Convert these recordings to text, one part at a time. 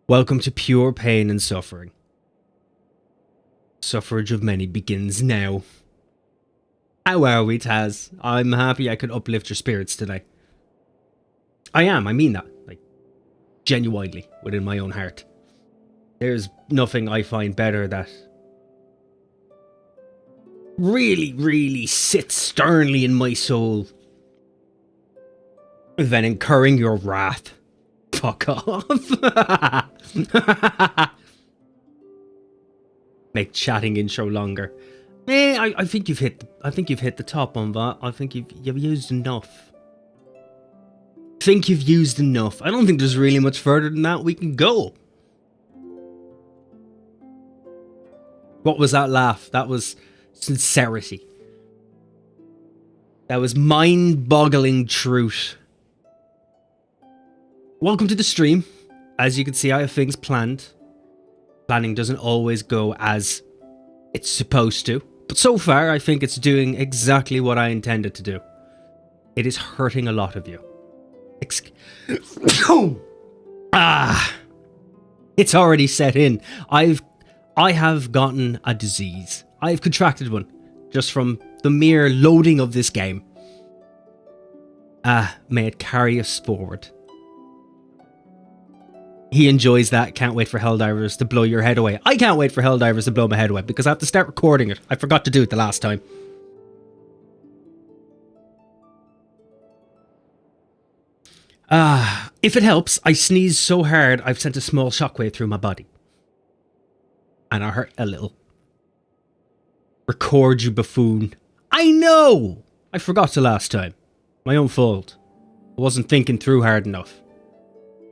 Welcome to pure pain and suffering. Suffrage of many begins now. How are we, Taz? I'm happy I could uplift your spirits today. I am, I mean that. Like, genuinely, within my own heart. There's nothing I find better that really sits sternly in my soul than incurring your wrath. Fuck off. Make chatting intro longer. I think you've hit the top on that. I think you've used enough. I don't think there's really much further than that we can go. What was that laugh? That was sincerity. That was mind-boggling truth. Welcome to the stream. As you can see, I have things planned. Planning doesn't always go as it's supposed to. But so far, I think it's doing exactly what I intended to do. It is hurting a lot of you. It's already set in. I have gotten a disease. I've contracted one just from the mere loading of this game. May it carry us forward. He enjoys that. Can't wait for Helldivers to blow your head away. I can't wait for Helldivers to blow my head away because I have to start recording it. I forgot to do it the last time. If it helps, I sneezed so hard I've sent a small shockwave through my body. And I hurt a little. Record, you buffoon. I know! I forgot the last time. My own fault. I wasn't thinking through hard enough.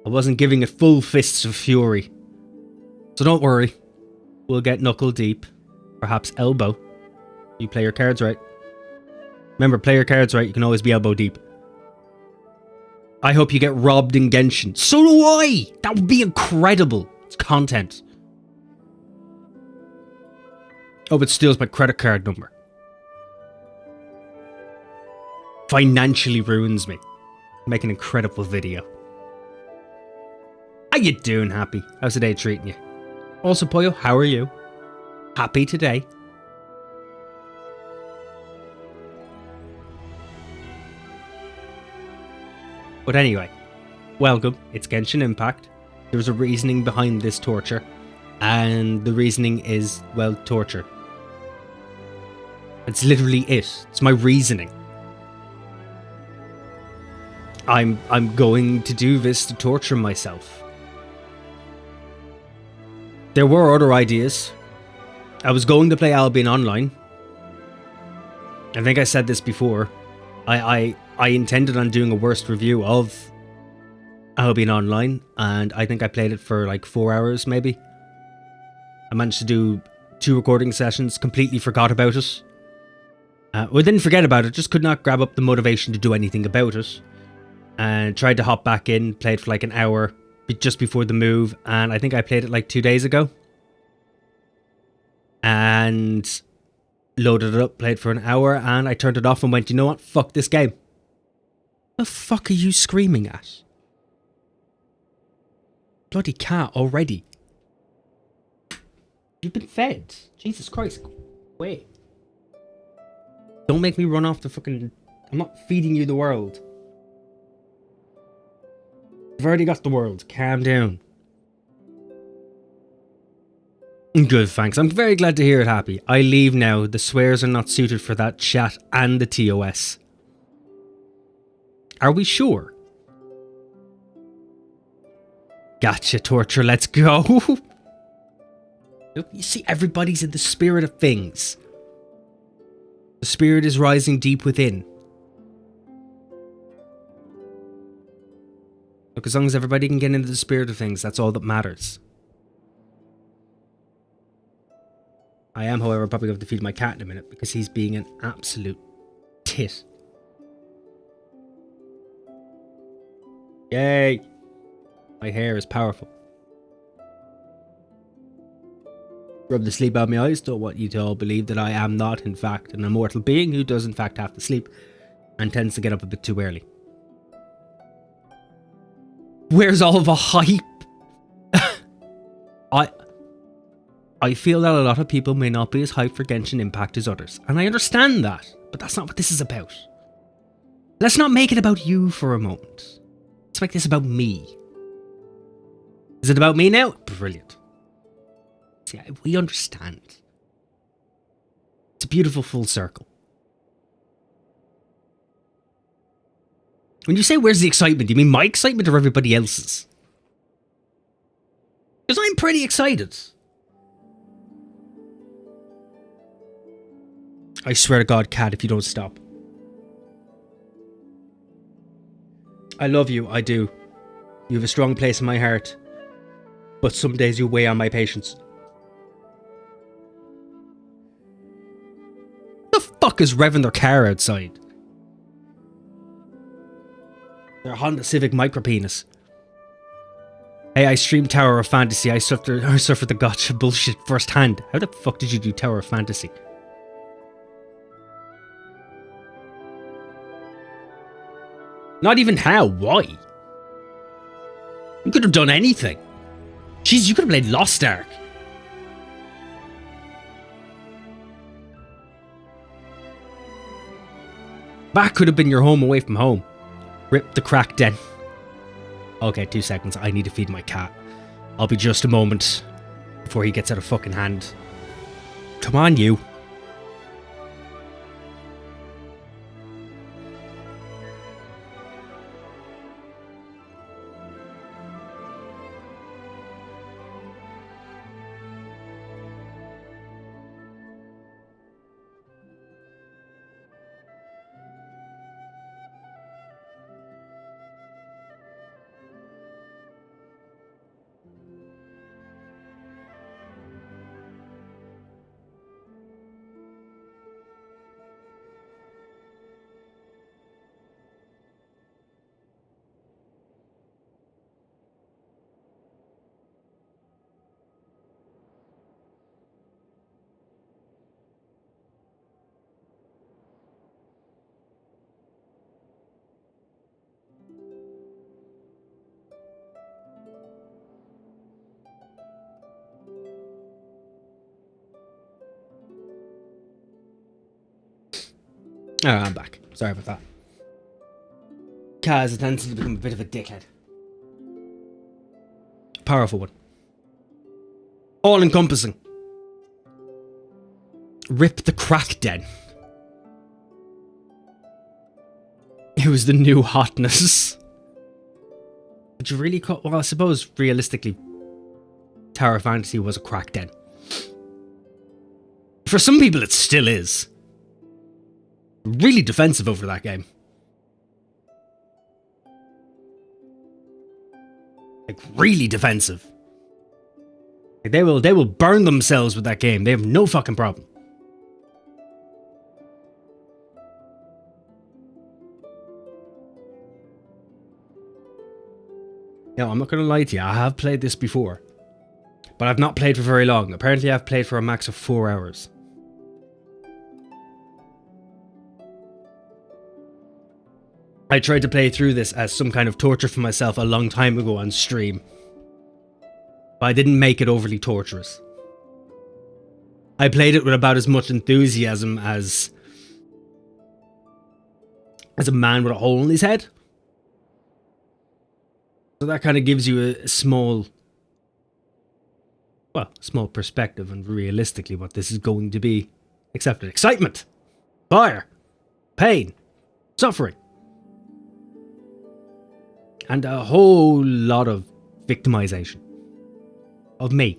I wasn't giving it full fists of fury. So don't worry. We'll get knuckle deep. Perhaps elbow. You play your cards right. Remember, play your cards right. You can always be elbow deep. I hope you get robbed in Genshin. So do I! That would be incredible. It's content. Oh, it steals my credit card number. Financially ruins me. Make an incredible video. How you doing, Happy? How's the day treating you? Also, Poyo, how are you? Happy today? But anyway, welcome. It's Genshin Impact. There's a reasoning behind this torture. And the reasoning is, well, torture. It's literally it. It's my reasoning. I'm going to do this to torture myself. There were other ideas. I was going to play Albion Online. I think I said this before. I intended on doing a worst review of Albion Online, and I think I played it for like 4 hours, maybe. I managed to do 2 recording sessions, completely forgot about it. Well, didn't forget about it, just could not grab up the motivation to do anything about it. And tried to hop back in, played for like an hour just before the move, and I think I played it like 2 days ago. And loaded it up, played for an hour, and I turned it off and went, you know what, fuck this game. The fuck are you screaming at? Bloody cat already. You've been fed. Jesus Christ. Wait. Don't make me run off the fucking... I'm not feeding you the world. I've already got the world. Calm down. Good, thanks. I'm very glad to hear it, Happy. I leave now. The swears are not suited for that chat and the TOS. Are we sure? Gotcha, torture. Let's go. You see, everybody's in the spirit of things. The spirit is rising deep within. Look, as long as everybody can get into the spirit of things, that's all that matters. I am, however, probably going to feed my cat in a minute because he's being an absolute tit. Yay! My hair is powerful. Rub the sleep out of my eyes. Don't want you to all believe that I am not, in fact, an immortal being who does, in fact, have to sleep and tends to get up a bit too early. Where's all the hype? I I feel that a lot of people may not be as hyped for Genshin Impact as others, and I understand that, but that's not what this is about. Let's not make it about you for a moment. Let's make this about me. Is it about me now? Brilliant. See, we understand. It's a beautiful full circle. When you say where's the excitement, do you mean my excitement or everybody else's? Because I'm pretty excited. I swear to God, Cat, if you don't stop. I love you, I do. You have a strong place in my heart. But some days you weigh on my patience. Who the fuck is revving their car outside? Their Honda Civic micropenis. Hey, I streamed Tower of Fantasy. I suffered the gacha bullshit firsthand. How the fuck did you do Tower of Fantasy? Not even how. Why? You could have done anything. Jeez, you could have played Lost Ark. That could have been your home away from home. Rip the crack den. Okay, 2 seconds. I need to feed my cat. I'll be just a moment before he gets out of fucking hand. Come on, you. Oh, I'm back. Sorry about that. Cat has a tendency to become a bit of a dickhead. Powerful one. All-encompassing. Rip the crack den. It was the new hotness. Would you really call... Well, I suppose, realistically, Tower of Fantasy was a crack den. For some people, it still is. Really defensive over that game. Like, really defensive. Like, they will burn themselves with that game. They have no fucking problem. No, I'm not going to lie to you. I have played this before. But I've not played for very long. Apparently I've played for a max of 4 hours. I tried to play through this as some kind of torture for myself a long time ago on stream. But I didn't make it overly torturous. I played it with about as much enthusiasm as a man with a hole in his head. So that kind of gives you a small perspective on realistically what this is going to be. Except for excitement, fire, pain, suffering. And a whole lot of victimization. Of me.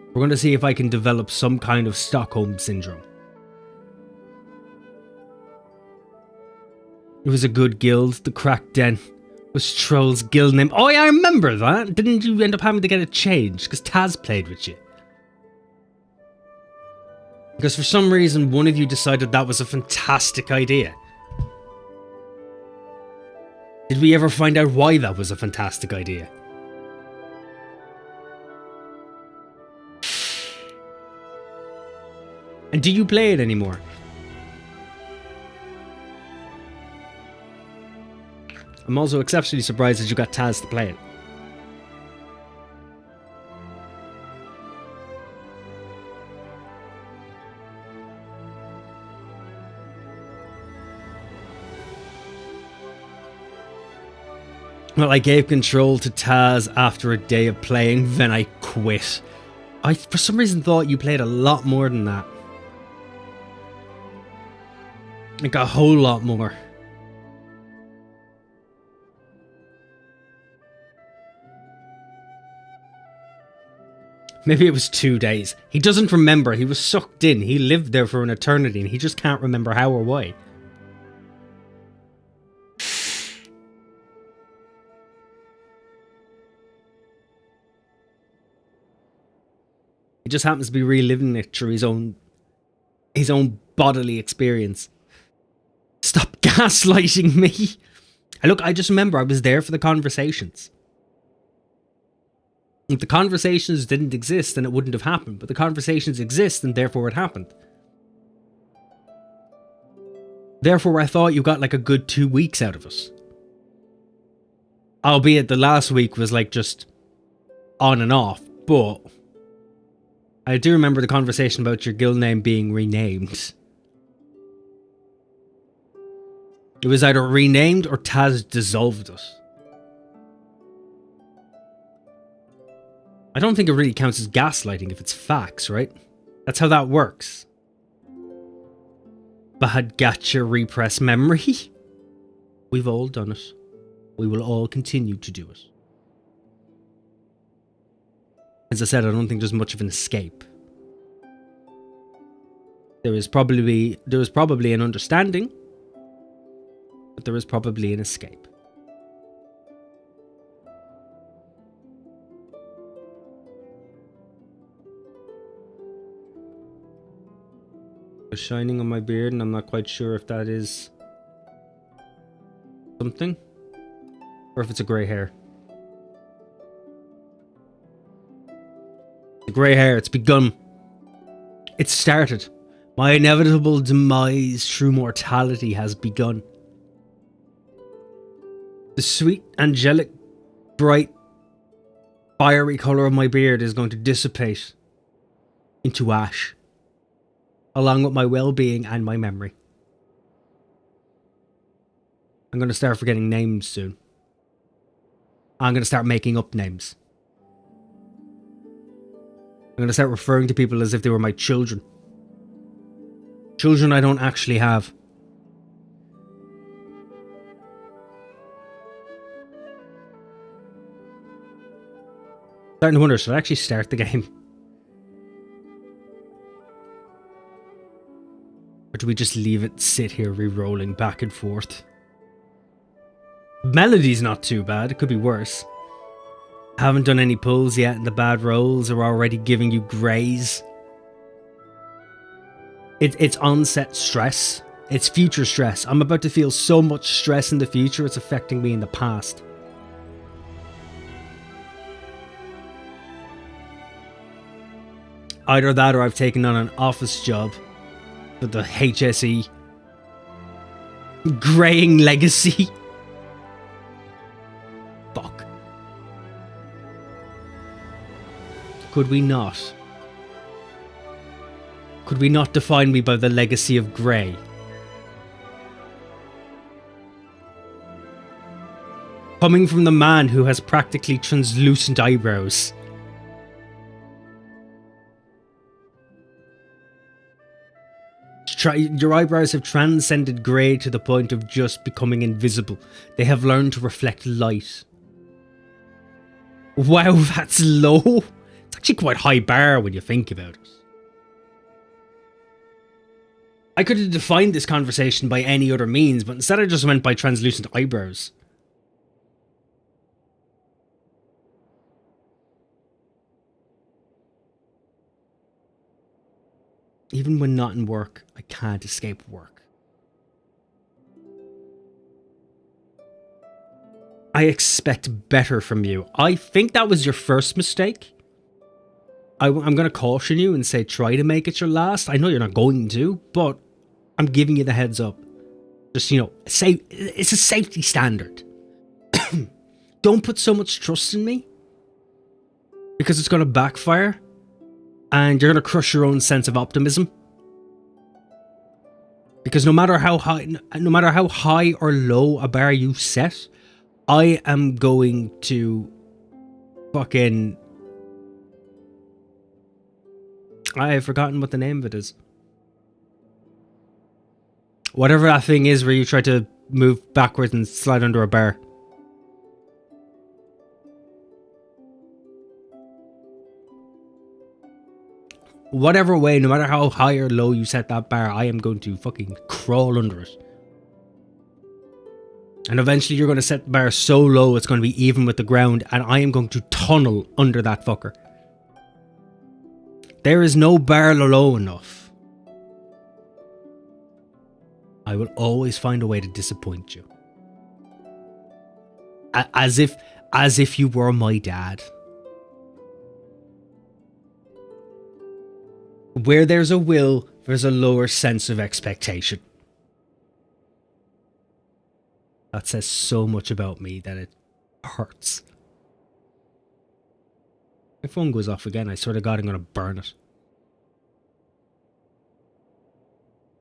We're going to see if I can develop some kind of Stockholm syndrome. It was a good guild, the Crack Den. Was Troll's guild name. Oh yeah, I remember that. Didn't you end up having to get it changed? Because Taz played with you. Because for some reason, one of you decided that was a fantastic idea. Did we ever find out why that was a fantastic idea? And do you play it anymore? I'm also exceptionally surprised that you got Taz to play it. Well, I gave control to Taz after a day of playing, then I quit. I, for some reason, thought you played a lot more than that. Like a whole lot more. Maybe it was 2 days. He doesn't remember. He was sucked in. He lived there for an eternity and he just can't remember how or why. He just happens to be reliving it through his own bodily experience. Stop gaslighting me. Look, I just remember I was there for the conversations. If the conversations didn't exist, then it wouldn't have happened. But the conversations exist, and therefore it happened. Therefore, I thought you got like a good 2 weeks out of us. Albeit the last week was like just on and off, but I do remember the conversation about your guild name being renamed. It was either renamed or Taz dissolved it. I don't think it really counts as gaslighting if it's facts, right? That's how that works. Bad Gacha repress memory? We've all done it. We will all continue to do it. As I said, I don't think there's much of an escape. There was probably an understanding, but there is probably an escape. It's shining on my beard, and I'm not quite sure if that is something or if it's a grey hair. The grey hair, it's begun. It's started. My inevitable demise through mortality has begun. The sweet, angelic, bright, fiery colour of my beard is going to dissipate into ash, along with my well-being and my memory. I'm going to start forgetting names soon. I'm going to start making up names. I'm going to start referring to people as if they were my children. Children I don't actually have. Starting to wonder, should I actually start the game? Or do we just leave it sit here re-rolling back and forth? Melody's not too bad, it could be worse. Haven't done any pulls yet and the bad rolls are already giving you greys. It's onset stress. It's future stress. I'm about to feel so much stress in the future, it's affecting me in the past. Either that or I've taken on an office job with the HSE. Greying legacy. Fuck. Could we not? Could we not define me by the legacy of grey? Coming from the man who has practically translucent eyebrows. Your eyebrows have transcended grey to the point of just becoming invisible. They have learned to reflect light. Wow, that's low. It's actually quite high bar when you think about it. I could have defined this conversation by any other means, but instead I just went by translucent eyebrows. Even when not in work, I can't escape work. I expect better from you. I think that was your first mistake. I'm going to caution you and say try to make it your last. I know you're not going to, but I'm giving you the heads up. Just, you know, say it's a safety standard. Don't put so much trust in me, because it's going to backfire and you're going to crush your own sense of optimism. Because no matter how high or low a bar you set, I am going to fucking... I have forgotten what the name of it is. Whatever that thing is where you try to move backwards and slide under a bar. Whatever way, no matter how high or low you set that bar, I am going to fucking crawl under it. And eventually you're going to set the bar so low it's going to be even with the ground, and I am going to tunnel under that fucker. There is no bar low enough. I will always find a way to disappoint you. As if you were my dad. Where there's a will, there's a lower sense of expectation. That says so much about me that it hurts. My phone goes off again. I swear to God, I'm going to burn it.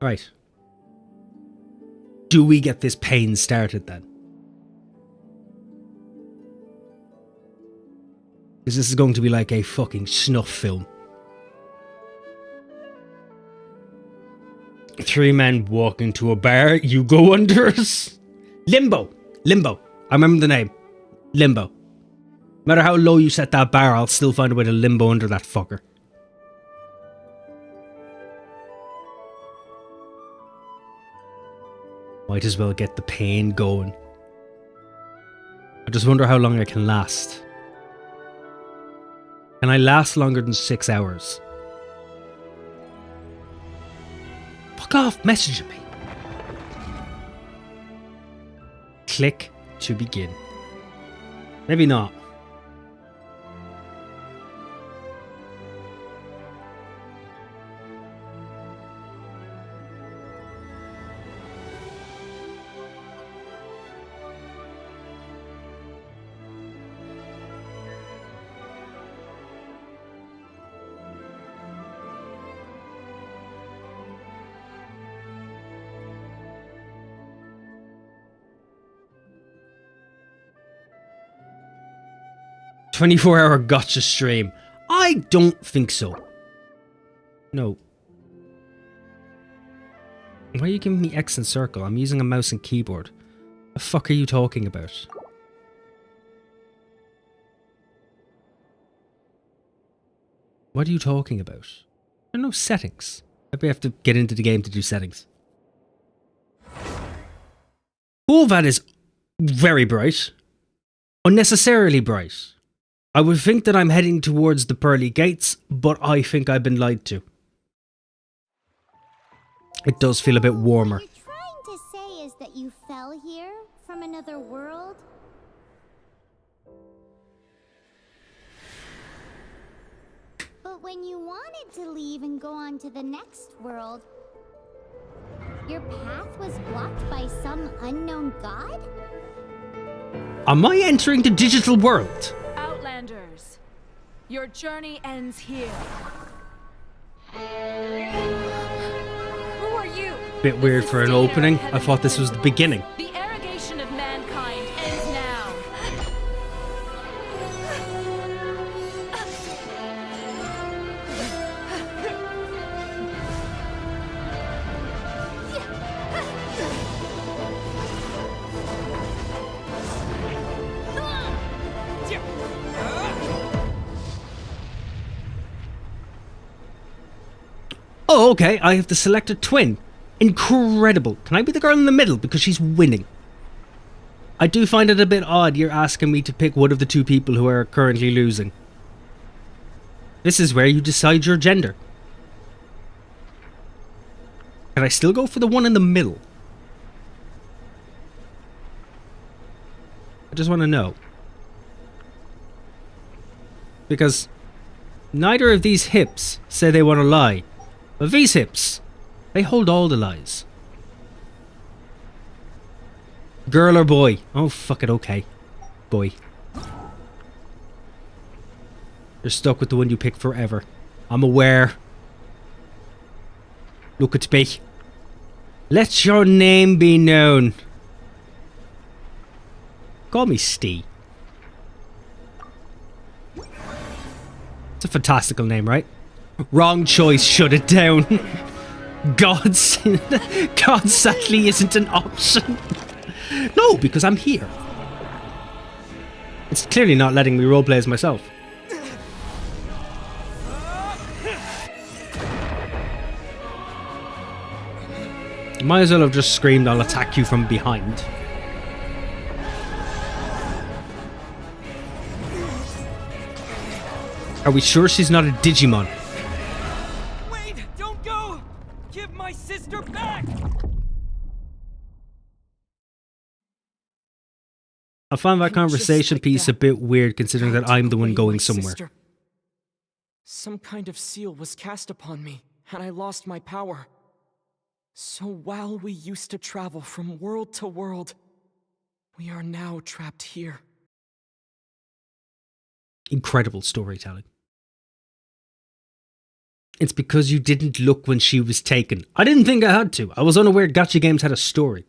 Right. Do we get this pain started then? Because this is going to be like a fucking snuff film. 3 men walk into a bar, you go under us. Limbo. Limbo. I remember the name. Limbo. No matter how low you set that bar, I'll still find a way to limbo under that fucker. Might as well get the pain going. I just wonder how long I can last. Can I last longer than 6 hours? Fuck off, messaging me. Click to begin. Maybe not. "24-hour Gacha stream." I don't think so. No. Why are you giving me X and circle? I'm using a mouse and keyboard. The fuck are you talking about? What are you talking about? There are no settings. Maybe I have to get into the game to do settings. Oh, that is very bright. Unnecessarily bright. I would think that I'm heading towards the pearly gates, but I think I've been lied to. It does feel a bit warmer. What you're trying to say is that you fell here from another world? But when you wanted to leave and go on to the next world, your path was blocked by some unknown god? Am I entering the digital world? Outlanders, your journey ends here. Who are you? Bit weird for an opening. I thought this was the beginning. The arrogation of mankind ends now. Oh, okay. I have to select a twin. Incredible. Can I be the girl in the middle because she's winning? I do find it a bit odd you're asking me to pick one of the two people who are currently losing. This is where you decide your gender. Can I still go for the one in the middle? I just want to know. Because neither of these hips say they want to lie. But these hips, they hold all the lies. Girl or boy? Oh, fuck it, okay. Boy. You're stuck with the one you pick forever. I'm aware. Look at me. Let your name be known. Call me Stee. It's a fantastical name, right? Wrong choice, shut it down. God sadly isn't an option. No, because I'm here. It's clearly not letting me roleplay as myself. You might as well have just screamed, "I'll attack you from behind." Are we sure she's not a Digimon? Wait, don't go! Give my sister back! I find that conversation like piece that. a bit weird considering that I'm the one Away going my somewhere. sister. Some kind of seal was cast upon me, and I lost my power. So while we used to travel from world to world, we are now trapped here. Incredible storytelling. It's because you didn't look when she was taken. I didn't think I had to. I was unaware gacha games had a story.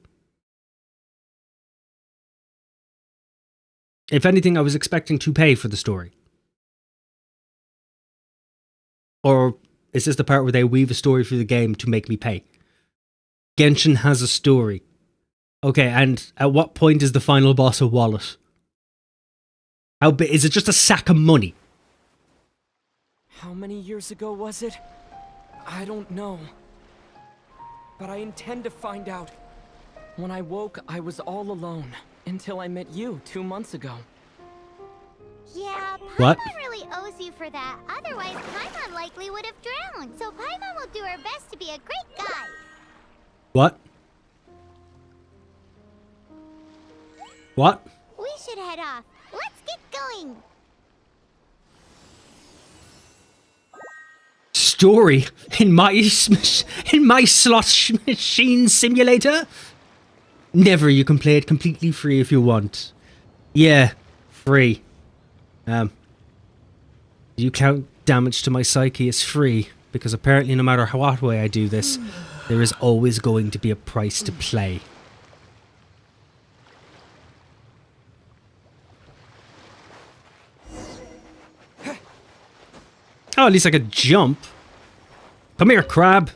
If anything, I was expecting to pay for the story. Or is this the part where they weave a story through the game to make me pay? Genshin has a story. Okay, and at what point is the final boss a wallet? How big is it? Just a sack of money? How many years ago was it? I don't know. But I intend to find out. When I woke, I was all alone. Until I met you 2 months ago. Yeah, What? Paimon really owes you for that. Otherwise, Paimon likely would have drowned. So Paimon will do her best to be a great guy. What? What? We should head off. Let's get going. Story in my slot machine simulator? Never. You can play it completely free if you want. Yeah, free. Do you count damage to my psyche as free? Because apparently no matter what way I do this, there is always going to be a price to play. Oh, at least I could jump. Come here, crab.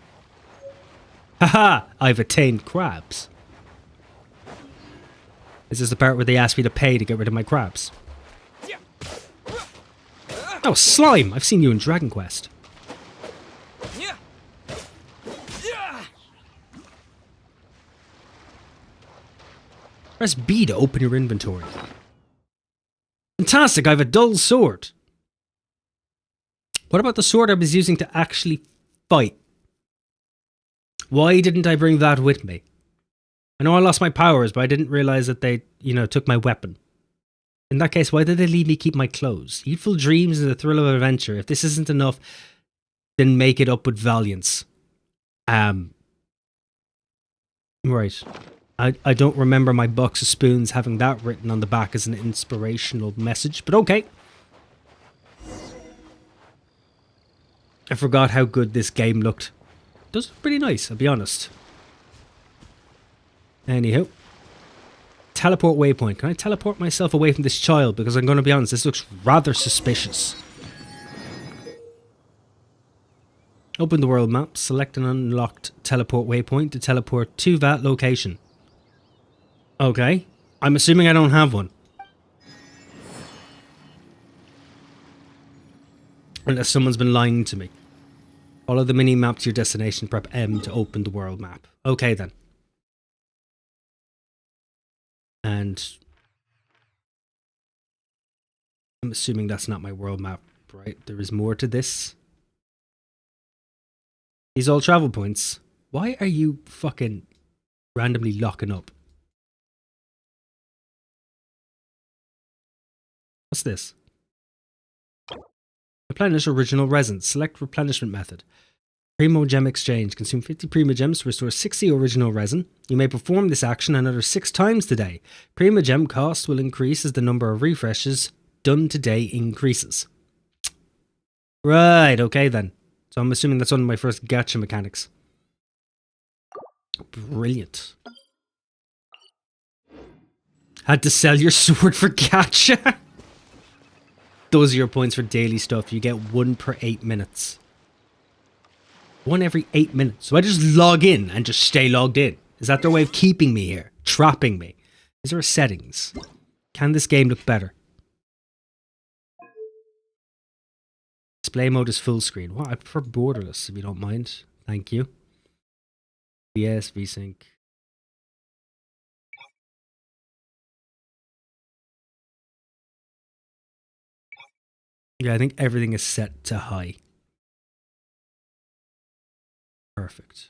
Haha, I've attained crabs. Is this the part where they asked me to pay to get rid of my crabs? Oh, slime! I've seen you in Dragon Quest. Press B to open your inventory. Fantastic, I have a dull sword. What about the sword I was using to actually fight? Why didn't I bring that with me? I know I lost my powers, but I didn't realize that they, took my weapon. In that case, why did they leave me keep my clothes? Youthful dreams and the thrill of adventure. If this isn't enough, then make it up with valiance. Right. I don't remember my box of spoons having that written on the back as an inspirational message, but okay. I forgot how good this game looked. It does look pretty nice, I'll be honest. Anywho. Teleport waypoint. Can I teleport myself away from this child? Because I'm going to be honest, this looks rather suspicious. Open the world map. Select an unlocked teleport waypoint to teleport to that location. Okay. I'm assuming I don't have one. Unless someone's been lying to me. Follow the mini-map to your destination. Prep M to open the world map. Okay then. And I'm assuming that's not my world map, right? There is more to this. These all travel points. Why are you fucking randomly locking up? What's this? Replenish original resin. Select replenishment method. Primo Gem Exchange. Consume 50 Primo Gems to restore 60 original resin. You may perform this action another 6 times today. Primo Gem cost will increase as the number of refreshes done today increases. Right, okay then. So I'm assuming that's one of my first gacha mechanics. Brilliant. Had to sell your sword for gacha. Those are your points for daily stuff. You get 1 per 8 minutes. 1 every 8 minutes. So I just log in and just stay logged in. Is that their way of keeping me here? Trapping me? Is there a settings? Can this game look better? Display mode is full screen. Well, I prefer borderless if you don't mind. Thank you. Yes, VSync. Yeah, I think everything is set to high. Perfect.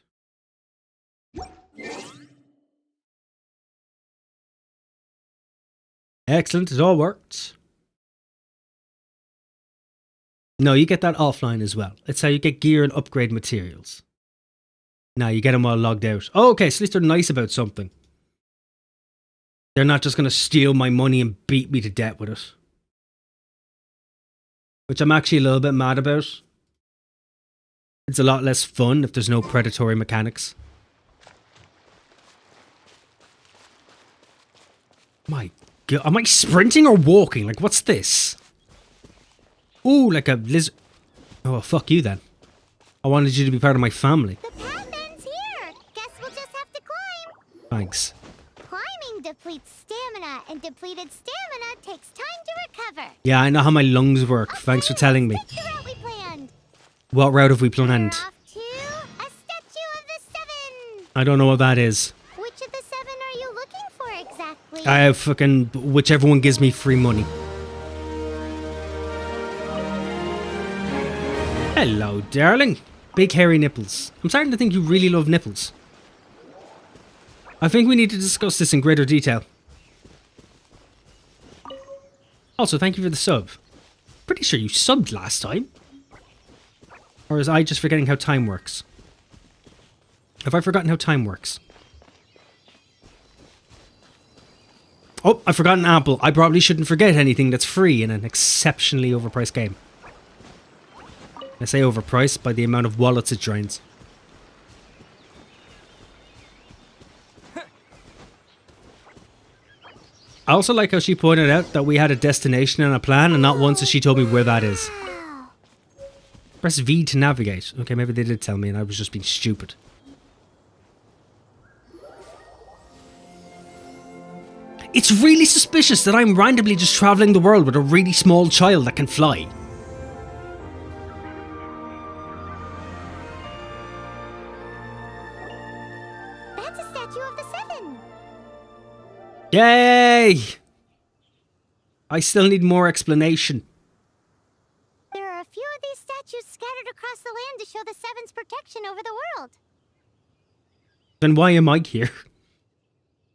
Excellent, it all worked. No, you get that offline as well. It's how you get gear and upgrade materials. No, you get them while logged out. Oh, okay, so at least they're nice about something. They're not just going to steal my money and beat me to death with it. Which I'm actually a little bit mad about. It's a lot less fun if there's no predatory mechanics. My God, am I sprinting or walking? Like, what's this? Ooh, like a lizard. Oh, well, fuck you then. I wanted you to be part of my family. The path ends here. Guess we'll just have to climb. Thanks. Climbing depletes stamina, and depleted stamina takes time to recover. Yeah, I know how my lungs work. Thanks for telling me. That's the route we planned. What route have we planned? We're off to a statue of the 7. I don't know what that is. Which of the 7 are you looking for exactly? I have fucking whichever one gives me free money. Hello, darling. Big hairy nipples. I'm starting to think you really love nipples. I think we need to discuss this in greater detail. Also, thank you for the sub. Pretty sure you subbed last time. Or is I just forgetting how time works? Have I forgotten how time works? Oh, I've forgotten Apple. I probably shouldn't forget anything that's free in an exceptionally overpriced game. I say overpriced by the amount of wallets it drains. I also like how she pointed out that we had a destination and a plan, and not once has she told me where that is. Wow. Press V to navigate. Okay, maybe they did tell me and I was just being stupid. It's really suspicious that I'm randomly just traveling the world with a really small child that can fly. That's a statue of the 7. Yay! I still need more explanation. There are a few of these statues scattered across the land to show the 7's protection over the world. Then why am I here?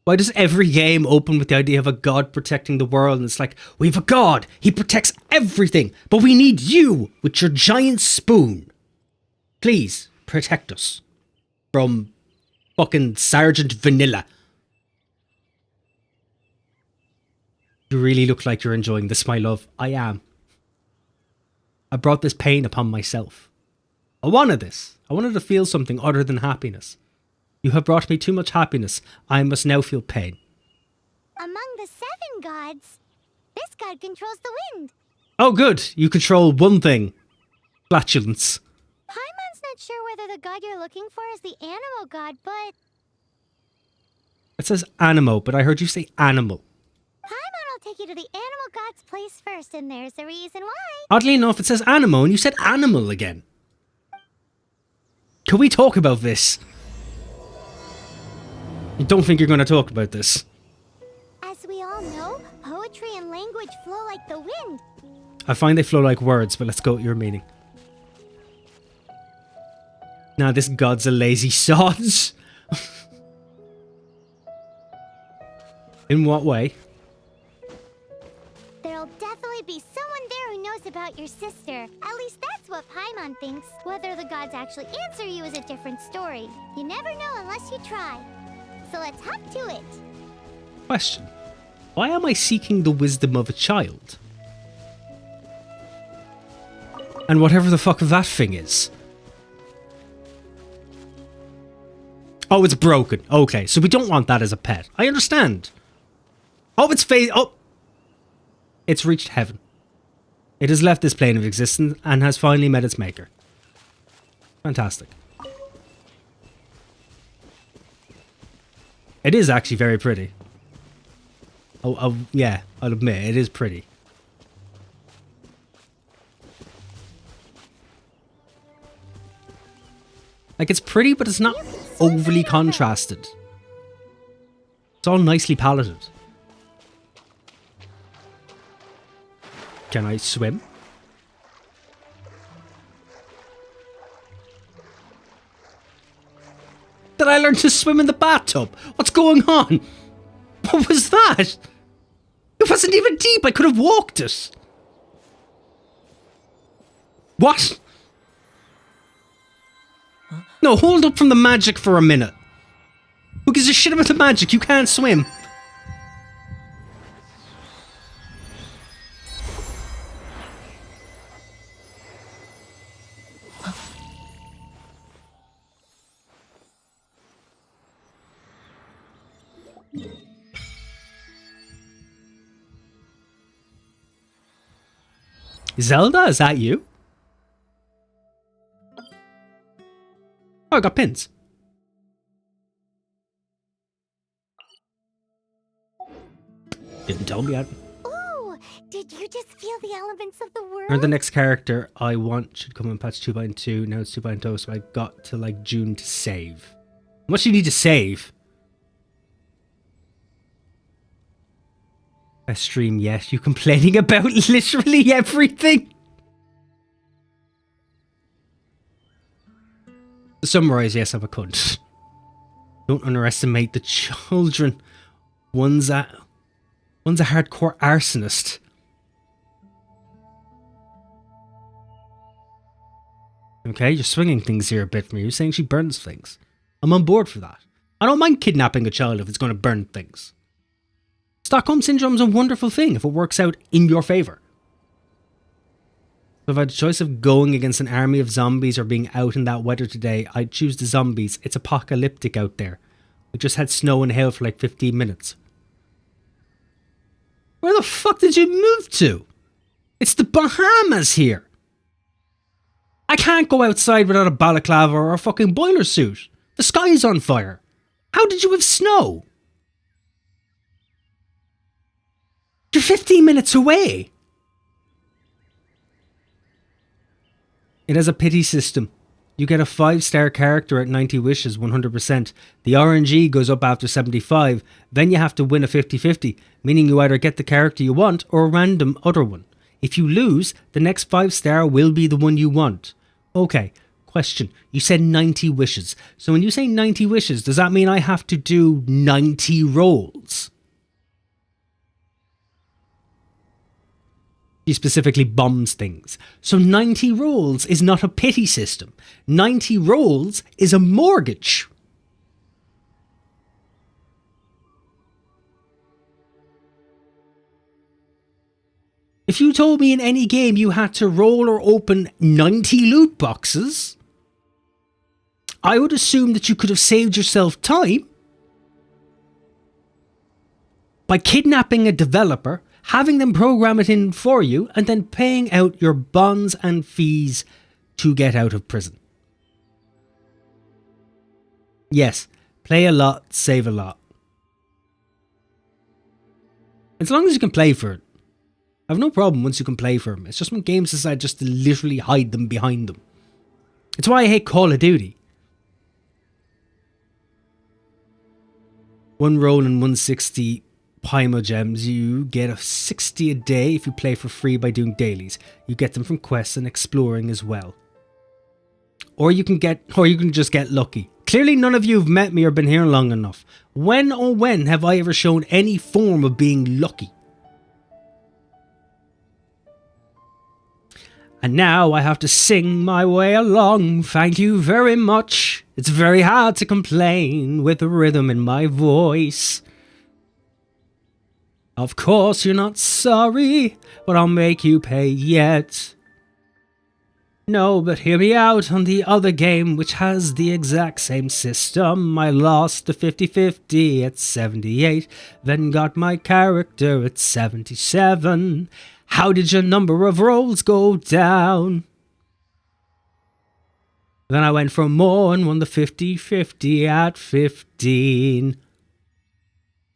Why does every game open with the idea of a god protecting the world? And it's like, we have a god, he protects everything, but we need you with your giant spoon. Please, protect us. From fucking Sergeant Vanilla. You really look like you're enjoying this, my love. I am. I brought this pain upon myself. I wanted this. I wanted to feel something other than happiness. You have brought me too much happiness. I must now feel pain. Among the 7 gods, this god controls the wind. Oh good, you control one thing. Flatulence. Paimon's not sure whether the god you're looking for is the animal god, but It says animo, but I heard you say animal. Paimon will take you to the animal god's place first, and there's the reason why. Oddly enough, it says animo, and you said animal again. Can we talk about this? I don't think you're going to talk about this. As we all know, poetry and language flow like the wind. I find they flow like words, but let's go with your meaning. Now this god's a lazy sod. In what way? There'll definitely be someone there who knows about your sister. At least that's what Paimon thinks. Whether the gods actually answer you is a different story. You never know unless you try. So let's hop to it. Question. Why am I seeking the wisdom of a child? And whatever the fuck that thing is. Oh, it's broken. Okay, so we don't want that as a pet. I understand. Oh, it's phase. Oh! It's reached heaven. It has left this plane of existence and has finally met its maker. Fantastic. It is actually very pretty. Oh, yeah, I'll admit, it is pretty. Like, it's pretty, but it's not overly contrasted. It's all nicely paleted. Can I swim? Did I learn to swim in the bathtub? What's going on? What was that? It wasn't even deep. I could have walked it. What? No, hold up from the magic for a minute. Who gives a shit about the magic? You can't swim. Zelda, is that you? Oh, I got pins. Didn't tell me that. Ooh, did you just feel the elements of the world? Or the next character I want should come in patch 2.2. Now it's 2.0, so I got to like June to save. How much do you need to save? A stream, yes. You complaining about literally everything? To summarize, yes, I'm a cunt. Don't underestimate the children. One's a hardcore arsonist. Okay, you're swinging things here a bit from me. You're saying she burns things. I'm on board for that. I don't mind kidnapping a child if it's going to burn things. Stockholm Syndrome is a wonderful thing if it works out in your favour. So if I had a choice of going against an army of zombies or being out in that weather today, I'd choose the zombies. It's apocalyptic out there. We just had snow and hail for like 15 minutes. Where the fuck did you move to? It's the Bahamas here. I can't go outside without a balaclava or a fucking boiler suit. The sky is on fire. How did you have snow? You're 15 minutes away. It has a pity system. You get a 5-star character at 90 wishes, 100%. The RNG goes up after 75. Then you have to win a 50-50, meaning you either get the character you want or a random other one. If you lose, the next 5-star will be the one you want. Okay, question. You said 90 wishes. So when you say 90 wishes, does that mean I have to do 90 rolls? She specifically bombs things. So 90 rolls is not a pity system. 90 rolls is a mortgage. If you told me in any game you had to roll or open 90 loot boxes, I would assume that you could have saved yourself time by kidnapping a developer, having them program it in for you, and then paying out your bonds and fees to get out of prison. Yes, play a lot, save a lot. As long as you can play for it. I have no problem once you can play for them. It's just when games decide just to literally hide them behind them. It's why I hate Call of Duty. One roll and 160 Paimon gems. You get a 60 a day if you play for free by doing dailies. You get them from quests and exploring as well. Or you can just get lucky. Clearly none of you have met me or been here long enough. When have I ever shown any form of being lucky? And now I have to sing my way along. Thank you very much. It's very hard to complain with the rhythm in my voice. Of course you're not sorry, but I'll make you pay yet. No, but hear me out on the other game, which has the exact same system. I lost the 50-50 at 78, then got my character at 77. How did your number of rolls go down? Then I went for more and won the 50-50 at 15.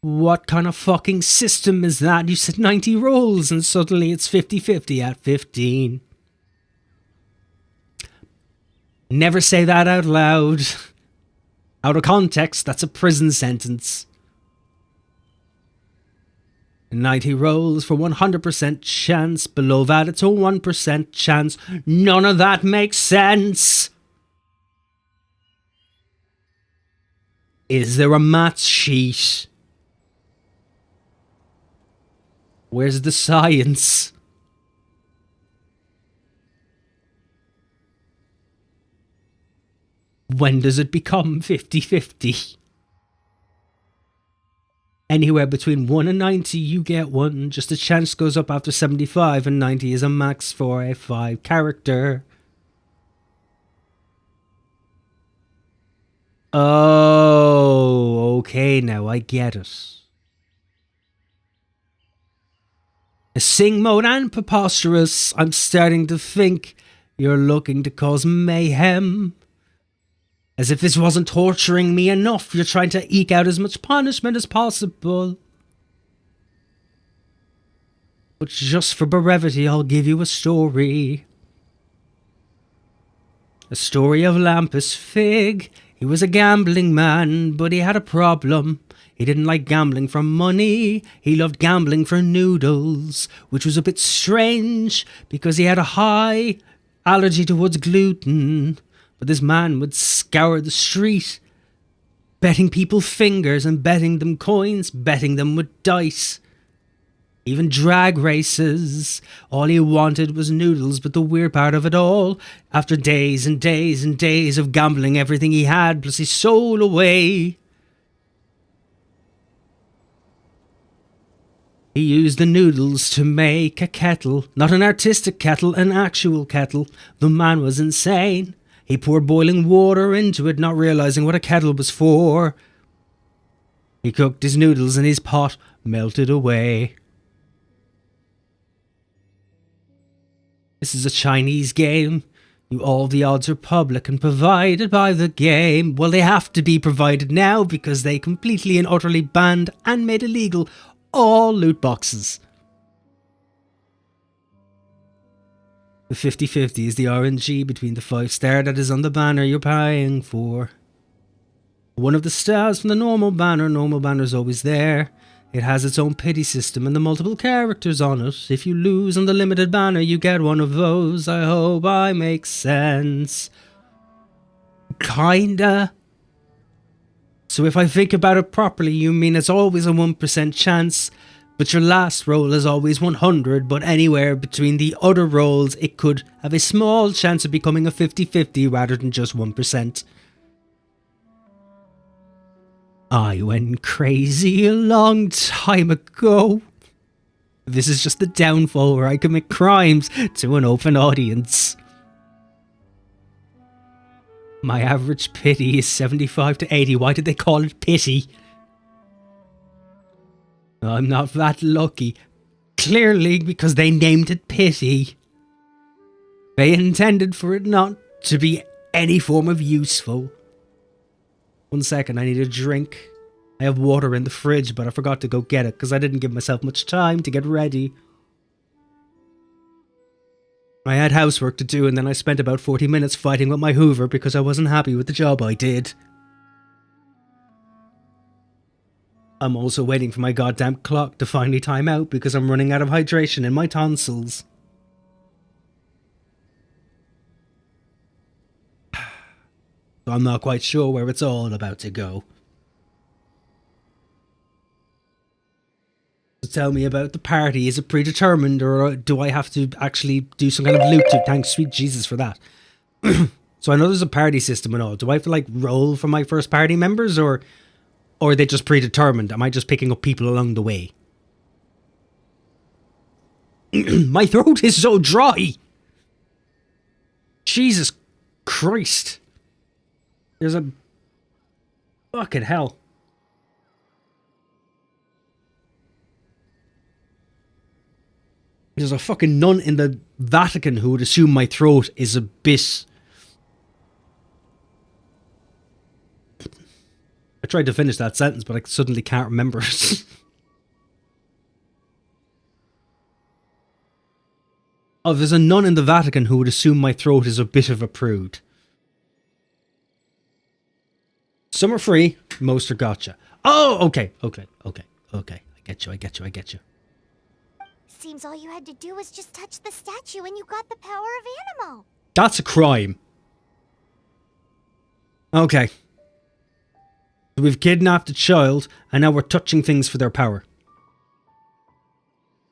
What kind of fucking system is that? You said 90 rolls and suddenly it's 50-50 at 15. Never say that out loud. Out of context, that's a prison sentence. 90 rolls for 100% chance. Below that, it's a 1% chance. None of that makes sense. Is there a maths sheet? Where's the science? When does it become 50-50? Anywhere between 1 and 90 you get 1, just a chance goes up after 75 and 90 is a max for a 5 character. Oh, okay, now I get it. A sing mode and preposterous, I'm starting to think you're looking to cause mayhem. As if this wasn't torturing me enough, you're trying to eke out as much punishment as possible. But just for brevity, I'll give you a story. A story of Lampus Fig. He was a gambling man, but he had a problem. He didn't like gambling for money, he loved gambling for noodles, which was a bit strange because he had a high allergy towards gluten. But this man would scour the street, betting people fingers and betting them coins, betting them with dice. Even drag races. All he wanted was noodles, but the weird part of it all, after days and days and days of gambling everything he had, plus his soul away, he used the noodles to make a kettle. Not an artistic kettle, an actual kettle. The man was insane. He poured boiling water into it, not realizing what a kettle was for. He cooked his noodles and his pot melted away. This is a Chinese game. All the odds are public and provided by the game. Well, they have to be provided now because they completely and utterly banned and made illegal all loot boxes. The 50-50 is the RNG between the 5-star that is on the banner you're paying for. One of the stars from the normal banner is always there. It has its own pity system and the multiple characters on it. If you lose on the limited banner, you get one of those. I hope I make sense. Kinda. So if I think about it properly, you mean it's always a 1% chance, but your last roll is always 100, but anywhere between the other rolls, it could have a small chance of becoming a 50-50 rather than just 1%. I went crazy a long time ago. This is just the downfall where I commit crimes to an open audience. My average pity is 75 to 80. Why did they call it pity? I'm not that lucky. Clearly because they named it pity. They intended for it not to be any form of useful. 1 second, I need a drink. I have water in the fridge, but I forgot to go get it because I didn't give myself much time to get ready. I had housework to do and then I spent about 40 minutes fighting with my Hoover because I wasn't happy with the job I did. I'm also waiting for my goddamn clock to finally time out because I'm running out of hydration in my tonsils. So I'm not quite sure where it's all about to go. So tell me about the party. Is it predetermined or do I have to actually do some kind of loot to thank sweet Jesus for that? So I know there's a party system and all. Do I have to like roll for my first party members or are they just predetermined? Am I just picking up people along the way? My throat is so dry. Jesus Christ. There's a... Fucking hell. There's a fucking nun in the Vatican who would assume my throat is a bit... I tried to finish that sentence, but I suddenly can't remember it. Oh, there's a nun in the Vatican who would assume my throat is a bit of a prude. Some are free, most are gacha. Oh, okay. I get you. Seems all you had to do was just touch the statue and you got the power of Animo. That's a crime. Okay. We've kidnapped a child, and now we're touching things for their power.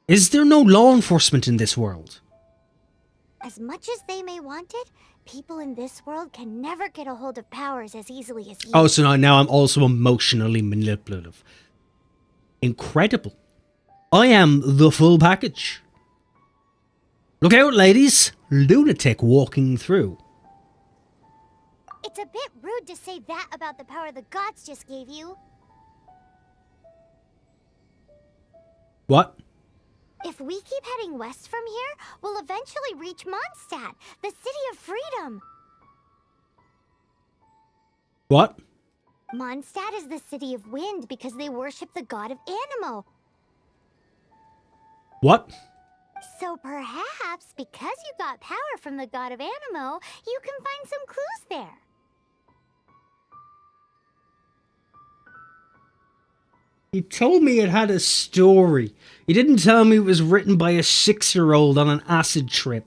Is there no law enforcement in this world? As much as they may want it, people in this world can never get a hold of powers as easily as you. Oh, so now I'm also emotionally manipulative. Incredible. I am the full package. Look out, ladies. Lunatic walking through. It's a bit rude to say that about the power the gods just gave you. What? If we keep heading west from here, we'll eventually reach Mondstadt, the city of freedom. What? Mondstadt is the city of wind because they worship the god of Animo. What? So perhaps, because you got power from the god of Animo, you can find some clues there. He told me it had a story. He didn't tell me it was written by a 6-year-old on an acid trip.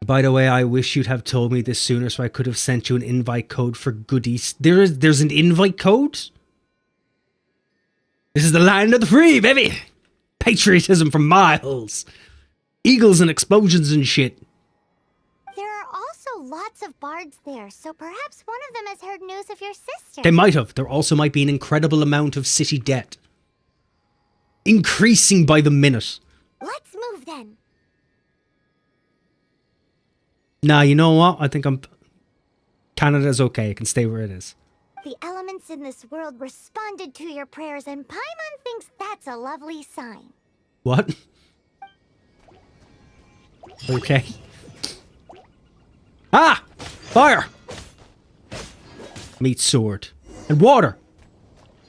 By the way, I wish you'd have told me this sooner so I could have sent you an invite code for goodies. There's an invite code? This is the land of the free, baby! Patriotism for miles. Eagles and explosions and shit. There are also lots of bards there, so perhaps one of them has heard news of your sister. They might have. There also might be an incredible amount of city debt. Increasing by the minute. Let's move then. Nah, you know what? I think Canada's okay. It can stay where it is. The elements in this world responded to your prayers, and Paimon thinks that's a lovely sign. What? Okay. Ah! Fire! Meat sword. And water!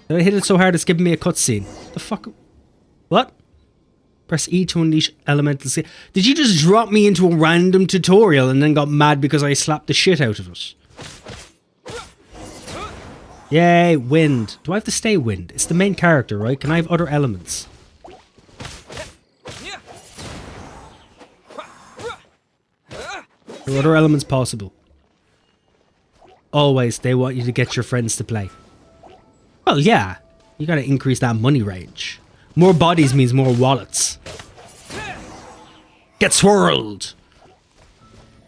Did I hit it so hard it's giving me a cutscene? The fuck? What? Press E to unleash elemental skill. Did you just drop me into a random tutorial and then got mad because I slapped the shit out of it? Yay, wind. Do I have to stay wind? It's the main character, right? Can I have other elements? Are other elements possible? Always, they want you to get your friends to play. Well, yeah. You gotta increase that money range. More bodies means more wallets. Get swirled!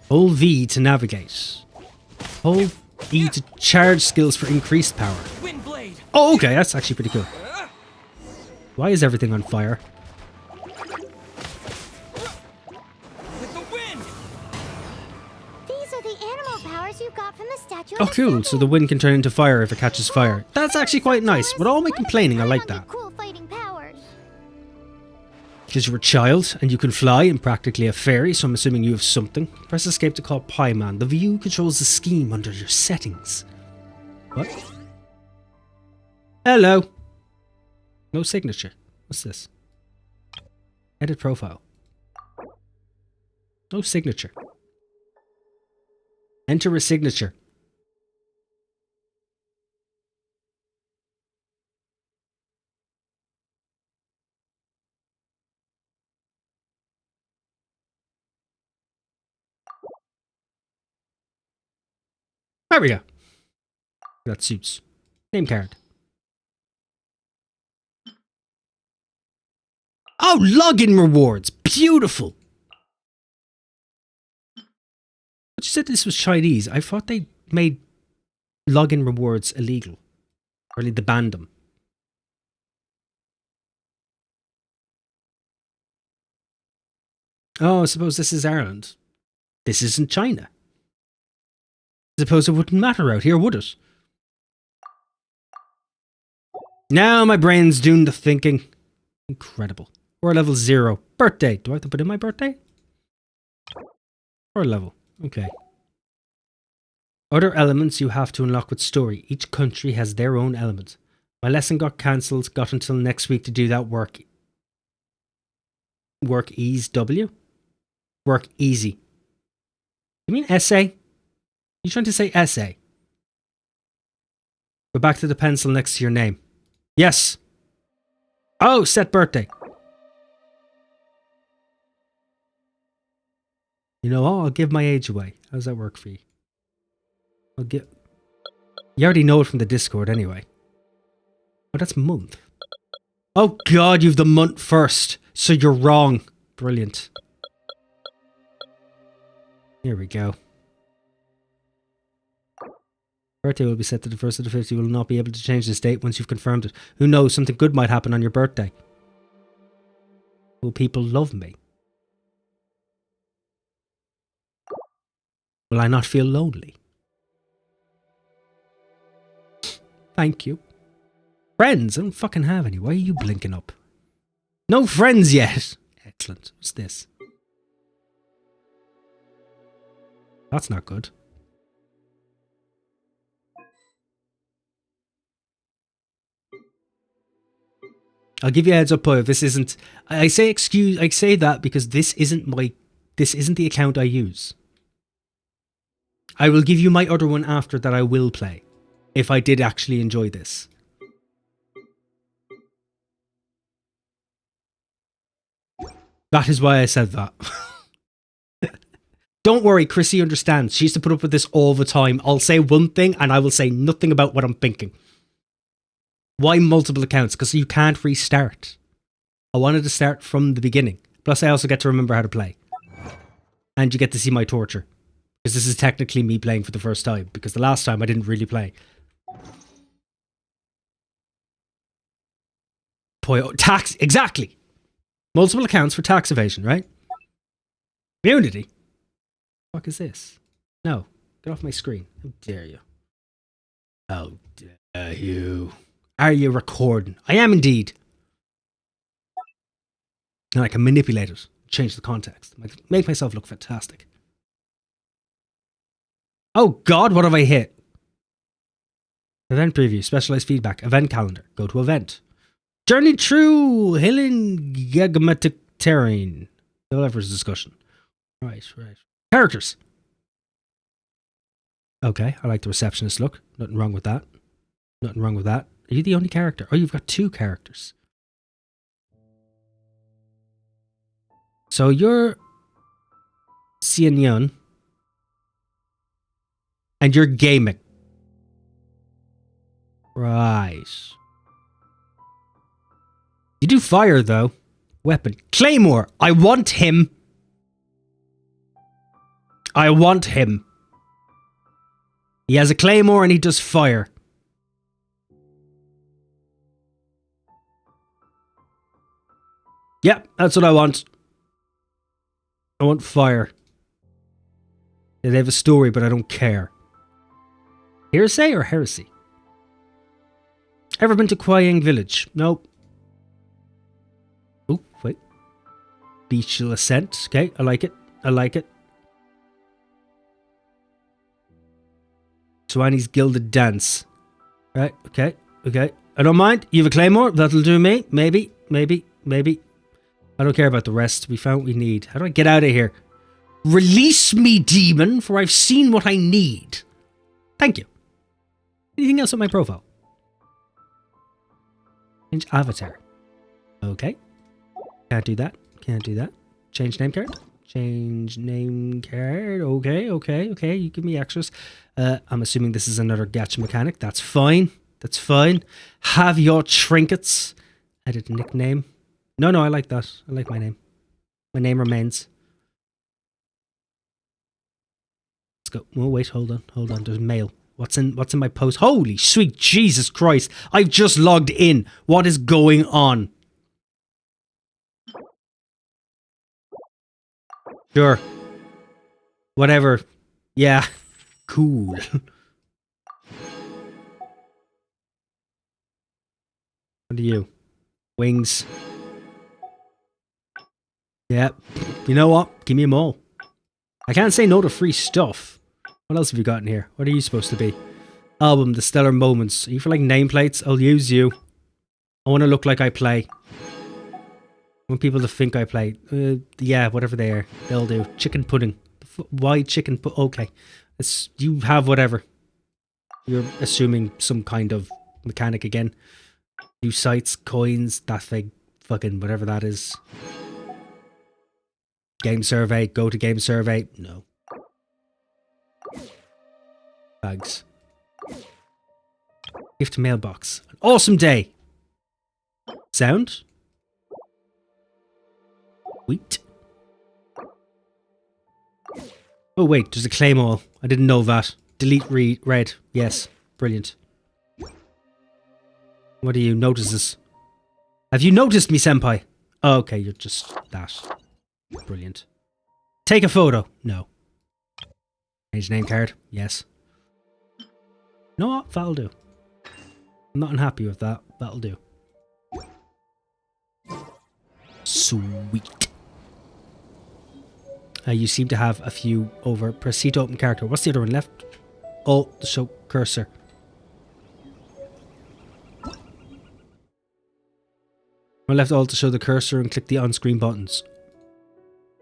Hold V to navigate. Hold E to charge skills for increased power. Oh, okay, that's actually pretty cool. Why is everything on fire? These are the animal powers you got from the statue. Oh, cool. So the wind can turn into fire if it catches fire. That's actually quite nice. With all my complaining, I like that. Cool fighting powers. Because you're a child and you can fly and practically a fairy, so I'm assuming you have something. Press escape to call Paimon. The view controls the scheme under your settings. What? Hello. No signature. What's this? Edit profile. No signature. Enter a signature. There we go. That suits. Name card. Oh, login rewards. Beautiful. But you said this was Chinese. I thought they made login rewards illegal. Or they banned them. Oh, I suppose this is Ireland. This isn't China. I suppose it wouldn't matter out here, would it? Now my brain's doing the thinking. Incredible. We're level 0. Birthday. Do I have to put in my birthday? Or level. Okay. Other elements you have to unlock with story. Each country has their own element. My lesson got cancelled. Got until next week to do that work. Work ease W? Work easy. You mean essay? You trying to say essay? Go back to the pencil next to your name. Yes. Oh, set birthday. You know what? I'll give my age away. How does that work for you? I'll give... You already know it from the Discord anyway. Oh, that's month. Oh god, you've the month first. So you're wrong. Brilliant. Here we go. Birthday will be set to the 1st of the 5th. You will not be able to change this date once you've confirmed it. Who knows, something good might happen on your birthday. Will people love me? Will I not feel lonely? Thank you. Friends? I don't fucking have any. Why are you blinking up? No friends yet! Excellent. What's this? That's not good. I'll give you a heads up, boy, if this isn't... I say that because this isn't the account I use. I will give you my other one after that I will play. If I did actually enjoy this. That is why I said that. Don't worry, Chrissy understands. She used to put up with this all the time. I'll say one thing and I will say nothing about what I'm thinking. Why multiple accounts? Because you can't restart. I wanted to start from the beginning. Plus I also get to remember how to play. And you get to see my torture. Because this is technically me playing for the first time. Because the last time I didn't really play. Tax, exactly. Multiple accounts for tax evasion, right? Immunity. What is this? No. Get off my screen. How dare you? How dare you? Are you recording? I am indeed. And I can manipulate it. Change the context. Make myself look fantastic. Oh god, what have I hit? Event preview. Specialized feedback. Event calendar. Go to event. Journey through Hillen Gagmatic terrain. Developers discussion. Right. Characters. Okay, I like the receptionist look. Nothing wrong with that. Nothing wrong with that. Are you the only character? Oh, you've got 2 characters. So you're Xian Yun. And you're gaming. Right. You do fire, though. Weapon. Claymore. I want him. I want him. He has a claymore and he does fire. Yep, that's what I want. I want fire. Yeah, they have a story, but I don't care. Hearsay or heresy? Ever been to Kwayang Village? Nope. Oh, wait. Beachal Ascent. Okay, I like it. I like it. Swani's Gilded Dance. Right, okay, okay. I don't mind. You have a claymore? That'll do me. Maybe, maybe, maybe. I don't care about the rest. We found what we need. How do I get out of here? Release me, demon, for I've seen what I need. Thank you. Anything else on my profile? Change avatar. Okay. Can't do that. Can't do that. Change name card. Change name card. Okay, okay, okay. You give me extras. I'm assuming this is another gacha mechanic. That's fine. That's fine. Have your trinkets. Edit nickname. No, I like that. I like my name. My name remains. Let's go. Oh, wait, hold on. Hold on. There's mail. What's in my post? Holy sweet Jesus Christ. I've just logged in. What is going on? Sure. Whatever. Yeah. Cool. What are you? Wings. Yeah. You know what? Give me them all. I can't say no to free stuff. What else have you got in here? What are you supposed to be? Album, The Stellar Moments. Are you for like nameplates? I'll use you. I want to look like I play. I want people to think I play. Yeah, whatever they are. They'll do. Chicken pudding. Why chicken pudding? Okay. You have whatever. You're assuming some kind of mechanic again. New sites, coins, that thing. Fucking whatever that is. Game survey. Go to game survey. No. Bags. Gift mailbox. An awesome day. Sound? Wheat. Oh wait, there's a claymore. I didn't know that. Delete red. Yes. Brilliant. What do you notices? Have you noticed me, senpai? Oh, okay, you're just that. Brilliant. Take a photo. No. Change name card. Yes. You know what? That'll do. I'm not unhappy with that. That'll do. Sweet. You seem to have a few over. Proceed to open character. What's the other one left? Alt to show cursor. I left alt to show the cursor and click the on-screen buttons.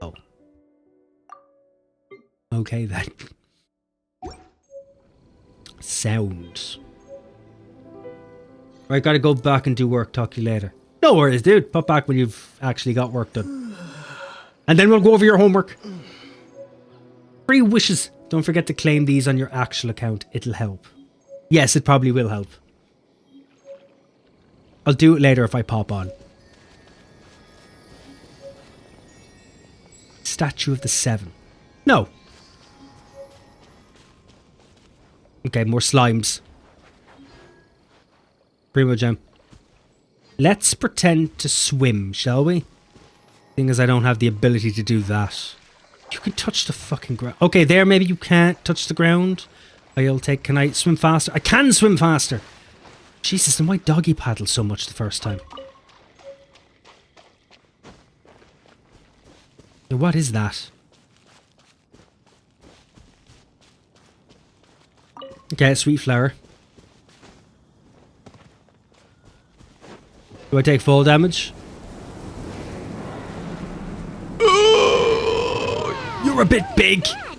Oh. Okay then. Sound. Right, gotta go back and do work. Talk to you later. No worries, dude. Pop back when you've actually got work done. And then we'll go over your homework. 3 wishes. Don't forget to claim these on your actual account. It'll help. Yes, it probably will help. I'll do it later if I pop on. Statue of the Seven. No. Okay, more slimes. Primo Gem. Let's pretend to swim, shall we? Thing is, I don't have the ability to do that. You can touch the fucking ground. Okay, there maybe you can't touch the ground. I'll take... Can I swim faster? I can swim faster! Jesus, then why doggy paddle so much the first time? What is that? Okay, sweet flower. Do I take fall damage? You're a bit big! Dad,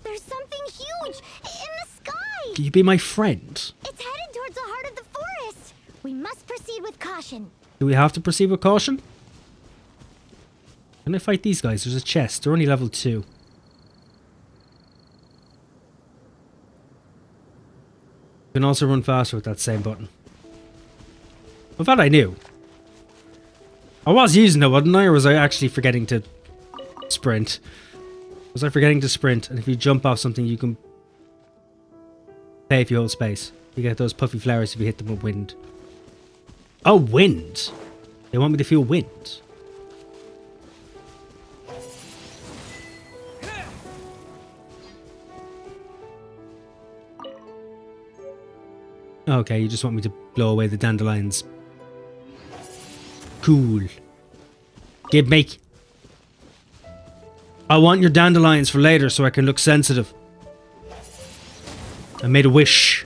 there's something huge in the sky! Can you be my friend? It's headed towards the heart of the forest. We must proceed with caution. Do we have to proceed with caution? Can I fight these guys? There's a chest. They're only level 2. You can also run faster with that same button. I thought I knew. I was using it, wasn't I? Or was I actually forgetting to sprint? Was I forgetting to sprint? And if you jump off something, you can pay if you hold space. You get those puffy flowers if you hit them with wind. Oh, wind! They want me to feel wind. Okay, you just want me to blow away the dandelions. Cool. Give me. I want your dandelions for later so I can look sensitive. I made a wish.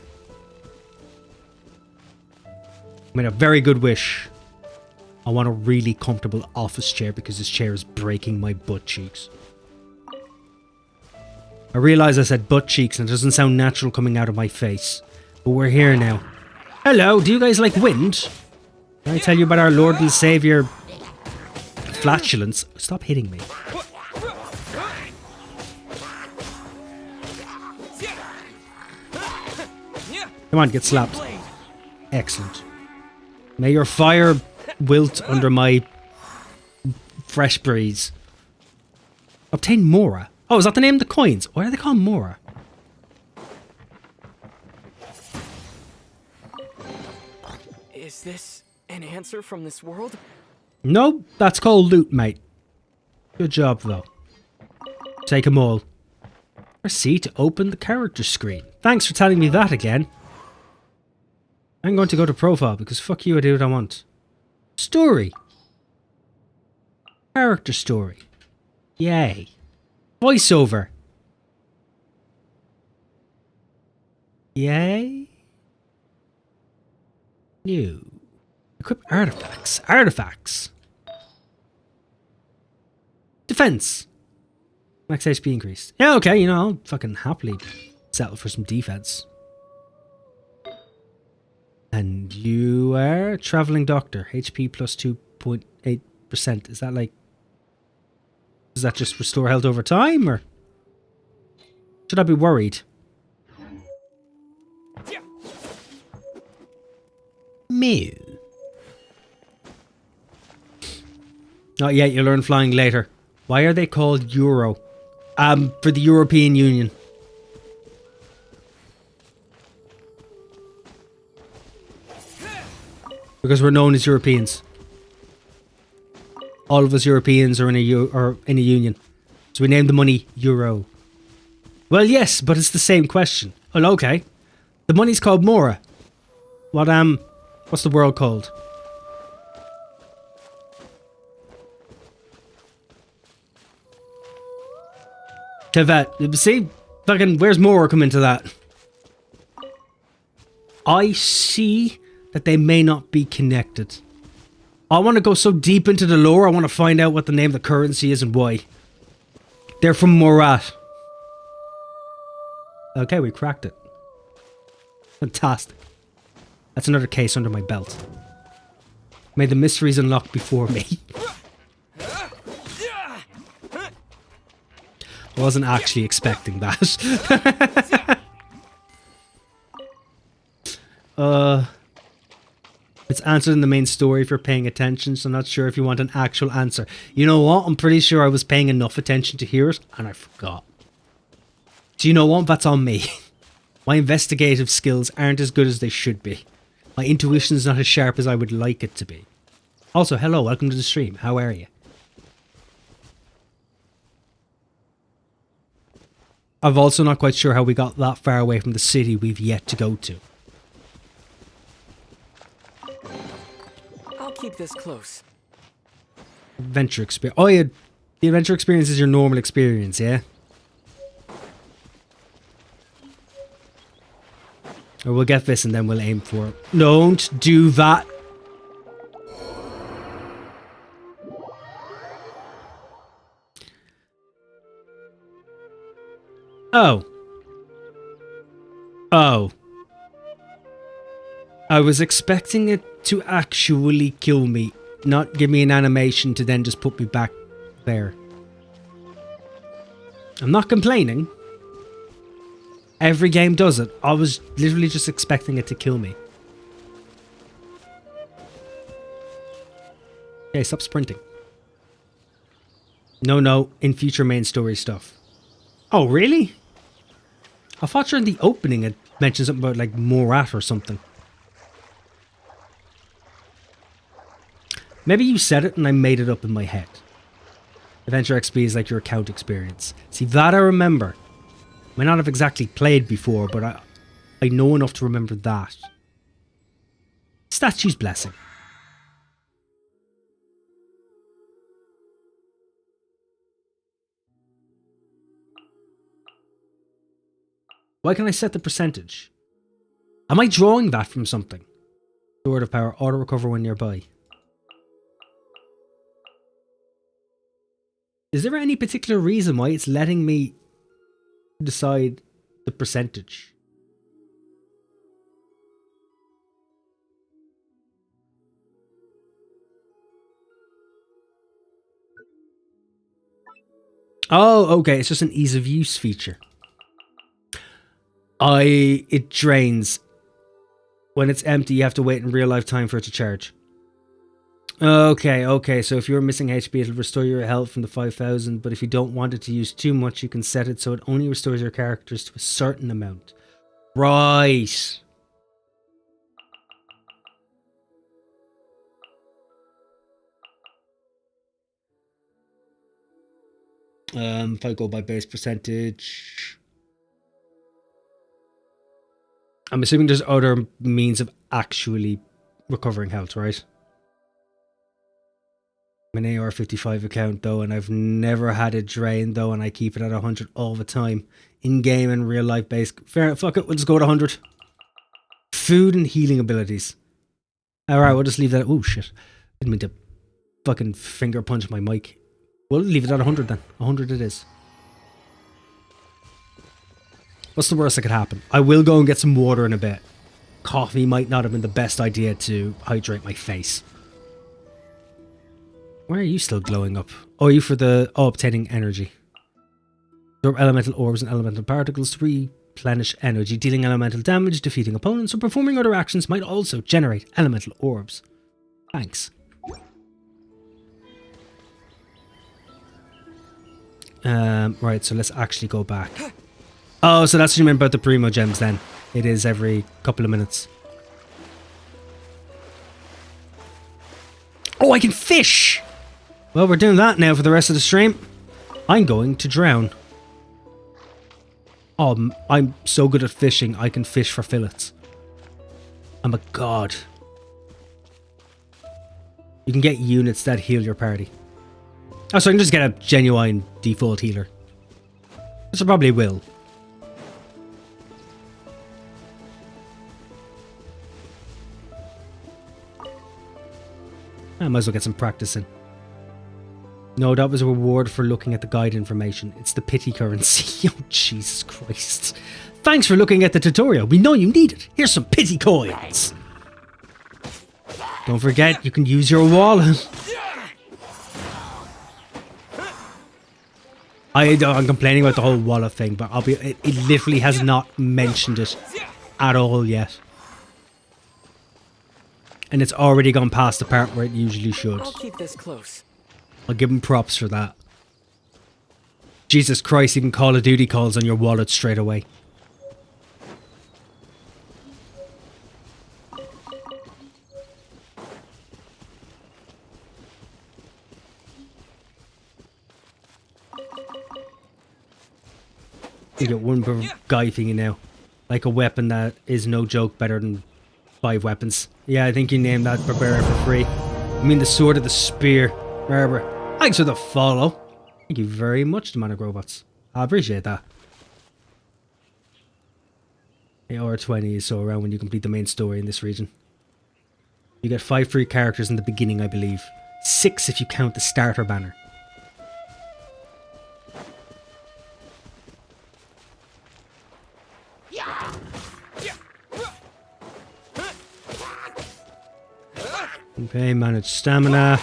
I made a very good wish. I want a really comfortable office chair because this chair is breaking my butt cheeks. I realise I said butt cheeks and it doesn't sound natural coming out of my face. But we're here now. Hello, do you guys like wind? Can I tell you about our Lord and Saviour flatulence? Stop hitting me. Come on, get slapped. Excellent. May your fire wilt under my fresh breeze. Obtain Mora. Oh, is that the name of the coins? Why are they called Mora? Is this an answer from this world? No, that's called loot, mate. Good job, though. Take them all. Press C to open the character screen. Thanks for telling me that again. I'm going to go to profile because fuck you, I do what I want. Story. Character story. Yay. Voiceover. Yay. New. Equip artifacts. Artifacts. Defense. Max HP increased. Yeah, okay, you know, I'll fucking happily settle for some defense. And you are traveling doctor. HP plus 2.8%. Is that like... Does that just restore health over time, or... Should I be worried? Mew. Not yet, you'll learn flying later. Why are they called Euro? For the European Union. Because we're known as Europeans. All of us Europeans are in a union. So we named the money Euro. Well, yes, but it's the same question. Well, okay. The money's called Mora. What's the world called? Tevet. See? Fucking, where's Mora come into that? I see that they may not be connected. I want to go so deep into the lore, I want to find out what the name of the currency is and why. They're from Morat. Okay, we cracked it. Fantastic. That's another case under my belt. May the mysteries unlock before me. I wasn't actually expecting that. It's answered in the main story if you're paying attention, so I'm not sure if you want an actual answer. You know what? I'm pretty sure I was paying enough attention to hear it, and I forgot. Do you know what? That's on me. My investigative skills aren't as good as they should be. My intuition's not as sharp as I would like it to be. Also, hello, welcome to the stream. How are you? I'm also not quite sure how we got that far away from the city we've yet to go to. I'll keep this close. Adventure experience. Oh yeah, the adventure experience is your normal experience, yeah? Or we'll get this and then we'll aim for it. Don't do that. Oh. Oh. I was expecting it to actually kill me, not give me an animation to then just put me back there. I'm not complaining. Every game does it. I was literally just expecting it to kill me. Okay, stop sprinting. No, in future main story stuff. Oh, really? I thought during the opening it mentioned something about like Morat or something. Maybe you said it and I made it up in my head. Adventure XP is like your account experience. See, that I remember. I might not have exactly played before, but I know enough to remember that. Statue's blessing. Why can I set the percentage? Am I drawing that from something? Sword of Power, auto recover when nearby. Is there any particular reason why it's letting me decide the percentage? Oh, okay, it's just an ease of use feature. It drains. When it's empty, you have to wait in real life time for it to charge. Okay, so if you're missing HP, it'll restore your health from the 5,000, but if you don't want it to use too much, you can set it so it only restores your characters to a certain amount. Right. If I go by base percentage, I'm assuming there's other means of actually recovering health, right? I'm an AR-55 account though, and I've never had it drained though, and I keep it at 100 all the time. In game and real life base. Fair, fuck it, we'll just go to 100. Food and healing abilities. Alright, we'll just leave that. Oh shit. Didn't mean to fucking finger punch my mic. We'll leave it at 100 then. 100 it is. What's the worst that could happen? I will go and get some water in a bit. Coffee might not have been the best idea to hydrate my face. Why are you still glowing up? Oh, are you for the... Oh, obtaining energy. Absorb elemental orbs and elemental particles to replenish energy. Dealing elemental damage, defeating opponents, or performing other actions might also generate elemental orbs. Thanks. Right, so let's actually go back. Oh, so that's what you meant about the Primo Gems then. It is every couple of minutes. Oh, I can fish! Well, we're doing that now for the rest of the stream. I'm going to drown. Oh, I'm so good at fishing, I can fish for fillets. I'm a god. You can get units that heal your party. Oh, so I can just get a genuine default healer. Which I probably will. I might as well get some practice in. No, that was a reward for looking at the guide information. It's the pity currency. Oh, Jesus Christ. Thanks for looking at the tutorial. We know you need it. Here's some pity coins. Don't forget, you can use your wallet. I'm complaining about the whole wallet thing, but it literally has not mentioned it at all yet. And it's already gone past the part where it usually should. I'll keep this close. I'll give him props for that. Jesus Christ, even Call of Duty calls on your wallet straight away. You get one per guy thingy now. Like a weapon that is no joke better than 5 weapons. Yeah, I think you named that Barbarian for free. I mean the sword of the spear. Barbara. Thanks for the follow. Thank you very much, Demonic Robots. I appreciate that. Hour 20 is so around when you complete the main story in this region. You get 5 free characters in the beginning, I believe. 6 if you count the starter banner. Okay, manage stamina.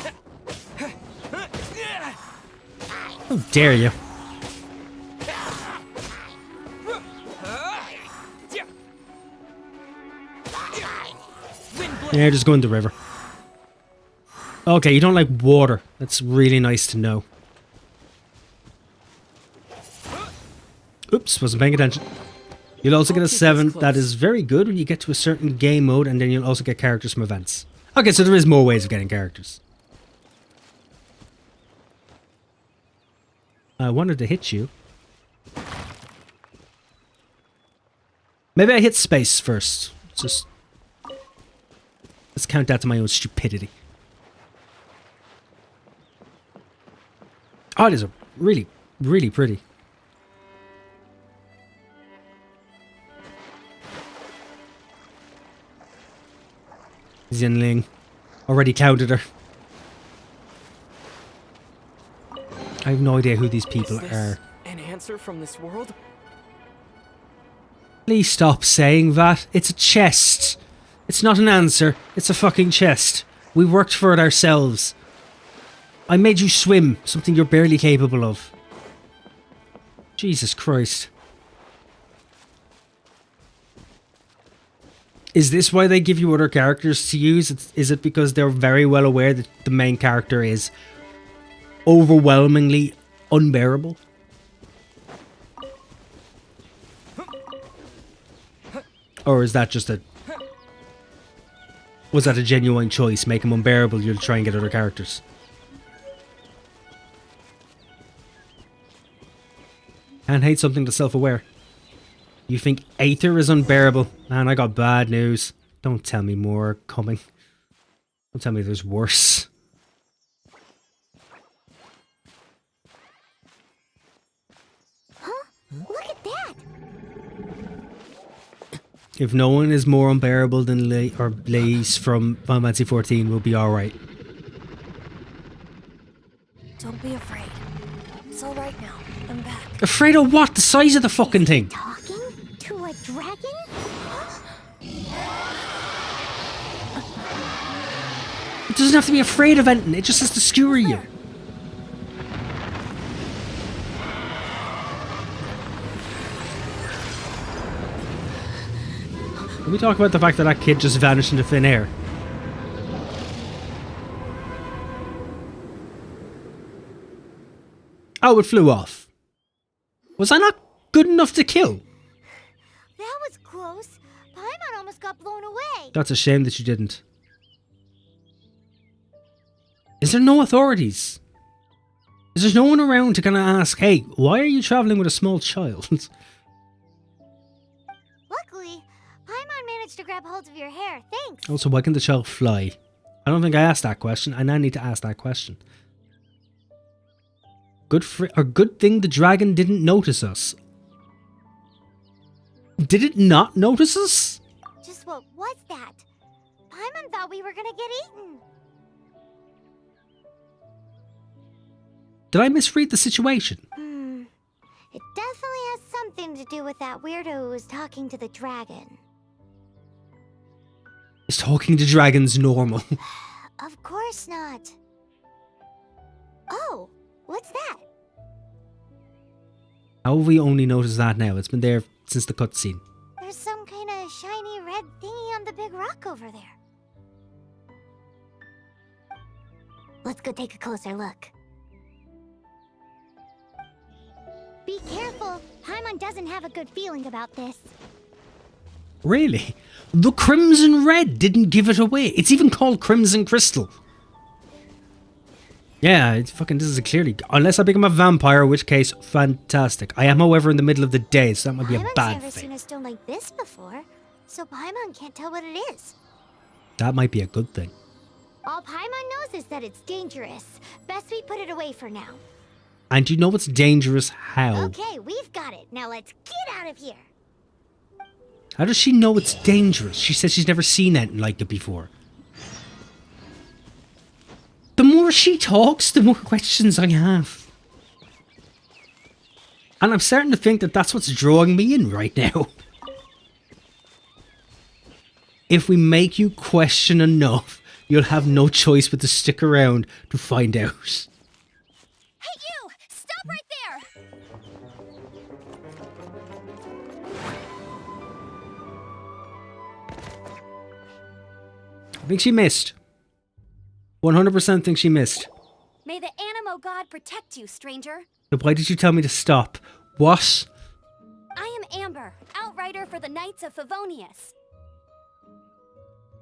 How dare you? Yeah, just go in the river. Okay, you don't like water. That's really nice to know. Oops, wasn't paying attention. You'll also get a 7. That is very good when you get to a certain game mode, and then you'll also get characters from events. Okay, so there is more ways of getting characters. I wanted to hit you. Maybe I hit space first. Let's count that to my own stupidity. Oh, it is really, really pretty. Zinling. Already counted her. I have no idea who these people are. An answer from this world? Please stop saying that. It's a chest. It's not an answer. It's a fucking chest. We worked for it ourselves. I made you swim, something you're barely capable of. Jesus Christ. Is this why they give you other characters to use? Is it because they're very well aware that the main character is overwhelmingly unbearable? Or is that just a... Was that a genuine choice? Make him unbearable, you'll try and get other characters. Can't hate something that's self-aware. You think Aether is unbearable? Man, I got bad news. Don't tell me more are coming. Don't tell me there's worse. Huh? Look at that! If no one is more unbearable than Lace from Final Fantasy 14, we'll be alright. Don't be afraid. It's all right now. I'm back. Afraid of what? The size of the fucking thing! Talking to a dragon? It doesn't have to be afraid of anything, it just has to skewer you. Can we talk about the fact that that kid just vanished into thin air? Oh, it flew off. Was I not good enough to kill? That was close. Paimon almost got blown away. That's a shame that you didn't. Is there no authorities? Is there no one around to kind of ask, hey, why are you travelling with a small child? Luckily, Paimon managed to grab hold of your hair. Thanks. Also, why can the child fly? I don't think I asked that question. I now need to ask that question. Good thing the dragon didn't notice us. Did it not notice us? Just what was that? Paimon thought we were gonna get eaten. Did I misread the situation? It definitely has something to do with that weirdo who was talking to the dragon. Is talking to dragons normal? Of course not. Oh, what's that? How have we only noticed that now? It's been there since the cutscene. There's some kind of shiny red thingy on the big rock over there. Let's go take a closer look. Be careful. Paimon doesn't have a good feeling about this. Really? The crimson red didn't give it away. It's even called crimson crystal. Yeah, it's fucking, this is clearly, unless I become a vampire, in which case, fantastic. I am, however, in the middle of the day, so that might be a Paimon's bad never thing. seen a stone like this before, so Paimon can't tell what it is. That might be a good thing. All Paimon knows is that it's dangerous. Best we put it away for now. And you know what's dangerous? How? Okay, we've got it. Now let's get out of here. How does she know it's dangerous? She says she's never seen anything like it before. The more she talks, the more questions I have. And I'm starting to think that that's what's drawing me in right now. If we make you question enough, you'll have no choice but to stick around to find out. Hey, you! Stop right there! I think she missed. 100% think she missed. May the Animo God protect you, stranger. But why did you tell me to stop? What? I am Amber, outrider for the Knights of Favonius.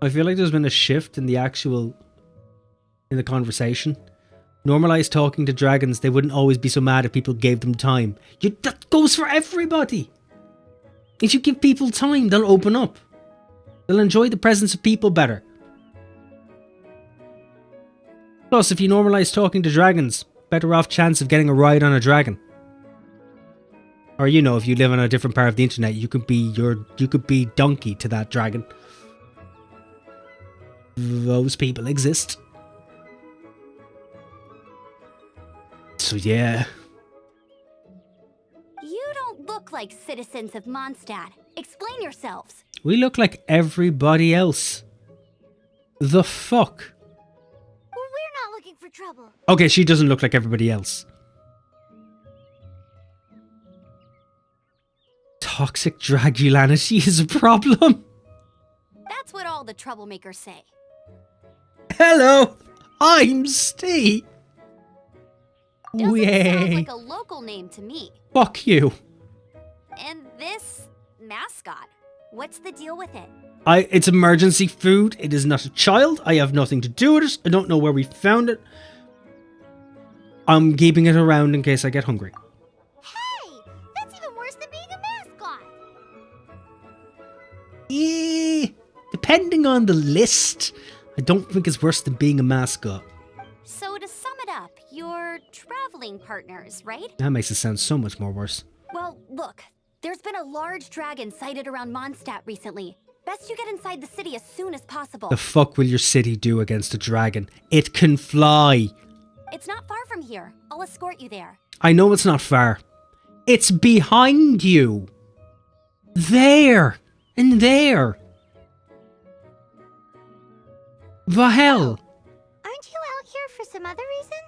I feel like there's been a shift in the conversation. Normalized talking to dragons, they wouldn't always be so mad if people gave them time. That goes for everybody. If you give people time, they'll open up. They'll enjoy the presence of people better. Plus, if you normalize talking to dragons, better off chance of getting a ride on a dragon. Or you know, if you live on a different part of the internet, you could be donkey to that dragon. Those people exist. So yeah. You don't look like citizens of Mondstadt. Explain yourselves. We look like everybody else. The fuck? We're not looking for trouble. Okay, she doesn't look like everybody else. Toxic dragulanity is a problem. That's what all the troublemakers say. Hello, I'm Steve. Doesn't Yay. sound like a local name to me. Fuck you. And this mascot, what's the deal with it? It's emergency food. It is not a child. I have nothing to do with it. I don't know where we found it. I'm keeping it around in case I get hungry. Hey! That's depending on the list, I don't think it's worse than being a mascot. So to sum it up, you're traveling partners, right? That makes it sound so much more worse. Well, look, there's been a large dragon sighted around Mondstadt recently. Best you get inside the city as soon as possible. The fuck will your city do against a dragon? It can fly. It's not far from here. I'll escort you there. I know it's not far. It's behind you. There. And there. The hell? Aren't you out here for some other reason?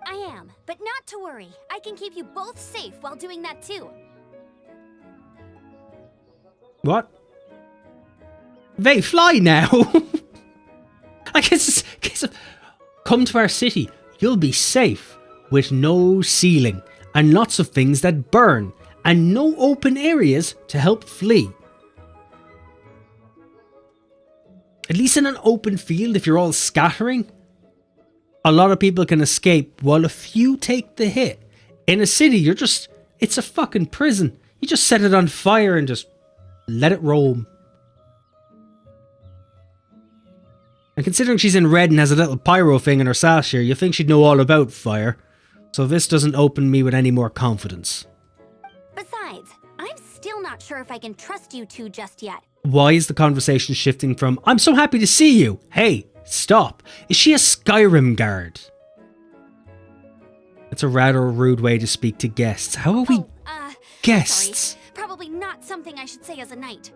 I am, but not to worry. I can keep you both safe while doing that too. What? They fly now. I guess come to our city. You'll be safe with no ceiling and lots of things that burn and no open areas to help flee. At least in an open field, if you're all scattering, a lot of people can escape while a few take the hit. In a city, it's a fucking prison. You just set it on fire and just let it roam. And considering she's in red and has a little pyro thing in her sash here, you think she'd know all about fire. So this doesn't open me with any more confidence. Besides, I'm still not sure if I can trust you two just yet. Why is the conversation shifting from, I'm so happy to see you? Hey, stop. Is she a Skyrim guard? That's a rather rude way to speak to guests. How are we guests? Sorry. Probably not something I should say as a knight.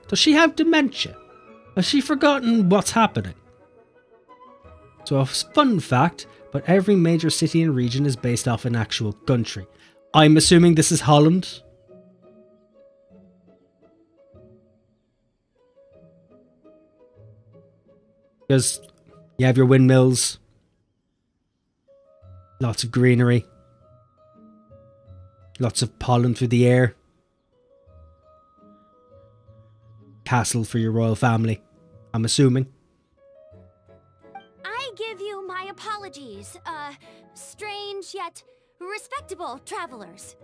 Does she have dementia? Has she forgotten what's happening? So a fun fact, but every major city and region is based off an actual country. I'm assuming this is Holland. Because you have your windmills. Lots of greenery. Lots of pollen through the air. Castle for your royal family, I'm assuming. I give you my apologies, strange yet respectable travelers.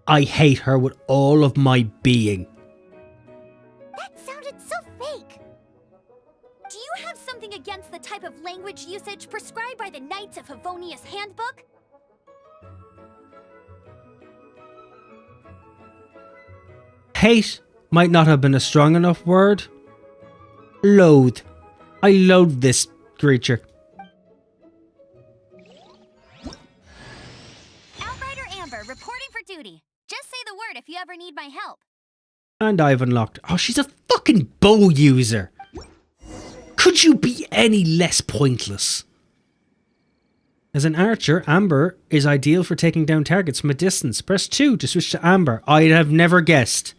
I hate her with all of my being. That sounded so fake. Do you have something against the type of language usage prescribed by the Knights of Favonius Handbook? Hate might not have been a strong enough word. Loathe. I loathe this creature. Outrider Amber, reporting for duty. Just say the word if you ever need my help. And I've unlocked. Oh, she's a fucking bow user. Could you be any less pointless? As an archer, Amber is ideal for taking down targets from a distance. Press 2 to switch to Amber. I'd have never guessed.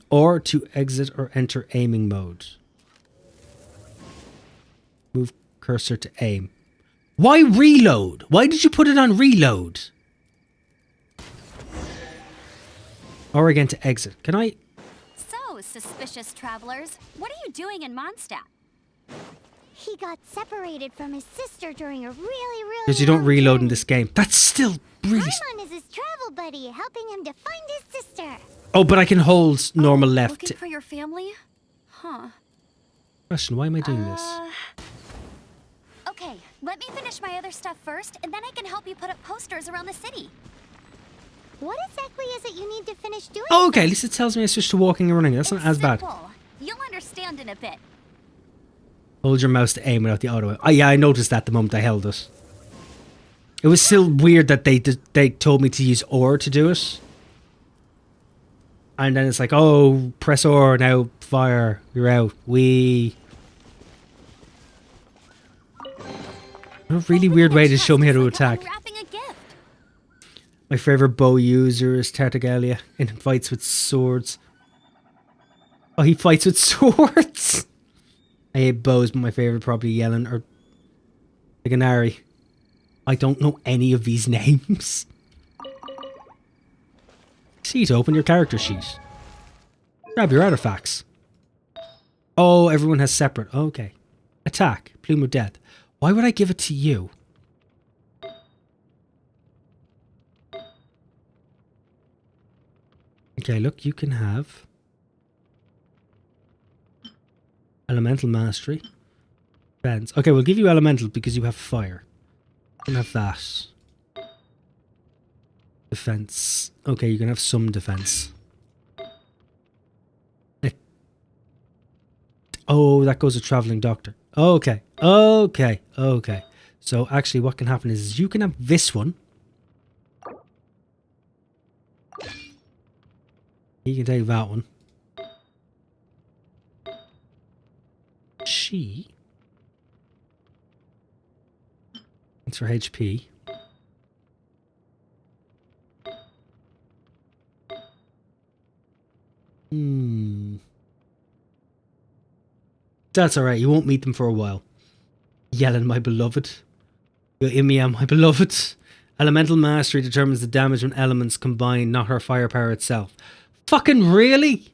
Or to exit or enter aiming mode. Move cursor to aim. Why reload? Why did you put it on reload? Or again to exit. Can I? So, suspicious travelers, what are you doing in Mondstadt? He got separated from his sister during a really Because you don't long reload in journey. this game. That's still really... Paimon is his travel buddy, helping him to find his sister. Oh, but I can hold normal left. Looking for your family? Huh. Question, why am I doing this? Okay, let me finish my other stuff first, and then I can help you put up posters around the city. What exactly is it you need to finish doing? Oh, okay, at least it tells me I switch to walking and running. That's not It's as bad. simple. You'll understand in a bit. Hold your mouse to aim without the auto. Oh, yeah, I noticed that the moment I held it. It was still weird that they told me to use OR to do it. And then it's like, oh, press OR, now fire, you're out. What a really weird way to show me how to attack. Unwrapping a gift. My favourite bow user is Tartaglia and fights with swords. Oh, he fights with swords? I hate bows, but my favourite probably Yellen or Ganari. I don't know any of these names. See to open your character sheet. Grab your artifacts. Oh, everyone has separate. Okay. Attack. Plume of Death. Why would I give it to you? Okay, look, you can have Elemental Mastery. Defense. Okay, we'll give you Elemental because you have Fire. You can have that. Defense. Okay, you can have some defense. Oh, that goes to Traveling Doctor. Okay. Okay. Okay. So actually what can happen is you can have this one. He can take that one. She. It's for HP. That's alright, you won't meet them for a while. Yellen, my beloved. Imiya, my beloved. Elemental Mastery determines the damage when elements combine, not her firepower itself. Fucking really?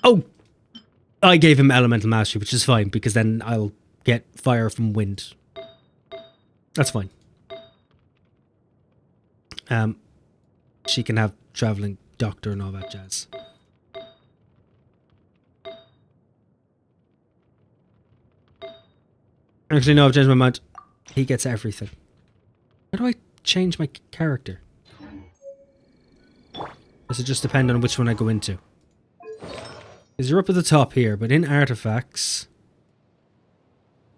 Oh! I gave him Elemental Mastery, which is fine, because then I'll get fire from wind. That's fine. She can have Traveling Doctor and all that jazz. Actually, no, I've changed my mind. He gets everything. How do I change my character? Does it just depend on which one I go into? Because you're up at the top here, but in artifacts,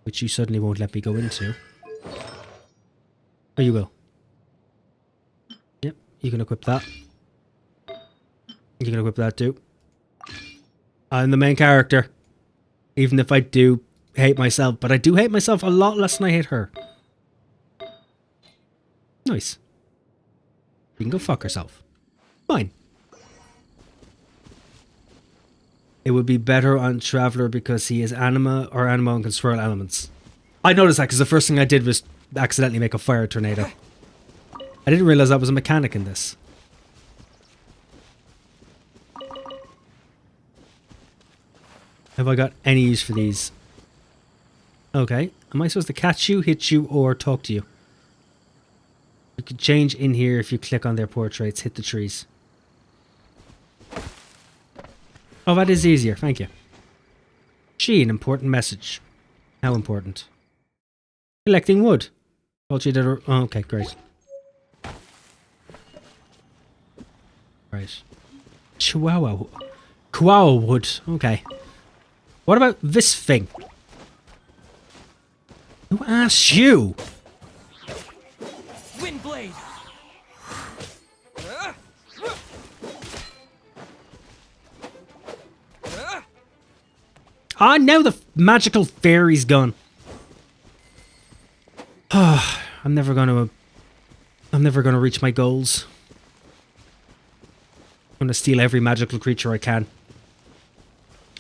which you suddenly won't let me go into. Oh, you will. Yep, you can equip that. You can equip that too. I'm the main character. Even if I do hate myself, but I do hate myself a lot less than I hate her. Nice. You can go fuck herself. Fine. It would be better on Traveler because he is anima or animo and can swirl elements. I noticed that because the first thing I did was accidentally make a fire tornado. I didn't realize that was a mechanic in this. Have I got any use for these? Okay. Am I supposed to catch you, hit you, or talk to you? You can change in here if you click on their portraits. Hit the trees. Oh, that is easier. Thank you. She, an important message. How important? Collecting wood. Told you that. Oh, okay, great. Right. Chihuahua. Chihuahua wood. Okay. What about this thing? Who asked you? Windblade. Ah, now the magical fairy's gone. I'm never gonna reach my goals. I'm gonna steal every magical creature I can.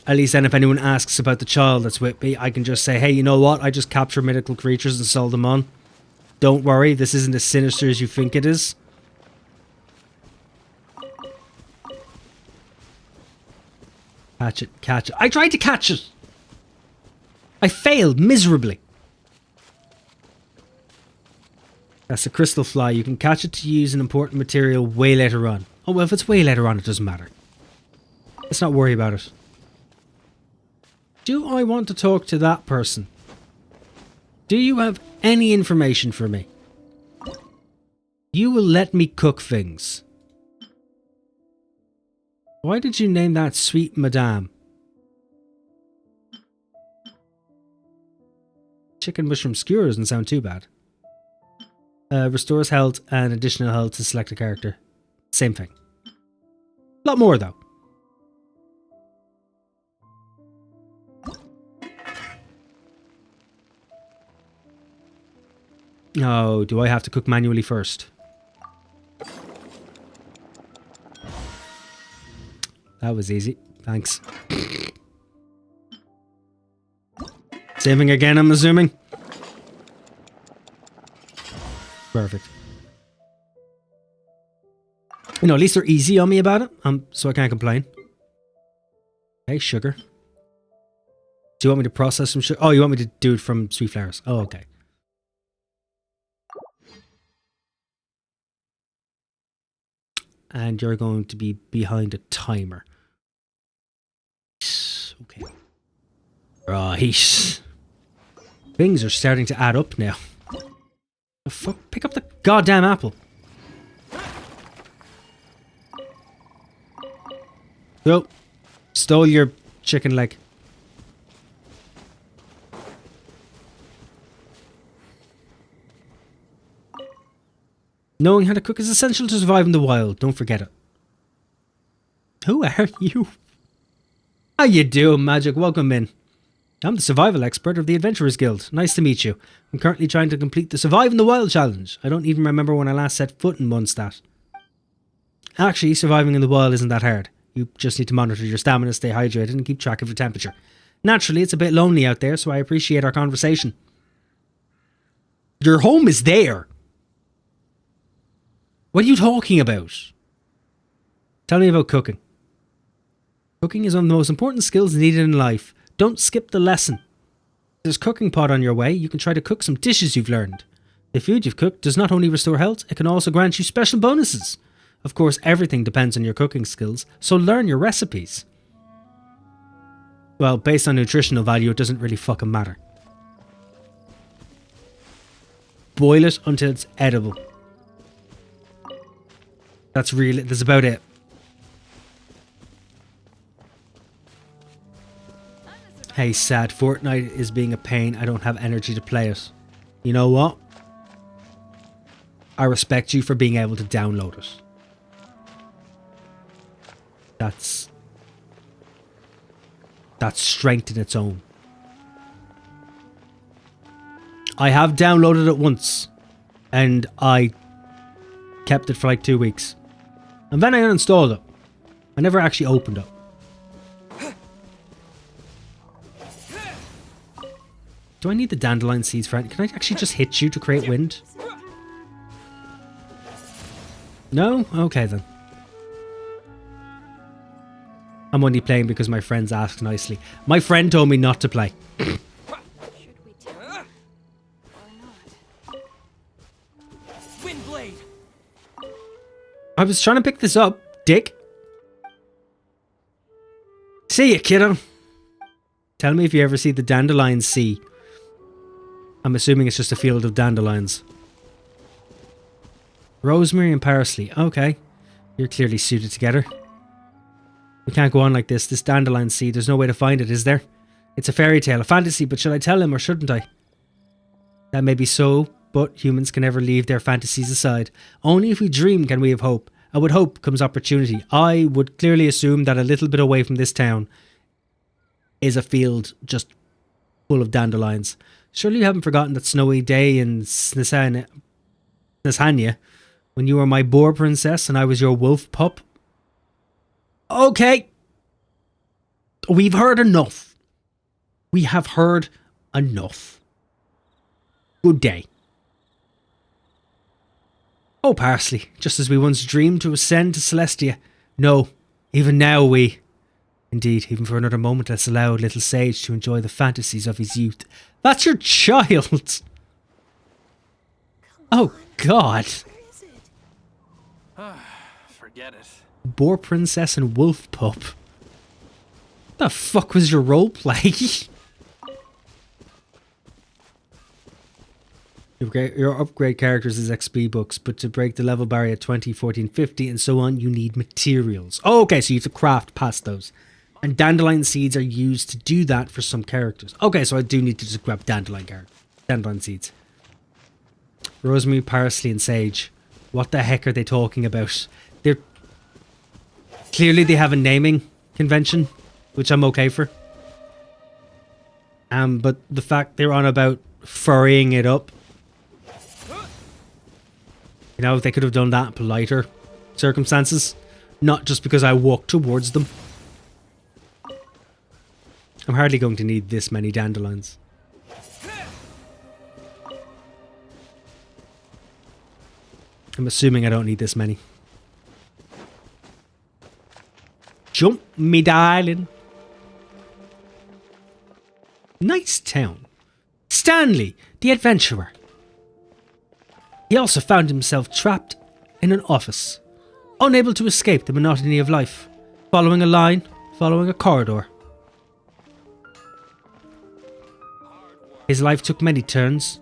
At least then if anyone asks about the child that's with me, I can just say, hey, you know what? I just capture mythical creatures and sold them on. Don't worry, this isn't as sinister as you think it is. Catch it, catch it. I tried to catch it! I failed miserably. That's a crystal fly. You can catch it to use an important material way later on. Oh, well, if it's way later on, it doesn't matter. Let's not worry about it. Do I want to talk to that person? Do you have any information for me? You will let me cook things. Why did you name that Sweet Madame? Chicken mushroom skewer doesn't sound too bad. Restores health and additional health to select a character. Same thing. A lot more though. Oh, do I have to cook manually first? That was easy. Thanks. Saving again, I'm assuming? Perfect. You know, at least they're easy on me about it, so I can't complain. Okay, sugar. Do you want me to process some sugar? Oh, you want me to do it from sweet flowers? Oh, okay. And you're going to be behind a timer. Okay. Right. Things are starting to add up now. The fuck? Pick up the goddamn apple. Oh, stole your chicken leg. Knowing how to cook is essential to survive in the wild. Don't forget it. Who are you? How you doing, Magic? Welcome in. I'm the survival expert of the Adventurers Guild. Nice to meet you. I'm currently trying to complete the Survive in the Wild challenge. I don't even remember when I last set foot in Mondstadt. Actually, surviving in the wild isn't that hard. You just need to monitor your stamina, stay hydrated, and keep track of your temperature. Naturally, it's a bit lonely out there, so I appreciate our conversation. Your home is there. What are you talking about? Tell me about cooking. Cooking is one of the most important skills needed in life. Don't skip the lesson. There's a cooking pot on your way. You can try to cook some dishes you've learned. The food you've cooked does not only restore health, it can also grant you special bonuses. Of course, everything depends on your cooking skills, so learn your recipes. Well, based on nutritional value, it doesn't really fucking matter. Boil it until it's edible. That's about it. Hey, sad. Fortnite is being a pain. I don't have energy to play it. You know what? I respect you for being able to download it. That's strength in its own. I have downloaded it once, and I kept it for like 2 weeks. And then I uninstalled it. I never actually opened it. Do I need the dandelion seeds for it? Can I actually just hit you to create wind? No? Okay then. I'm only playing because my friends asked nicely. My friend told me not to play. Should we tell her or not? Windblade. I was trying to pick this up, dick. See ya, kiddo. Tell me if you ever see the dandelion sea. I'm assuming it's just a field of dandelions. Rosemary and parsley. Okay. You're clearly suited together. We can't go on like this. This dandelion seed, there's no way to find it, is there? It's a fairy tale, a fantasy, but should I tell him or shouldn't I? That may be so, but humans can never leave their fantasies aside. Only if we dream can we have hope. And with hope comes opportunity. I would clearly assume that a little bit away from this town is a field just full of dandelions. Surely you haven't forgotten that snowy day in Snezania when you were my boar princess and I was your wolf pup? Okay. We've heard enough. We have heard enough. Good day. Oh, parsley, just as we once dreamed to ascend to Celestia. No, even now we... Indeed, even for another moment, let's allow little sage to enjoy the fantasies of his youth. That's your child! Oh, God. Forget it. Boar princess and wolf pup. The fuck was your roleplay? Your upgrade characters is XP books, but to break the level barrier at 20, 14, 50 and so on, you need materials. Oh, okay, so you have to craft past those. And dandelion seeds are used to do that for some characters. Okay, so I do need to just grab dandelion seeds. Rosemary, parsley and sage. What the heck are they talking about? They're... Clearly they have a naming convention, which I'm okay for. But the fact they're on about furrying it up, you know, they could have done that in politer circumstances, not just because I walked towards them. I'm hardly going to need this many dandelions. I'm assuming I don't need this many. Jump, me darling. Nice town. Stanley, the adventurer. He also found himself trapped in an office, unable to escape the monotony of life, following a line, following a corridor. His life took many turns,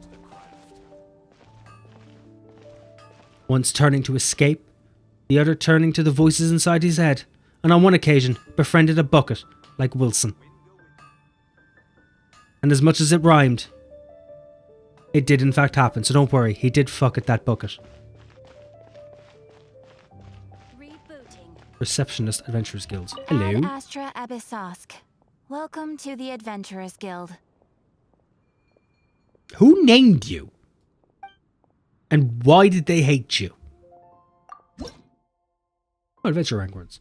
once turning to escape, the other turning to the voices inside his head, and on one occasion befriended a bucket like Wilson. And as much as it rhymed, it did in fact happen, so don't worry, he did fuck at that bucket. Rebooting. Receptionist Adventurers Guild. Ad Hello. Astra Abyssosk. Welcome to the Adventurers Guild. Who named you? And why did they hate you? Oh, adventure rank words.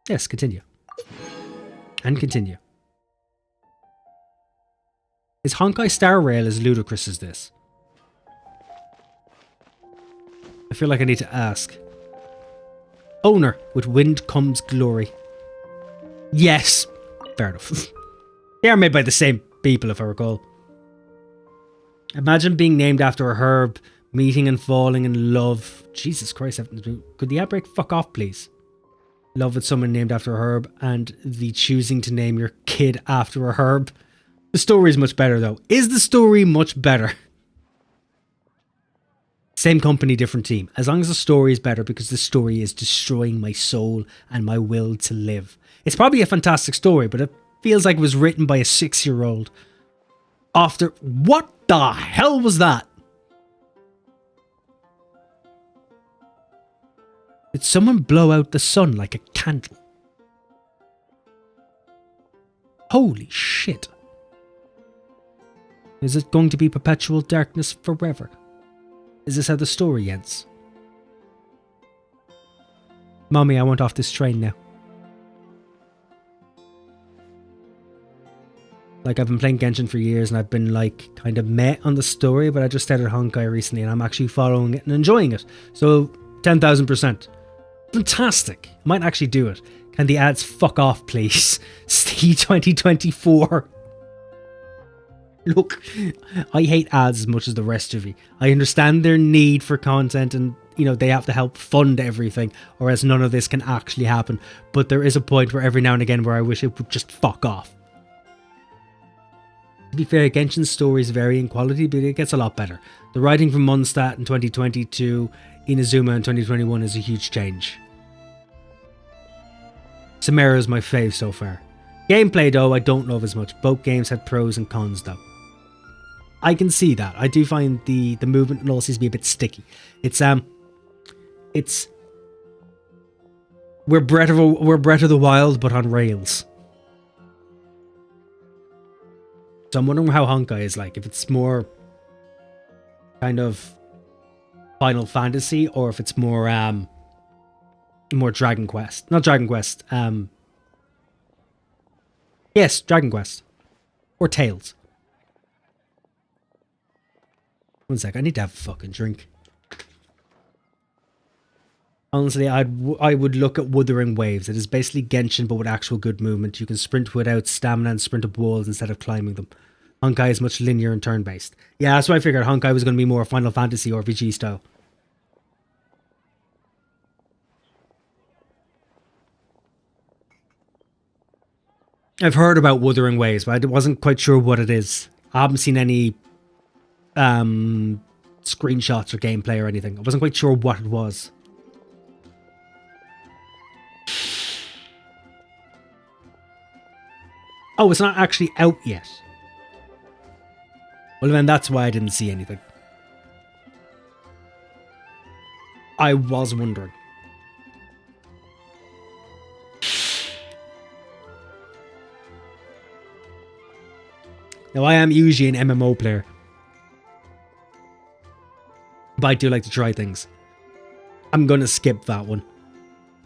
Yes, continue. And continue. Is Honkai Star Rail as ludicrous as this? I feel like I need to ask. Owner, with wind comes glory. Yes. Fair enough. They are made by the same people, if I recall. Imagine being named after a herb, meeting and falling in love. Jesus Christ, could the outbreak fuck off, please? Love with someone named after a herb, and the choosing to name your kid after a herb. The story is much better, though. Is the story much better? Same company, different team. As long as the story is better, because the story is destroying my soul and my will to live. It's probably a fantastic story, but it feels like it was written by a 6-year-old. After... What the hell was that? Did someone blow out the sun like a candle? Holy shit. Is it going to be perpetual darkness forever? Is this how the story ends? Mommy, I want off this train now. Like, I've been playing Genshin for years and I've been like kind of meh on the story, but I just started Honkai recently and I'm actually following it and enjoying it. So 10,000%. Fantastic. I might actually do it. Can the ads fuck off, please? Steve 2024. Look, I hate ads as much as the rest of you. I understand their need for content and, you know, they have to help fund everything or else none of this can actually happen. But there is a point where every now and again where I wish it would just fuck off. To be fair, Genshin's stories vary in quality, but it gets a lot better. The writing from Mondstadt in 2020 to Inazuma in 2021 is a huge change. Samara is my fave so far. Gameplay though, I don't love as much. Both games had pros and cons though. I can see that. I do find the movement and all seems to be a bit sticky. We're Breath of the Wild but on rails. So I'm wondering how Honkai is like. If it's more kind of Final Fantasy or if it's more more Dragon Quest. Not Dragon Quest. Yes, Dragon Quest. Or Tales. One sec, I need to have a fucking drink. Honestly, I would look at Wuthering Waves. It is basically Genshin, but with actual good movement. You can sprint without stamina and sprint up walls instead of climbing them. Honkai is much linear and turn-based. Yeah, that's what I figured. Honkai was going to be more Final Fantasy or RPG style. I've heard about Wuthering Waves, but I wasn't quite sure what it is. I haven't seen any screenshots or gameplay or anything. I wasn't quite sure what it was. Oh, it's not actually out yet. Well, then that's why I didn't see anything. I was wondering. Now, I am usually an MMO player. But I do like to try things. I'm going to skip that one.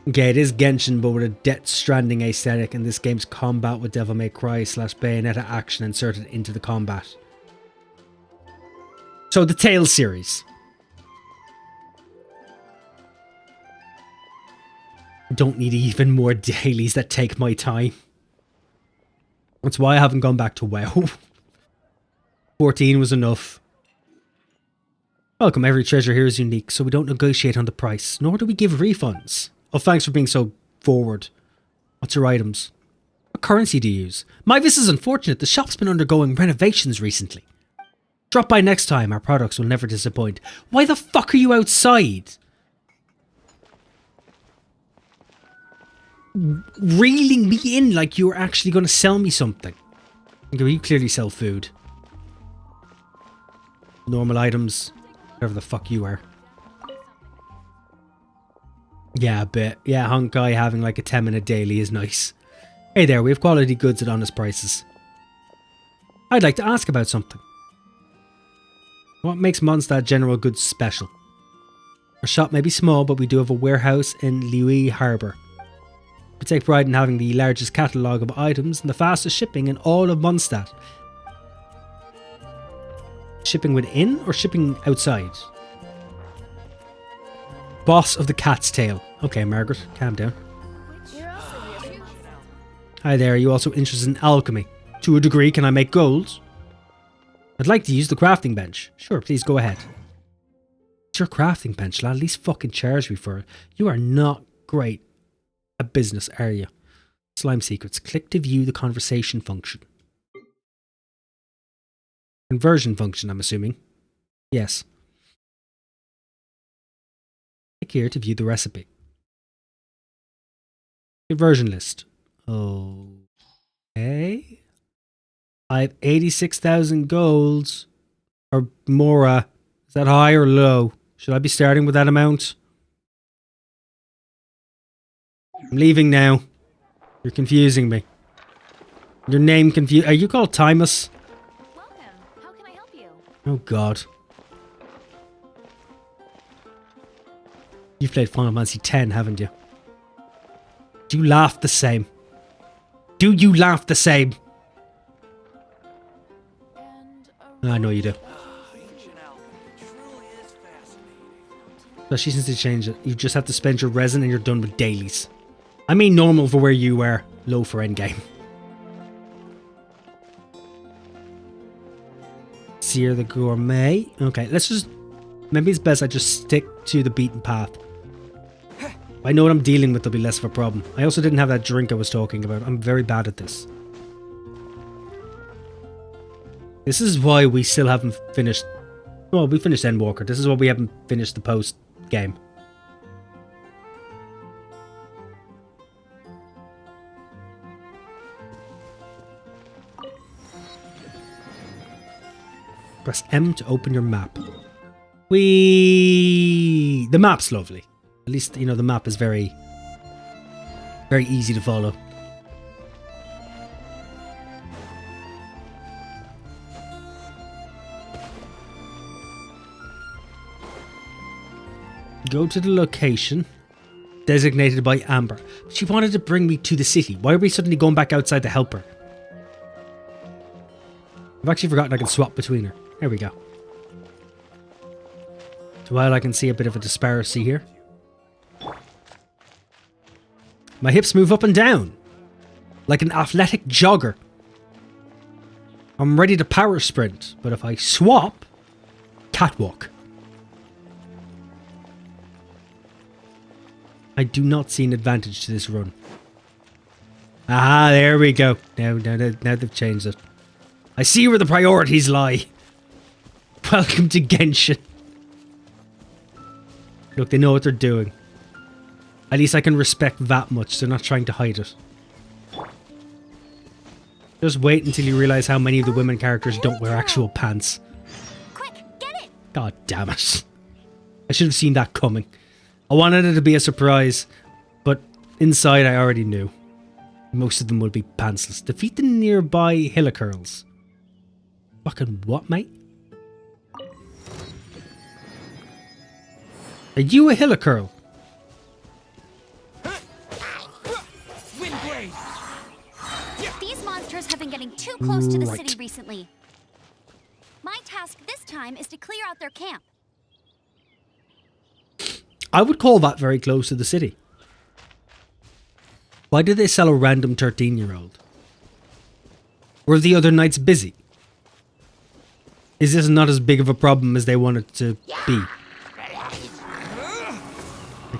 Okay, it is Genshin, but with a Death Stranding aesthetic, and this game's combat with Devil May Cry / Bayonetta action inserted into the combat. So, the Tales series. Don't need even more dailies that take my time. That's why I haven't gone back to WoW. 14 was enough. Welcome, every treasure here is unique, so we don't negotiate on the price, nor do we give refunds. Oh, thanks for being so forward. What's your items? What currency do you use? This is unfortunate, the shop's been undergoing renovations recently. Drop by next time, our products will never disappoint. Why the fuck are you outside? Reeling me in like you were actually going to sell me something. Okay, you clearly sell food. Normal items. Whatever the fuck you are. Yeah, a bit. Yeah, Honkai having like a 10-minute daily is nice. Hey there, we have quality goods at honest prices. I'd like to ask about something. What makes Mondstadt General Goods special? Our shop may be small, but we do have a warehouse in Liui Harbour. We take pride in having the largest catalogue of items and the fastest shipping in all of Mondstadt. Shipping within or shipping outside? Boss of the Cat's Tail. Okay, Margaret, calm down. Hi there, are you also interested in alchemy? To a degree, can I make gold? I'd like to use the crafting bench. Sure, please go ahead. It's your crafting bench, lad. At least fucking charge me for it. You are not great at business, are you? Slime secrets. Click to view the conversation function. Conversion function, I'm assuming. Yes. Click here to view the recipe. Conversion list. Okay. I have 86,000 golds. Or Mora. Is that high or low? Should I be starting with that amount? I'm leaving now. You're confusing me. Your name Are you called Timus? Welcome. How can I help you? Oh god. You've played Final Fantasy X, haven't you? Do you laugh the same? Do you laugh the same? I know you do. Especially since they changed it. You just have to spend your resin and you're done with dailies. I mean normal for where you were, low for endgame. Sear the Gourmet. Okay, let's just... Maybe it's best I just stick to the beaten path. I know what I'm dealing with, there'll be less of a problem. I also didn't have that drink I was talking about. I'm very bad at this. This is why we still haven't finished... Well, we finished Endwalker. This is why we haven't finished the post-game. Press M to open your map. The map's lovely. At least, you know, the map is very easy to follow. Go to the location designated by Amber. She wanted to bring me to the city. Why are we suddenly going back outside to help her? I've actually forgotten I can swap between her. There we go. So while I can see a bit of a disparity here. My hips move up and down. Like an athletic jogger. I'm ready to power sprint. But if I swap... Catwalk. I do not see an advantage to this run. Ah, there we go. Now they've changed it. I see where the priorities lie. Welcome to Genshin. Look, they know what they're doing. At least I can respect that much. They're not trying to hide it. Just wait until you realize how many of the women characters don't wear actual pants. Quick, get it! God damn it. I should have seen that coming. I wanted it to be a surprise, but inside I already knew. Most of them would be pantsless. Defeat the nearby Hillicurls. Fucking what, mate? Are you a Hillicurl? These monsters have been getting too close to the Right. city recently. My task this time is to clear out their camp. I would call that very close to the city. Why did they sell a random 13-year-old? Were the other knights busy? Is this not as big of a problem as they want it to be?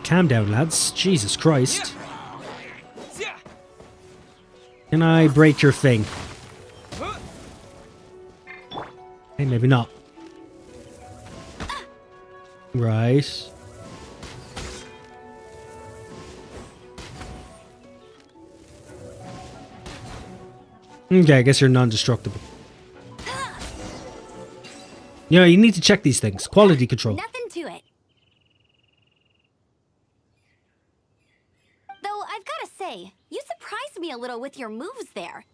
Calm down, lads. Jesus Christ. Can I break your thing? Hey, maybe not. Right. Okay, I guess you're non-destructible. Yeah, you need to check these things. Quality control. Nothing to it. Though I've gotta say, you surprised me a little with your moves there.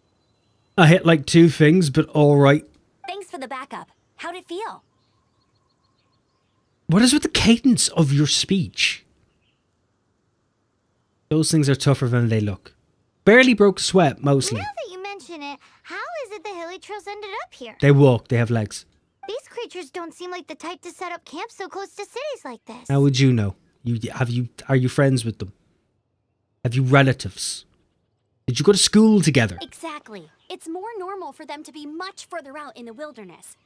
I hit like 2 things, but alright. Thanks for the backup. How'd it feel? What is with the cadence of your speech? Those things are tougher than they look. Barely broke a sweat, mostly. Now that you mention it, how is it the Hilichurls ended up here? They walk, they have legs. These creatures don't seem like the type to set up camp so close to cities like this. How would you know? Are you friends with them? Have you relatives? Did you go to school together? Exactly. It's more normal for them to be much further out in the wilderness.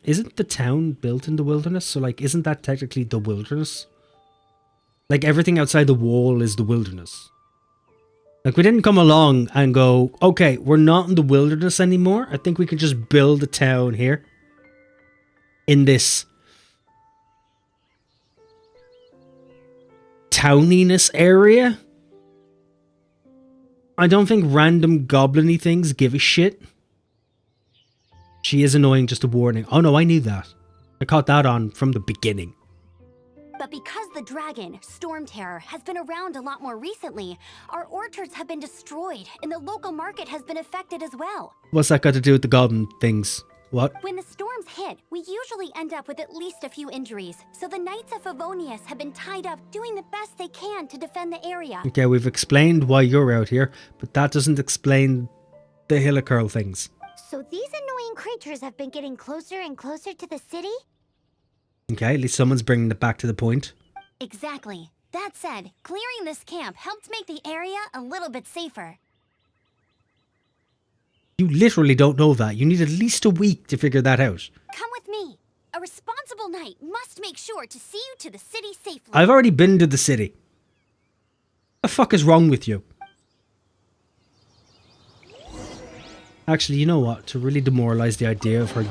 Isn't the town built in the wilderness? So, like, isn't that technically the wilderness? Like, everything outside the wall is the wilderness. Like, we didn't come along and go, okay, we're not in the wilderness anymore. I think we can just build a town here. In this towniness area. I don't think random goblin-y things give a shit. She is annoying, just a warning. Oh no, I knew that. I caught that on from the beginning. But because the dragon, Storm Terror, has been around a lot more recently, our orchards have been destroyed and the local market has been affected as well. What's that got to do with the goblin things? What? When the storms hit, we usually end up with at least a few injuries, so the Knights of Favonius have been tied up doing the best they can to defend the area. Okay, we've explained why you're out here, but that doesn't explain the Hilichurl things. So these annoying creatures have been getting closer and closer to the city? Okay, at least someone's bringing it back to the point. Exactly. That said, clearing this camp helped make the area a little bit safer. You literally don't know that. You need at least a week to figure that out. Come with me. A responsible knight must make sure to see you to the city safely. I've already been to the city. What the fuck is wrong with you? Actually, you know what? To really demoralize the idea of her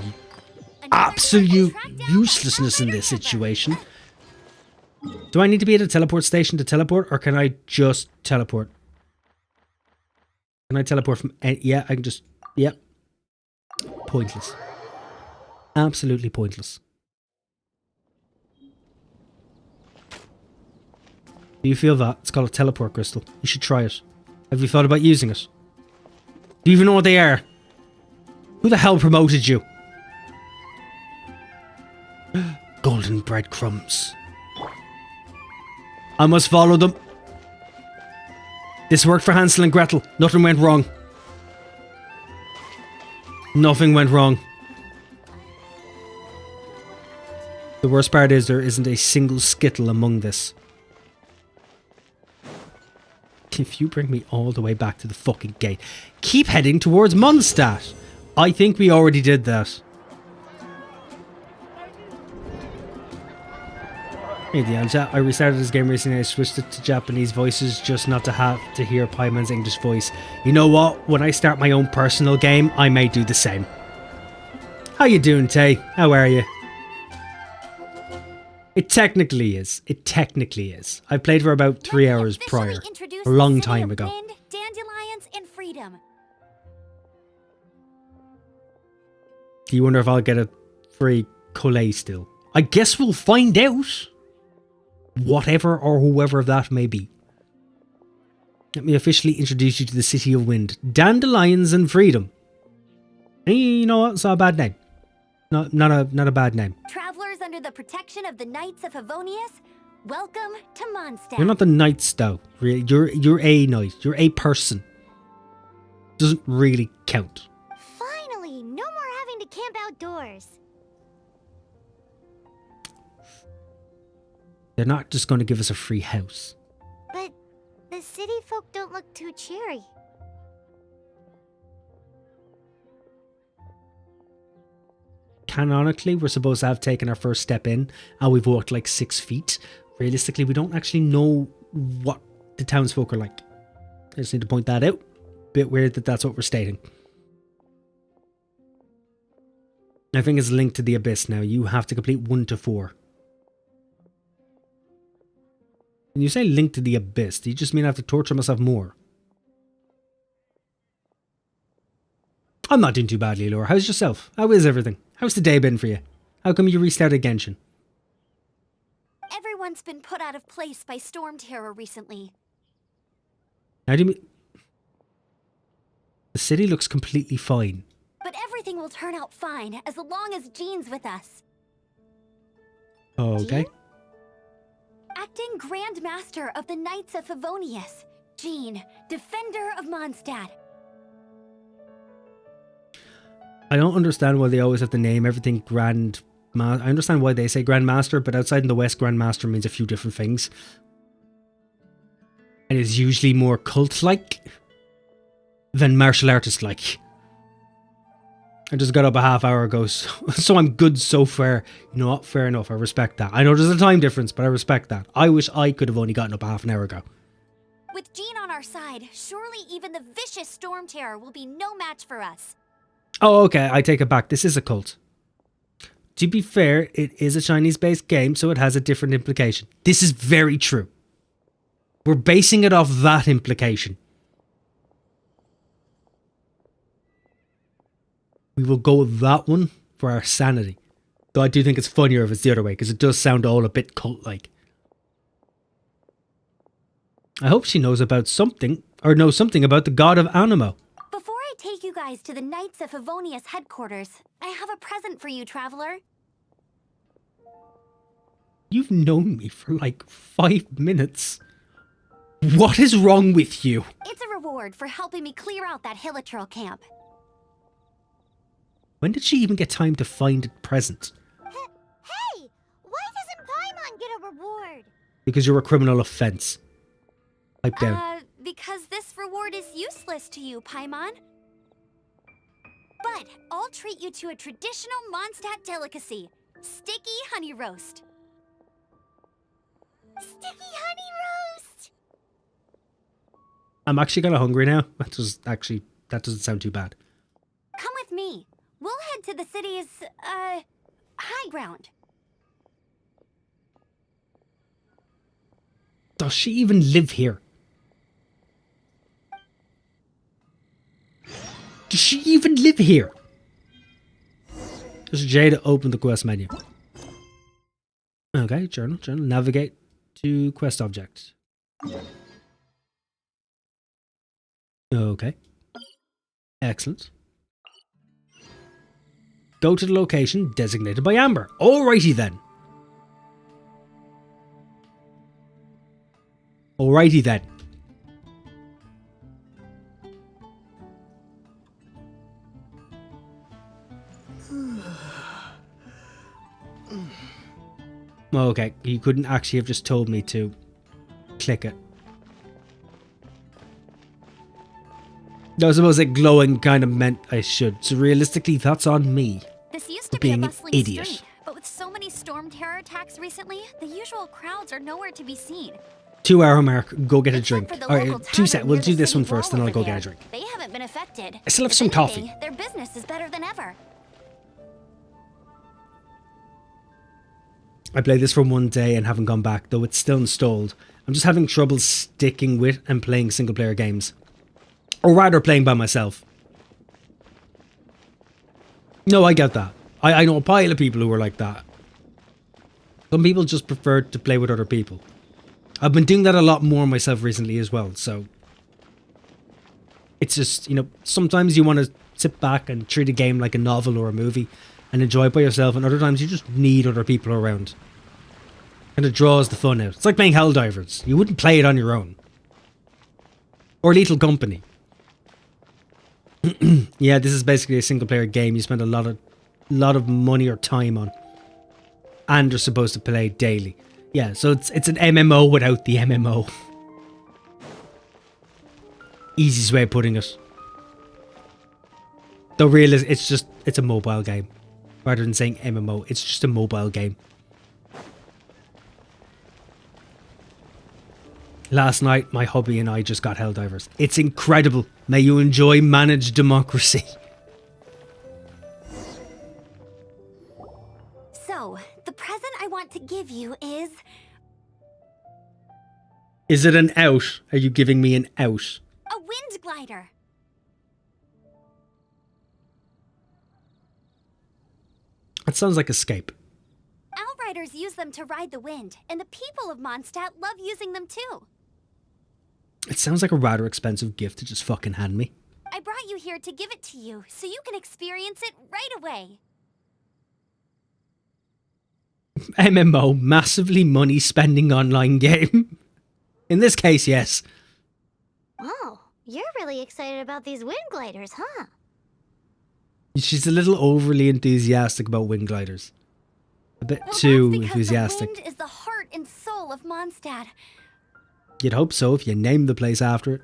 absolute uselessness in this situation. Do I need to be at a teleport station to teleport, or can I just teleport? Can I teleport from... yeah, I can just... Yep. Pointless. Absolutely pointless. Do you feel that? It's called a teleport crystal. You should try it. Have you thought about using it? Do you even know what they are? Who the hell promoted you? Golden breadcrumbs. I must follow them. This worked for Hansel and Gretel. Nothing went wrong. Nothing went wrong. The worst part is there isn't a single skittle among this. If you bring me all the way back to the fucking gate. Keep heading towards Mondstadt. I think we already did that. Hey Dion, I restarted this game recently. I switched it to Japanese voices just not to have to hear Paimon's English voice. You know what? When I start my own personal game, I may do the same. How you doing, Tay? How are you? It technically is. It technically is. I played for about 3 hours prior. A long time ago. Wind, dandelions, and freedom. Do you wonder if I'll get a free Collet still? I guess we'll find out. Whatever or whoever that may be. Let me officially introduce you to the City of Wind. Dandelions and Freedom. Hey, you know what? It's not a bad name. Not a bad name. Travelers under the protection of the Knights of Favonius, welcome to Mondstadt. You're not the knights though. You're a knight. You're a person. Doesn't really count. Finally, no more having to camp outdoors. They're not just going to give us a free house. city folk don't look too cheery. Canonically, we're supposed to have taken our first step in, and we've walked like 6 feet. Realistically, we don't actually know what the townsfolk are like. I just need to point that out. Bit weird that that's what we're stating. I think it's linked to the Abyss now. You have to complete 1 to 4. When you say link to the Abyss, do you just mean I have to torture myself more? I'm not doing too badly, Laura. How's yourself? How is everything? How's the day been for you? How come you restarted Genshin? Everyone's been put out of place by storm terror recently. How do you mean? The city looks completely fine. But everything will turn out fine as long as Jean's with us. Okay. Jean? Acting Grand Master of the Knights of Favonius. Jean, Defender of Mondstadt. I don't understand why they always have to name everything Grand I understand why they say Grand Master, but outside in the West, Grand Master means a few different things. And it's usually more cult-like than martial artist-like. I just got up a half hour ago, so I'm good so far. You know what? Fair enough. I respect that. I know there's a time difference, but I respect that. I wish I could have only gotten up half an hour ago. With Jean on our side, surely even the vicious storm terror will be no match for us. Oh, okay. I take it back. This is a cult. To be fair, it is a Chinese-based game, so it has a different implication. This is very true. We're basing it off that implication. We will go with that one for our sanity. Though I do think it's funnier if it's the other way, because it does sound all a bit cult-like. I hope she knows about something, or knows something about the god of Animo. Before I take you guys to the Knights of Favonius headquarters, I have a present for you, traveler. You've known me for like 5 minutes. What is wrong with you? It's a reward for helping me clear out that Hilichurl camp. When did she even get time to find a present? Hey! Why doesn't Paimon get a reward? Because you're a criminal offense. Pipe down. Because this reward is useless to you, Paimon. But I'll treat you to a traditional Mondstadt delicacy, sticky honey roast. Sticky honey roast! I'm actually kind of hungry now. That doesn't sound too bad. Come with me. We'll head to the city's, high ground. Does she even live here? Does she even live here? There's J to open the quest menu. Okay, journal, navigate to quest object. Okay. Excellent. Go to the location designated by Amber. Alrighty then. Alrighty then. Okay, you couldn't actually have just told me to click it. I suppose it glowing kind of meant I should. So realistically, that's on me. This used to For be a being an bustling idiot. street, but with so many storm terror attacks recently, the usual crowds are nowhere to be seen. 2 hour mark, go get a Except drink. for the Alright, local 2 sec, tavern we'll near do the this city one first, then wall I'll go over get a there. drink. They haven't been affected. I still have If some anything, coffee. Their business is better than ever. I played this for 1 day and haven't gone back, though it's still installed. I'm just having trouble sticking with and playing single player games. Or rather, playing by myself. No, I get that. I know a pile of people who are like that. Some people just prefer to play with other people. I've been doing that a lot more myself recently as well, so... It's just, you know, sometimes you want to sit back and treat a game like a novel or a movie and enjoy it by yourself, and other times you just need other people around. And it draws the fun out. It's like playing Helldivers. You wouldn't play it on your own. Or Lethal Company. Yeah, this is basically a single player game you spend a lot of money or time on. And you're supposed to play daily. Yeah, so it's an MMO without the MMO. Easiest way of putting it. The real is it's a mobile game. Rather than saying MMO, it's just a mobile game. Last night, my hubby and I just got Helldivers. It's incredible. May you enjoy managed democracy. So, the present I want to give you is... Is it an out? Are you giving me an out? a wind glider. That sounds like Escape. Outriders use them to ride the wind, and the people of Mondstadt love using them too. It sounds like a rather expensive gift to just fucking hand me. I brought you here to give it to you, so you can experience it right away. MMO, massively money spending online game. In this case, yes. Oh, you're really excited about these wind gliders, huh? She's a little overly enthusiastic about wind gliders. A bit too that's because enthusiastic. The wind is the heart and soul of Mondstadt. You'd hope so if you named the place after it.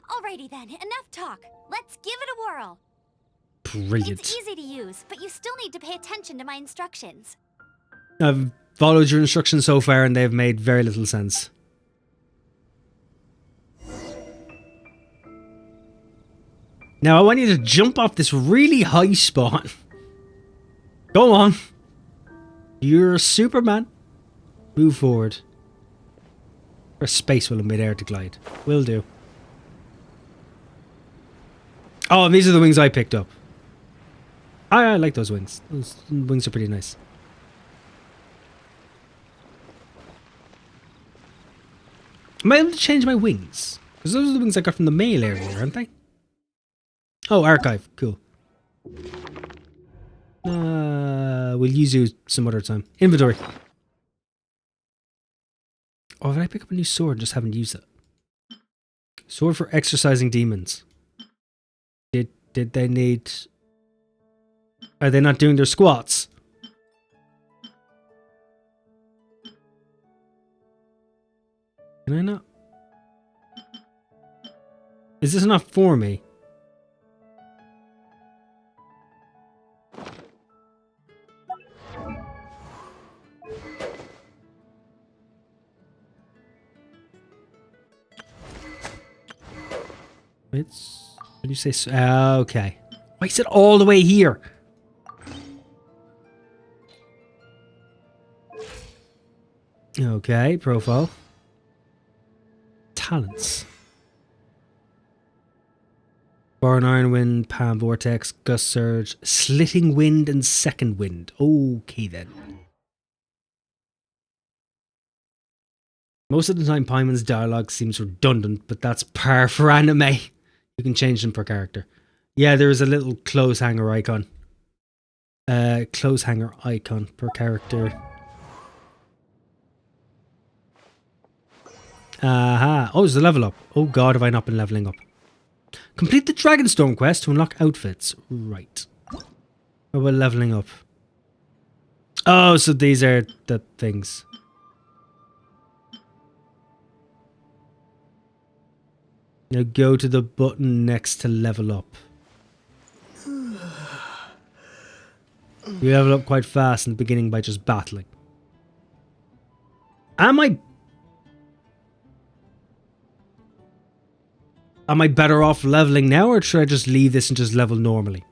Alrighty then, enough talk. Let's give it a whirl. Brilliant. It's easy to use, but you still need to pay attention to my instructions. I've followed your instructions so far and they've made very little sense. Now I want you to jump off this really high spot. Go on. You're Superman. Move forward. Or space will in midair to glide. Will do. Oh, and these are the wings I picked up. I like those wings. Those wings are pretty nice. Am I able to change my wings? Because those are the wings I got from the mail earlier, aren't they? Oh, archive. Cool. We'll use you some other time. Inventory. Oh, did I pick up a new sword and just haven't used it? Sword for exercising demons. Did they need... Are they not doing their squats? Can I not? Is this not for me? It's... What do you say? Okay. Why is it all the way here? Okay, profile. Talents. Born Iron Wind, Palm Vortex, Gust Surge, Slitting Wind, and Second Wind. Okay then. Most of the time Paimon's dialogue seems redundant, but that's par for anime. You can change them per character. Yeah, there is a little clothes hanger icon. Clothes hanger icon per character. Aha. Oh, there's a level up. Oh god, have I not been leveling up. Complete the Dragonstorm quest to unlock outfits. Right. How about leveling up? Oh, so these are the things. Now go to the button next to level up. You level up quite fast in the beginning by just battling. Am I better off leveling now, or should I just leave this and just level normally?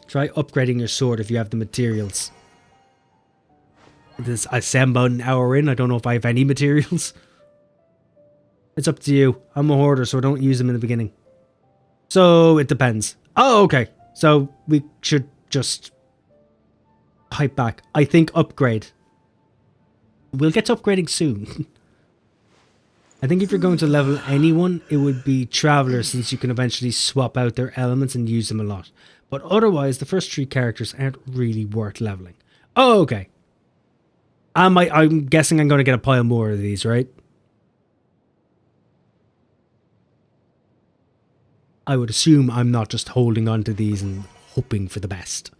Try upgrading your sword if you have the materials. I say I'm about an hour in. I don't know if I have any materials. It's up to you. I'm a hoarder, so I don't use them in the beginning. So it depends. Oh, okay. So we should just hype back. I think upgrade. We'll get to upgrading soon. I think if you're going to level anyone, it would be Traveler, since you can eventually swap out their elements and use them a lot. But otherwise, the first 3 characters aren't really worth leveling. Oh, okay. I'm guessing I'm going to get a pile more of these, right? I would assume I'm not just holding on to these and hoping for the best.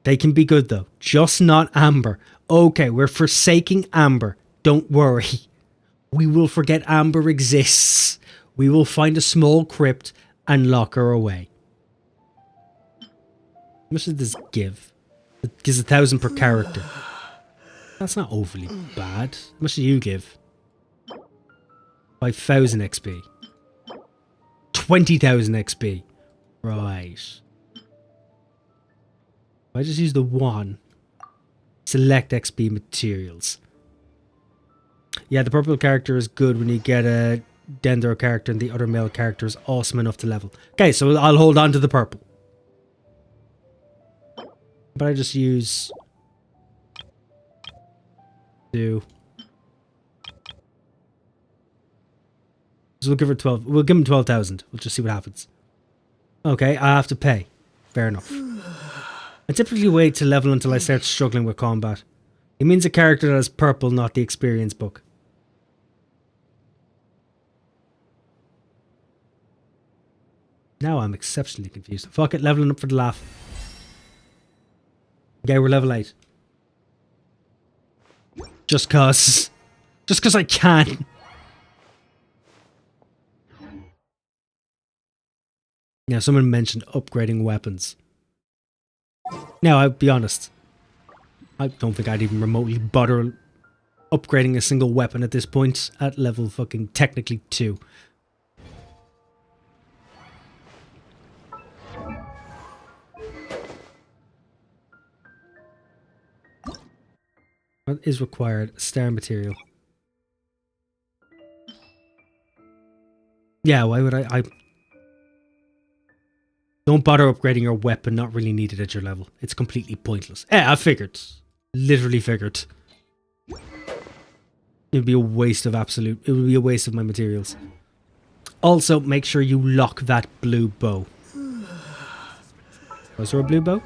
They can be good though. Just not amber. Okay, we're forsaking amber. Don't worry. We will forget amber exists. We will find a small crypt and lock her away. How much does this give? It gives 1,000 per character. That's not overly bad. How much do you give? 5,000 XP. 20,000 XP. Right. I just use the one. Select XP materials. Yeah, the purple character is good when you get a Dendro character and the other male character is awesome enough to level. Okay, so I'll hold on to the purple. But I just use... 2. So we'll give her 12. We'll give him 12,000. We'll just see what happens. Okay, I have to pay. Fair enough. I typically wait to level until I start struggling with combat. It means a character that has purple, not the experience book. Now I'm exceptionally confused. Fuck it, leveling up for the laugh. Okay, we're level 8. Just cause I can. Now, someone mentioned upgrading weapons. Now, I'll be honest. I don't think I'd even remotely bother upgrading a single weapon at this point at level fucking technically 2. What is required? Star material. Yeah, why would I don't bother upgrading your weapon, not really needed at your level. It's completely pointless. I figured. Literally figured. It would be a waste of it would be a waste of my materials. Also, make sure you lock that blue bow. Was there a blue bow?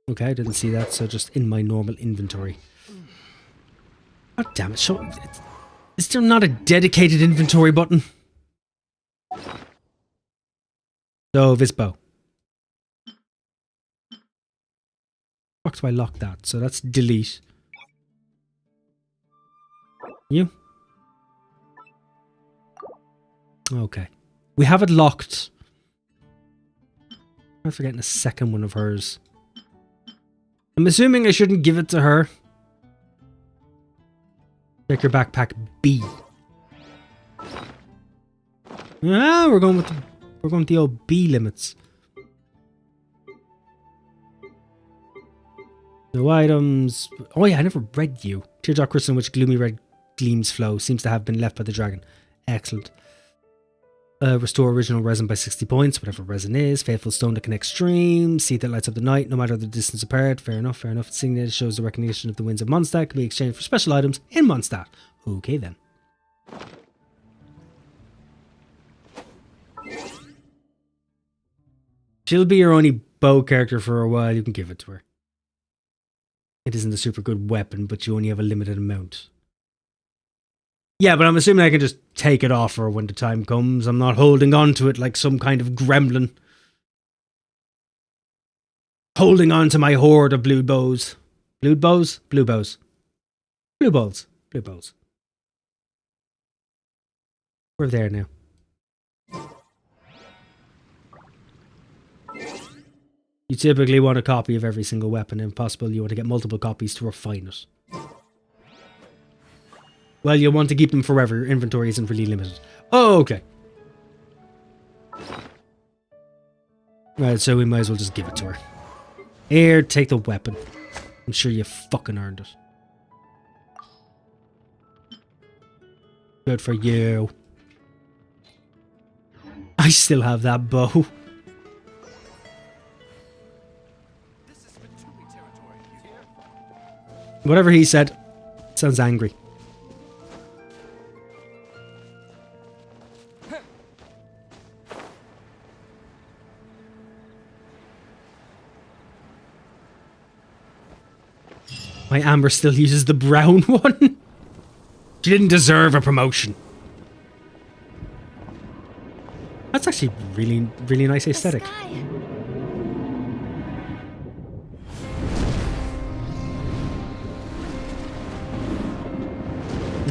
Okay, I didn't see that, so just in my normal inventory. God damn it, is there not a dedicated inventory button? So, this bow. Fuck do I lock that? So that's delete. You? Okay. We have it locked. I'm forgetting a second one of hers. I'm assuming I shouldn't give it to her. Check your backpack B. Ah, we're going with the old B limits. No items. Oh yeah, I never read you. Teardrop crystal in which gloomy red gleams flow seems to have been left by the dragon. Excellent. Restore original resin by 60 points, whatever resin is. Faithful stone that connects streams. Seed that lights up the night, no matter the distance apart. Fair enough, fair enough. Insignia shows the recognition of the winds of Mondstadt. Can be exchanged for special items in Mondstadt. Okay then. She'll be your only bow character for a while. You can give it to her. It isn't a super good weapon, but you only have a limited amount. Yeah, but I'm assuming I can just take it off her when the time comes. I'm not holding on to it like some kind of gremlin. Holding on to my hoard of blue bows. Blue bows? Blue bows. Blue balls. Blue balls. We're there now. You typically want a copy of every single weapon. If possible, you want to get multiple copies to refine it. Well, you'll want to keep them forever. Your inventory isn't really limited. Oh, okay. Right, so we might as well just give it to her. Here, take the weapon. I'm sure you fucking earned it. Good for you. I still have that bow. Whatever he said. Sounds angry. My Amber still uses the brown one. She didn't deserve a promotion. actually really, really nice The aesthetic. sky.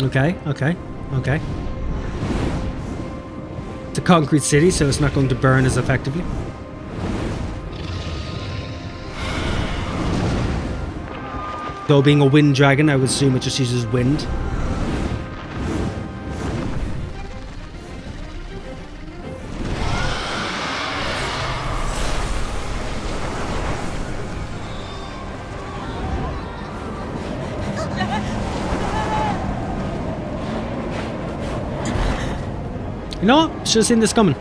Okay, okay, okay. It's a concrete city, so it's not going to burn as effectively. Though being a wind dragon, I would assume it just uses wind. You know what? Should have seen this coming.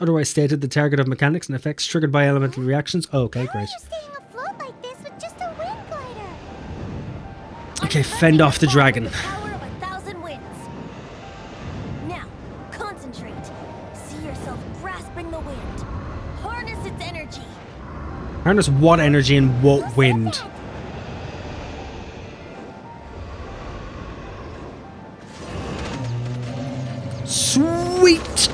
Otherwise stated, the target of mechanics and effects triggered by elemental reactions. Oh, okay, How are great. you staying afloat like this with just a wind glider? Okay, fend off the dragon. The power of 1,000 winds. Now, concentrate. See yourself grasping the wind. Harness its energy. Harness what energy and what wind? Sweet!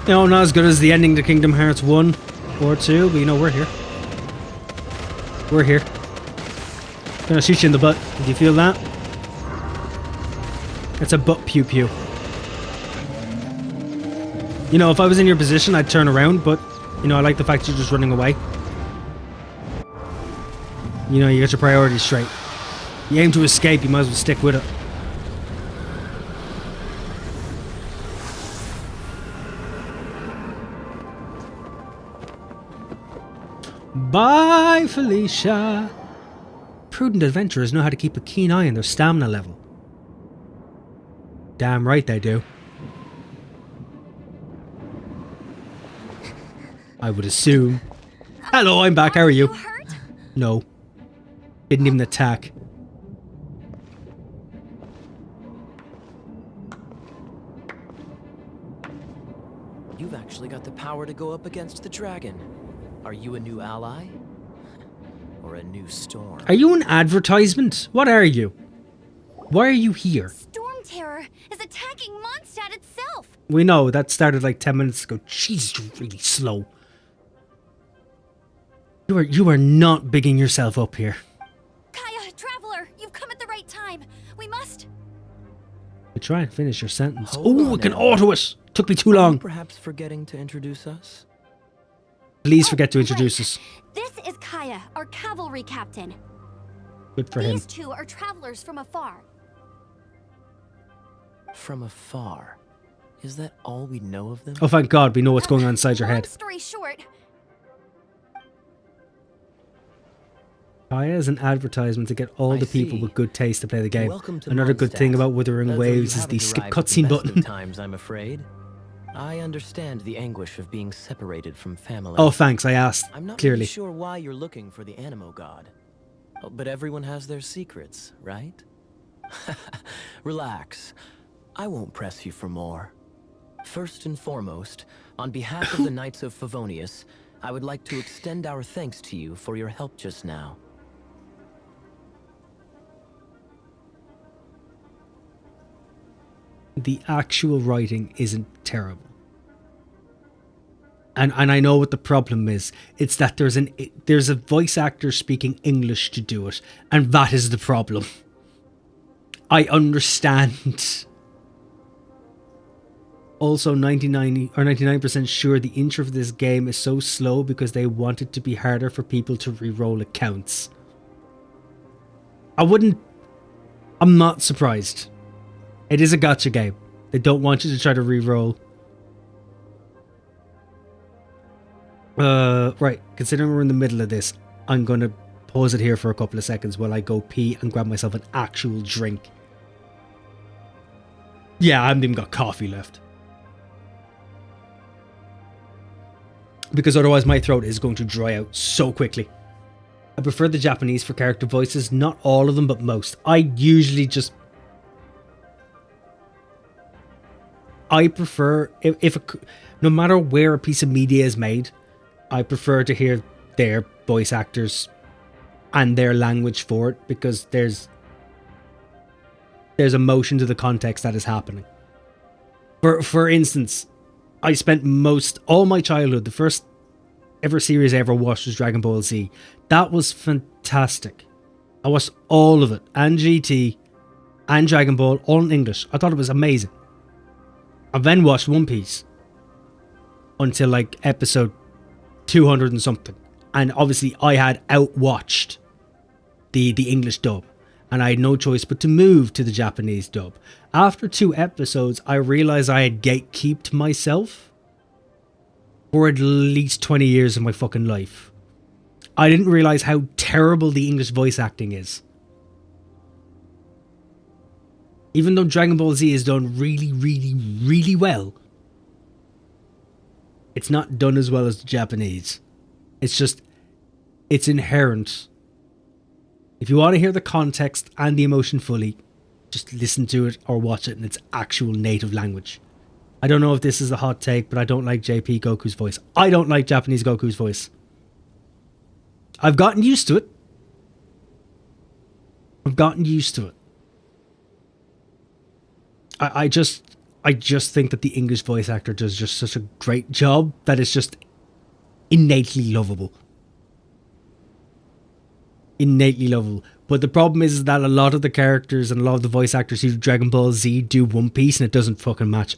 You know, not as good as the ending to Kingdom Hearts 1 or 2, but you know, we're here. We're here. Gonna shoot you in the butt. Do you feel that? It's a butt pew pew. You know, if I was in your position, I'd turn around, but, you know, I like the fact you're just running away. You know, you get your priorities straight. You aim to escape, you might as well stick with it. Bye, Felicia. Prudent adventurers know how to keep a keen eye on their stamina level. Damn right they do. I would assume. Hello, I'm back. How are you? Hurt? No. Didn't even attack. You've actually got the power to go up against the dragon. Are you a new ally? Or a new storm? Are you an advertisement? What are you? Why are you here? Storm Terror is attacking Mondstadt itself. We know, that started like 10 minutes ago. Jeez, you're really slow. You are not bigging yourself up here. Kaya, Traveler, you've come at the right time. We must... Try and finish your sentence. Hold Oh, on it can now. auto it. Took me too Are you long. perhaps forgetting to introduce us? Please forget to introduce us. This is Kaya, our cavalry captain. Good for him. These two are travelers from afar. From afar. Is that all we know of them? Oh, thank God, we know what's going on inside your Long head. story short, Kaya is an advertisement to get all I the people see. with good taste to play the game. Welcome to Another good thing Mondstadt. about Wuthering Although you Waves is the haven't skip arrived at the cutscene best of button. times, I'm afraid. I understand the anguish of being separated from family. Oh, thanks, I asked. I'm not Clearly. really sure why you're looking for the Animo God. Oh, but everyone has their secrets, right? Relax. I won't press you for more. First and foremost, on behalf of the Knights of Favonius, I would like to extend our thanks to you for your help just now. The actual writing isn't terrible. And I know what the problem is. It's that there's a voice actor speaking English to do it, and that is the problem. I understand. Also, 99% sure the intro for this game is so slow because they want it to be harder for people to re-roll accounts. I'm not surprised. It is a gacha game. They don't want you to try to re-roll. Right. Considering we're in the middle of this, I'm going to pause it here for a couple of seconds while I go pee and grab myself an actual drink. Yeah, I haven't even got coffee left. Because otherwise my throat is going to dry out so quickly. I prefer the Japanese for character voices. Not all of them, but most. I usually just... I prefer no matter where a piece of media is made, I prefer to hear their voice actors and their language for it, because there's emotion to the context that is happening. For instance, I spent all my childhood, the first ever series I ever watched was Dragon Ball Z. That was fantastic. I watched all of it, and GT, and Dragon Ball, all in English. I thought it was amazing. I then watched One Piece until like episode 200 and something. And obviously I had outwatched the English dub, and I had no choice but to move to the Japanese dub. After 2 episodes, I realized I had gatekeeped myself for at least 20 years of my fucking life. I didn't realize how terrible the English voice acting is. Even though Dragon Ball Z is done really, really, really well, it's not done as well as the Japanese. It's inherent. If you want to hear the context and the emotion fully, just listen to it or watch it in its actual native language. I don't know if this is a hot take, but I don't like JP Goku's voice. I don't like Japanese Goku's voice. I've gotten used to it. I just think that the English voice actor does just such a great job that it's just innately lovable. But the problem is that a lot of the characters and a lot of the voice actors who do Dragon Ball Z do One Piece, and it doesn't fucking match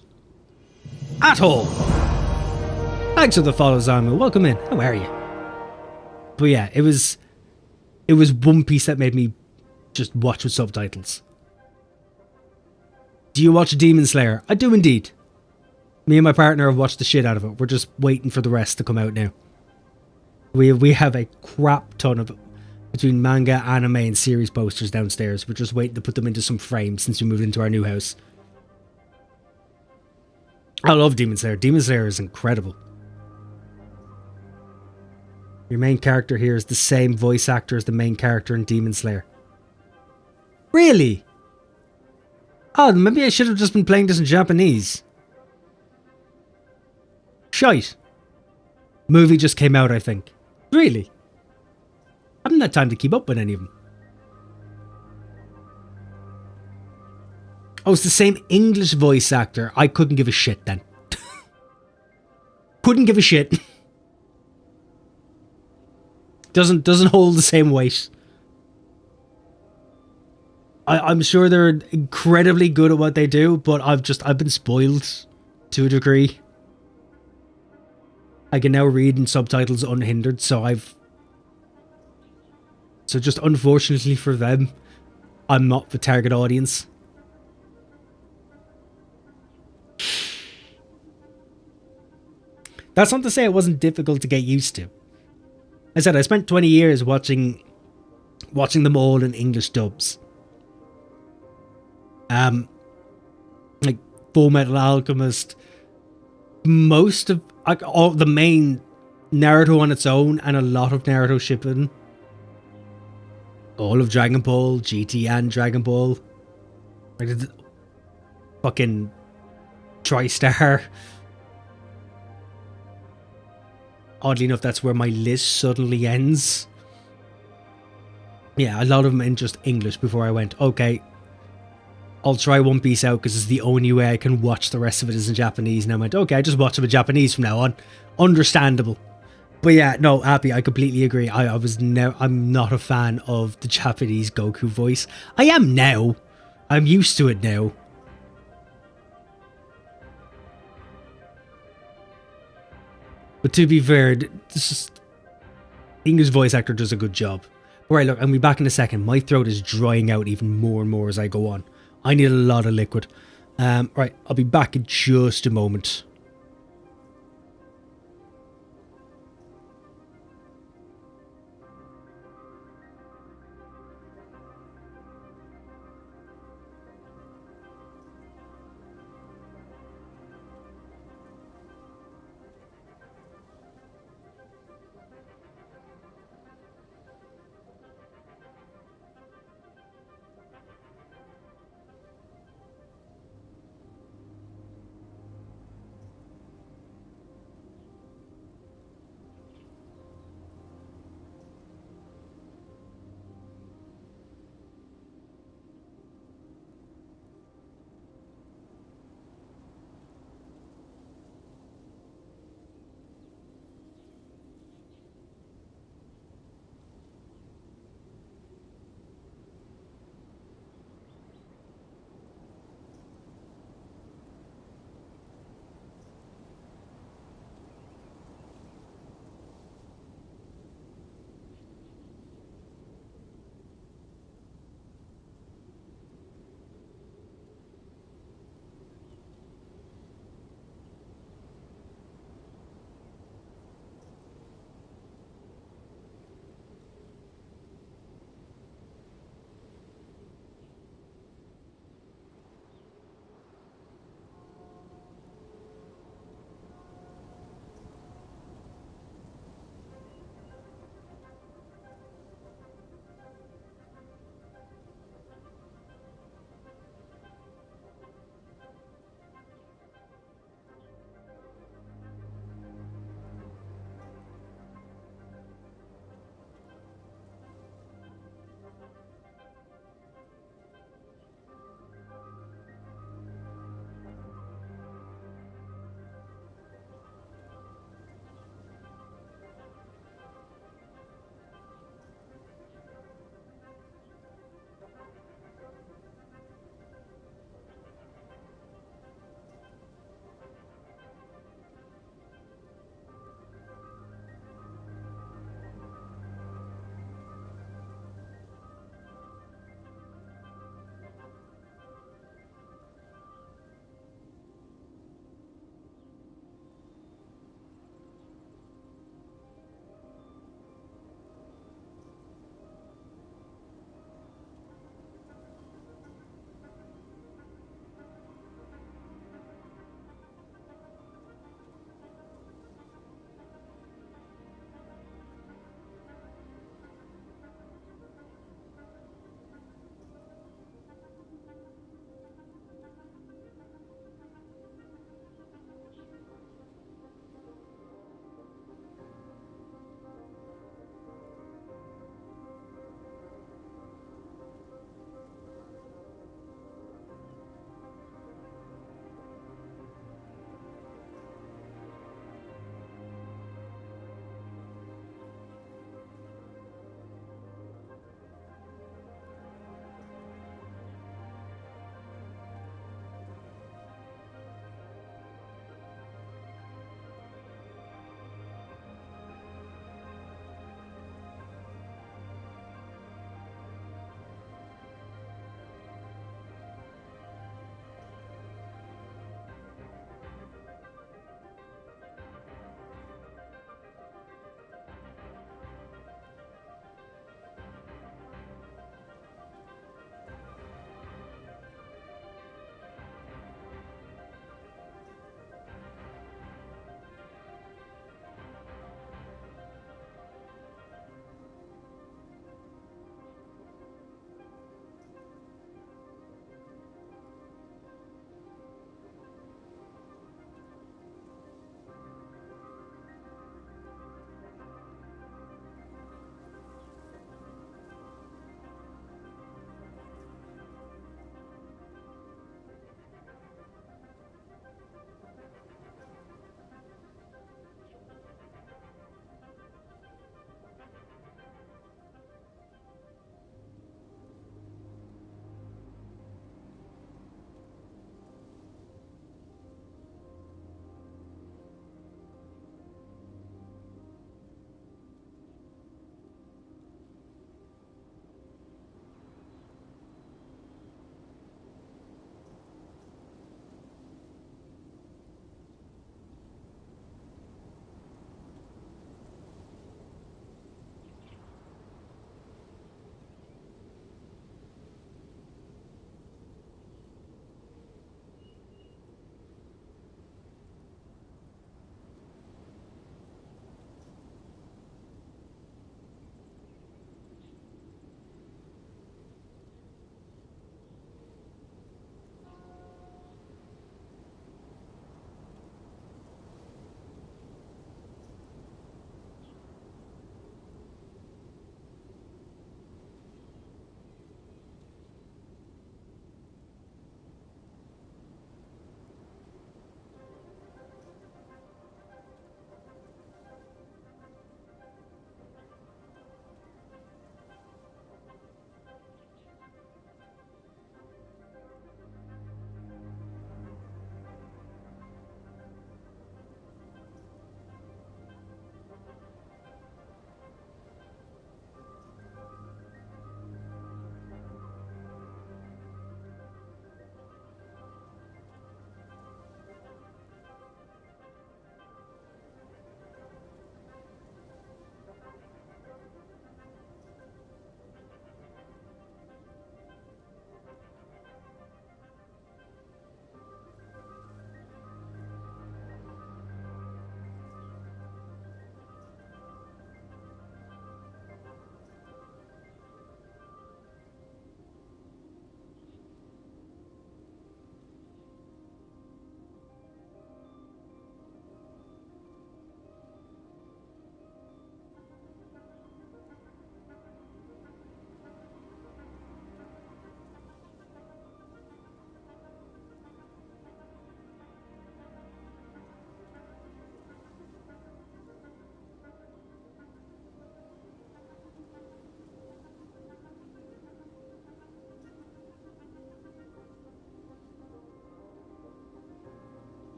at all. Thanks for the follow, Zamu. Welcome in. How are you? But yeah, it was One Piece that made me just watch with subtitles. Do you watch Demon Slayer? I do indeed. Me and my partner have watched the shit out of it. We're just waiting for the rest to come out now. We have a crap ton of it. Between manga, anime, and series posters downstairs. We're just waiting to put them into some frames since we moved into our new house. I love Demon Slayer. Demon Slayer is incredible. Your main character here is the same voice actor as the main character in Demon Slayer. Really? Oh, maybe I should have just been playing this in Japanese. Shite. Movie just came out, I think. Really? I haven't had time to keep up with any of them. Oh, it's the same English voice actor. I couldn't give a shit then. Couldn't give a shit. Doesn't hold the same weight. I'm sure they're incredibly good at what they do, but I've been spoiled to a degree. I can now read in subtitles unhindered, so just unfortunately for them, I'm not the target audience. That's not to say it wasn't difficult to get used to. I said I spent 20 years watching them all in English dubs. Like Full Metal Alchemist, most of all the main Naruto on its own, and a lot of Naruto Shippuden. All of Dragon Ball, GT and Dragon Ball. Like the fucking TriStar. Oddly enough, that's where my list suddenly ends. Yeah, a lot of them in just English before I went, okay, I'll try One Piece out because it's the only way I can watch the rest of it is in Japanese. And I went, okay, I just watch them in Japanese from now on. Understandable. But yeah, no, Happy, I completely agree. I'm not a fan of the Japanese Goku voice. I am now. I'm used to it now. But to be fair, English voice actor does a good job. Alright, look, I'll be back in a second. My throat is drying out even more and more as I go on. I need a lot of liquid. Right, I'll be back in just a moment.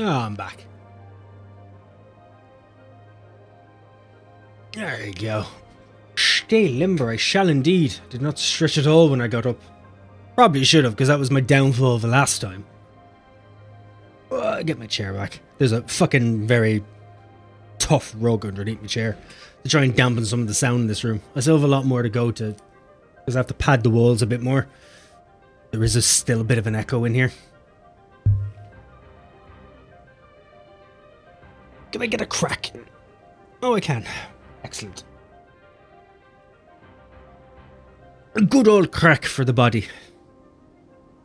Oh, I'm back. There you go. Stay limber, I shall indeed. Did not stretch at all when I got up. Probably should have, because that was my downfall the last time. Get my chair back. There's a fucking very tough rug underneath my chair to try and dampen some of the sound in this room. I still have a lot more to go to, because I have to pad the walls a bit more. There is still a bit of an echo in here. Can I get a crack? Oh, I can. Excellent. A good old crack for the body.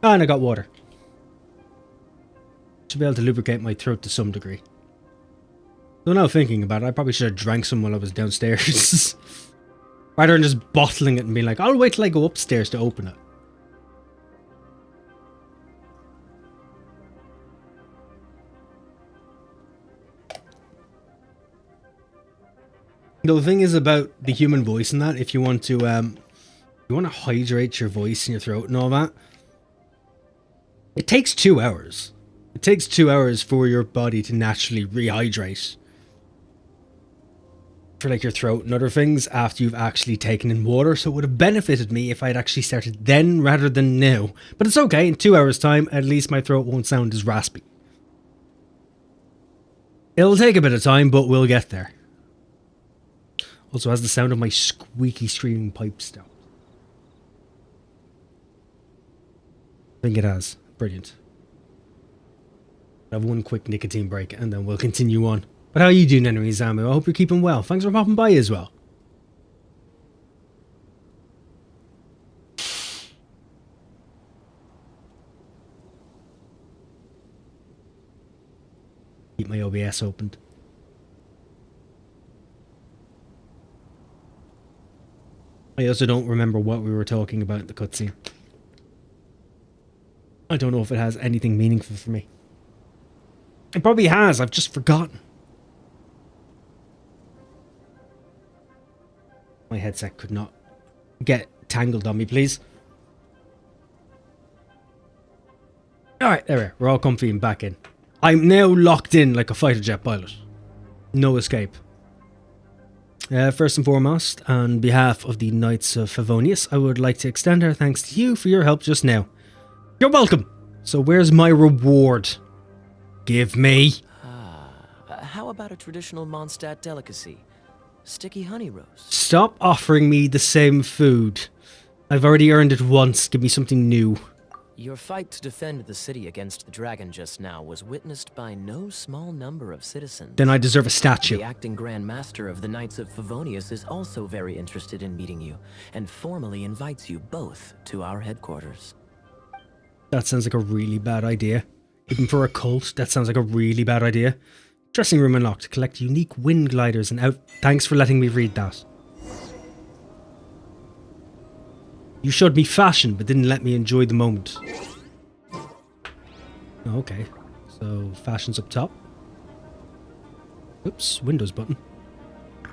And I got water. Should be able to lubricate my throat to some degree. So now thinking about it, I probably should have drank some while I was downstairs. Rather than just bottling it and being like, I'll wait till I go upstairs to open it. The thing is about the human voice and that, if you want to hydrate your voice and your throat and all that, it takes 2 hours. It takes 2 hours for your body to naturally rehydrate. For like your throat and other things after you've actually taken in water, so it would have benefited me if I had actually started then rather than now. But it's okay, in 2 hours time, at least my throat won't sound as raspy. It'll take a bit of time, but we'll get there. Also has the sound of my squeaky screaming pipe stopped. I think it has. Brilliant. I have one quick nicotine break and then we'll continue on. But how are you doing anyway, Zamu? I hope you're keeping well. Thanks for popping by as well. Keep my OBS opened. I also don't remember what we were talking about in the cutscene. I don't know if it has anything meaningful for me. It probably has, I've just forgotten. My headset could not get tangled on me, please. Alright, there we are. We're all comfy and back in. I'm now locked in like a fighter jet pilot. No escape. First and foremost, on behalf of the Knights of Favonius, I would like to extend our thanks to you for your help just now. You're welcome! So where's my reward? Give me. How about a traditional Mondstadt delicacy? Sticky honey rose. Stop offering me the same food. I've already earned it once. Give me something new. Your fight to defend the city against the dragon just now was witnessed by no small number of citizens. Then I deserve a statue. The acting Grand Master of the Knights of Favonius is also very interested in meeting you, and formally invites you both to our headquarters. That sounds like a really bad idea. Even for a cult, that sounds like a really bad idea. Dressing room unlocked. Collect unique wind gliders and out... Thanks for letting me read that. You showed me fashion, but didn't let me enjoy the moment. Okay. So, fashion's up top. Oops, Windows button.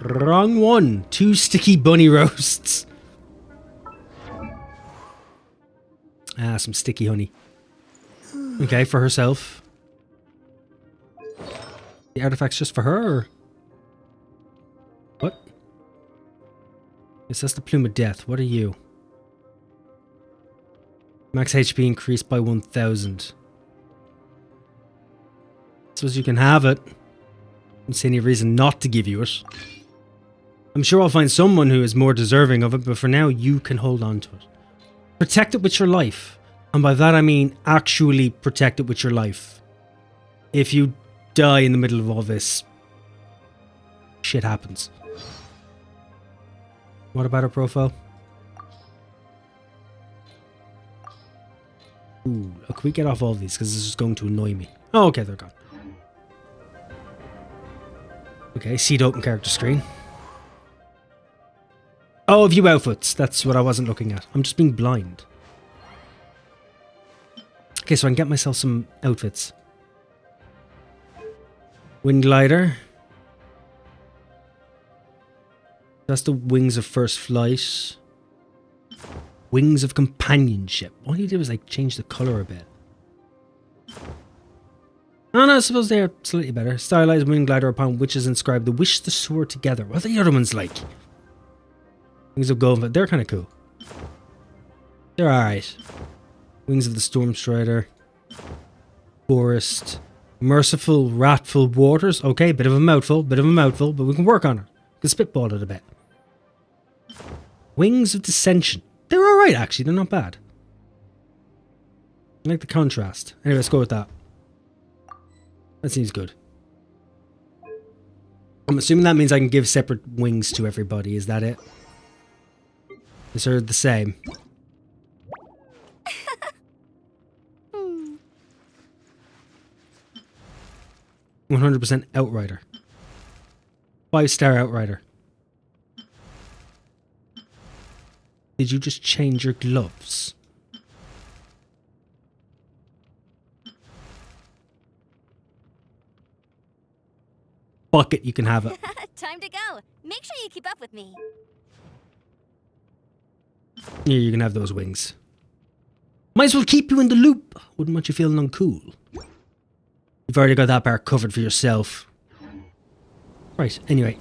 Wrong one. 2 sticky bunny roasts. Ah, some sticky honey. Okay, for herself. The artifact's just for her, or? What? Yes, that's the Plume of Death. What are you? Max HP increased by 1000. Suppose you can have it. I don't see any reason not to give you it. I'm sure I'll find someone who is more deserving of it, but for now, you can hold on to it. Protect it with your life. And by that I mean actually protect it with your life. If you die in the middle of all this, shit happens. What about her profile? Ooh, can we get off all of these? Because this is going to annoy me. Oh, okay, they're gone. Okay, see the open character screen. Oh, view outfits. That's what I wasn't looking at. I'm just being blind. Okay, so I can get myself some outfits. Wind glider. That's the wings of first flight. Wings of companionship. All you do is like change the color a bit. Oh no, I suppose they're slightly better. Stylized wing glider upon which is inscribed the wish to soar together. What are the other ones like? Wings of Gold, but they're kind of cool. They're alright. Wings of the Storm Strider. Forest. Merciful, wrathful waters. Okay, bit of a mouthful, but we can work on it. We can spitball it a bit. Wings of Dissension. They're alright, actually. They're not bad. I like the contrast. Anyway, let's go with that. That seems good. I'm assuming that means I can give separate wings to everybody. Is that it? Is they the same? 100% Outrider. 5-star Outrider. Did you just change your gloves? Fuck it, you can have it. Time to go. Make sure you keep up with me. Yeah, you can have those wings. Might as well keep you in the loop. Wouldn't want you feeling uncool. You've already got that part covered for yourself. Right, anyway,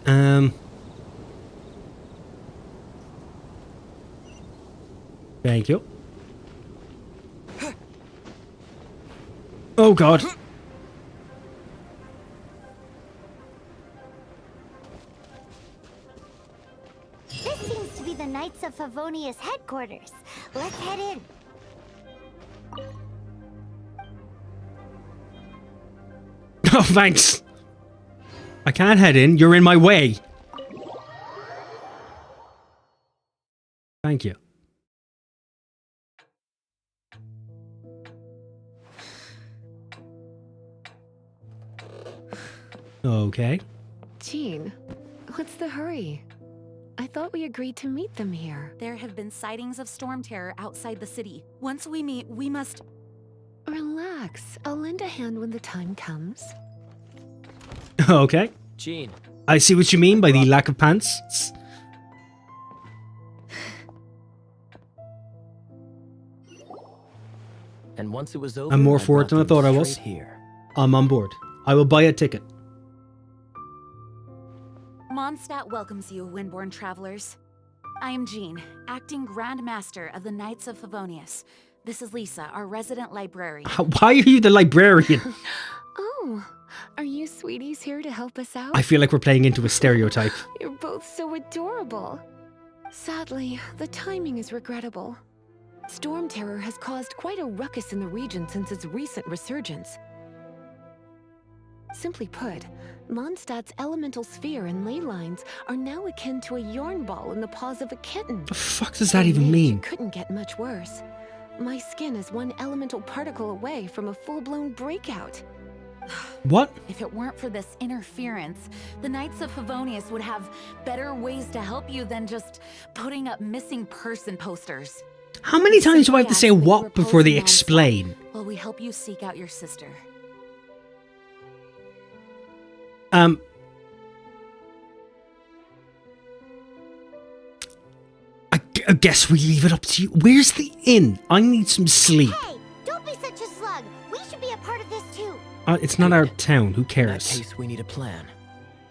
thank you. Oh god. This seems to be the Knights of Favonius headquarters. Let's head in. Oh, thanks. I can't head in. You're in my way. Thank you. Okay. Jean, what's the hurry? I thought we agreed to meet them here. There have been sightings of storm terror outside the city. Once we meet, we must... Relax. I'll lend a hand when the time comes. Okay. Jean. I see what you mean by the lack of pants. And once it was over, I'm more for it than I thought I was. Here. I'm on board. I will buy a ticket. Mondstadt welcomes you, Windborn travelers. I am Jean, acting Grand Master of the Knights of Favonius. This is Lisa, our resident librarian. Why are you the librarian? Oh, are you sweeties here to help us out? I feel like we're playing into a stereotype. You're both so adorable. Sadly, the timing is regrettable. Storm terror has caused quite a ruckus in the region since its recent resurgence. Simply put, Mondstadt's elemental sphere and ley lines are now akin to a yarn ball in the paws of a kitten. The fuck does that even mean? It couldn't get much worse. My skin is one elemental particle away from a full-blown breakout. What? If it weren't for this interference, the Knights of Favonius would have better ways to help you than just putting up missing person posters. How many times do I have to say what before they explain? While we help you seek out your sister. I guess we leave it up to you. Where's the inn? I need some sleep. Hey, don't be such a slug. We should be a part of this too. It's not our town. Who In that cares? case, we need a plan.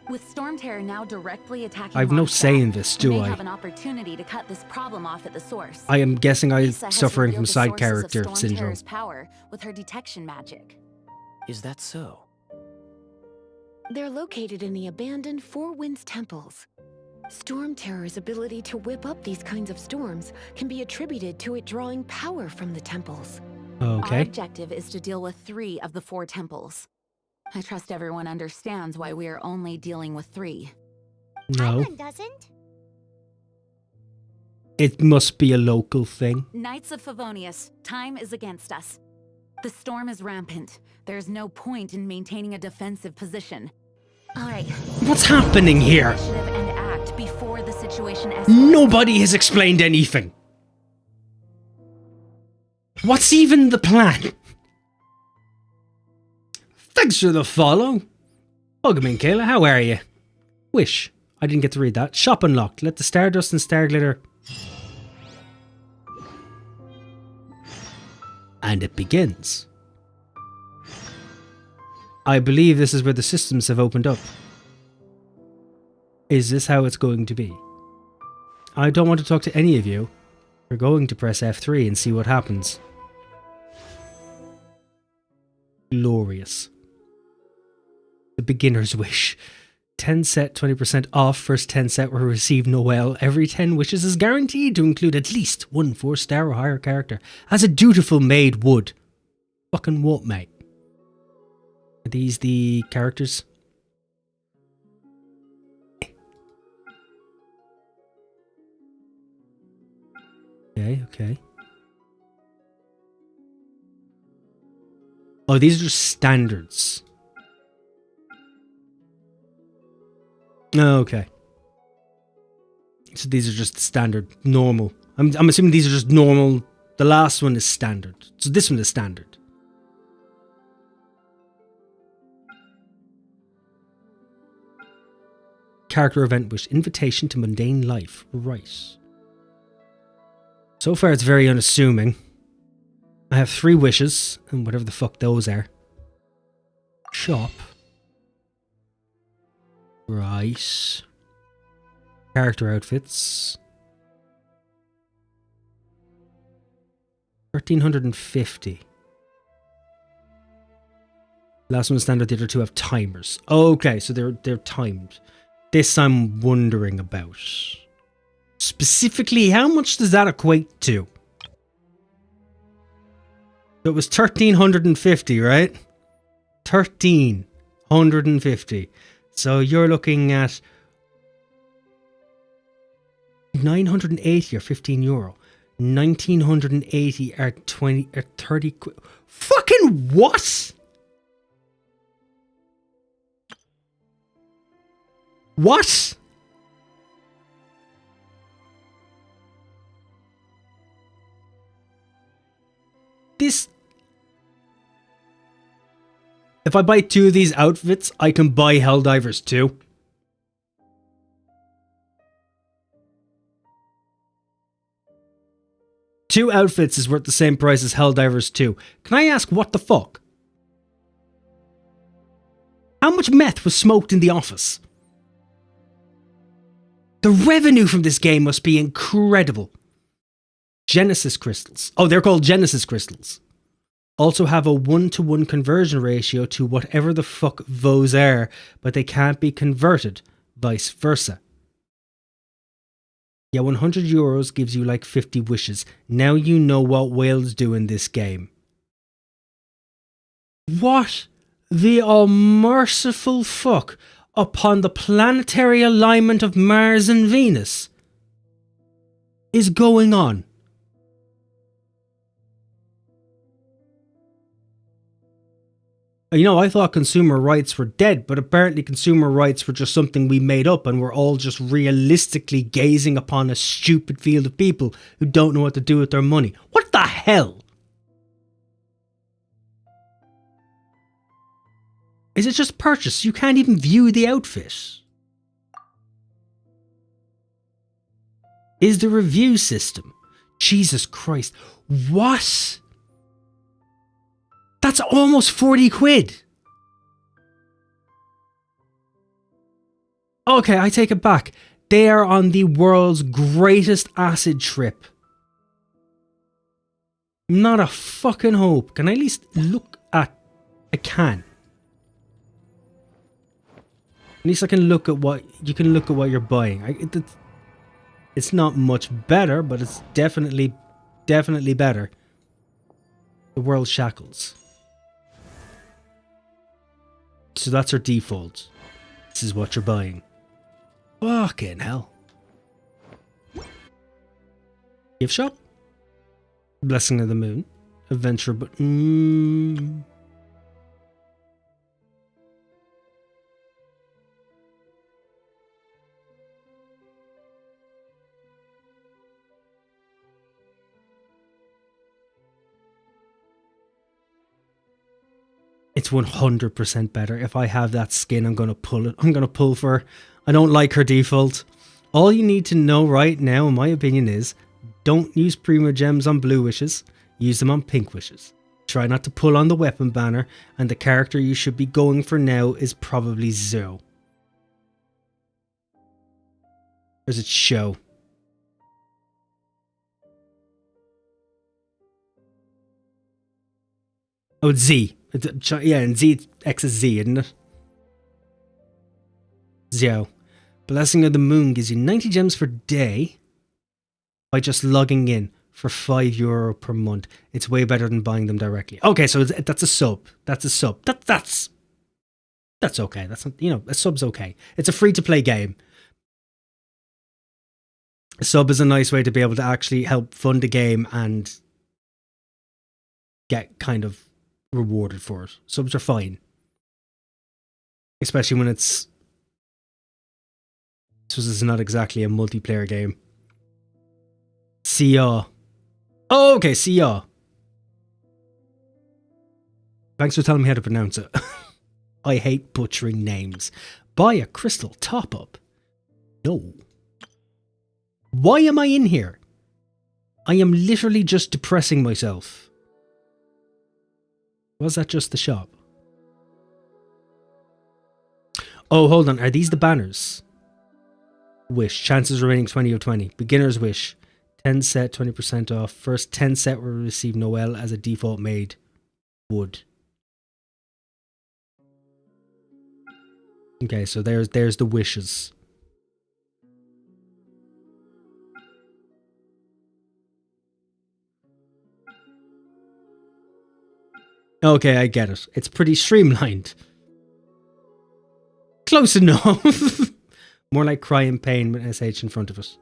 With Storm Terror now directly attacking I've no Mondstadt, say in this, do we may I? have an opportunity to cut this problem off at the source. I am guessing I'm Lisa has suffering from revealed the side sources of character Storm syndrome. Terror's power with her detection magic. Is that so? They're located in the abandoned Four Winds temples. Storm Terror's ability to whip up these kinds of storms can be attributed to it drawing power from the temples. Our Okay. objective is to deal with 3 of the 4 temples. I trust everyone understands why we are only dealing with 3. No. Paimon doesn't. It must be a local thing. Knights of Favonius, time is against us. The storm is rampant. There's no point in maintaining a defensive position. All right. What's happening here? Initiative and act before the situation escalates. Nobody has explained anything. What's even the plan? Thanks for the follow. Bugman Kayla, how are you? Wish. I didn't get to read that. Shop unlocked. Let the Stardust and Star Glitter. And it begins. I believe this is where the systems have opened up. Is this how it's going to be? I don't want to talk to any of you. We're going to press F3 and see what happens. Glorious. The beginner's wish. 10 set, 20% off. First 10 set will receive Noel. Every 10 wishes is guaranteed to include at least one 4-star or higher character, as a dutiful maid would. Fucking what, mate? Are these the characters? Okay, okay. Oh, these are just standards. Okay. So these are just standard, normal. I'm assuming these are just normal. The last one is standard. So this one is standard. Character event wish. Invitation to mundane life. Right. So far it's very unassuming. I have 3 wishes, and whatever the fuck those are. Shop. Right. Character outfits. 1350. Last one standard, the other 2 have timers. Okay, so they're timed. This I'm wondering about. Specifically, how much does that equate to? So it was 1350, right? 1350. So you're looking at 980 or 15 euro. 1980 or 20 or 30 quid. Fucking what? What? This... If I buy 2 of these outfits, I can buy Helldivers 2. Two outfits is worth the same price as Helldivers 2. Can I ask what the fuck? How much meth was smoked in the office? The revenue from this game must be incredible. Genesis crystals. Oh, they're called Genesis crystals. Also have a 1-to-1 conversion ratio to whatever the fuck those are, but they can't be converted, vice versa. Yeah, 100 euros gives you like 50 wishes. Now you know what whales do in this game. What the all-merciful fuck upon the planetary alignment of Mars and Venus is going on? You know, I thought consumer rights were dead, but apparently consumer rights were just something we made up and we're all just realistically gazing upon a stupid field of people who don't know what to do with their money. What the hell? Is it just purchase? You can't even view the outfit. Is the review system? Jesus Christ. What? That's almost 40 quid. Okay, I take it back. They are on the world's greatest acid trip. Not a fucking hope. Can I at least look at... I can. At least I can look at what... You can look at what you're buying. It's not much better, but it's definitely better. The world shackles. So that's our default. This is what you're buying. Fucking hell. Gift shop? Blessing of the Moon. Adventure, but... It's 100% better. If I have that skin, I'm going to pull it. I'm going to pull for her. I don't like her default. All you need to know right now, in my opinion, is don't use Primo Gems on blue wishes. Use them on pink wishes. Try not to pull on the weapon banner, and the character you should be going for now is probably Zo. Or is it Xiao? Oh, it's Z. Yeah, and Z, X is Z, isn't it? Xiao. Blessing of the Moon gives you 90 gems per day by just logging in for €5 per month. It's way better than buying them directly. Okay, so that's a sub. That's a sub. That's okay. That's not, you know, a sub's okay. It's a free-to-play game. A sub is a nice way to be able to actually help fund a game and get kind of rewarded for it. Subs are fine. Especially when it's... So this is not exactly a multiplayer game. xiao. Oh, okay, xiao. Thanks for telling me how to pronounce it. I hate butchering names. Buy a crystal top-up. No. Why am I in here? I am literally just depressing myself. Was that just the shop? Oh, hold on. Are these the banners? Wish. Chances remaining 20 of 20. Beginner's wish. 10 set, 20% off. First 10 set will receive Noel as a default made. Wood. Okay, so there's the wishes. Okay, I get it. It's pretty streamlined. Close enough. More like cry and pain with SH in front of it.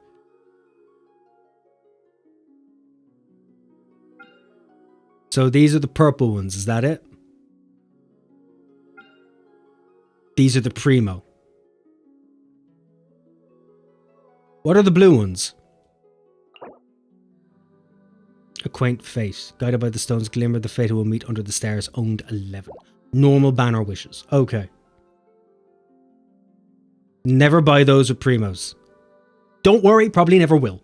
So these are the purple ones, is that it? These are the primo. What are the blue ones? A quaint fate. Guided by the stone's glimmer, the fate who will meet under the stars. Owned 11. Normal banner wishes. Okay. Never buy those with primos. Don't worry, probably never will.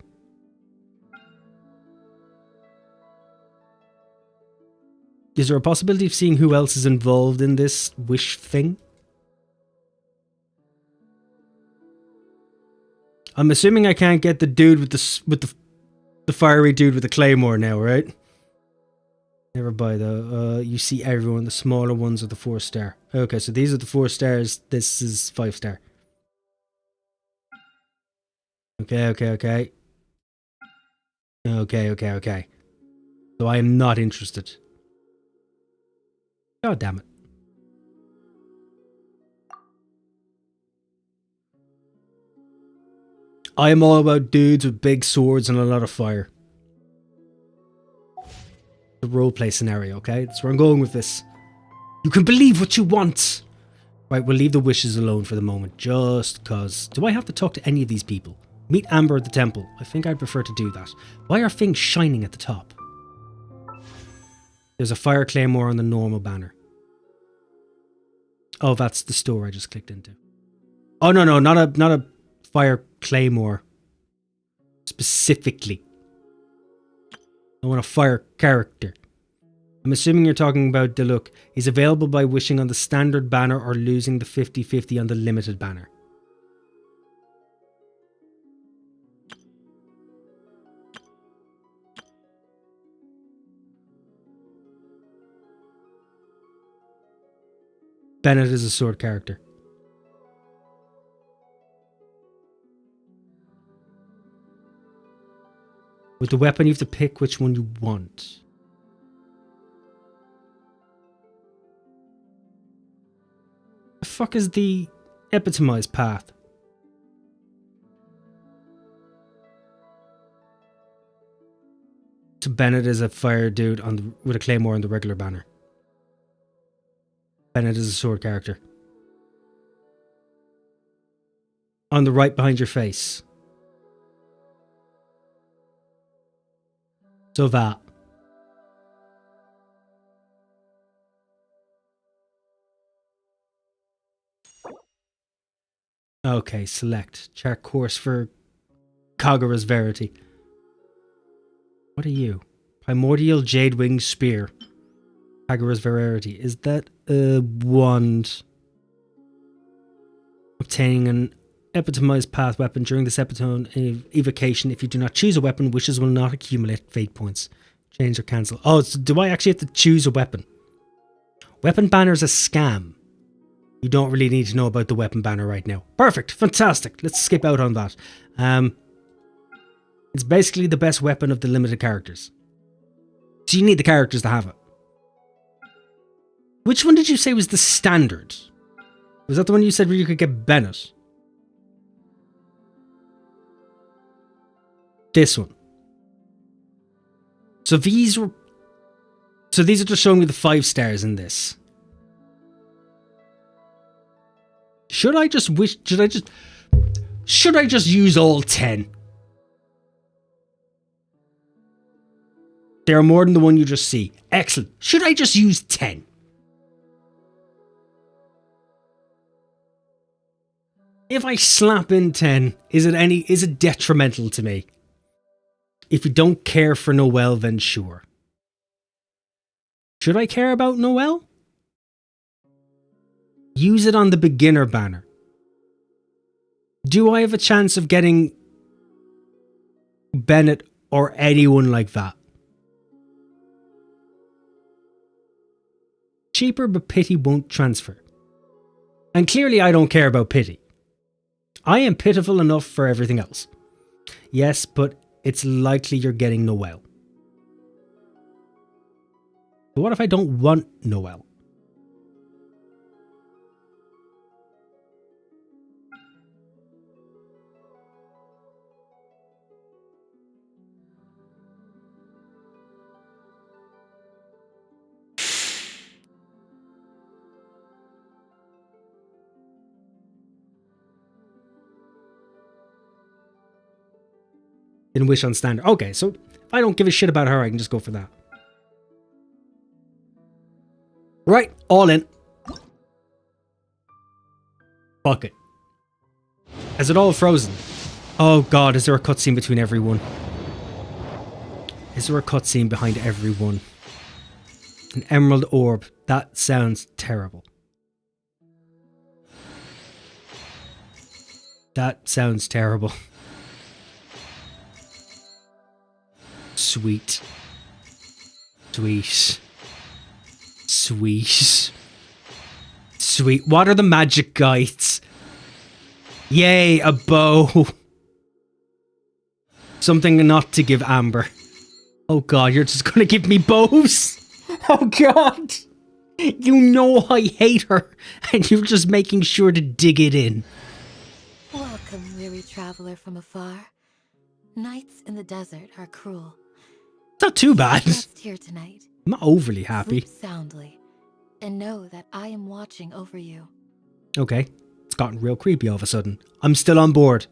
Is there a possibility of seeing who else is involved in this wish thing? I'm assuming I can't get the dude with the fiery dude with the claymore now, right? Never buy though. You see everyone. The smaller ones are the 4-star. Okay, so these are the 4 stars. This is 5-star. Okay. Okay. So I am not interested. God damn it. I am all about dudes with big swords and a lot of fire. The roleplay scenario, okay? That's where I'm going with this. You can believe what you want! Right, we'll leave the wishes alone for the moment, just cause. Do I have to talk to any of these people? Meet Amber at the temple. I think I'd prefer to do that. Why are things shining at the top? There's a fire claymore on the normal banner. Oh, that's the store I just clicked into. Oh, no, not a fire claymore. Specifically. I want a fire character. I'm assuming you're talking about Diluc. He's available by wishing on the standard banner or losing the 50-50 on the limited banner. Bennett is a sword character. With the weapon, you have to pick which one you want. The fuck is the epitomized path? So Bennett is a fire dude with a claymore on the regular banner. Bennett is a sword character. On the right behind your face. So that. Okay, select. Chart course for Kagura's Verity. What are you? Primordial Jade Wing Spear. Kagura's rarity. Is that a wand? Obtaining an epitomized path weapon during this epitome evocation. If you do not choose a weapon, wishes will not accumulate fate points. Change or cancel. Oh, so do I actually have to choose a weapon? Weapon banner is a scam. You don't really need to know about the weapon banner right now. Perfect. Fantastic. Let's skip out on that. It's basically the best weapon of the limited characters. So you need the characters to have it. Which one did you say was the standard? Was that the one you said where you could get Bennett? This one. So these are just showing me the 5 stars in this. Should I just use all 10? There are more than the one you just see. Excellent. Should I just use 10? If I slap in 10, is it detrimental to me? If you don't care for Noelle, then sure. Should I care about Noelle? Use it on the beginner banner. Do I have a chance of getting Bennett or anyone like that? Cheaper, but pity won't transfer. And clearly I don't care about pity. I am pitiful enough for everything else. Yes, but it's likely you're getting Noelle. But what if I don't want Noelle? Didn't wish on standard. Okay, so if I don't give a shit about her, I can just go for that. Right, all in. Fuck it. Is it all frozen? Oh god, is there a cutscene between everyone? Is there a cutscene behind everyone? An emerald orb. That sounds terrible. That sounds terrible. Sweet. Sweet. Sweet. Sweet. What are the magic guides? Yay, a bow. Something not to give Amber. Oh god, you're just gonna give me bows? Oh god. You know I hate her, and you're just making sure to dig it in. Welcome, weary traveler from afar. Nights in the desert are cruel. Not too bad. Rest here tonight. I'm not overly happy. Sleep soundly, and know that I am watching over you. Okay, it's gotten real creepy all of a sudden. I'm still on board.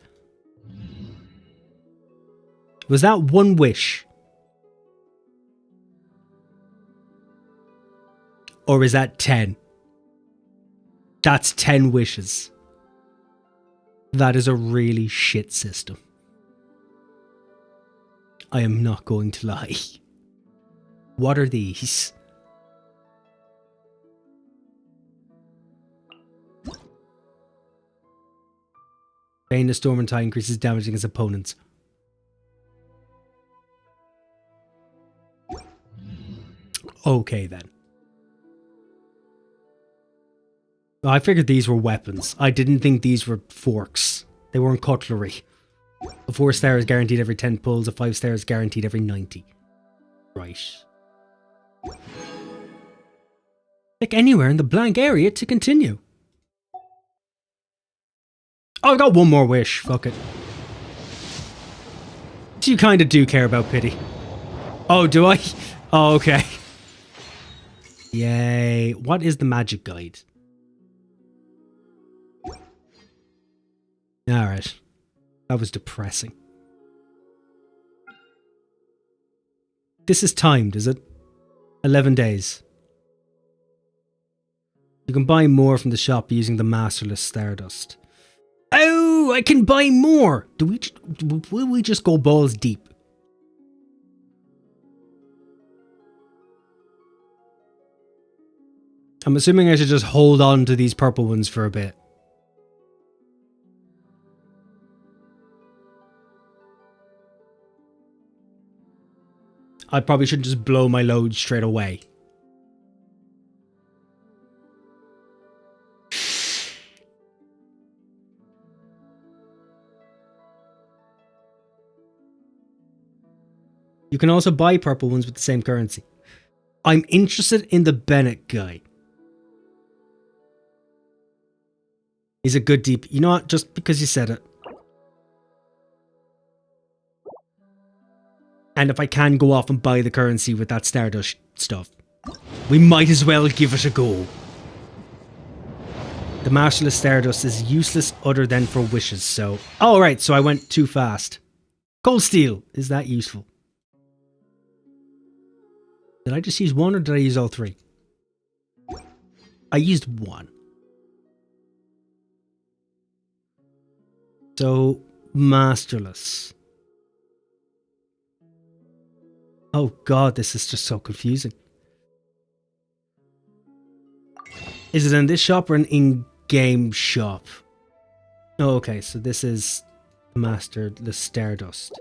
Was that one wish? Or is that 10? That's 10 wishes. That is a really shit system. I am not going to lie. What are these? Bane the Storm and Tide increases damage against opponents. Okay then. I figured these were weapons. I didn't think these were forks. They weren't cutlery. A 4-star is guaranteed every 10 pulls, a 5-star is guaranteed every 90. Right. Click anywhere in the blank area to continue. Oh, I got one more wish. Fuck it. So you kind of do care about pity. Oh, do I? Oh, okay. Yay. What is the magic guide? Alright. That was depressing. This is timed, is it? 11 days. You can buy more from the shop using the Masterless Stardust. Oh, I can buy more! Will we just go balls deep? I'm assuming I should just hold on to these purple ones for a bit. I probably shouldn't just blow my load straight away. You can also buy purple ones with the same currency. I'm interested in the Bennett guy. He's a good deep. You know what? Just because you said it. And if I can go off and buy the currency with that Stardust stuff, we might as well give it a go. The Masterless Stardust is useless other than for wishes, so... Oh, right, so I went too fast. Cold Steel, is that useful? Did I just use one or did I use all three? I used one. So, Masterless. Oh god, this is just so confusing. Is it in this shop or an in-game shop? Oh, okay, so this is Masterless Stardust.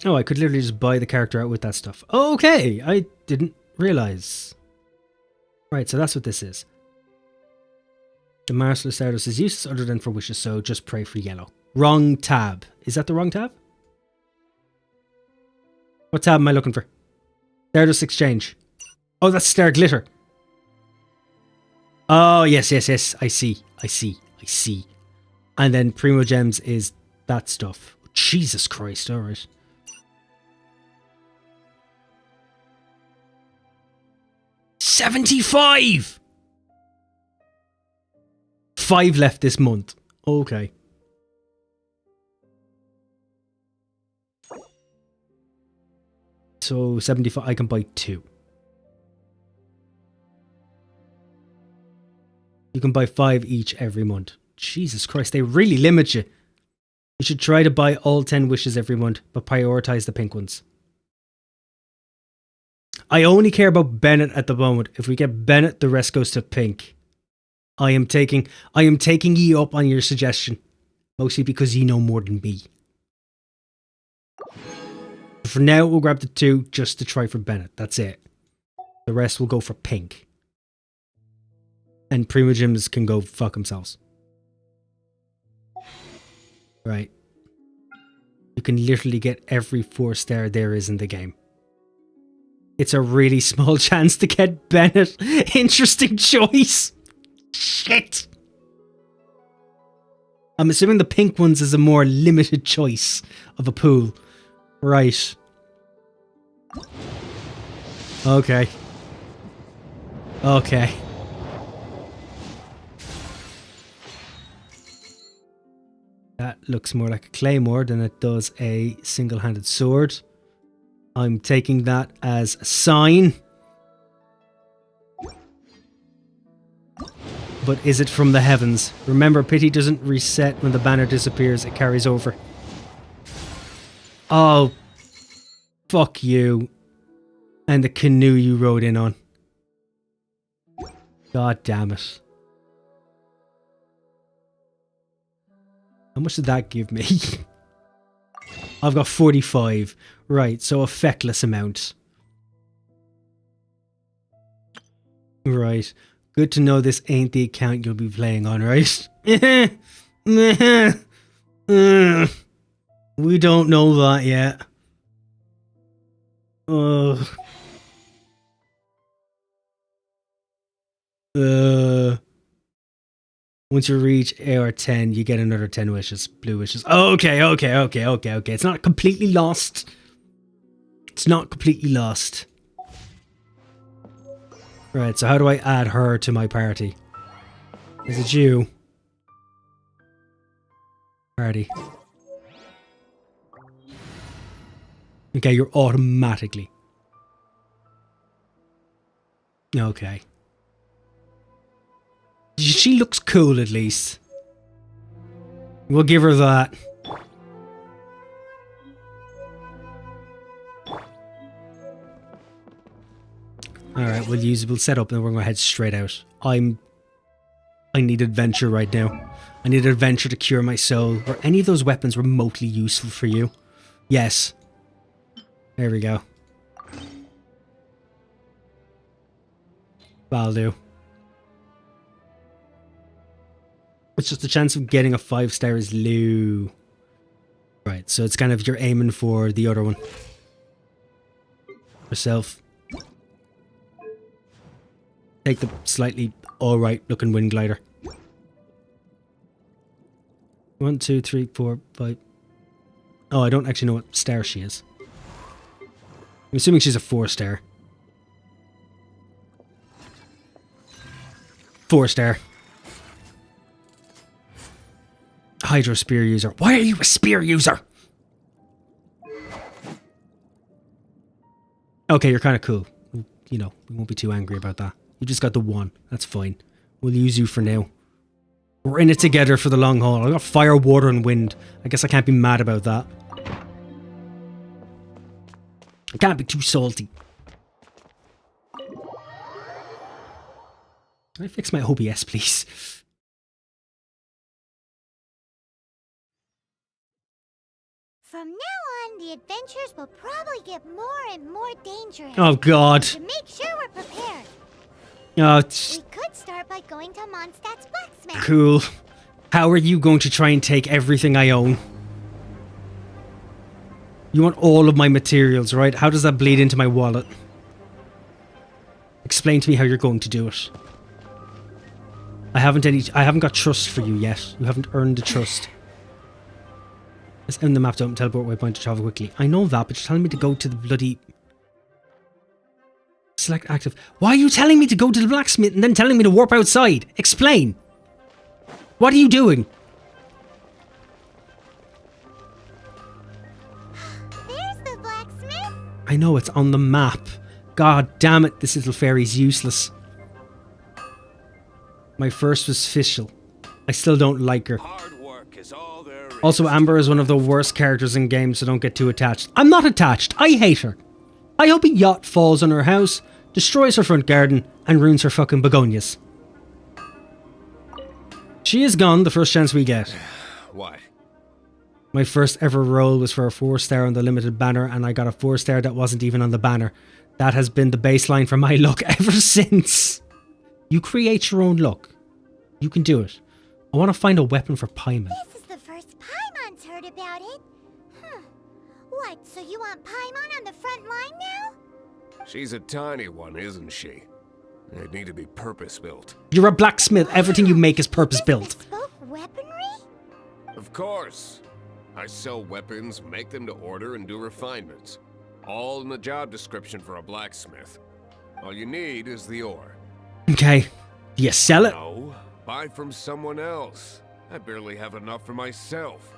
Oh, I could literally just buy the character out with that stuff. Okay, I didn't realize. Right, so that's what this is. The Masterless Stardust is useless other than for wishes, so just pray for yellow. Wrong tab. Is that the wrong tab? What tab am I looking for? Stardust Exchange. Oh, that's Star Glitter. Oh, yes, yes, yes. I see. I see. I see. And then Primo Gems is that stuff. Jesus Christ, alright. $75! 5 left this month. Okay. So 75, I can buy 2. You can buy 5 each every month. Jesus Christ, they really limit you. You should try to buy all 10 wishes every month, but prioritize the pink ones. I only care about Bennett at the moment. If we get Bennett, the rest goes to pink. I am taking ye up on your suggestion. Mostly because you know more than me. For now, we'll grab the 2 just to try for Bennett. That's it. The rest will go for pink. And Primogems can go fuck themselves. Right. You can literally get every 4-star there is in the game. It's a really small chance to get Bennett. Interesting choice. Shit. I'm assuming the pink ones is a more limited choice of a pool. Right. Okay. Okay. That looks more like a claymore than it does a single-handed sword. I'm taking that as a sign. But is it from the heavens? Remember, pity doesn't reset when the banner disappears, it carries over. Oh. Fuck you. And the canoe you rode in on. God damn it. How much did that give me? I've got 45. Right, so a feckless amount. Right. Good to know this ain't the account you'll be playing on, right? We don't know that yet. Once you reach AR10, you get another 10 wishes. Blue wishes. Okay. It's not completely lost. It's not completely lost. Right, so how do I add her to my party? Is it you? Party. Okay, you're automatically. Okay. She looks cool at least. We'll give her that. Alright, we'll set up and we're gonna head straight out. I need adventure right now. I need adventure to cure my soul. Were any of those weapons remotely useful for you? Yes. There we go. That'll do. It's just the chance of getting a 5-star is low. Right, so it's kind of you're aiming for the other one. Yourself. Take the slightly alright looking wind glider. 1, 2, 3, 4, 5. Oh, I don't actually know what star she is. I'm assuming she's a 4-star. 4-star. Hydro spear user. Why are you a spear user? Okay, you're kind of cool. You know, we won't be too angry about that. You just got the 1. That's fine. We'll use you for now. We're in it together for the long haul. I got fire, water, and wind. I guess I can't be mad about that. I can't be too salty. Can I fix my OBS, please? From now on, the adventures will probably get more and more dangerous. Oh, God. To make sure we're prepared, Oh, we could start by going to Mondstadt's blacksmith. cool. How are you going to try and take everything I own? You want all of my materials, right? How does that bleed into my wallet? Explain to me how you're going to do it. I haven't got trust for you yet. You haven't earned the trust. Let's end the map to open teleport waypoint to travel quickly. I know that, but you're telling me to go to the bloody... Select active. Why are you telling me to go to the blacksmith and then telling me to warp outside? Explain. What are you doing? There's the blacksmith. I know, it's on the map. God damn it, this little fairy's useless. My first was Fischl. I still don't like her. Hard work is all there is. Also, Amber is one of the worst characters in games, so don't get too attached. I'm not attached. I hate her. I hope a yacht falls on her house, destroys her front garden, and ruins her fucking begonias. She is gone the first chance we get. What? My first ever roll was for a 4-star on the limited banner, and I got a 4-star that wasn't even on the banner. That has been the baseline for my luck ever since. You create your own luck. You can do it. I want to find a weapon for Paimon. This is the first Paimon's heard about it. What, so you want Paimon on the front line now? She's a tiny one, isn't she? They'd need to be purpose-built. You're a blacksmith. Everything you make is purpose-built. Bespoke weaponry? Of course. I sell weapons, make them to order, and do refinements. All in the job description for a blacksmith. All you need is the ore. Okay. Do you sell it? No, buy from someone else. I barely have enough for myself.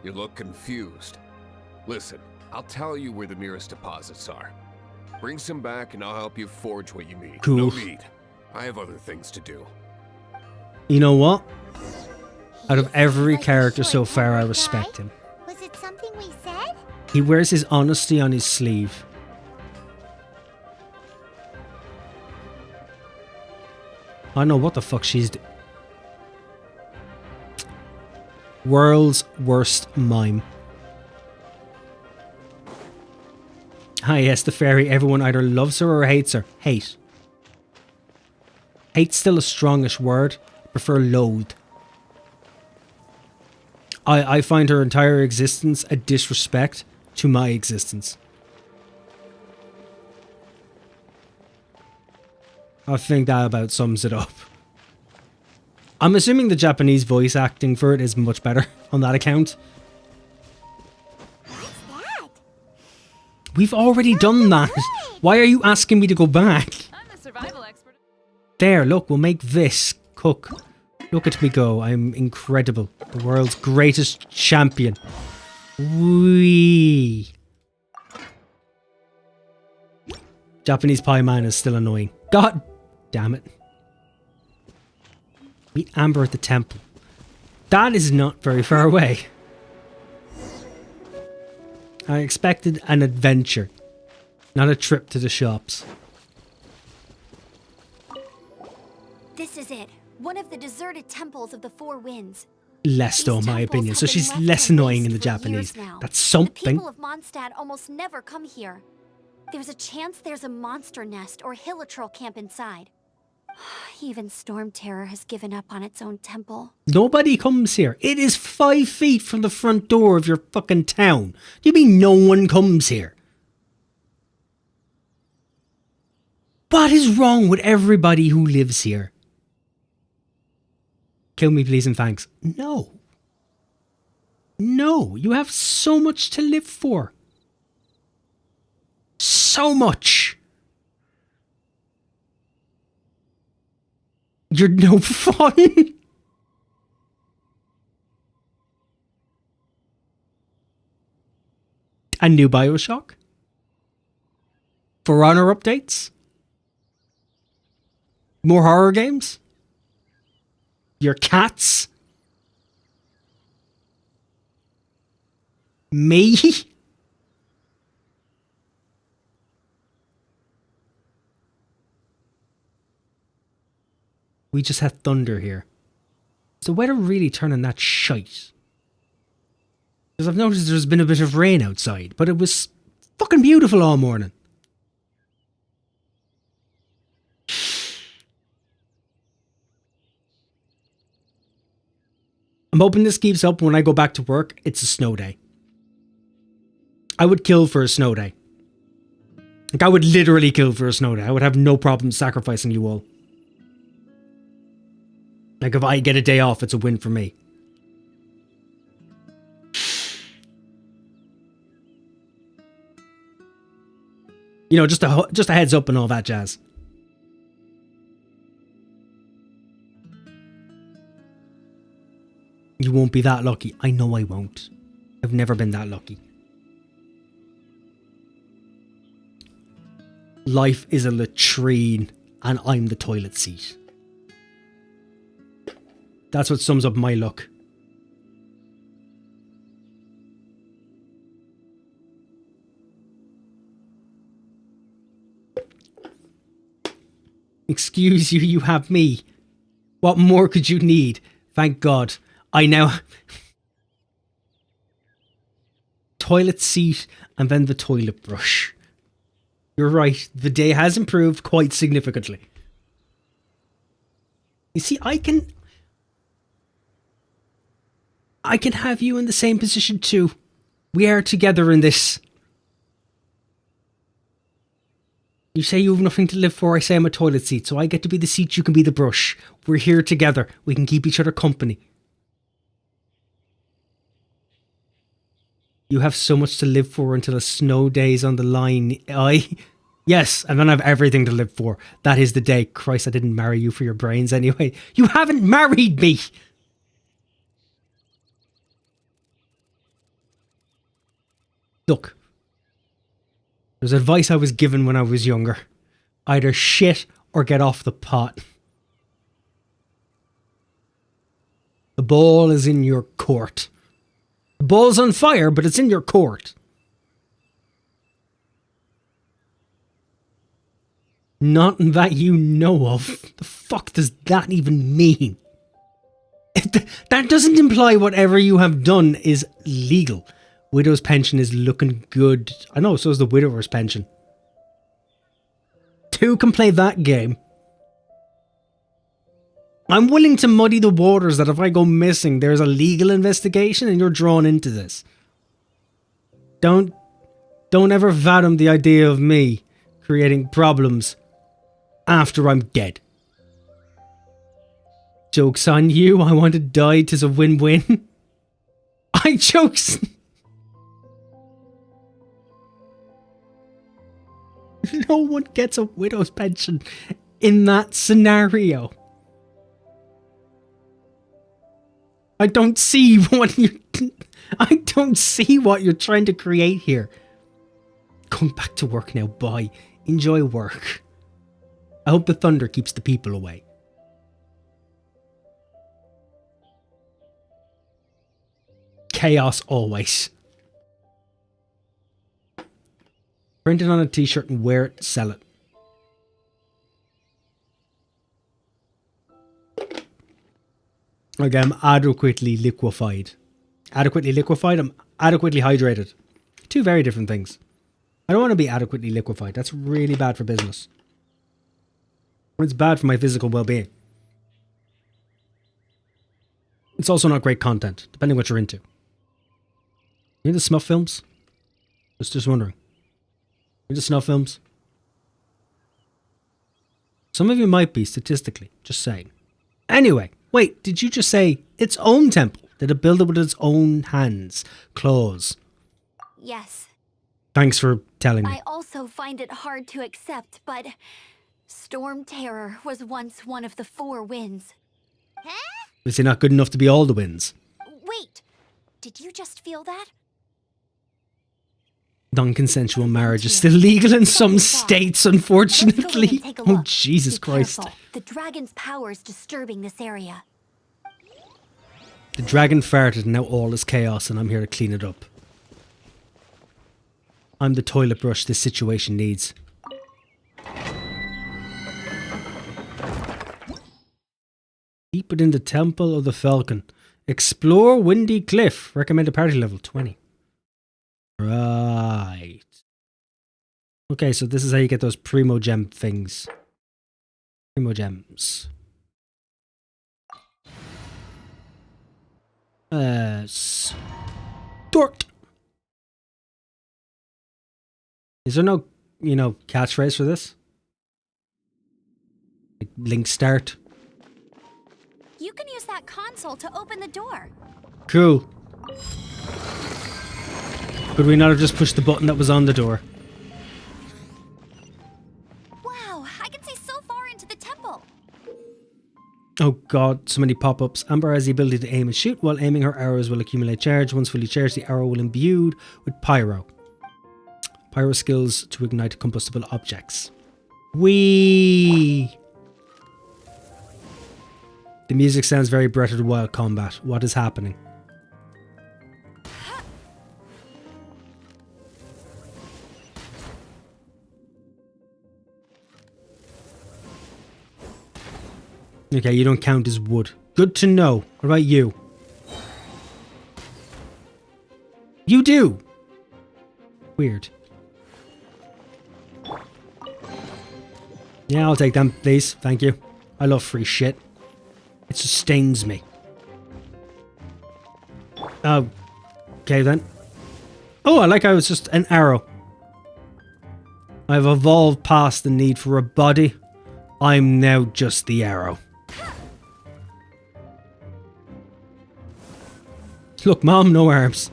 You look confused. Listen, I'll tell you where the nearest deposits are. Bring some back and I'll help you forge what you need. Cool. No need. I have other things to do. You know what? Out of every character so far, I respect him. Was it something we said? He wears his honesty on his sleeve. I know what the fuck she's doing. World's worst mime. Ah yes, the fairy. Everyone either loves her or hates her. Hate. Hate's still a strongish word. I prefer loathe. I find her entire existence a disrespect to my existence. I think that about sums it up. I'm assuming the Japanese voice acting for it is much better on that account. What's that? We've already done that. Why are you asking me to go back? I'm the survival expert. There, look, we'll make this. Cook. Look at me go. I'm incredible. The world's greatest champion. Whee. Japanese Paimon is still annoying. God damn it. Meet Amber at the temple. That is not very far away. I expected an adventure. Not a trip to the shops. This is it. One of the deserted temples of the Four Winds. Less though, in my opinion. So she's less annoying in the Japanese. That's something. The people of Mondstadt almost never come here. There's a chance there's a monster nest or hilitrol camp inside. Even Storm Terror has given up on its own temple. Nobody comes here. It is 5 feet from the front door of your fucking town. Do you mean no one comes here? What is wrong with everybody who lives here? Kill me, please, and thanks. No. No, you have so much to live for. So much. You're no fun. A new Bioshock? For Honor updates? More horror games? Your cats? Me? We just had thunder here. Is the weather really turning that shite? Because I've noticed there's been a bit of rain outside, but it was fucking beautiful all morning. I'm hoping this keeps up when I go back to work. It's a snow day. I would kill for a snow day. Like, I would literally kill for a snow day. I would have no problem sacrificing you all. Like, if I get a day off, it's a win for me. You know, just a heads up and all that jazz. You won't be that lucky. I know I won't. I've never been that lucky. Life is a latrine and I'm the toilet seat. That's what sums up my luck. Excuse you, you have me. What more could you need? Thank God. I now... Toilet seat and then the toilet brush. You're right, the day has improved quite significantly. You see, I can have you in the same position too. We are together in this. You say you have nothing to live for, I say I'm a toilet seat, so I get to be the seat, you can be the brush. We're here together, we can keep each other company. You have so much to live for until a snow day's on the line. Yes, and then I have everything to live for. That is the day. Christ, I didn't marry you for your brains anyway. You haven't married me! Look. There's advice I was given when I was younger. Either shit or get off the pot. The ball is in your court. The ball's on fire, but it's in your court. Not that you know of. The fuck does that even mean? That doesn't imply whatever you have done is legal. Widow's pension is looking good. I know, so is the widower's pension. Two can play that game. I'm willing to muddy the waters that if I go missing, there's a legal investigation and you're drawn into this. Don't ever fathom the idea of me creating problems after I'm dead. Joke's on you, I want to die, 'tis a win-win. I jokes. No one gets a widow's pension in that scenario. I don't see what you're trying to create here. Going back to work now, bye. Enjoy work. I hope the thunder keeps the people away. Chaos always. Print it on a t-shirt and wear it, sell it. Okay, I'm adequately liquefied. Adequately liquefied? I'm adequately hydrated. Two very different things. I don't want to be adequately liquefied. That's really bad for business. It's bad for my physical well-being. It's also not great content, depending what you're into. You into snuff films? Just wondering. You into snuff films? Some of you might be, statistically. Just saying. Anyway, wait, did you just say its own temple? Did it build it with its own hands, claws? Yes. Thanks for telling me. I also find it hard to accept, but Storm Terror was once one of the 4 winds. Huh? Is it not good enough to be all the winds? Wait, did you just feel that? Non-consensual marriage is still legal in some states, unfortunately. Oh, Jesus Christ. Careful. The dragon's power is disturbing this area. The dragon farted and now all is chaos and I'm here to clean it up. I'm the toilet brush this situation needs. Deep within the Temple of the Falcon. Explore Windy Cliff. Recommended party level 20. Right. Okay, so this is how you get those Primo Gem things. Primo Gems. Dort. Is there no, catchphrase for this? Like link start. You can use that console to open the door. Cool. Could we not have just pushed the button that was on the door? Wow, I can see so far into the temple. Oh god, so many pop-ups. Amber has the ability to aim and shoot. While aiming, her arrows will accumulate charge. Once fully charged, the arrow will imbued with pyro. Pyro skills to ignite combustible objects. Whee! The music sounds very Breath of the Wild combat. What is happening? Okay, you don't count as wood. Good to know. What about you? You do! Weird. Yeah, I'll take them, please. Thank you. I love free shit. It sustains me. Oh. Okay then. Oh, I like how it's just an arrow. I've evolved past the need for a body. I'm now just the arrow. Look, Mom, no arms.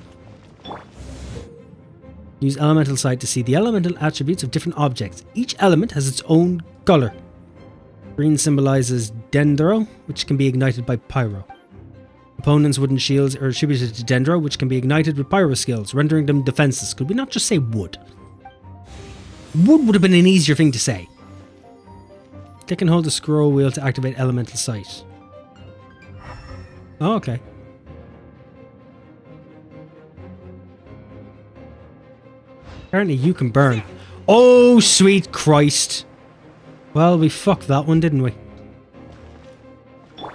Use elemental sight to see the elemental attributes of different objects. Each element has its own color. Green symbolizes Dendro, which can be ignited by Pyro. Opponents' wooden shields are attributed to Dendro, which can be ignited with Pyro skills, rendering them defenseless. Could we not just say wood? Wood would have been an easier thing to say. Click and hold the scroll wheel to activate elemental sight. Oh, okay. Apparently you can burn. Oh, sweet Christ. Well, we fucked that one, didn't we? Can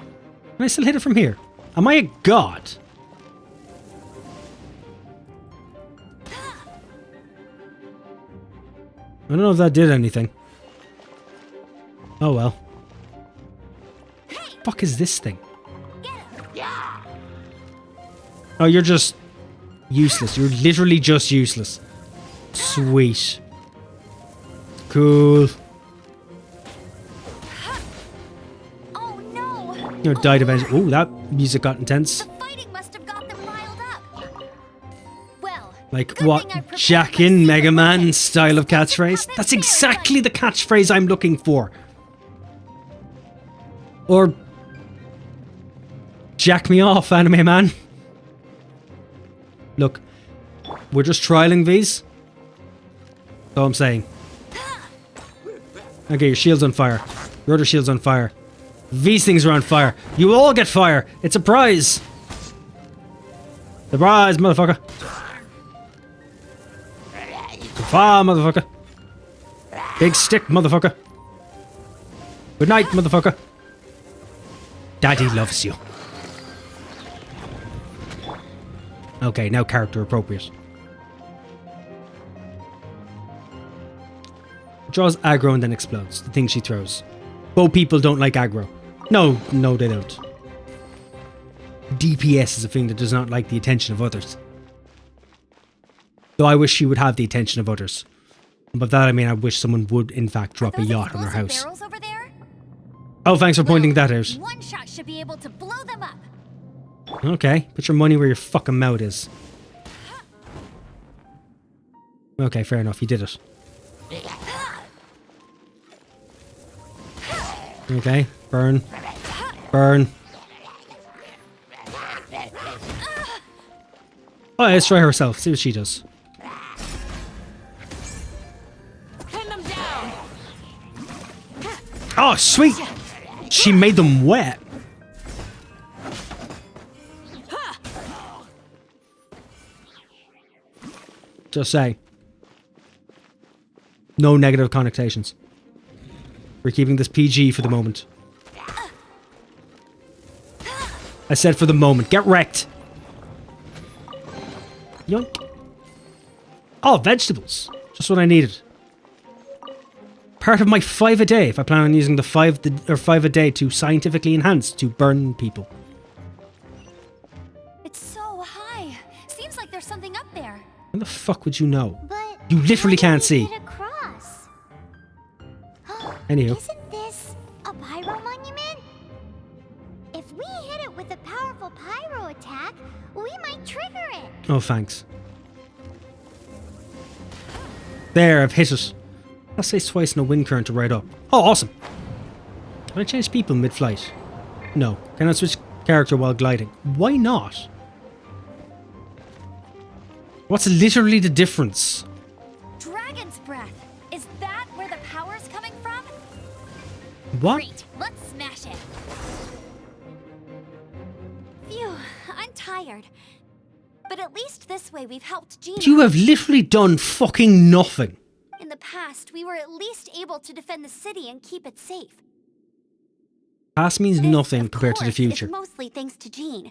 I still hit it from here? Am I a god? I don't know if that did anything. Oh well. Fuck is this thing? Oh, you're just useless. You're literally just useless. Sweet. Cool. Oh no! You died eventually. Oh, that music got intense. The fighting must have got them riled up. Well, like what? Jack in Mega Man style of catchphrase? That's exactly the catchphrase I'm looking for. Or jack me off, anime man. Look, we're just trialing these. That's all I'm saying. Okay, your shield's on fire. Your other shield's on fire. These things are on fire. You all get fire. It's a prize. The prize, motherfucker. Far, motherfucker. Big stick, motherfucker. Good night, motherfucker. Daddy loves you. Okay, now character appropriate. Draws aggro and then explodes. The thing she throws. Bow people don't like aggro. No, they don't. DPS is a thing that does not like the attention of others. Though I wish she would have the attention of others. And by that I mean I wish someone would in fact drop a yacht on her house. Barrels over there? Oh, thanks for pointing that out. One shot should be able to blow them up. Okay, put your money where your fucking mouth is. Okay, fair enough, you did it. Okay, burn. Burn. Oh, let's try herself, see what she does. Pin them down. Oh, sweet! She made them wet. Just say. No negative connotations. We're keeping this PG for the moment. I said for the moment. Get wrecked. Yoink. Oh, vegetables. Just what I needed. Part of my 5 a day if I plan on using the 5 a day to scientifically enhance to burn people. It's so high. Seems like there's something up there. How the fuck would you know? But You literally how can't did we see. get across? Anywho. Isn't this a pyro monument? If we hit it with a powerful pyro attack, we might trigger it. Oh, thanks. There, I've hit it. I'll say twice in a wind current to ride up. Oh, awesome. Can I change people mid-flight? No. Can I switch character while gliding? Why not? What's literally the difference? Dragon's breath. Is that where the power's coming from? What? Great. Let's smash it. Phew, I'm tired. But at least this way we've helped Gina. You have literally done fucking nothing. In the past, we were at least able to defend the city and keep it safe. Past means This, nothing of compared to the course, future. is mostly thanks to Jean.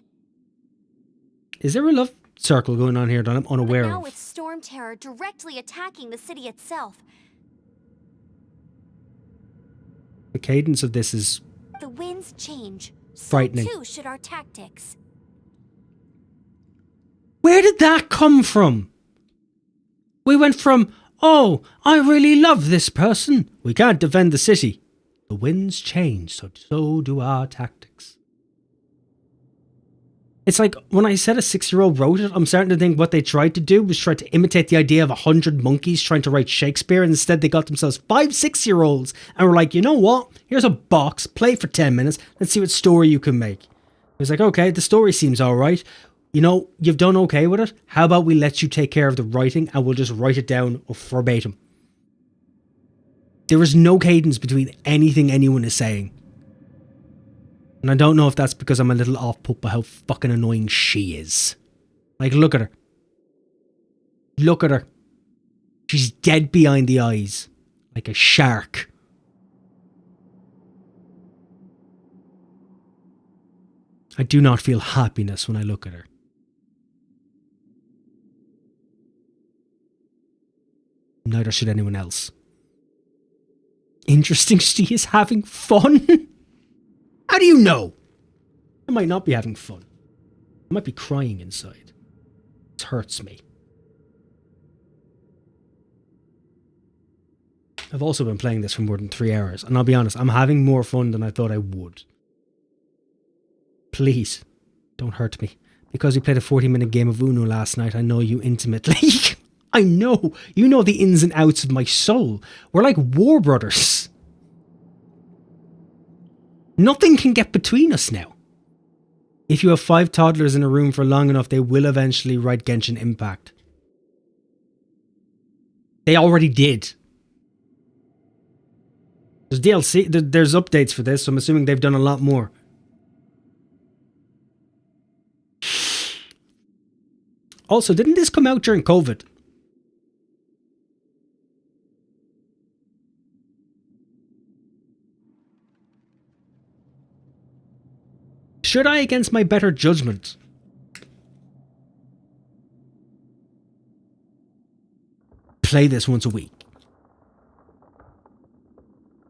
Is there a love circle going on here that I'm unaware But now of? with Storm Terror directly attacking the city itself, The cadence of this is the winds change. Frightening. So too should our tactics. Where did that come from? We went from, oh, I really love this person. We can't defend the city. The winds change, so do our tactics. It's like, when I said a 6-year-old wrote it, I'm starting to think what they tried to do was try to imitate the idea of 100 monkeys trying to write Shakespeare, and instead they got themselves 5 6-year-olds and were like, you know what? Here's a box, play it for 10 minutes, let's see what story you can make. It was like, okay, the story seems alright. You know, you've done okay with it. How about we let you take care of the writing and we'll just write it down verbatim. There is no cadence between anything anyone is saying. And I don't know if that's because I'm a little off put by how fucking annoying she is. Like, look at her. Look at her. She's dead behind the eyes. Like a shark. I do not feel happiness when I look at her. Neither should anyone else. Interesting, she is having fun? How do you know? I might not be having fun. I might be crying inside. It hurts me. I've also been playing this for more than 3 hours, and I'll be honest, I'm having more fun than I thought I would. Please, don't hurt me. Because we played a 40-minute game of Uno last night, I know you intimately. I know. You know the ins and outs of my soul. We're like war brothers. Nothing can get between us now. If you have 5 toddlers in a room for long enough, they will eventually write Genshin Impact. They already did. There's DLC, there's updates for this, so I'm assuming they've done a lot more. Also, didn't this come out during COVID? should I, against my better judgment, play this once a week?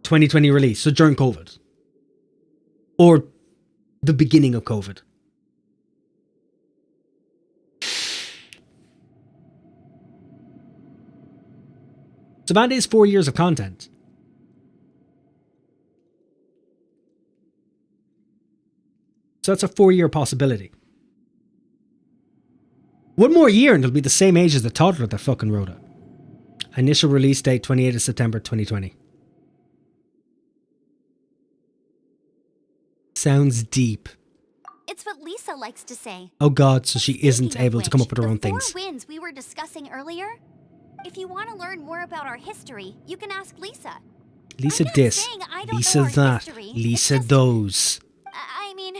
2020 release, so during COVID. Or the beginning of COVID. So that is 4 years of content. So that's a 4-year possibility. One more year and it'll be the same age as the toddler that fucking wrote it. Initial release date 28th of September 2020. Sounds deep. It's what Lisa likes to say. Oh god, so she isn't Speaking of able to come up with her which, own the things. 4 winds we were discussing earlier. If you want to learn more about our history, you can ask Lisa. Lisa I'm not this, saying I don't Lisa know our that, history. Lisa It's just- those. I mean,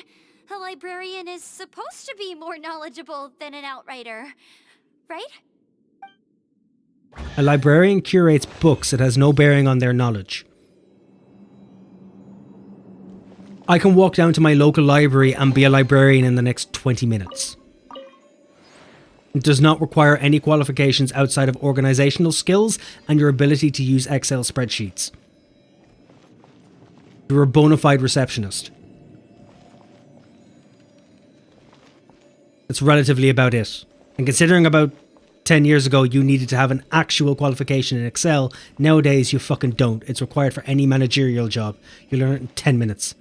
a librarian is supposed to be more knowledgeable than an outrider, right? A librarian curates books that has no bearing on their knowledge. I can walk down to my local library and be a librarian in the next 20 minutes. It does not require any qualifications outside of organizational skills and your ability to use Excel spreadsheets. You're a bona fide receptionist. That's relatively about it. And considering about 10 years ago you needed to have an actual qualification in Excel, nowadays you fucking don't. It's required for any managerial job. You learn it in 10 minutes.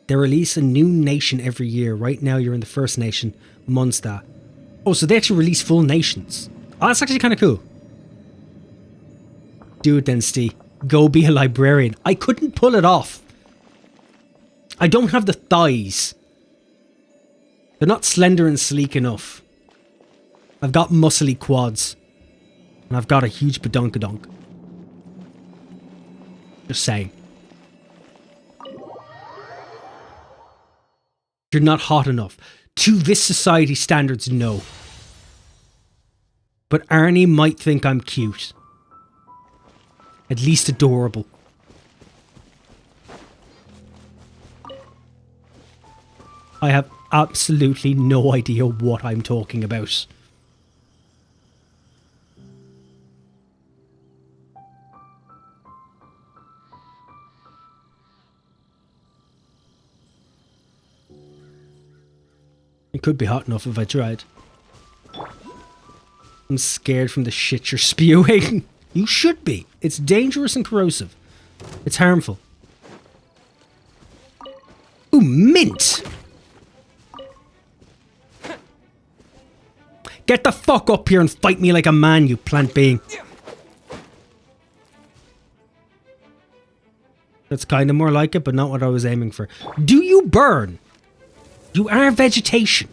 They release a new nation every year. Right now you're in the first nation, Munster. Oh, so they actually release full nations. Oh, that's actually kind of cool. Do it then, Steve. Go be a librarian. I couldn't pull it off. I don't have the thighs. They're not slender and sleek enough. I've got muscly quads. And I've got a huge badonkadonk. Just saying. You're not hot enough. To this society standards, no. But Arnie might think I'm cute. At least adorable. I have absolutely no idea what I'm talking about. It could be hot enough if I tried. I'm scared from the shit you're spewing. You should be. It's dangerous and corrosive. It's harmful. Ooh, mint! Get the fuck up here and fight me like a man, you plant being. That's kind of more like it, but not what I was aiming for. Do you burn? You are vegetation.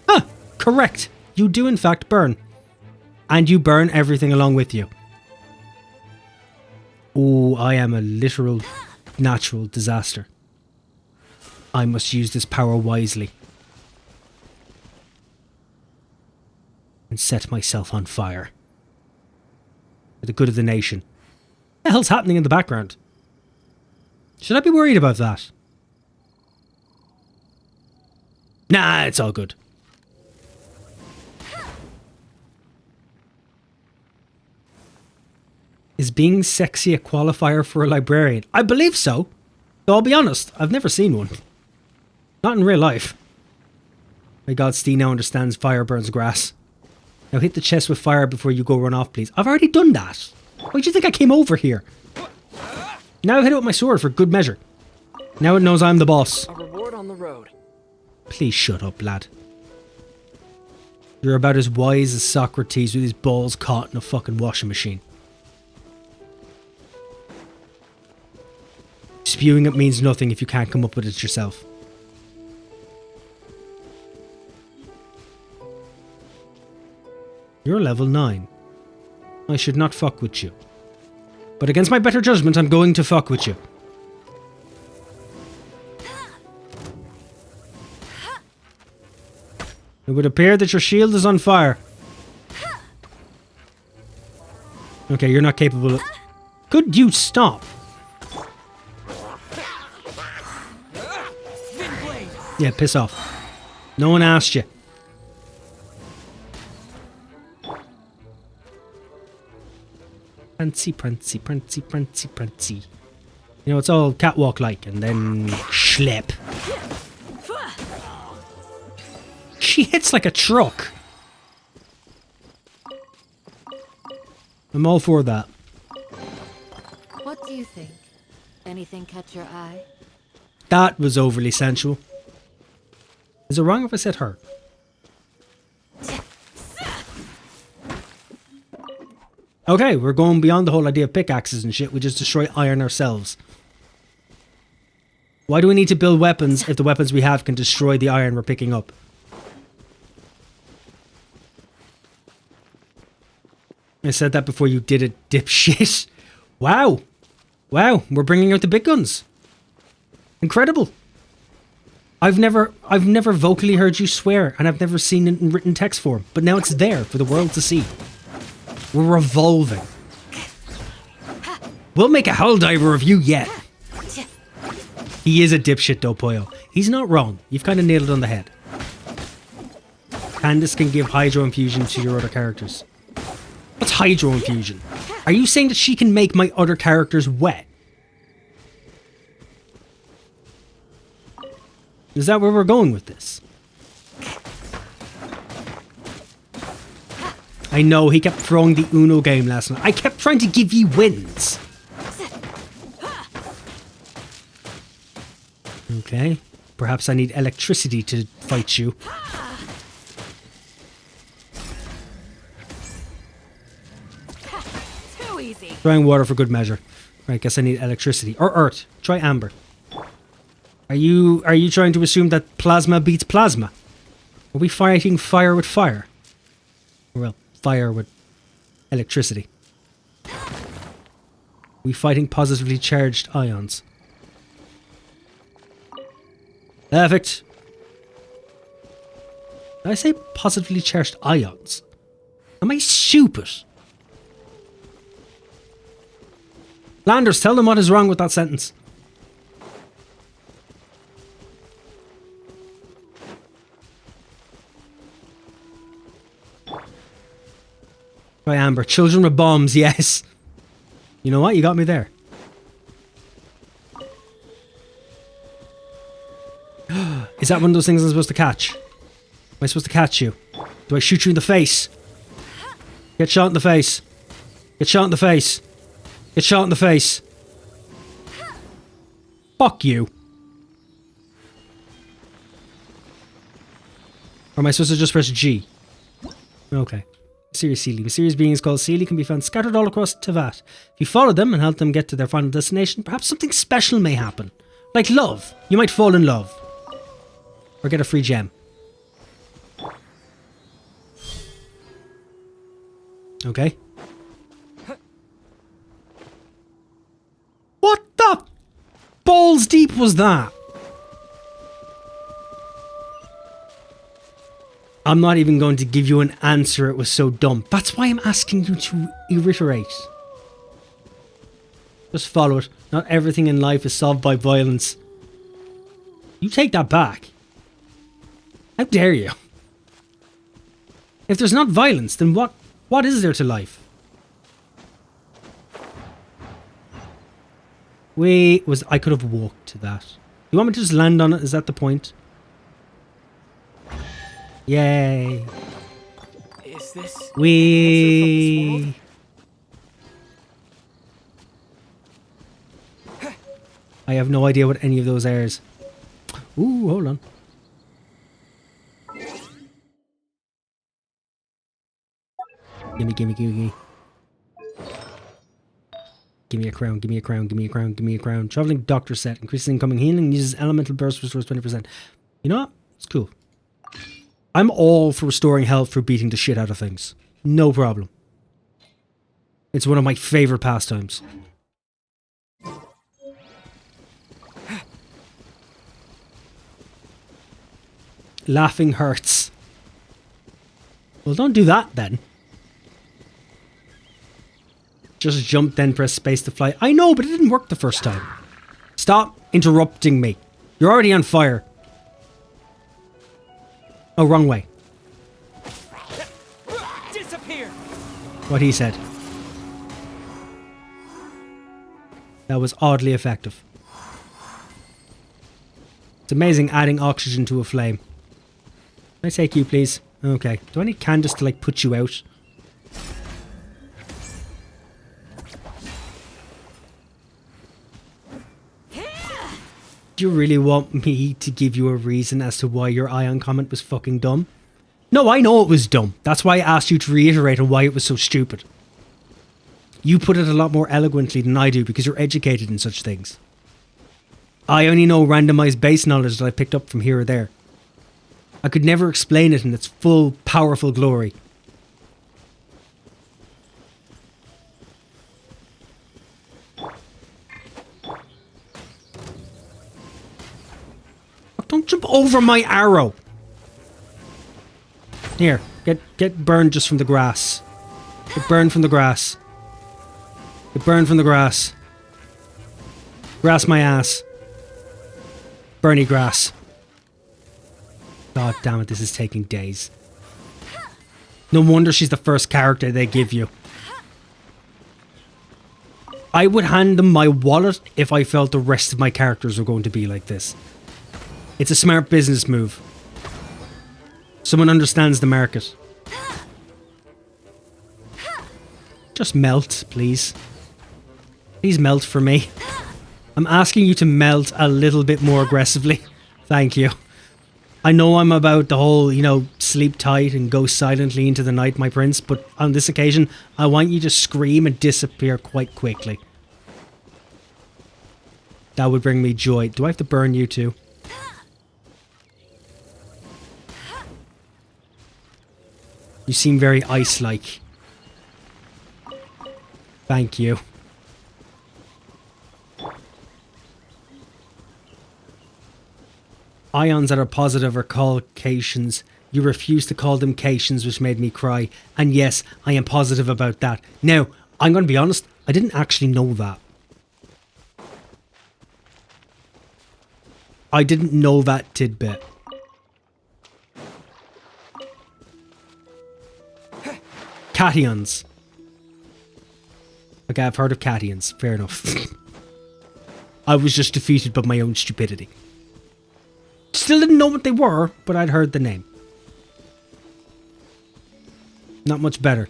Huh, correct. You do in fact burn. And you burn everything along with you. Oh, I am a literal natural disaster. I must use this power wisely. And set myself on fire. For the good of the nation. What the hell's happening in the background? Should I be worried about that? Nah, it's all good. Is being sexy a qualifier for a librarian? I believe so. Though I'll be honest, I've never seen one. Not in real life. My god, Steve now understands fire burns grass. Now hit the chest with fire before you go run off, please. I've already done that. Why do you think I came over here? Now hit it with my sword for good measure. Now it knows I'm the boss. A reward on the road. Please shut up, lad. You're about as wise as Socrates with his balls caught in a fucking washing machine. Spewing it means nothing if you can't come up with it yourself. You're level 9. I should not fuck with you. But against my better judgment, I'm going to fuck with you. It would appear that your shield is on fire. Okay, you're not capable of... Could you stop? Yeah, piss off. No one asked you. Prancy, prancy, prancy, prancy, prancy. You know, it's all catwalk-like, and then schlep. She hits like a truck. I'm all for that. What do you think? Anything catch your eye? That was overly sensual. Is it wrong if I said her? Okay, we're going beyond the whole idea of pickaxes and shit. We just destroy iron ourselves. Why do we need to build weapons if the weapons we have can destroy the iron we're picking up? I said that before you did it, dipshit. Wow. Wow, we're bringing out the big guns. Incredible. I've never vocally heard you swear, and I've never seen it in written text form, but now it's there for the world to see. We're revolving. We'll make a Helldiver of you yet. He is a dipshit though, Poyo. He's not wrong. You've kind of nailed it on the head. Candace can give Hydro Infusion to your other characters. What's Hydro Infusion? Are you saying that she can make my other characters wet? Is that where we're going with this? I know, he kept throwing the Uno game last night. I kept trying to give you wins. Okay. Perhaps I need electricity to fight you. Too easy. Trying water for good measure. Right, guess I need electricity. Or earth. Try amber. Are you trying to assume that plasma beats plasma? Are we fighting fire with fire? Well, fire with electricity. Are we fighting positively charged ions? Perfect. Did I say positively charged ions? Am I stupid? Landers, tell them what is wrong with that sentence. Right, Amber. Children with bombs, yes. You know what? You got me there. Is that one of those things I'm supposed to catch? Am I supposed to catch you? Do I shoot you in the face? Get shot in the face. Get shot in the face. Get shot in the face. Fuck you. Or am I supposed to just press G? Okay. Mysterious Sealy. Mysterious beings called Sealy can be found scattered all across Tevat. If you follow them and help them get to their final destination, perhaps something special may happen. Like love. You might fall in love. Or get a free gem. Okay. What the balls deep was that? I'm not even going to give you an answer, it was so dumb. That's why I'm asking you to reiterate. Just follow it. Not everything in life is solved by violence. You take that back. How dare you? If there's not violence, then what is there to life? I could have walked to that. You want me to just land on it? Is that the point? Yay. Is this... Wee. I have no idea what any of those airs. Ooh, hold on. Gimme. Give me a crown, give me a crown, give me a crown, give me a crown. Traveling doctor set. Increases incoming healing. Uses elemental burst, restores 20%. You know what? It's cool. I'm all for restoring health for beating the shit out of things. No problem. It's one of my favorite pastimes. Laughing hurts. Well, don't do that then. Just jump, then press space to fly. I know, but it didn't work the first time. Stop interrupting me. You're already on fire. Oh, wrong way. Disappear! What he said. That was oddly effective. It's amazing adding oxygen to a flame. Can I take you, please? Okay. Do I need Candace to, like, put you out? Do you really want me to give you a reason as to why your ion comment was fucking dumb? No, I know it was dumb. That's why I asked you to reiterate on why it was so stupid. You put it a lot more eloquently than I do because you're educated in such things. I only know randomized base knowledge that I picked up from here or there. I could never explain it in its full, powerful glory. Don't jump over my arrow. Here, get burned just from the grass. Get burned from the grass. Get burned from the grass. Grass my ass. Burny grass. God damn it, this is taking days. No wonder she's the first character they give you. I would hand them my wallet if I felt the rest of my characters were going to be like this. It's a smart business move. Someone understands the market. Just melt, please. Please melt for me. I'm asking you to melt a little bit more aggressively. Thank you. I know I'm about the whole, you know, sleep tight and go silently into the night, my prince, but on this occasion, I want you to scream and disappear quite quickly. That would bring me joy. Do I have to burn you too? You seem very ice-like. Thank you. Ions that are positive are called cations. You refuse to call them cations, which made me cry. And yes, I am positive about that. Now, I'm going to be honest, I didn't actually know that. I didn't know that tidbit. Cations. Okay, I've heard of cations. Fair enough. I was just defeated by my own stupidity. Still didn't know what they were, but I'd heard the name. Not much better.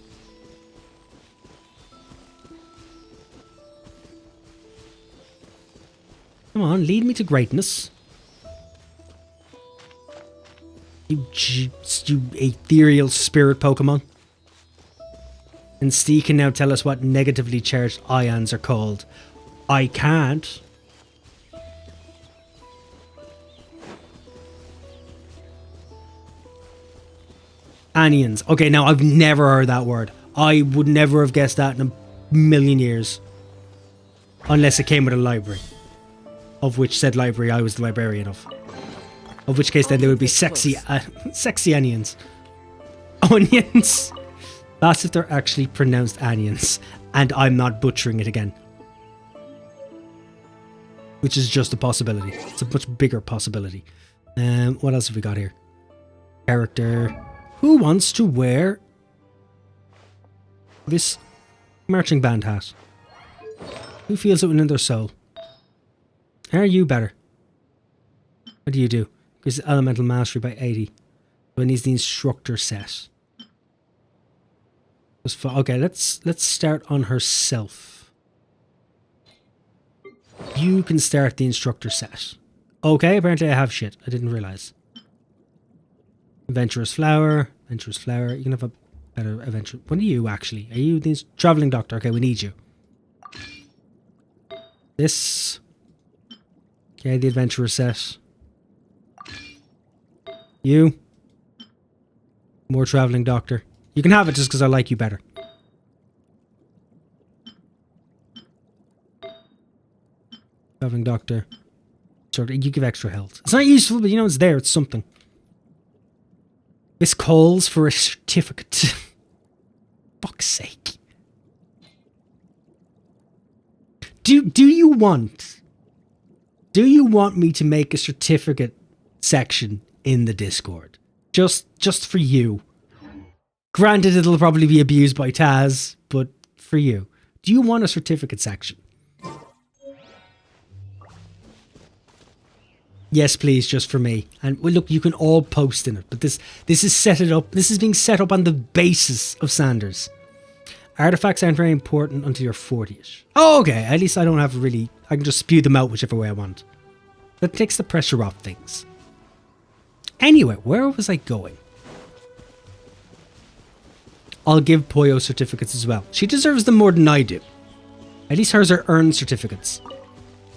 Come on, lead me to greatness. You ethereal spirit Pokemon. And Steve can now tell us what negatively charged ions are called. I can't. Anions. Okay, now I've never heard that word. I would never have guessed that in a million years. Unless it came with a library. Of which said library I was the librarian of. Of which case then they would be sexy onions. Onions. That's if they're actually pronounced onions. And I'm not butchering it again. Which is just a possibility. It's a much bigger possibility. What else have we got here? Character. Who wants to wear this marching band hat? Who feels it within their soul? Are you better? What do you do? Because elemental mastery by 80. So it needs the instructor set. Okay, let's start on herself. You can start the instructor set. Okay, apparently I have shit. I didn't realize. Adventurous flower. Adventurous flower. You can have a better adventure. What are you actually? Are you the traveling doctor? Okay, we need you. This. Okay, the adventurer set. You. More traveling doctor. You can have it just because I like you better. Traveling doctor. So you give extra health. It's not useful, but you know it's there. It's something. This calls for a certificate. Fuck's sake. Do you want me to make a certificate section in the Discord? Just for you. Granted, it'll probably be abused by Taz, but for you. Do you want a certificate section? Yes, please, just for me. And well, look, you can all post in it, but this is set it up. This is being set up on the basis of Sanders. Artifacts aren't very important until you're 40ish. Oh, okay. At least I don't have to really... I can just spew them out whichever way I want. That takes the pressure off things. Anyway, where was I going? I'll give Poyo certificates as well. She deserves them more than I do. At least hers are earned certificates.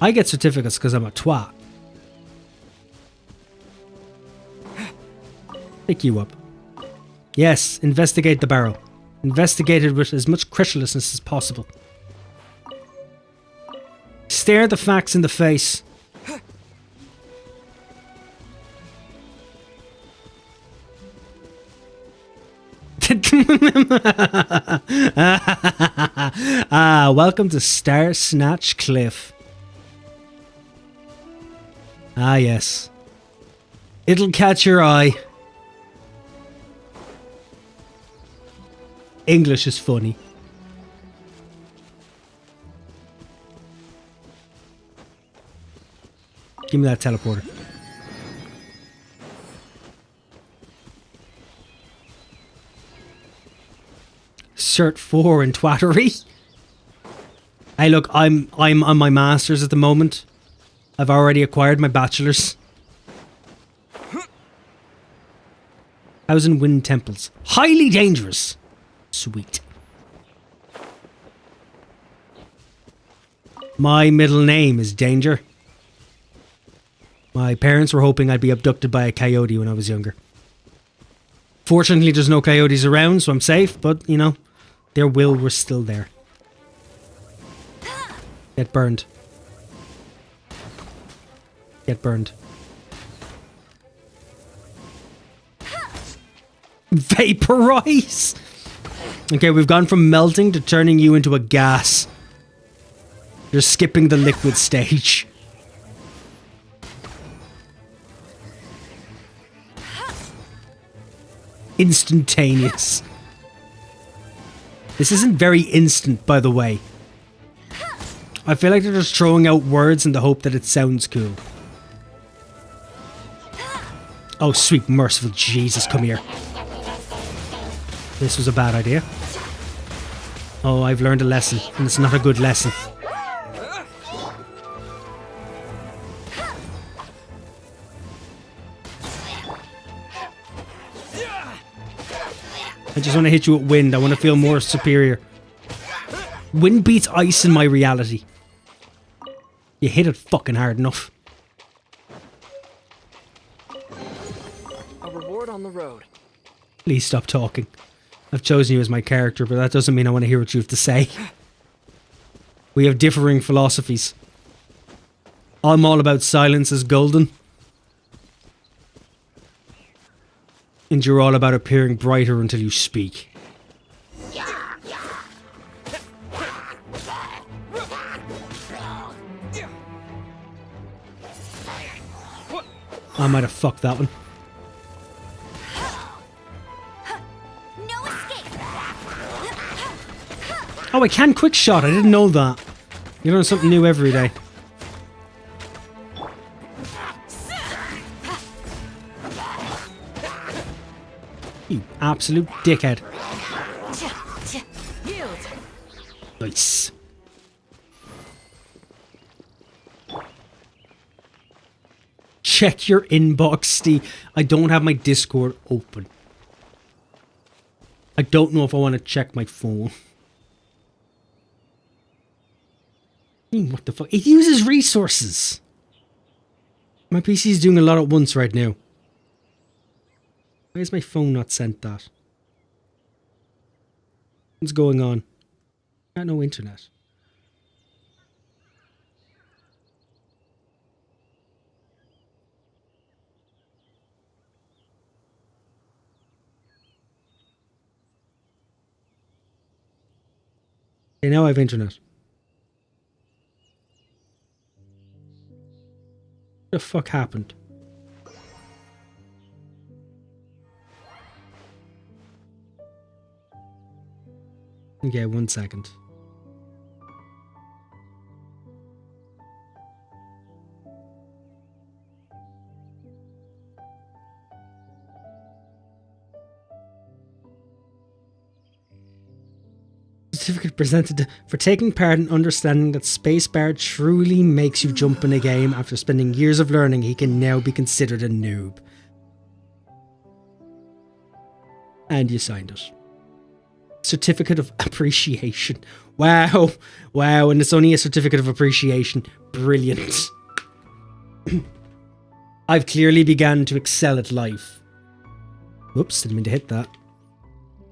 I get certificates because I'm a twat. Pick you up. Yes, investigate the barrel. Investigate it with as much credulousness as possible. Stare the facts in the face. Welcome to Star Snatch Cliff. Ah, yes. It'll catch your eye. English is funny. Give me that teleporter. Cert 4 in twattery. Hey, look, I'm on my masters at the moment. I've already acquired my bachelor's. 1,000 wind temples. Highly dangerous. Sweet. My middle name is Danger. My parents were hoping I'd be abducted by a coyote when I was younger. Fortunately, there's no coyotes around, so I'm safe, but, you know, their will was still there. Get burned. Get burned. Vaporize! Okay, we've gone from melting to turning you into a gas. You're skipping the liquid stage. Instantaneous. This isn't very instant, by the way. I feel like they're just throwing out words in the hope that it sounds cool. Oh, sweet merciful Jesus, come here. This was a bad idea. Oh, I've learned a lesson, and it's not a good lesson. I just want to hit you with wind. I want to feel more superior. Wind beats ice in my reality. You hit it fucking hard enough. A reward on the road. Please stop talking. I've chosen you as my character, but that doesn't mean I want to hear what you have to say. We have differing philosophies. I'm all about silence is golden. And you're all about appearing brighter until you speak. I might have fucked that one. No escape. Oh, I can quick shot. I didn't know that. You learn something new every day. You absolute dickhead. Nice. Check your inbox, Steve. I don't have my Discord open. I don't know if I want to check my phone. What the fuck? It uses resources. My PC is doing a lot at once right now. Why is my phone not sent that? What's going on? Got no internet. Okay, now I have internet. What the fuck happened? Okay, 1 second. Certificate presented for taking part in understanding that Spacebar truly makes you jump in a game. After spending years of learning, he can now be considered a noob. And you signed it. Certificate of appreciation. Wow. Wow, and it's only a certificate of appreciation. Brilliant. I've clearly begun to excel at life. Whoops, didn't mean to hit that.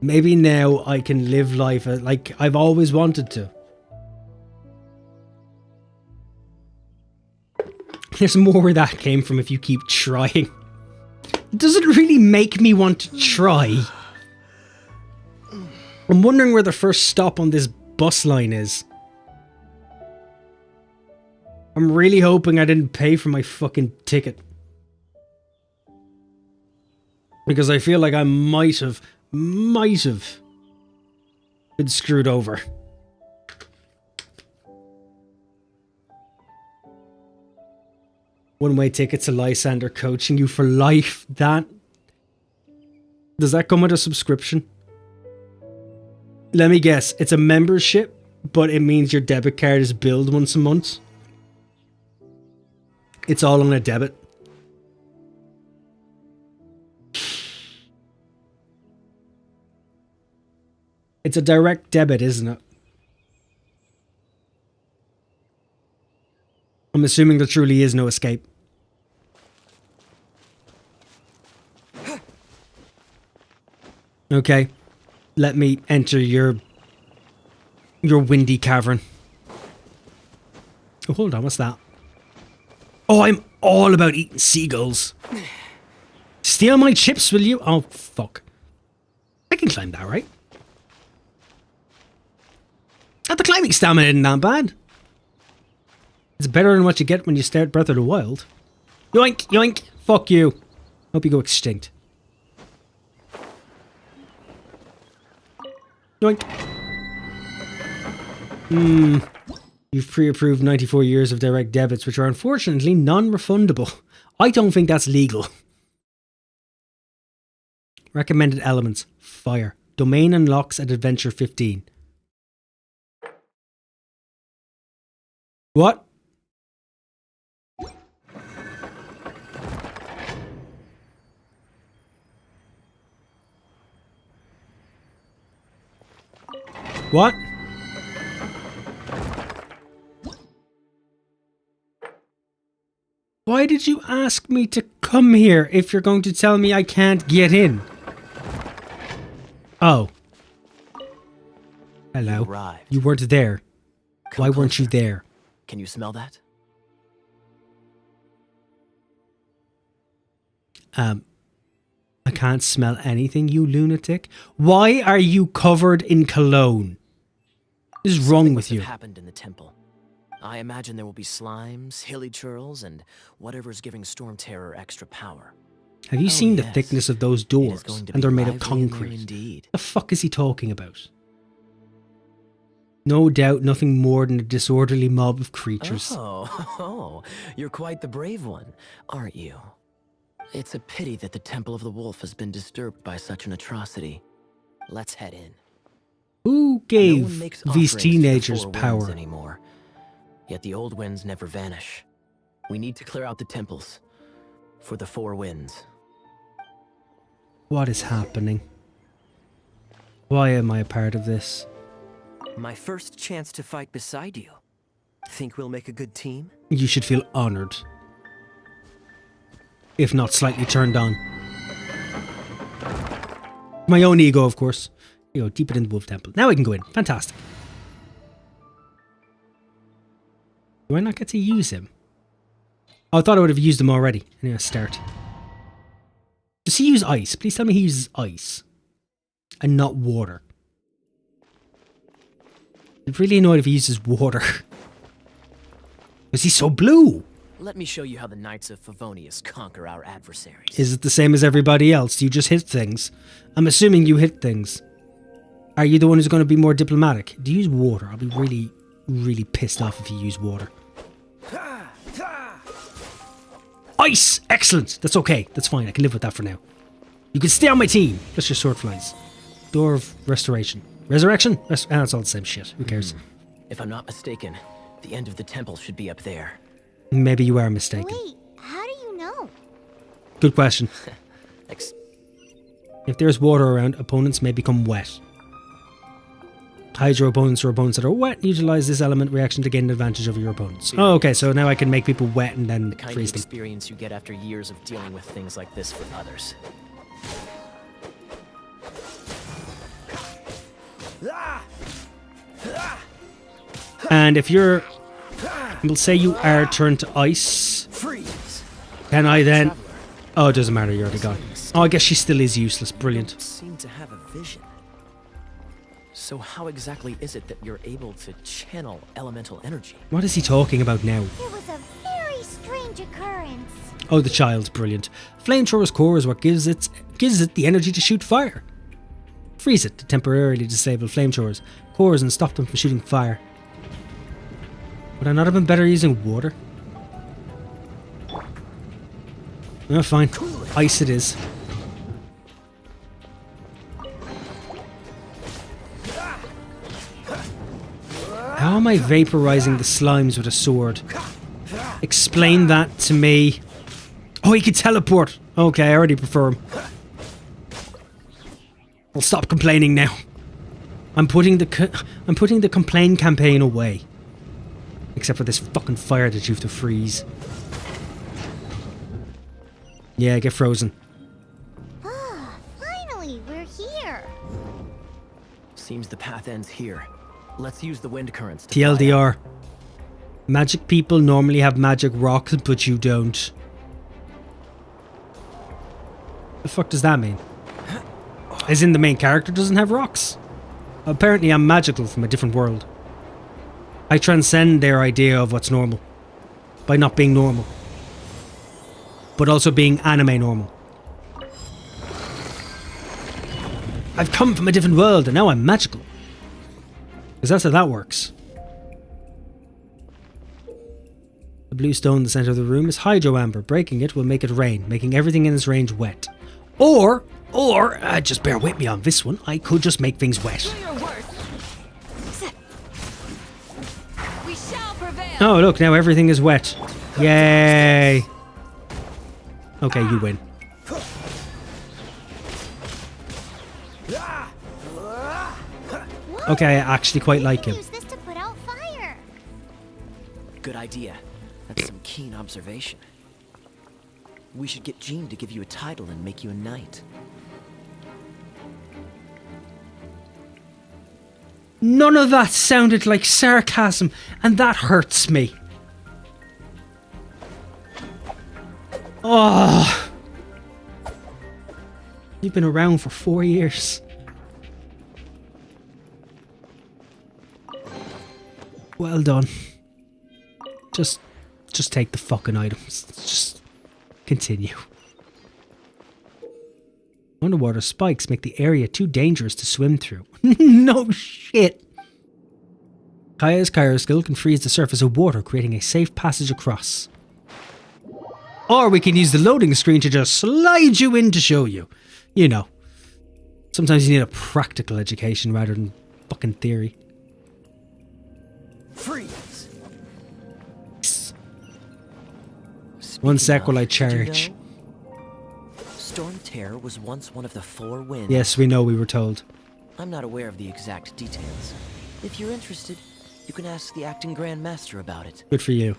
Maybe now I can live life like I've always wanted to. There's more where that came from if you keep trying. It doesn't really make me want to try. I'm wondering where the first stop on this bus line is. I'm really hoping I didn't pay for my fucking ticket. Because I feel like I might have been screwed over. One-way ticket to Lysander coaching you for life. Does that come with a subscription? Let me guess. It's a membership, but it means your debit card is billed once a month. It's all on a debit. It's a direct debit, isn't it? I'm assuming there truly is no escape. Okay. Let me enter your windy cavern. Oh, hold on, what's that? Oh, I'm all about eating seagulls. Steal my chips, will you? Oh, fuck. I can climb that, right? The climbing stamina isn't that bad. It's better than what you get when you start Breath of the Wild. Yoink, yoink, fuck you. Hope you go extinct. Yoink. You've pre-approved 94 years of direct debits, which are unfortunately non-refundable. I don't think that's legal. Recommended elements. Fire. Domain unlocks at Adventure 15. What? What? Why did you ask me to come here if you're going to tell me I can't get in? Oh. Hello. You weren't there. Why weren't you there? Can you smell that? I can't smell anything, you lunatic. Why are you covered in cologne? What is wrong with you? Happened in the temple. I imagine there will be slimes, hilly churls, and whatever's giving Storm Terror extra power. Have you seen the thickness of those doors? And they're made of lively in there concrete. indeed. The fuck is he talking about? No doubt nothing more than a disorderly mob of creatures. Oh, you're quite the brave one, aren't you? It's a pity that the Temple of the Wolf has been disturbed by such an atrocity. Let's head in. Who gave these teenagers power? Anymore. Yet the old winds never vanish. We need to clear out the temples for the four winds. What is happening? Why am I a part of this? My first chance to fight beside you. Think we'll make a good team? You should feel honored. If not slightly turned on. My own ego, of course. You know, deep it in the Wolf Temple. Now I can go in. Fantastic. Do I not get to use him? Oh, I thought I would have used him already. Anyway, start. Does he use ice? Please tell me he uses ice. And not water. I'm really annoyed if he uses water. Is he so blue? Let me show you how the Knights of Favonius conquer our adversaries. Is it the same as everybody else? Do you just hit things? I'm assuming you hit things. Are you the one who's going to be more diplomatic? Do you use water? I'll be really, really pissed off if you use water. Ice! Excellent! That's okay. That's fine. I can live with that for now. You can stay on my team. That's your sword flies. Door of Restoration. Resurrection? It's all the same shit. Who cares? If I'm not mistaken, the end of the temple should be up there. Maybe you are mistaken. Wait, how do you know? Good question. Ex- If there's water around, opponents may become wet. Hydro opponents or opponents that are wet utilize this element reaction to gain advantage over your opponents. Oh, okay, so now I can make people wet and then the kind freeze of them. experience you get after years of dealing with things like this with others. And if you're... We'll say you are turned to ice. Freeze! Can I then... Oh, it doesn't matter, you're already gone. Oh, I guess she still is useless. Brilliant. Seem to have a vision. So how exactly is it that you're able to channel elemental energy? What is he talking about now? It was a very strange occurrence. Oh, the child. Brilliant. Flamethrower's core is what gives it the energy to shoot fire. Freeze it to temporarily disable flamethrowers' cores and stop them from shooting fire. Would I not have been better using water? Oh, fine. Ice it is. How am I vaporizing the slimes with a sword? Explain that to me. Oh, he can teleport. Okay, I already prefer him. I'll stop complaining now. I'm putting the complain campaign away. Except for this fucking fire that you have to freeze. Yeah, get frozen. Ah, finally, we're here. Seems the path ends here. Let's use the wind currents to fly out. TLDR. Magic people normally have magic rocks, but you don't. The fuck does that mean? As in the main character doesn't have rocks? Apparently I'm magical from a different world. I transcend their idea of what's normal. By not being normal. But also being anime normal. I've come from a different world and now I'm magical. Because that's how that works. The blue stone in the center of the room is hydro amber. Breaking it will make it rain, making everything in its range wet. Or, just bear with me on this one, I could just make things wet. We shall prevail. Oh, look, now everything is wet. Yay. Okay, you win. Okay, I actually quite like him. Use this to put out fire. Good idea. That's some keen observation. We should get Jean to give you a title and make you a knight. None of that sounded like sarcasm, and that hurts me. Oh. You've been around for 4 years. Well done. Just take the fucking items. Just continue. Underwater spikes make the area too dangerous to swim through. No shit. Kaya's Kyra skill can freeze the surface of water, creating a safe passage across. Or we can use the loading screen to just slide you in to show you. You know. Sometimes you need a practical education rather than fucking theory. Freeze! One sec while I Did you charge. know? Storm Terror was once one of the 4 winds. Yes, we know, we were told. I'm not aware of the exact details. If you're interested, you can ask the acting Grand Master about it. Good for you.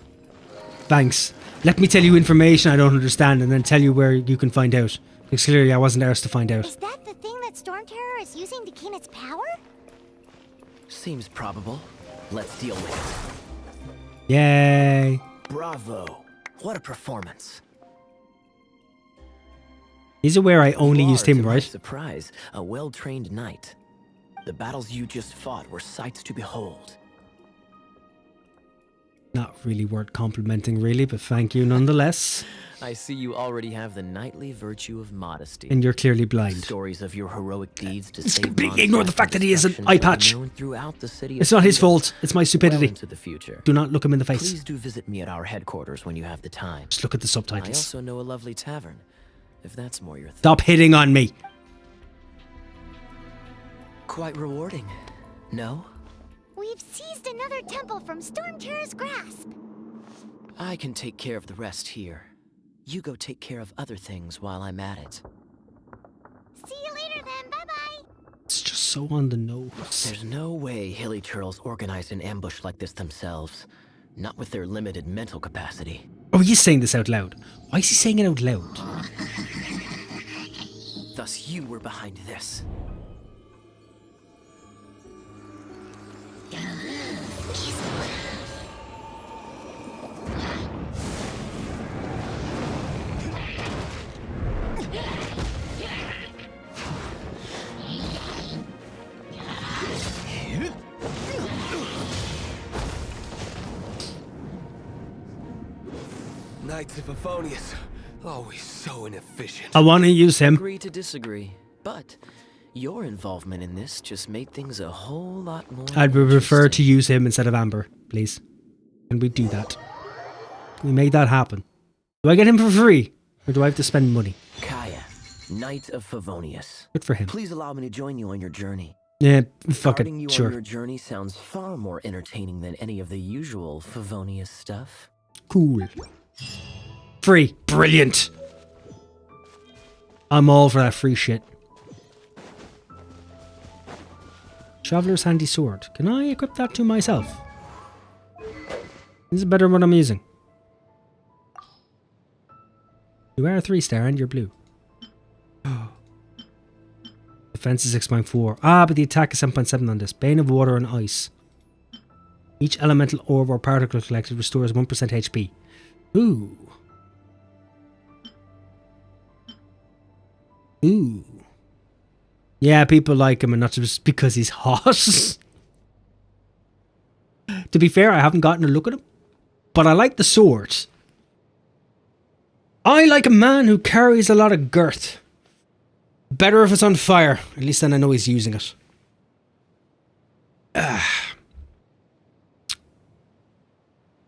Thanks. Let me tell you information I don't understand and then tell you where you can find out. Because clearly I wasn't asked to find out. Is that the thing that Storm Terror is using to gain its power? Seems probable. Let's deal with it. Yay. Bravo! What a performance. He's aware I only You used are, him, to my right? surprise, a well-trained knight. The battles you just fought were sights to behold. Not really worth complimenting, really, but thank you nonetheless. I see you already have the knightly virtue of modesty. And you're clearly blind. Stories of your heroic deeds to Just save completely ignore the fact that he has an destruction eye patch. will be known throughout the city It's of not his freedom. fault. It's my stupidity. Well into the future. Do not look him in the face. Please do visit me at our headquarters when you have the time. Just look at the I subtitles. also know a lovely tavern, if that's more your thing. Stop hitting on me. Quite rewarding, no? We've seized another temple from Storm Terror's grasp. I can take care of the rest here. You go take care of other things while I'm at it. See you later then, bye-bye. It's just so on the nose. There's no way hilly turtles organized an ambush like this themselves. Not with their limited mental capacity. Oh, he's saying this out loud. Why is he saying it out loud? Thus you were behind this. Knights of Favonius, always so inefficient. I want to use him. Agree to disagree, but your involvement in this just made things a whole lot more I'd prefer to interesting. use him instead of Amber, please. Can we do that? Can we make that happen? Do I get him for free? Or do I have to spend money? Kaya, Knight of Favonius. Good for him. Please allow me to join you on your journey. Yeah, fuck Guarding you it, on sure. your journey sounds far more entertaining than any of the usual Favonius stuff. Cool. Free. Brilliant. I'm all for that free shit. Traveler's Handy Sword. Can I equip that to myself? This is better than what I'm using. You are a 3-star and you're blue. Defense is 6.4. Ah, but the attack is 7.7 on this. Bane of Water and Ice. Each elemental orb or particle collected restores 1% HP. Ooh. Ooh. Yeah, people like him and not just because he's hot. To be fair, I haven't gotten a look at him. But I like the sword. I like a man who carries a lot of girth. Better if it's on fire. At least then I know he's using it.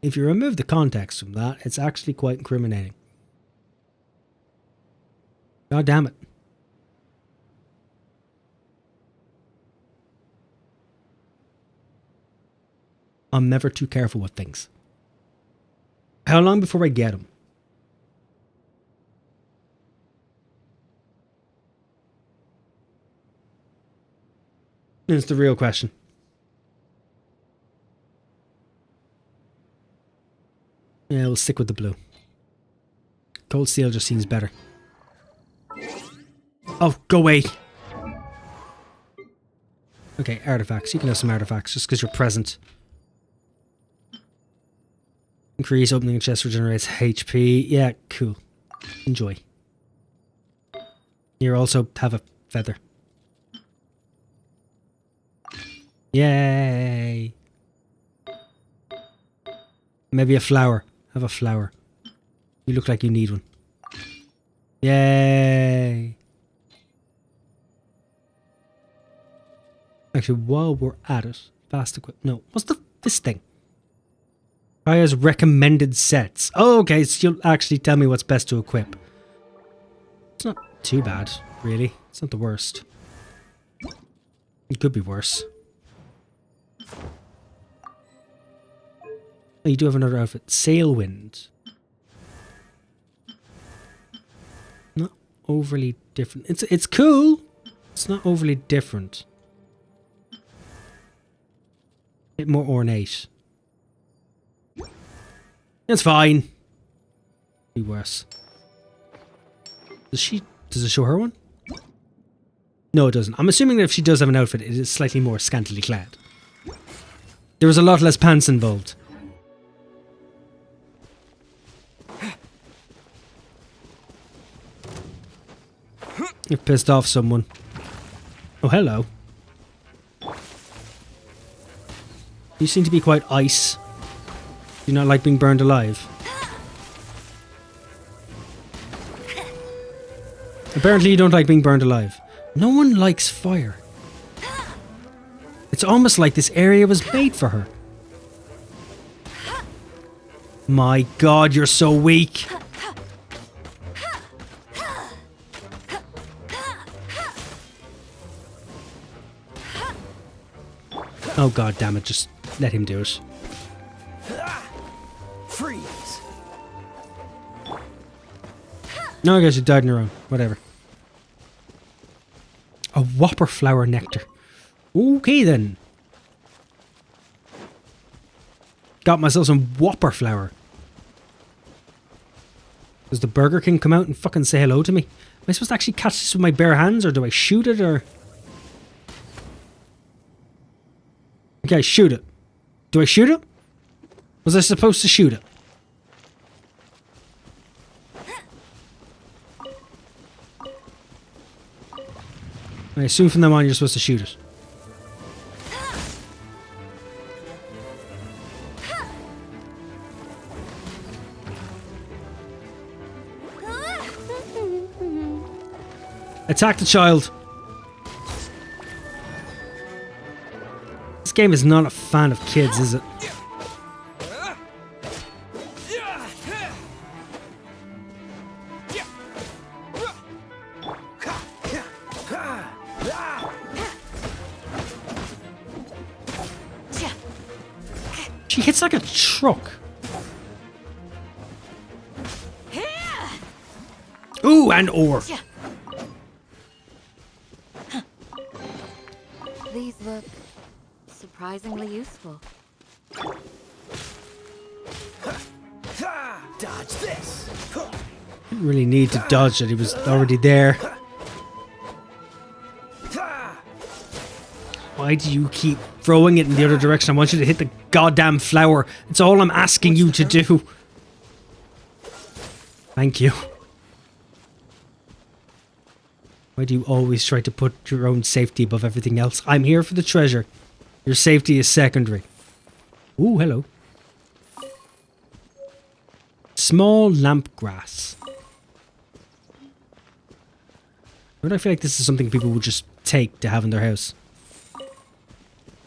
If you remove the context from that, it's actually quite incriminating. God damn it. I'm never too careful with things. How long before I get them? It's the real question. Yeah, we'll stick with the blue. Cold steel just seems better. Oh, go away. Okay, artifacts. You can have some artifacts just because you're present. Increase opening a chest regenerates HP. Yeah, cool. Enjoy. Here also have a feather. Yay. Maybe a flower. Have a flower. You look like you need one. Yay. Actually, while we're at it, fast equip. No, what's this thing? Kaya's recommended sets. Oh, okay, so you'll actually tell me what's best to equip. It's not too bad, really. It's not the worst. It could be worse. Oh, you do have another outfit. Sailwind. Not overly different. It's cool. It's not overly different. Bit more ornate. It's fine. Be worse. Does it show her one? No, it doesn't. I'm assuming that if she does have an outfit, it is slightly more scantily clad. There was a lot less pants involved. You've pissed off someone. Oh, hello. You seem to be quite ice. Do you not like being burned alive? Apparently you don't like being burned alive. No one likes fire. It's almost like this area was made for her. My god, you're so weak. Oh god damn it, just let him do it. Freeze. No, I guess you died on your own. Whatever. A whopper flower nectar. Okay then. Got myself some whopper flower. Does the Burger King come out and fucking say hello to me? Am I supposed to actually catch this with my bare hands, or do I shoot it, or... Okay, shoot it. Do I shoot it? Was I supposed to shoot it? I assume from now on you're supposed to shoot it. Attack the child. This game is not a fan of kids, is it? She hits like a truck. Ooh, and ore. These look surprisingly useful. Dodge this. Didn't really need to dodge it, he was already there. Why do you keep throwing it in the other direction? I want you to hit the goddamn flower. It's all I'm asking you to do. Thank you. Why do you always try to put your own safety above everything else? I'm here for the treasure. Your safety is secondary. Ooh, hello. Small lamp grass. Why do I feel like this is something people would just take to have in their house?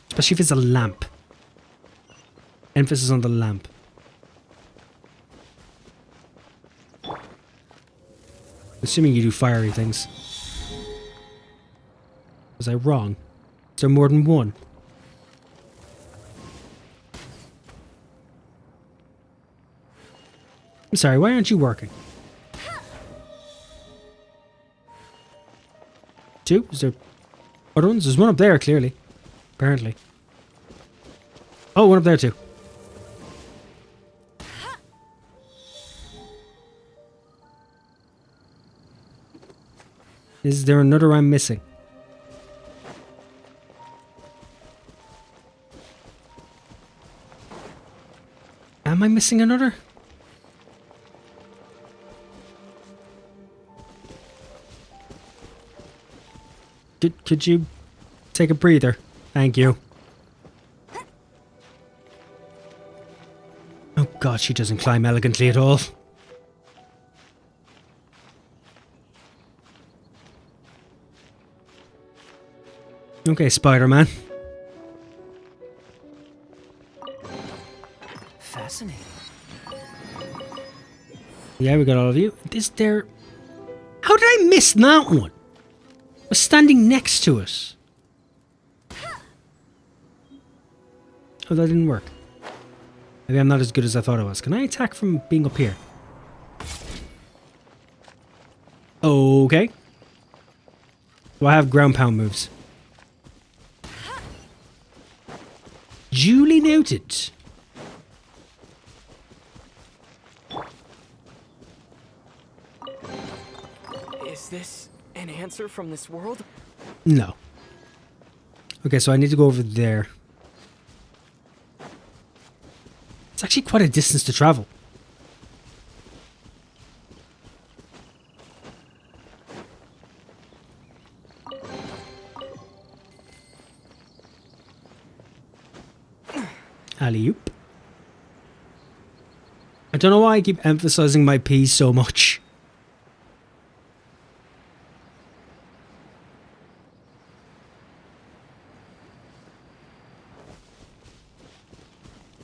Especially if it's a lamp. Emphasis on the lamp. Assuming you do fiery things. Was I wrong? Is there more than one? I'm sorry, why aren't you working? Two? Is there other ones? There's one up there, clearly. Apparently. Oh, one up there too. Is there another I'm missing? Am I missing another? Could you take a breather? Thank you. Oh god, she doesn't climb elegantly at all. Okay, Spider-Man. Fascinating. Yeah, we got all of you. Is there... How did I miss that one? I was standing next to it. Oh, that didn't work. Maybe I'm not as good as I thought I was. Can I attack from being up here? Okay. Do I have ground pound moves? Duly noted. Is this an answer from this world? No. Okay, so I need to go over there. It's actually quite a distance to travel. Alley-oop. don't know why I keep emphasizing my P so much.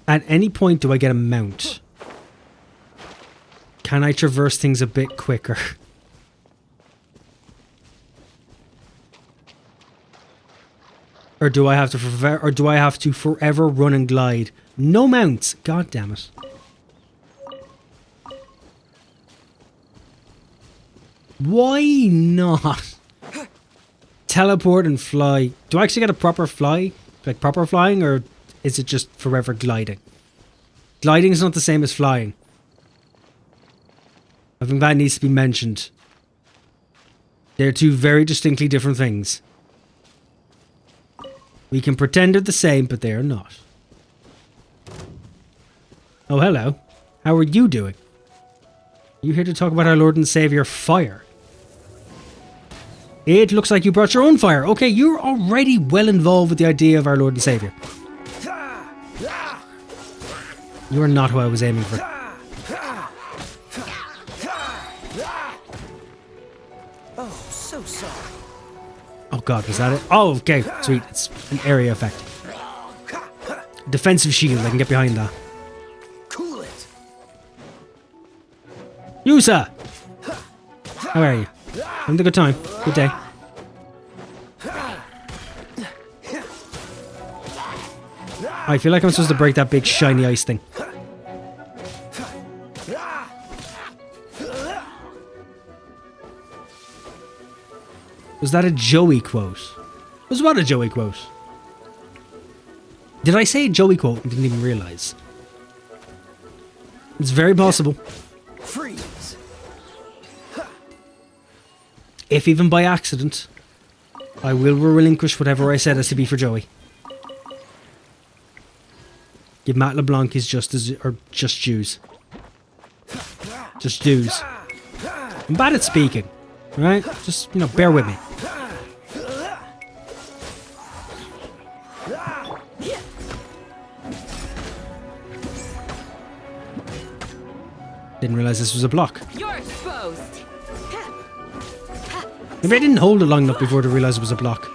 At any point do I get a mount? Can I traverse things a bit quicker? Or do I have to forever run and glide? No mounts. God damn it. Why not? Teleport and fly. Do I actually get a proper fly? Like proper flying, or is it just forever gliding? Gliding is not the same as flying. I think that needs to be mentioned. They're two very distinctly different things. We can pretend they're the same, but they are not. Oh, hello. How are you doing? Are you here to talk about our Lord and Savior, fire? It looks like you brought your own fire. Okay, you're already well involved with the idea of our Lord and Savior. You are not who I was aiming for. Oh, so sorry. Oh god, was that it? Oh, okay, sweet. It's an area effect. Defensive shield, I can get behind that. Cool it. Yusa! How are you? Having a good time. Good day. I feel like I'm supposed to break that big shiny ice thing. Was that a Joey quote? Was what a Joey quote? Did I say Joey quote and didn't even realise? It's very possible. Freeze. If even by accident, I will relinquish whatever I said as to be for Joey. Give Matt LeBlanc his just dues. Just dues. I'm bad at speaking, right? Just, you know, bear with me. Didn't realize this was a block. You're exposed. Maybe I didn't hold it long enough before to realize it was a block.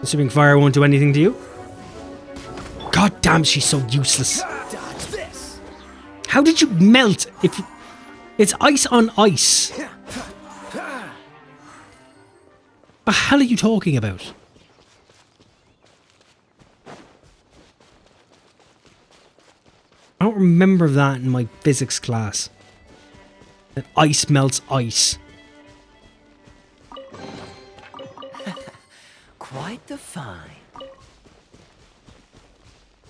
Assuming fire won't do anything to you. God damn, she's so useless. Dodge this. How did you melt if it's ice on ice? What the hell are you talking about? I don't remember that in my physics class. That ice melts ice. Quite the find.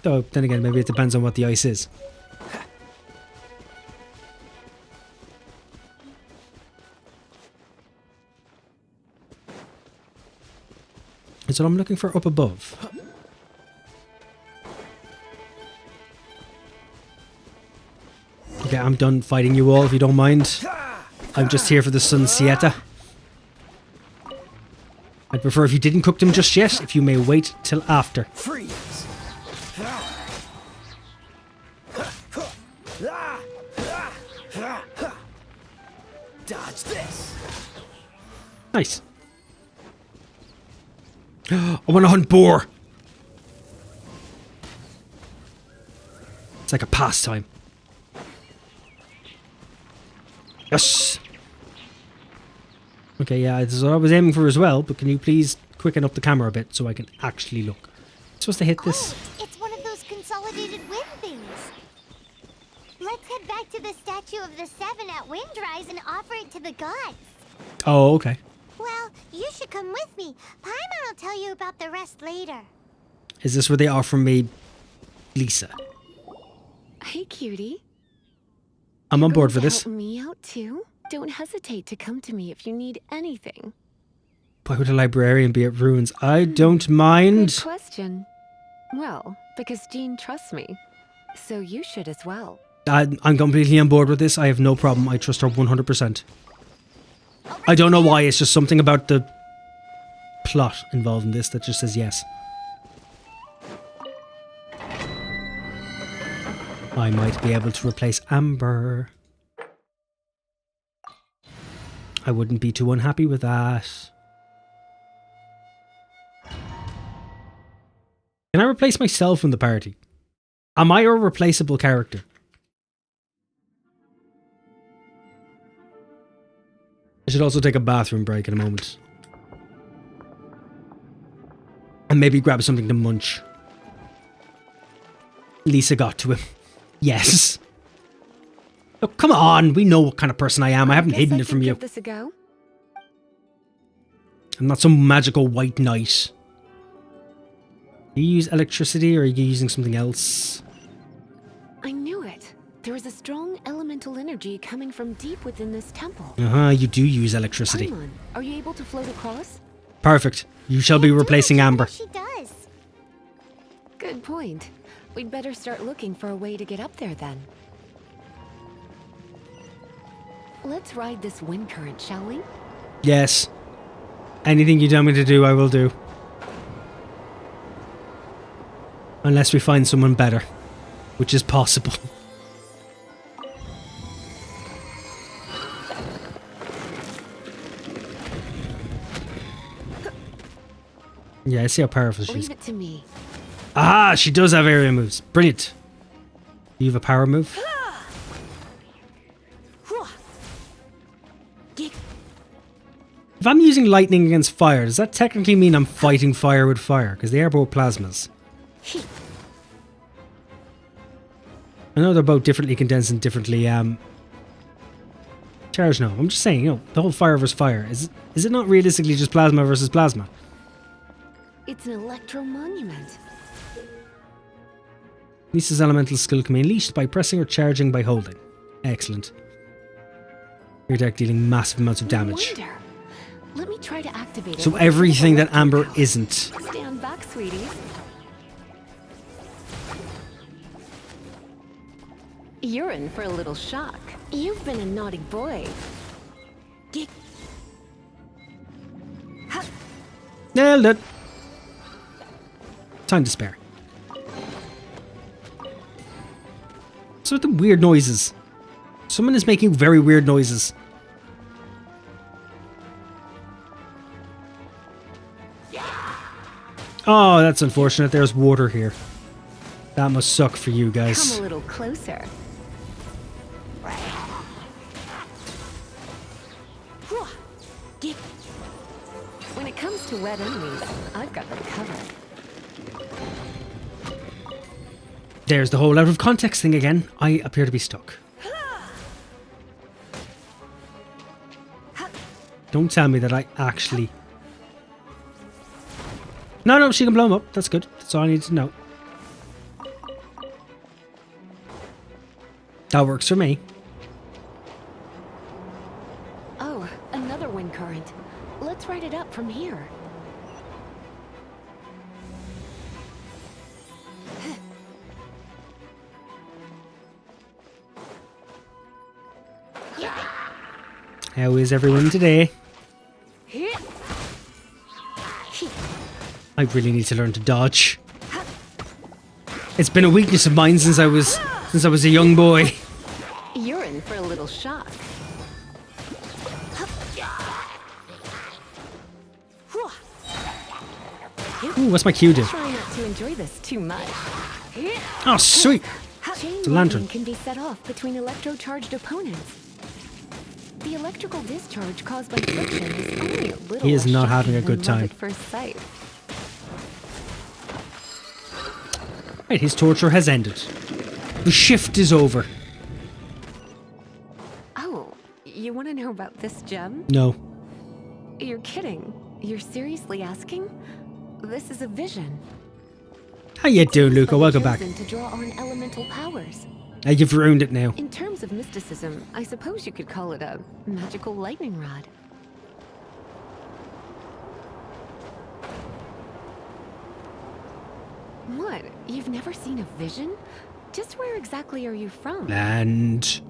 Though, then again, maybe it depends on what the ice is. That's what I'm looking for up above. Okay, I'm done fighting you all if you don't mind. I'm just here for the Sunsieta. I'd prefer if you didn't cook them just yet, if you may wait till after. Freeze. Dodge this. Nice. I want to hunt boar. It's like a pastime. Yes. Okay, yeah, this is what I was aiming for as well, but can you please quicken up the camera a bit so I can actually look? I'm supposed to hit this. Oh, it's one of those consolidated wind things. Let's head back to the statue of the Seven at Windrise and offer it to the gods. Oh, okay. Well, you should come with me. Paimon will tell you about the rest later. Is this where they offer me Lisa? Hey, cutie. I'm on board for this. Help me out too? Don't hesitate to come to me if you need anything. Why would a librarian be at ruins? I don't mind. Good question. Well, because Jean trusts me. So you should as well. I'm completely on board with this. I have no problem. I trust her 100%. I don't know why. It's just something about the plot involved in this that just says yes. I might be able to replace Amber. I wouldn't be too unhappy with that. Can I replace myself in the party? Am I a replaceable character? I should also take a bathroom break in a moment. And maybe grab something to munch. Lisa got to him. Yes. Oh, come on. We know what kind of person I am. I haven't hidden it from you. Give this a go. I'm not some magical white knight. Do you use electricity or are you using something else? I knew it. There is a strong elemental energy coming from deep within this temple. You do use electricity. Paimon, are you able to float across? Perfect. You shall be replacing Amber. She does. Good point. We'd better start looking for a way to get up there then. Let's ride this wind current, shall we? Yes. Anything you tell me to do, I will do. Unless we find someone better. Which is possible. Yeah, I see how powerful she is. Leave it to me. Ah, she does have area moves. Brilliant. Do you have a power move? If I'm using lightning against fire, does that technically mean I'm fighting fire with fire? Because they are both plasmas. I know they're both differently condensed and differently charged. No, I'm just saying, you know, the whole fire versus fire. Is it not realistically just plasma versus plasma? It's an electro monument. Lisa's elemental skill can be unleashed by pressing or charging by holding. Excellent. Your deck dealing massive amounts of damage. No wonder. Let me try to activate it. So everything that Amber isn't. Stand back, sweetie. You're in for a little shock. You've been a naughty boy. Nailed it. Time to spare. What's with the weird noises? Someone is making very weird noises. Oh, that's unfortunate. There's water here. That must suck for you guys. Come a little closer. When it comes to wet enemies, I've got them covered. There's the whole out of context thing again. I appear to be stuck. Don't tell me that I actually... No, she can blow him up. That's good. That's all I need to know. That works for me. Oh, another wind current. Let's ride it up from here. How is everyone today? I really need to learn to dodge. It's been a weakness of mine since I was a young boy. You're in for a little shock. Ooh, what's my cue do? Try not to enjoy this too much. Oh, sweet. Chain It's a lantern. lightning can be set off between electro-charged opponents. The electrical discharge caused by friction is only a little He is less not having a shocking good than love time. at first sight. Right, his torture has ended. The shift is over. Oh, you want to know about this gem? No. You're kidding. You're seriously asking? This is a vision. How you doing, Luca? But Welcome back. chosen to draw on elemental powers. You've ruined it now. In terms of mysticism, I suppose you could call it a magical lightning rod. What? You've never seen a vision? Just where exactly are you from? And...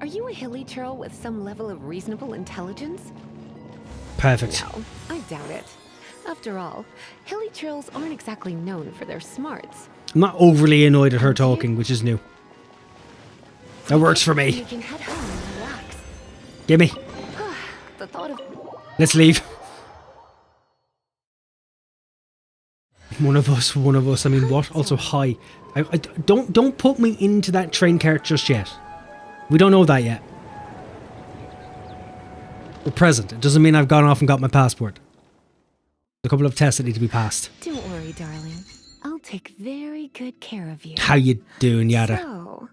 Are you a hilly churl with some level of reasonable intelligence? perfect. No, I doubt it. After all, hilly churls aren't exactly known for their smarts. I'm not overly annoyed at her talking, which is new. That works for me. You can head home and relax. Gimme. The thought of Let's leave. One of us. I mean, what? Also, hi. Don't put me into that train cart just yet. We don't know that yet. We're present. It doesn't mean I've gone off and got my passport. A couple of tests that need to be passed. Don't worry, darling. I'll take very good care of you. How you doing, Yada? So,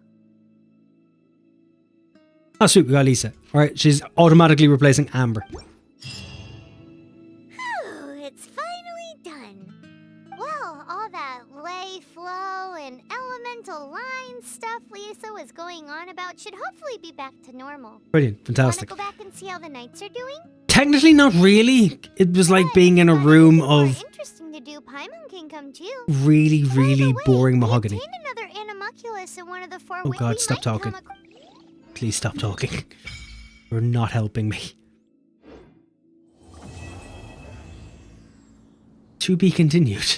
Oh, sweet. We got Lisa. Alright, she's automatically replacing Amber. Whew, it's finally done. Well, all that lay, flow, and elemental line stuff Lisa was going on about should hopefully be back to normal. Brilliant. Fantastic. Wanna go back and see how the knights are doing? Technically not really. It was like being in a room of Interesting to do. Paimon can come too. really, By really the way, boring we mahogany. obtained another animalculus in one of the four Oh we god, stop might talking. come Please stop talking. You're not helping me. To be continued.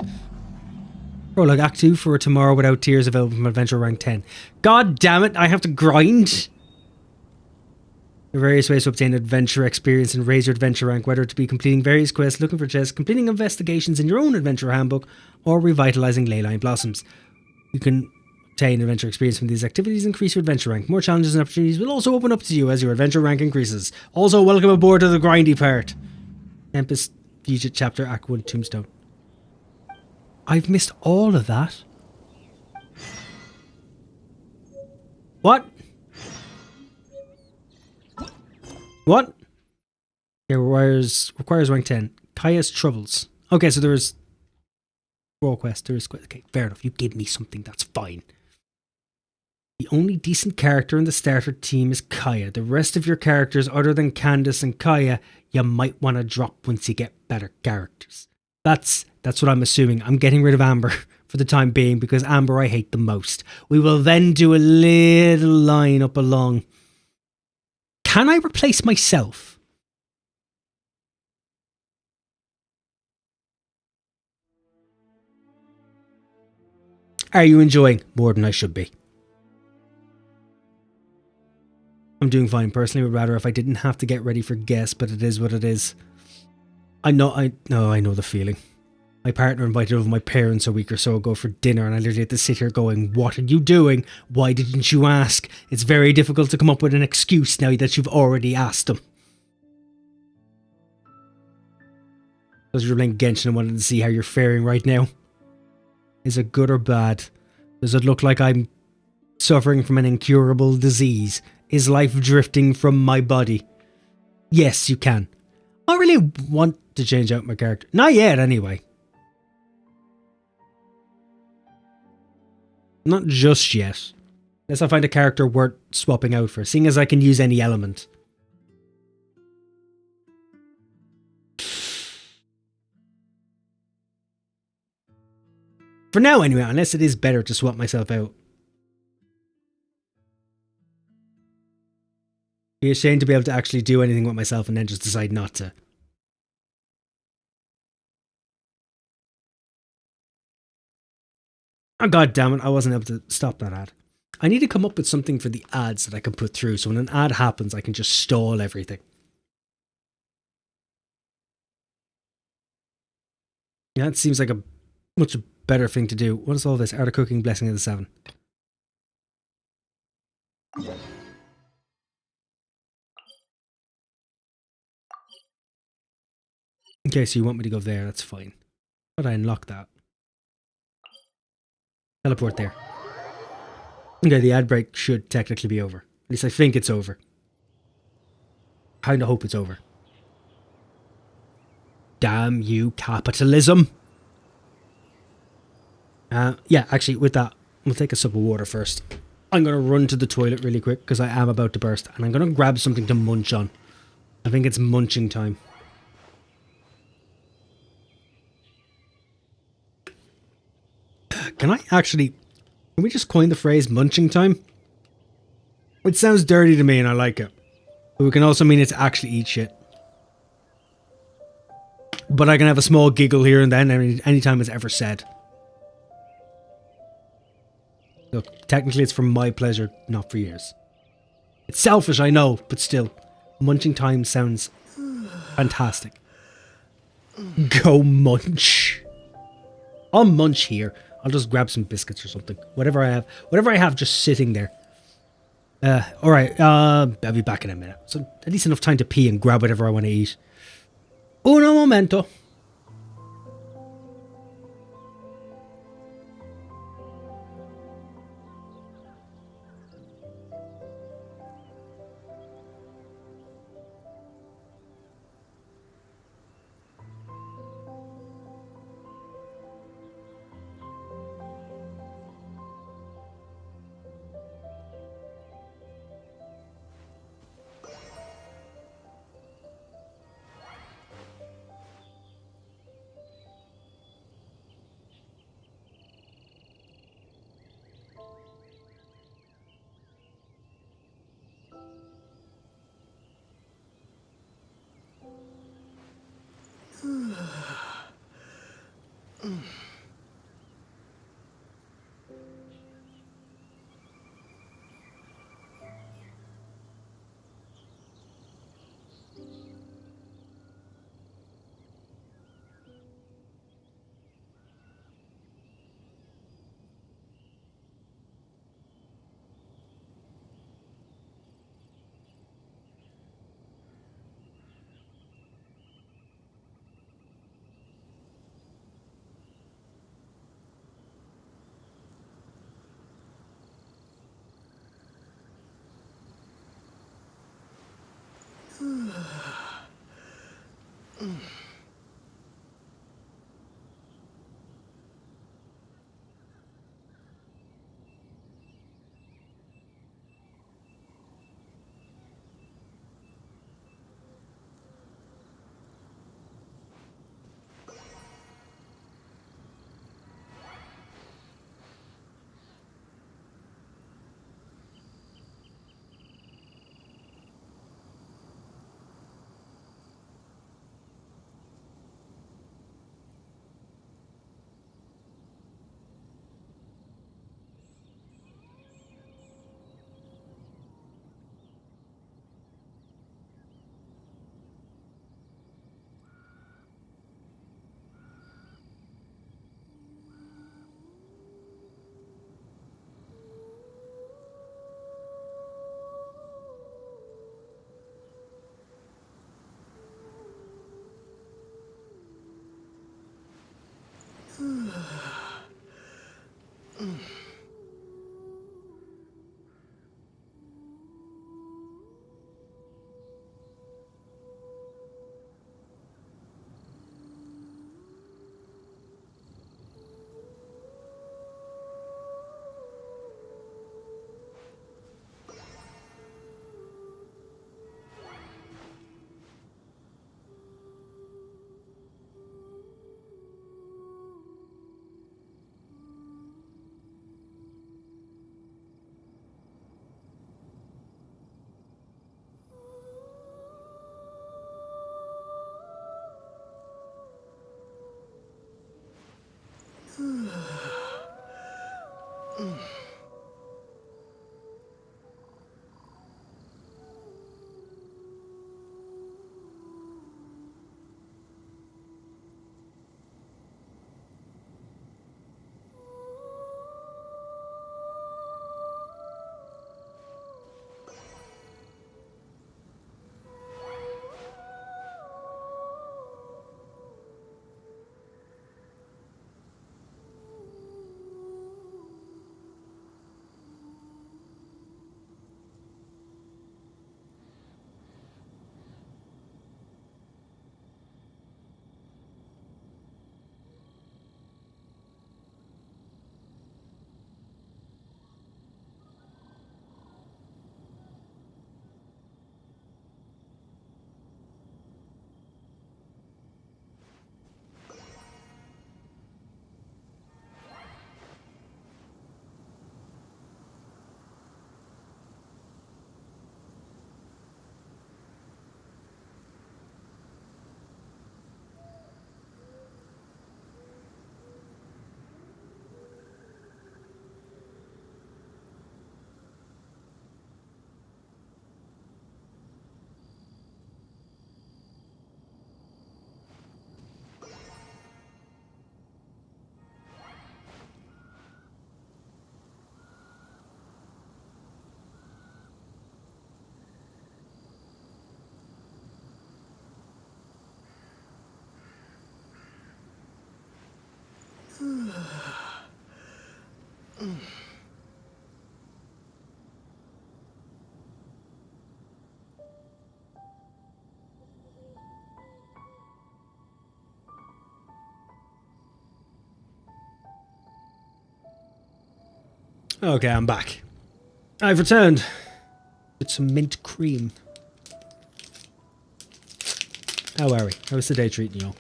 Prologue Act 2 for Tomorrow Without Tears available from Adventure Rank 10. God damn it, I have to grind. There are various ways to obtain adventure experience and raise your adventure rank, whether to be completing various quests, looking for chests, completing investigations in your own adventure handbook, or revitalizing Leyline Blossoms. You can obtain adventure experience from these activities, increase your adventure rank. More challenges and opportunities will also open up to you as your adventure rank increases. Also, welcome aboard to the grindy part. Tempest, Fugit Chapter, Act 1, Tombstone. I've missed all of that. What? What? Okay, requires rank 10. Kaya's Troubles. Okay, so there is Raw Quest. There is quest. Okay, fair enough. You give me something, that's fine. The only decent character in the starter team is Kaya. The rest of your characters, other than Candace and Kaya, you might want to drop once you get better characters. That's what I'm assuming. I'm getting rid of Amber for the time being because Amber I hate the most. We will then do a little line up along. Can I replace myself? Are you enjoying? More than I should be. I'm doing fine personally, would rather if I didn't have to get ready for guests, but it is what it is. I know the feeling. My partner invited over my parents a week or so ago for dinner and I literally had to sit here going, what are you doing? Why didn't you ask? It's very difficult to come up with an excuse now that you've already asked them. Because you're playing Genshin and wanted to see how you're faring right now. Is it good or bad? Does it look like I'm suffering from an incurable disease? Is life drifting from my body? Yes, you can. I really want to change out my character. Not yet, anyway. Not just yet. Unless I find a character worth swapping out for, seeing as I can use any element. For now, anyway, unless it is better to swap myself out. Be ashamed to be able to actually do anything with myself and then just decide not to. Oh, god damn it, I wasn't able to stop that ad. I need to come up with something for the ads that I can put through, so when an ad happens, I can just stall everything. Yeah, it seems like a much better thing to do. What is all this? Art of Cooking, Blessing of the Seven. Okay, so you want me to go there, that's fine. But I unlock that. Teleport there. Okay, the ad break should technically be over. At least I think it's over. Kinda hope it's over. Damn you, capitalism! Yeah, actually, with that, we'll take a sip of water first. I'm gonna run to the toilet really quick, because I am about to burst, and I'm gonna grab something to munch on. I think it's munching time. Can we just coin the phrase munching time? It sounds dirty to me and I like it. But it can also mean it's actually eat shit. But I can have a small giggle here and then anytime it's ever said. Look, technically it's for my pleasure, not for yours. It's selfish, I know, but still. Munching time sounds fantastic. Go munch. I'll munch here. I'll just grab some biscuits or something. Whatever I have just sitting there. Alright, I'll be back in a minute. So at least enough time to pee and grab whatever I want to eat. Uno momento. Okay, I'm back. I've returned with some mint cream. How are we? How's the day treating you all?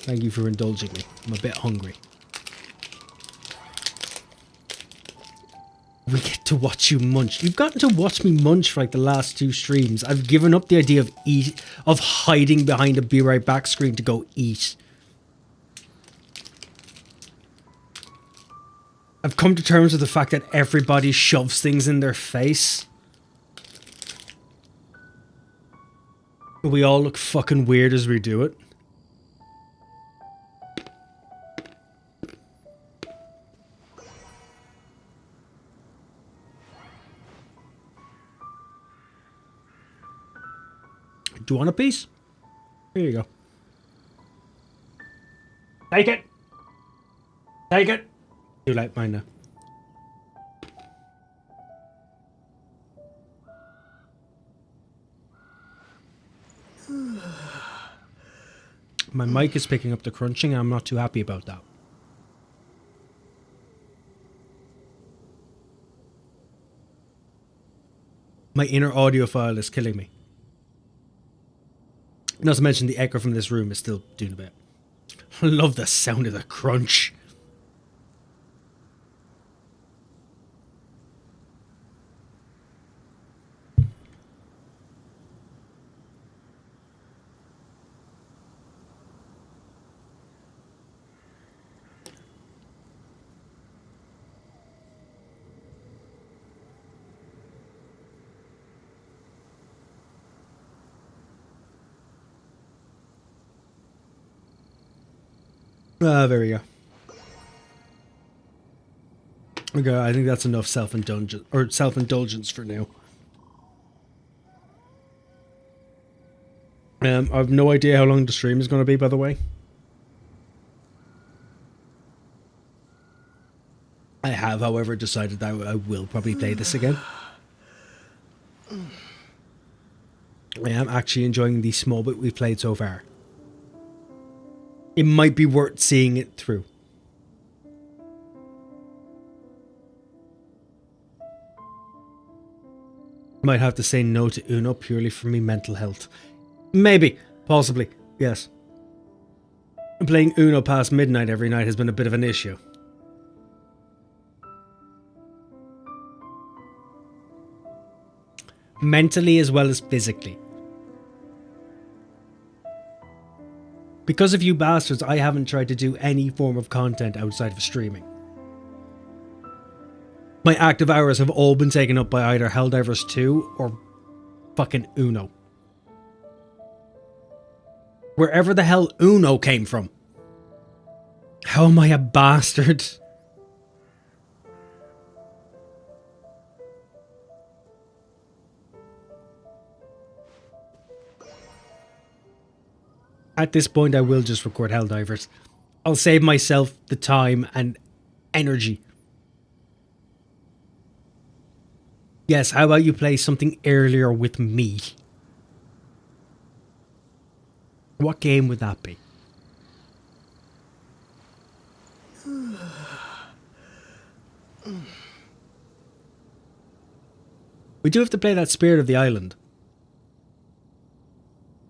Thank you for indulging me. I'm a bit hungry. We get to watch you munch. You've gotten to watch me munch for like the last 2 streams. I've given up the idea of hiding behind a be right back screen to go eat. I've come to terms with the fact that everybody shoves things in their face. We all look fucking weird as we do it. Do you want a piece? Here you go. Take it! Take it! You like mine now. My mic is picking up the crunching and I'm not too happy about that. My inner audiophile is killing me. Not to mention the echo from this room is still doing a bit. I love the sound of the crunch. There we go. Okay, I think that's enough self-indulgence for now. I have no idea how long the stream is going to be, by the way. I have, however, decided that I will probably play this again. I am actually enjoying the small bit we've played so far. It might be worth seeing it through. Might have to say no to Uno purely for me mental health. Maybe. Possibly. Yes. Playing Uno past midnight every night has been a bit of an issue. Mentally as well as physically. Because of you bastards, I haven't tried to do any form of content outside of streaming. My active hours have all been taken up by either Helldivers 2 or fucking Uno. Wherever the hell Uno came from. How am I a bastard? At this point, I will just record Helldivers. I'll save myself the time and energy. Yes, how about you play something earlier with me? What game would that be? We do have to play that Spirit of the Island.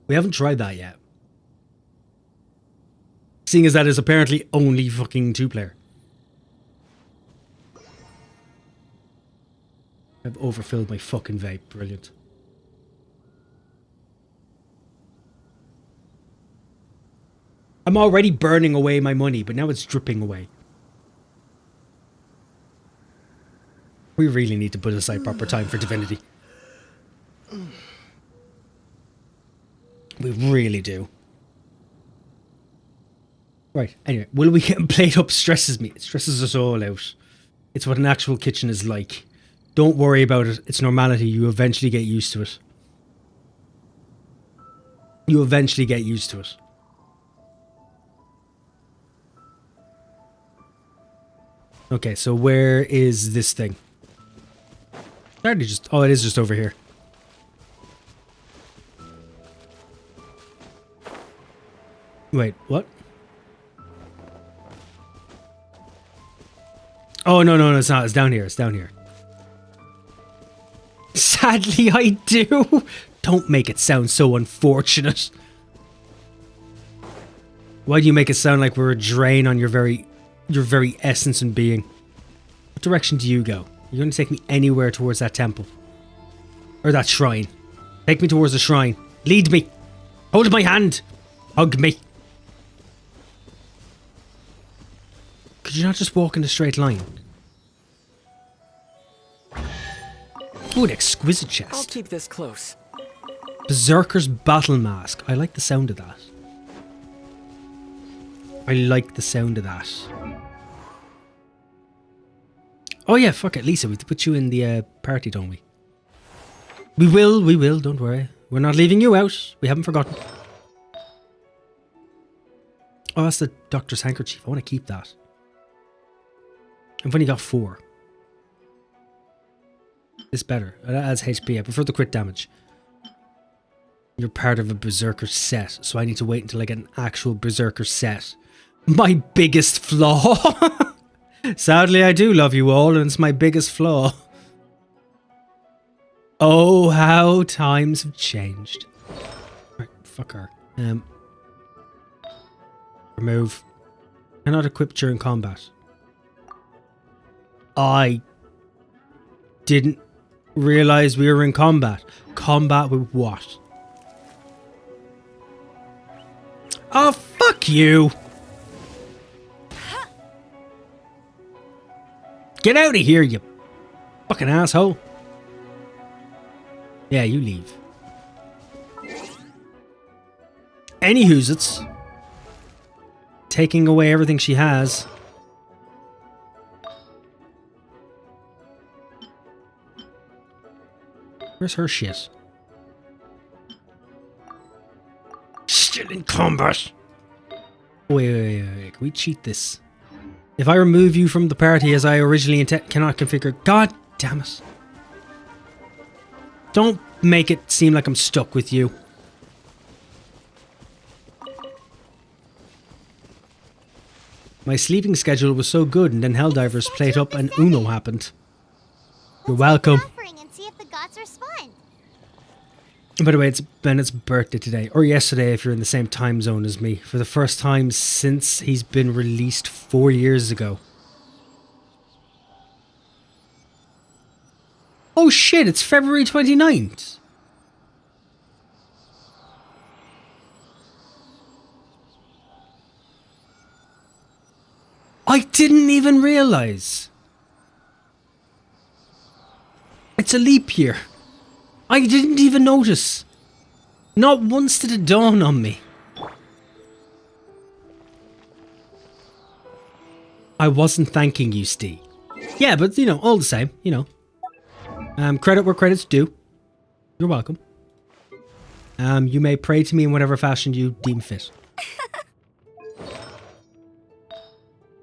We haven't tried that yet. Seeing as that is apparently only fucking 2-player. I've overfilled my fucking vape. Brilliant. I'm already burning away my money, but now it's dripping away. We really need to put aside proper time for Divinity. We really do. Right, anyway, will we get played up stresses me. It stresses us all out. It's what an actual kitchen is like. Don't worry about it. It's normality. You eventually get used to it. You eventually get used to it. Okay, so where is this thing? Already just... Oh, it is just over here. Wait, what? Oh, no, it's not. It's down here. It's down here. Sadly, I do. Don't make it sound so unfortunate. Why do you make it sound like we're a drain on your very essence and being? What direction do you go? You're going to take me anywhere towards that temple. Or that shrine. Take me towards the shrine. Lead me. Hold my hand. Hug me. Could you not just walk in a straight line? Oh, an exquisite chest. I'll keep this close. Berserker's battle mask. I like the sound of that. I like the sound of that. Oh yeah, fuck it, Lisa. We have to put you in the party, don't we? We will, don't worry. We're not leaving you out. We haven't forgotten. Oh, that's the doctor's handkerchief. I want to keep that. I've only got 4. This better. That adds HP. I prefer the crit damage. You're part of a berserker set, so I need to wait until I get an actual berserker set. My biggest flaw. Sadly, I do love you all, and it's my biggest flaw. Oh, how times have changed. Right, fuck her. Remove. Cannot equip during combat. I didn't realize we were in combat. Combat with what? Oh, fuck you! Get out of here, you fucking asshole. Yeah, you leave. Anywho's it's taking away everything she has. Where's her shit? Still in combat. Wait. Can we cheat this? If I remove you from the party as I originally cannot configure... God damn it. Don't make it seem like I'm stuck with you. My sleeping schedule was so good and then Helldivers played up and Uno happened. You're welcome. By the way, it's Bennett's birthday today, or yesterday if you're in the same time zone as me, for the first time since he's been released 4 years ago. Oh shit, it's February 29th. I didn't even realize. It's a leap year. I didn't even notice. Not once did it dawn on me. I wasn't thanking you, Steve. Yeah, but, you know, all the same, you know. Credit where credit's due. You're welcome. You may pray to me in whatever fashion you deem fit.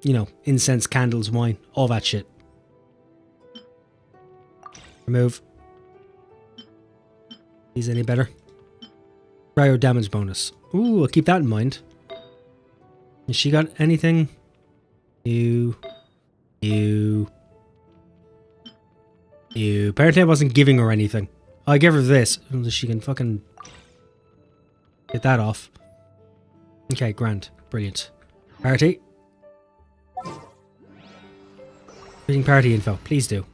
You know, incense, candles, wine, all that shit. Remove. Is any better? Prior damage bonus. Ooh, I'll keep that in mind. Has she got anything? You. Apparently I wasn't giving her anything. I gave her this. So she can fucking get that off. Okay, grand. Brilliant. Party. Reading party info. Please do.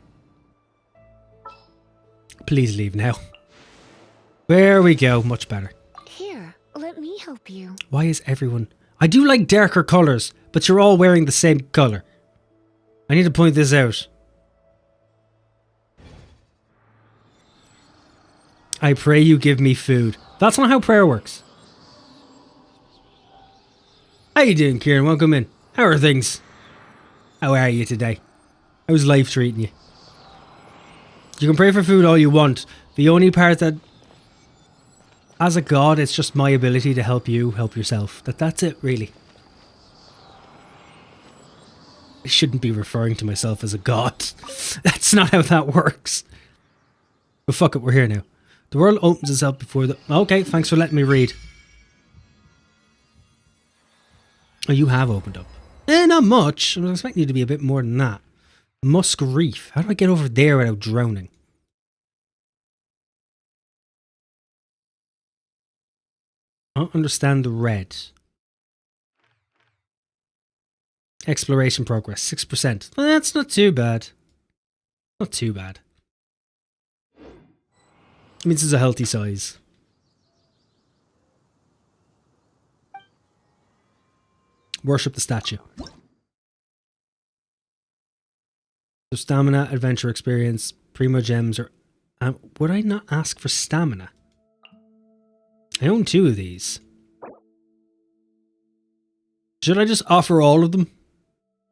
Please leave now. There we go. Much better. Here, let me help you. Why is everyone... I do like darker colours, but you're all wearing the same colour. I need to point this out. I pray you give me food. That's not how prayer works. How you doing, Kieran? Welcome in. How are things? How are you today? How's life treating you? You can pray for food all you want. The only part that... As a god, it's just my ability to help you help yourself. That's it, really. I shouldn't be referring to myself as a god. That's not how that works. But fuck it, we're here now. The world opens itself before the... Okay, thanks for letting me read. Oh, you have opened up. Not much. I was expecting you to be a bit more than that. Musk Reef. How do I get over there without drowning? I don't understand the red. Exploration progress, 6%. Well, that's not too bad. Not too bad. It means it's a healthy size. Worship the statue. So stamina, adventure experience, primo gems, or... would I not ask for stamina? I own 2 of these. Should I just offer all of them?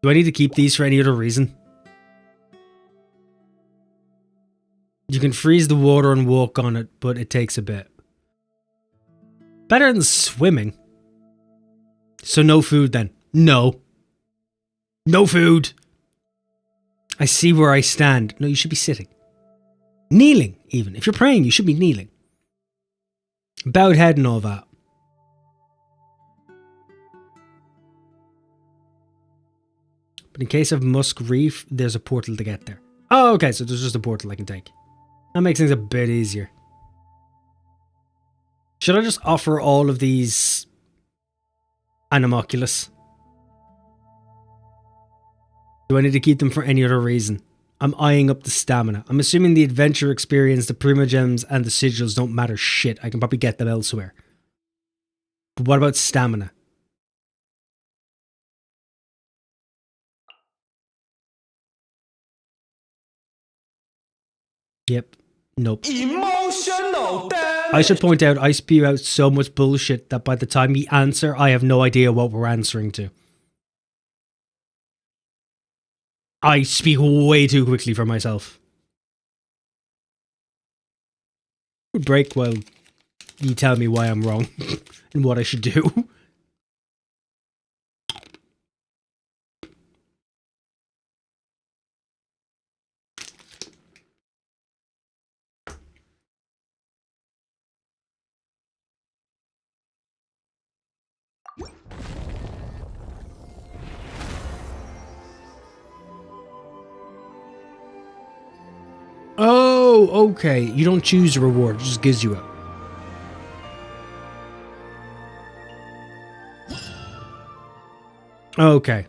Do I need to keep these for any other reason? You can freeze the water and walk on it, but it takes a bit. Better than swimming. So no food then. No. No food. I see where I stand. No, you should be sitting. Kneeling, even. If you're praying, you should be kneeling. Bowed head and all that. But in case of Musk Reef, there's a portal to get there. Oh, okay, so there's just a portal I can take. That makes things a bit easier. Should I just offer all of these Animoculus? Do I need to keep them for any other reason? I'm eyeing up the stamina. I'm assuming the adventure experience, the primogems, and the sigils don't matter shit. I can probably get them elsewhere. But what about stamina? Yep. Nope. Emotional damage. I should point out, I spew out so much bullshit that by the time we answer, I have no idea what we're answering to. I speak way too quickly for myself. Break while you tell me why I'm wrong and what I should do. Oh, okay. You don't choose a reward, it just gives you it. Okay.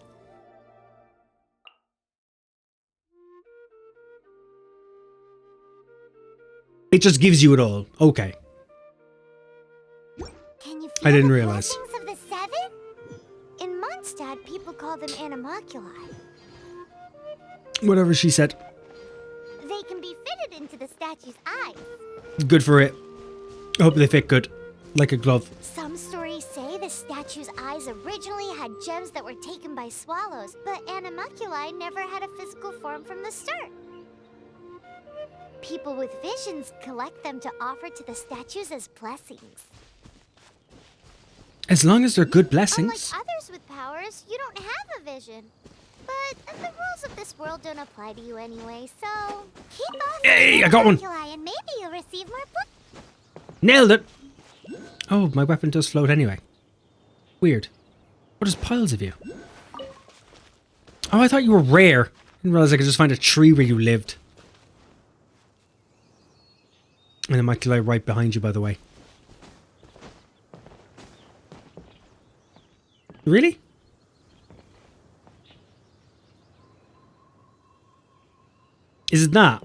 It just gives you it all. Okay. Can you I feel didn't the realize. blessings of the 7? In Mondstadt, people call them animoculi. Whatever she said. They can be fitted into the statue's eyes. Good for it. I hope they fit good. Like a glove. Some stories say the statue's eyes originally had gems that were taken by swallows, but animoculi never had a physical form from the start. People with visions collect them to offer to the statues as blessings. As long as they're good blessings. Unlike others with powers, you don't have a vision. But the rules of this world don't apply to you anyway, so keep on. Hey, I got one. And maybe you'll receive more Nailed it. Oh, my weapon does float anyway. Weird. What is piles of you? Oh, I thought you were rare. Didn't realize I could just find a tree where you lived. And it might lie right behind you, by the way. Really? Is it that?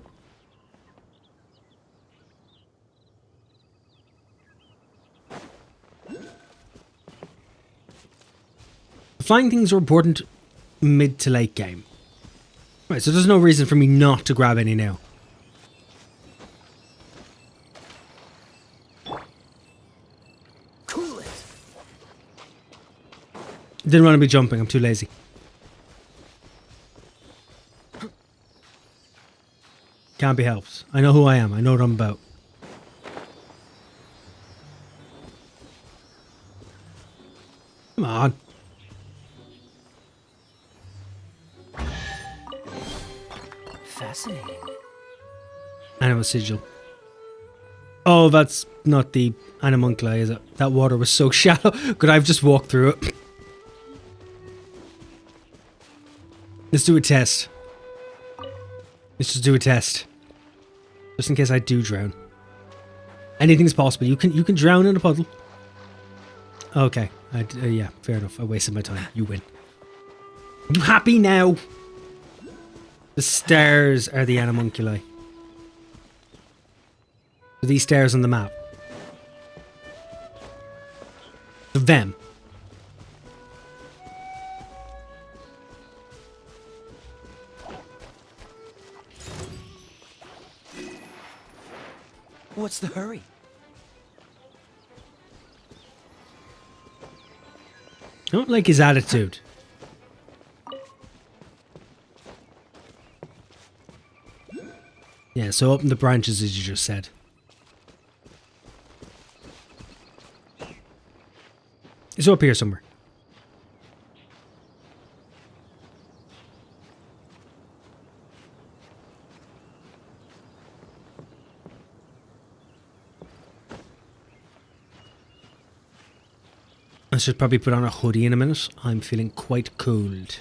Flying things are important mid to late game. Right, so there's no reason for me not to grab any now. Cool it. Didn't want to be jumping, I'm too lazy. Can't be helped. I know who I am, I know what I'm about. Come on. Fascinating. Animal sigil. Oh, that's not the animunculi, is it? That water was so shallow. Could I have just walked through it? Let's do a test. Let's just do a test. Just in case I do drown. Anything's possible. You can drown in a puddle. Okay. Yeah, fair enough. I wasted my time. You win. You happy now? The stars are the animunculi. So these stars on the map. Them. What's the hurry? I don't like his attitude. Yeah, so up in the branches as you just said. It's up here somewhere. I should probably put on a hoodie in a minute. I'm feeling quite cold.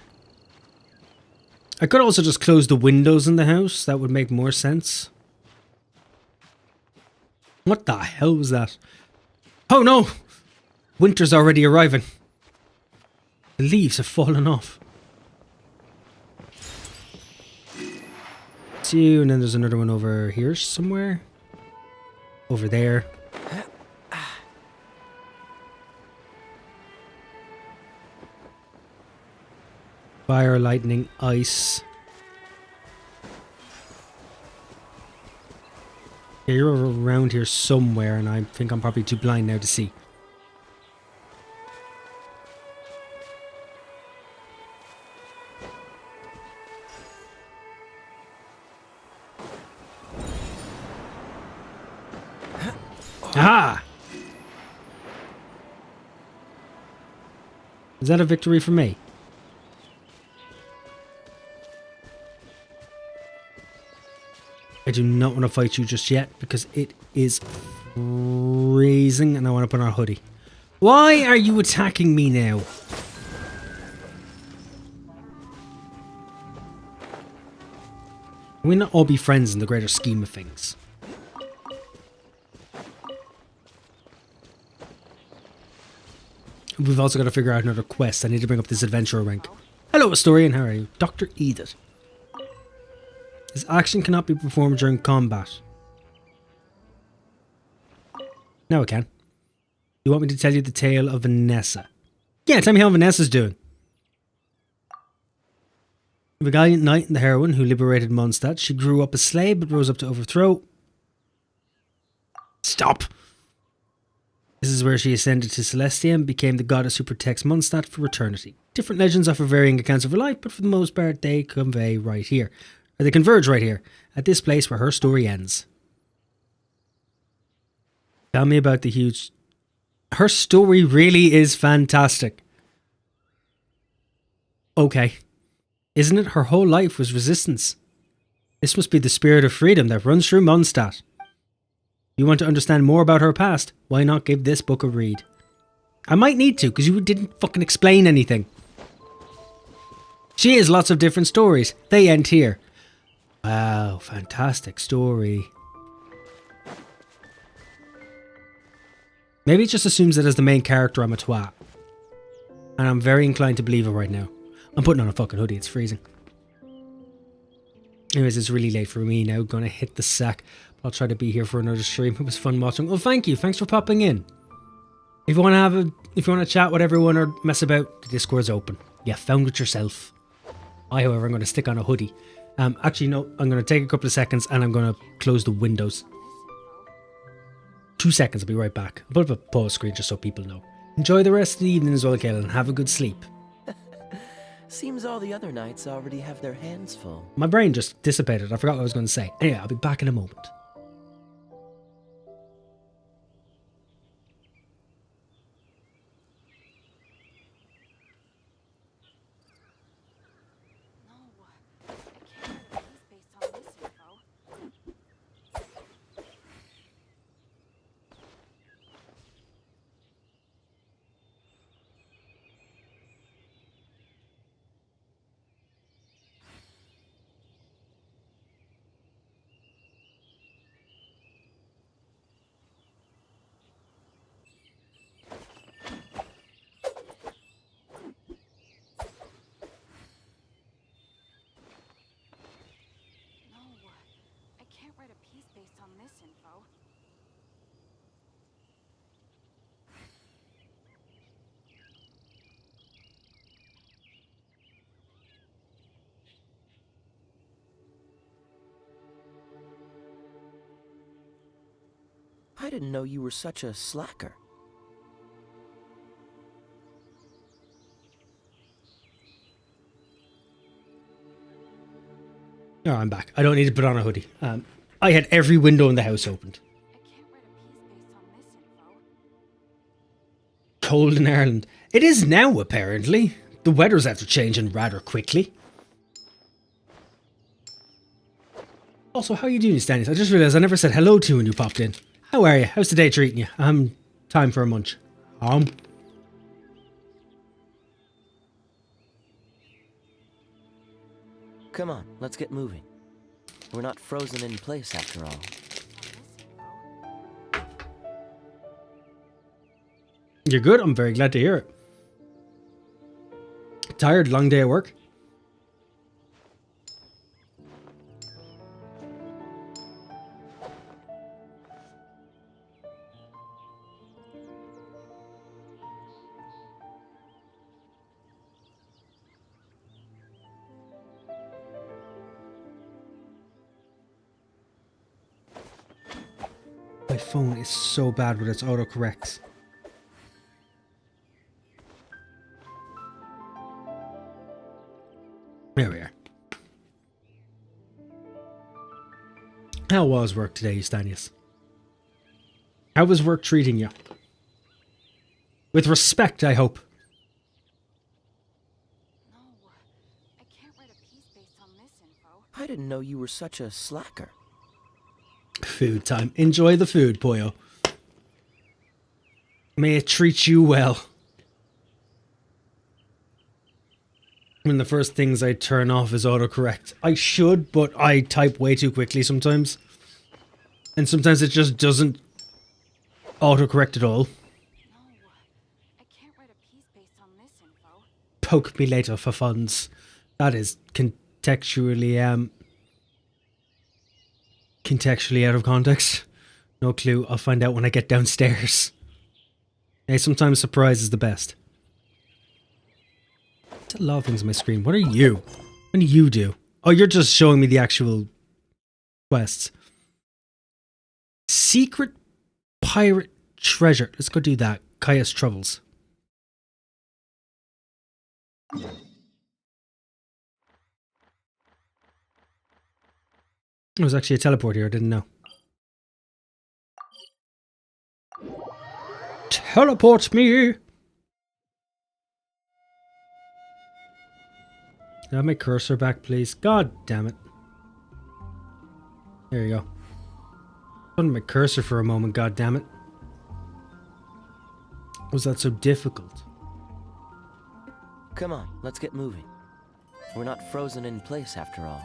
I could also just close the windows in the house. That would make more sense. What the hell was that? Oh no! Winter's already arriving. The leaves have fallen off. See you, and then there's another one over here somewhere. Over there. Fire, lightning, ice. Yeah, you're around here somewhere, and I think I'm probably too blind now to see. Ah! Is that a victory for me? I do not want to fight you just yet because it is freezing and I want to put on a hoodie. Why are you attacking me now? Can we not all be friends in the greater scheme of things? We've also got to figure out another quest. I need to bring up this adventurer rank. Hello, Astorian. How are you? Dr. Edith. This action cannot be performed during combat. Now I can. You want me to tell you the tale of Vanessa? Yeah, tell me how Vanessa's doing. A valiant knight and the heroine who liberated Mondstadt. She grew up a slave but rose up to overthrow. Stop! This is where she ascended to Celestia and became the goddess who protects Mondstadt for eternity. Different legends offer varying accounts of her life, but for the most part they converge right here, at this place where her story ends. Tell me about the huge... Her story really is fantastic. Okay. Isn't it her whole life was resistance? This must be the spirit of freedom that runs through Mondstadt. You want to understand more about her past? Why not give this book a read? I might need to, because you didn't fucking explain anything. She has lots of different stories. They end here. Wow, fantastic story. Maybe it just assumes that as the main character I'm a twat. And I'm very inclined to believe it right now. I'm putting on a fucking hoodie, it's freezing. Anyways, it's really late for me now. Gonna hit the sack. I'll try to be here for another stream. It was fun watching. Oh, thank you. Thanks for popping in. If you want to chat with everyone or mess about, the Discord's open. Yeah, found it yourself. I, however, I'm going to stick on a hoodie. Actually, no. I'm going to take a couple of seconds and I'm going to close the windows. 2 seconds. I'll be right back. I'll put up a pause screen just so people know. Enjoy the rest of the evening as well, Kayla, and have a good sleep. Seems all the other knights already have their hands full. My brain just dissipated. I forgot what I was going to say. Anyway, I'll be back in a moment. No, I can't release based on this can't write a piece based on this info. I didn't know you were such a slacker. Oh, I'm back. I don't need to put on a hoodie. I had every window in the house opened. I can't write a piece based on this info. Cold in Ireland. It is now, apparently. The weather's after changing rather quickly. Also, how are you doing, Stannis? I just realised I never said hello to you when you popped in. How are you? How's the day treating you? Time for a munch. Come on, let's get moving. We're not frozen in place after all. You're good? I'm very glad to hear it. Tired? Long day at work? My phone is so bad with its autocorrects. There we are. How was work today, Stanius? How was work treating you? With respect, I hope. No, I can't write a piece based on this info. I didn't know you were such a slacker. Food time. Enjoy the food, Poyo. May it treat you well. When the first things I turn off is autocorrect. I should, but I type way too quickly sometimes. And sometimes it just doesn't autocorrect at all. No, I can't write a piece based on this info. Poke me later for funds. That is contextually out of context. No clue. I'll find out when I get downstairs. Hey, sometimes surprise is the best. There's a lot of things on my screen. What are you? What do you do? Oh, you're just showing me the actual quests. Secret pirate treasure. Let's go do that. Kaya's Troubles. There was actually a teleport here. I didn't know. Teleport me! Can I have my cursor back, please? God damn it. There you go. On my cursor for a moment, god damn it. Was that so difficult? Come on, let's get moving. We're not frozen in place after all.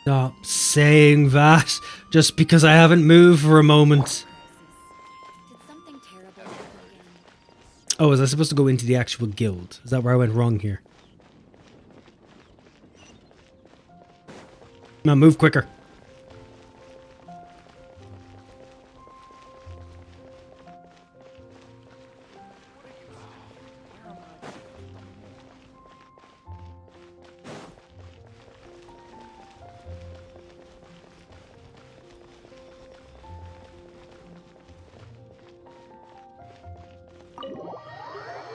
Stop saying that just because I haven't moved for a moment. Did something terrible happen again? Oh, was I supposed to go into the actual guild? Is that where I went wrong here? No, move quicker.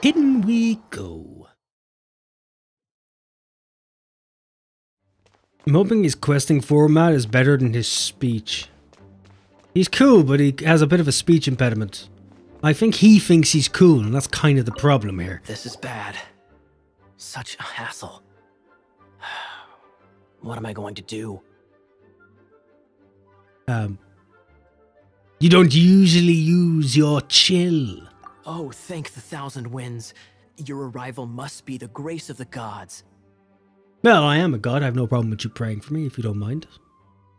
In we go. I'm hoping his questing format is better than his speech. He's cool, but he has a bit of a speech impediment. I think he thinks he's cool, and that's kind of the problem here. This is bad. Such a hassle. What am I going to do? You don't usually use your chill. Oh, thank the thousand winds. Your arrival must be the grace of the gods. Well, I am a god. I have no problem with you praying for me, if you don't mind.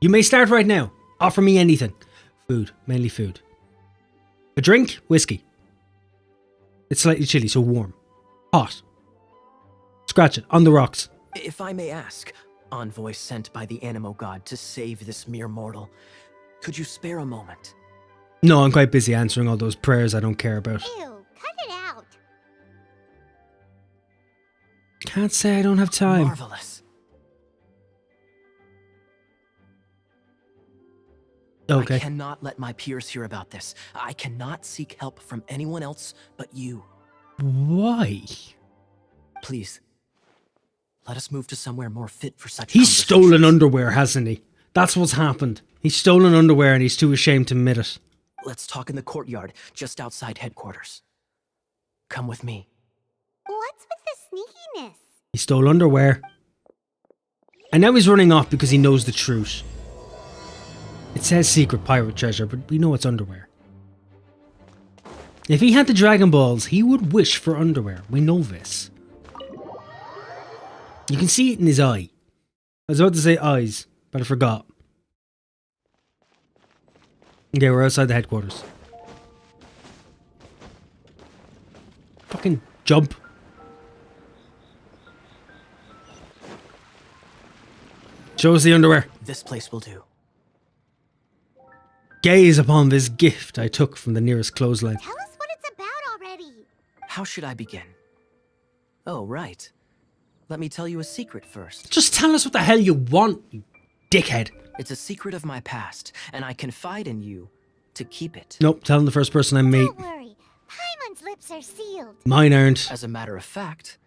You may start right now. Offer me anything. Food. Mainly food. A drink? Whiskey. It's slightly chilly, so warm. Hot. Scratch it. On the rocks. If I may ask, Envoy sent by the Animo God to save this mere mortal. Could you spare a moment? No, I'm quite busy answering all those prayers I don't care about. Ew, cut it out. Can't say I don't have time. Marvelous. Okay. I cannot let my peers hear about this. I cannot seek help from anyone else but you. Why? Please, let us move to somewhere more fit for such He's stolen conversations. underwear, hasn't he? That's what's happened. He's stolen underwear and he's too ashamed to admit it. Let's talk in the courtyard, just outside headquarters. Come with me. What's with the sneakiness? He stole underwear. And now he's running off because he knows the truth. It says secret pirate treasure, but we know it's underwear. If he had the Dragon Balls, he would wish for underwear. We know this. You can see it in his eye. I was about to say eyes, but I forgot. Okay, we're outside the headquarters. Fucking jump. Show us the underwear. This place will do. Gaze upon this gift I took from the nearest clothesline. Tell us what it's about already. How should I begin? Oh, right. Let me tell you a secret first. Just tell us what the hell you want, you dickhead. It's a secret of my past, and I confide in you to keep it. Nope, tell him the first person I meet. Don't worry. Paimon's lips are sealed. Mine aren't. As a matter of fact,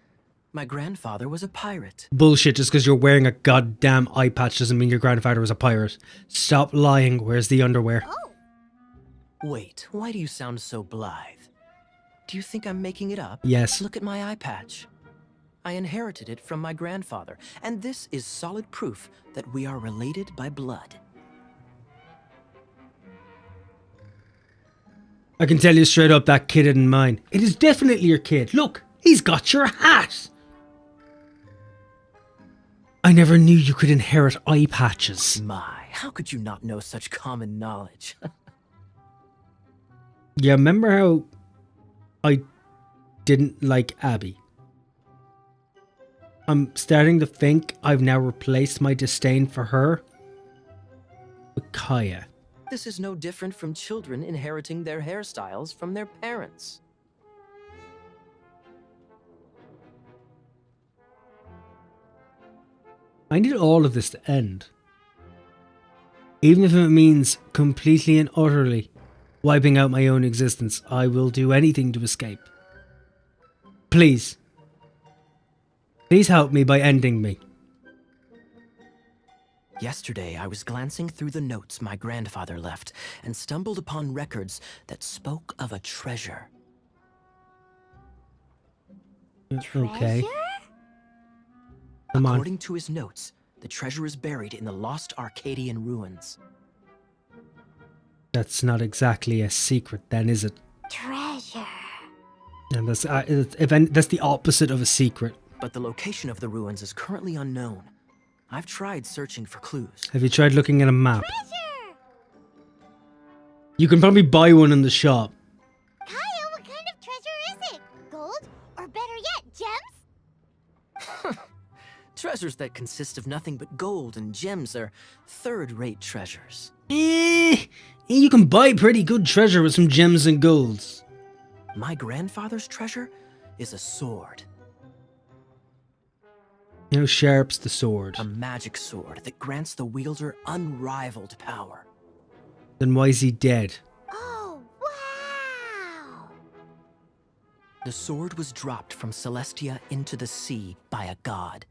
my grandfather was a pirate. Bullshit, just because you're wearing a goddamn eye patch doesn't mean your grandfather was a pirate. Stop lying, where's the underwear? Oh, Wait, why do you sound so blithe? Do you think I'm making it up? Yes. Look at my eye patch. I inherited it from my grandfather, and this is solid proof that we are related by blood. I can tell you straight up that kid isn't mine. It is definitely your kid. Look, he's got your hat. I never knew you could inherit eye patches. My, how could you not know such common knowledge? Yeah, remember how I didn't like Abby? I'm starting to think I've now replaced my disdain for her with Kaya. This is no different from children inheriting their hairstyles from their parents. I need all of this to end. Even if it means completely and utterly wiping out my own existence, I will do anything to escape. Please. Please help me by ending me. Yesterday, I was glancing through the notes my grandfather left and stumbled upon records that spoke of a treasure. Okay. treasure? Come on. According to his notes, the treasure is buried in the lost Arcadian ruins. That's not exactly a secret then, is it? Treasure. And that's, that's the opposite of a secret. But the location of the ruins is currently unknown. I've tried searching for clues. Have you tried looking at a map? Treasure! You can probably buy one in the shop. Kaya, what kind of treasure is it? Gold? Or better yet, gems? Treasures that consist of nothing but gold and gems are third-rate treasures. You can buy pretty good treasure with some gems and golds. My grandfather's treasure is a sword. How sharp's the sword? A magic sword that grants the wielder unrivaled power. Then why is he dead? Oh, wow! The sword was dropped from Celestia into the sea by a god.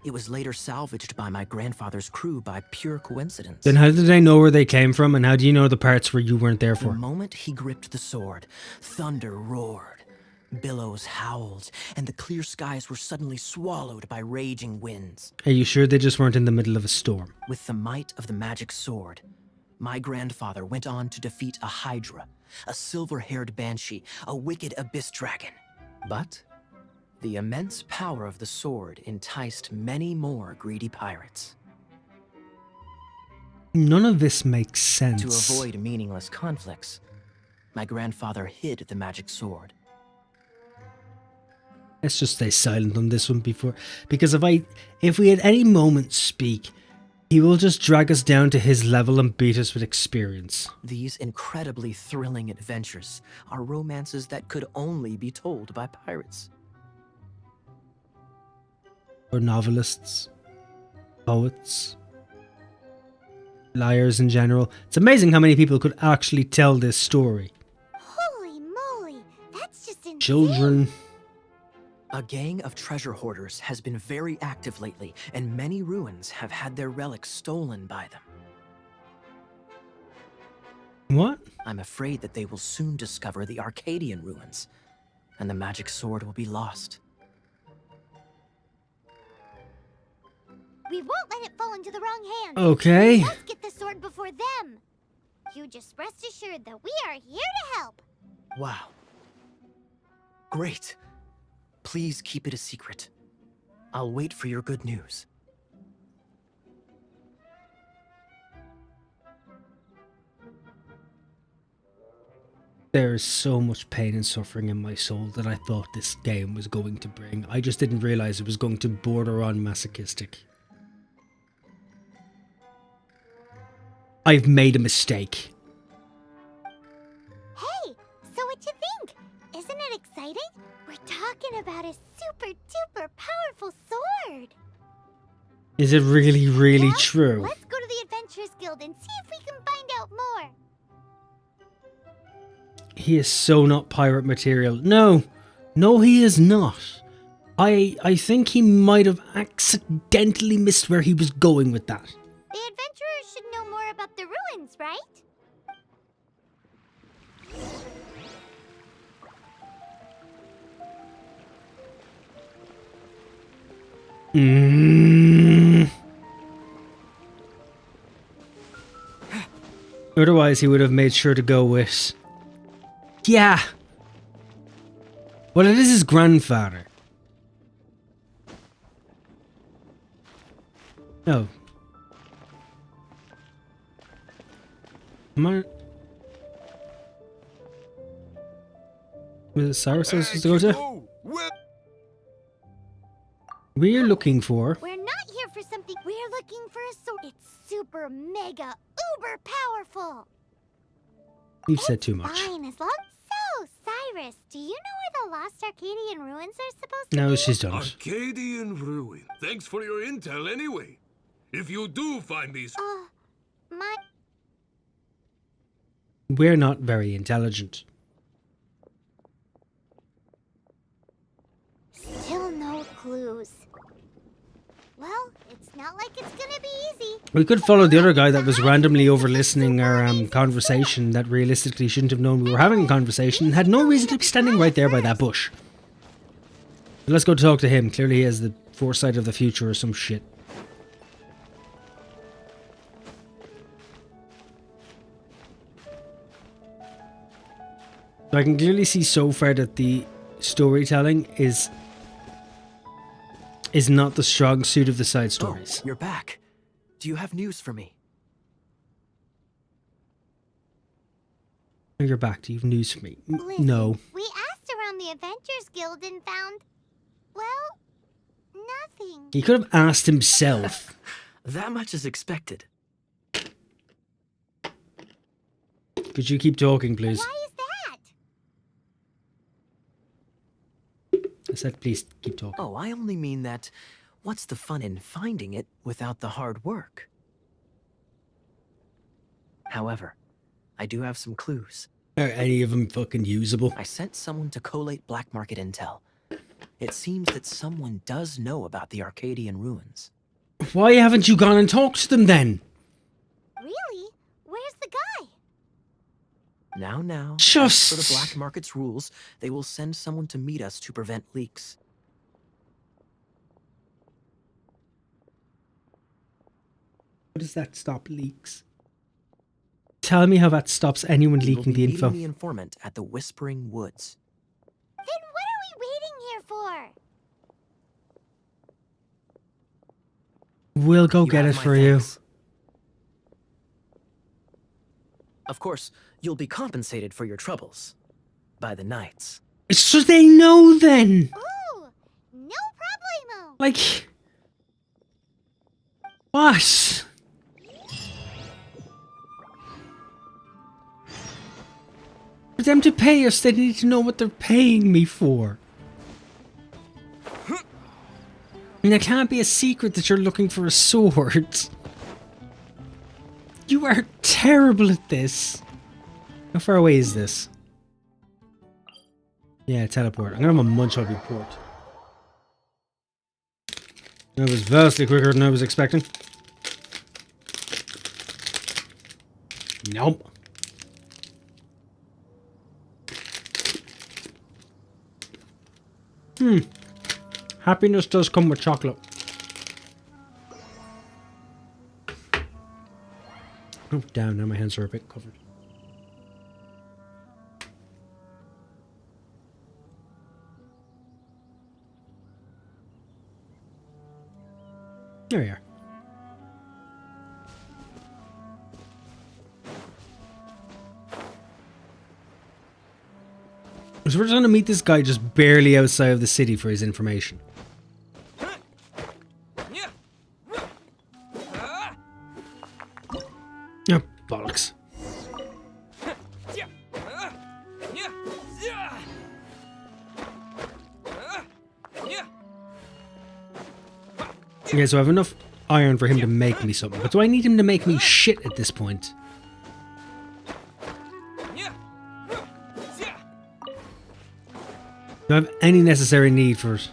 It was later salvaged by my grandfather's crew by pure coincidence. Then how did they know where they came from, and how do you know the parts where you weren't there The for? moment he gripped the sword, thunder roared, billows howled, and the clear skies were suddenly swallowed by raging winds. Are you sure they just weren't in the middle of a storm? With the might of the magic sword, my grandfather went on to defeat a hydra, a silver-haired banshee, a wicked abyss dragon. But the immense power of the sword enticed many more greedy pirates. None of this makes sense. To avoid meaningless conflicts, my grandfather hid the magic sword. Let's just stay silent on this one because if we at any moment speak, he will just drag us down to his level and beat us with experience. These incredibly thrilling adventures are romances that could only be told by pirates. Or novelists, poets, liars in general. It's amazing how many people could actually tell this story. Holy moly, that's just insane. Children. A gang of treasure hoarders has been very active lately, and many ruins have had their relics stolen by them. What? I'm afraid that they will soon discover the Arcadian ruins, and the magic sword will be lost. We won't let it fall into the wrong hands. Okay. We must get the sword before them. You just rest assured that we are here to help. Wow. Great. Please keep it a secret. I'll wait for your good news. There is so much pain and suffering in my soul that I thought this game was going to bring. I just didn't realize it was going to border on masochistic. I've made a mistake. Hey, so what you think? Isn't it exciting? We're talking about a super duper powerful sword. Is it really, really Well, true? Let's go to the Adventurers Guild and see if we can find out more. He is so not pirate material. No, he is not. I think he might have accidentally missed where he was going with that. The adventurers should know more about the ruins, right? Otherwise, he would have made sure to go with... Yeah. Well, it is his grandfather. Oh. Come on. Was it Cyrus I was supposed to go to? We're looking for... We're not here for something. We're looking for a sword. It's super mega uber powerful. You've said too much. Fine, as long. So, Cyrus, do you know where the lost Arcadian ruins are supposed to be? No, she's done it. Arcadian ruin. Thanks for your intel anyway. If you do find these... my... We're not very intelligent. Still no clues. Well, it's not like it's gonna be easy. We could follow the other guy that was randomly over-listening our conversation that realistically shouldn't have known we were having a conversation and had no reason to be standing right there by that bush. But let's go talk to him. Clearly he has the foresight of the future or some shit. So I can clearly see so far that the storytelling is not the strong suit of the side stories. Oh, you're back. Do you have news for me? Oh, you're back. Do you have news for me? Listen, No. We asked around the Adventurers Guild and found, well, nothing. He could have asked himself. That much is expected. Could you keep talking, please? Why is that? I said, please keep talking. Oh, I only mean that what's the fun in finding it without the hard work? However, I do have some clues. Are any of them fucking usable? I sent someone to collate black market intel. It seems that someone does know about the Arcadian ruins. Why haven't you gone and talked to them then? Really? Where's the guy? Now, Just... as per the black market's rules, they will send someone to meet us to prevent leaks. How does that stop leaks? Tell me how that stops anyone We will leaking be the info. meeting the informant at the Whispering Woods. Then what are we waiting here for? We'll go You get have it my for you. thanks. Of course, you'll be compensated for your troubles by the knights. So they know then! Ooh, Like... What? For them to pay us, they need to know what they're paying me for. I mean, it can't be a secret that you're looking for a sword. You are terrible at this. How far away is this? Yeah, teleport. I'm gonna have a munch on report. That was vastly quicker than I was expecting. Nope. Happiness does come with chocolate. Oh, damn, now my hands are a bit covered. There we are. So we're trying to meet this guy just barely outside of the city for his information. Oh, bollocks. Okay, so I have enough iron for him to make me something, but do I need him to make me shit at this point? Do I have any necessary need for it?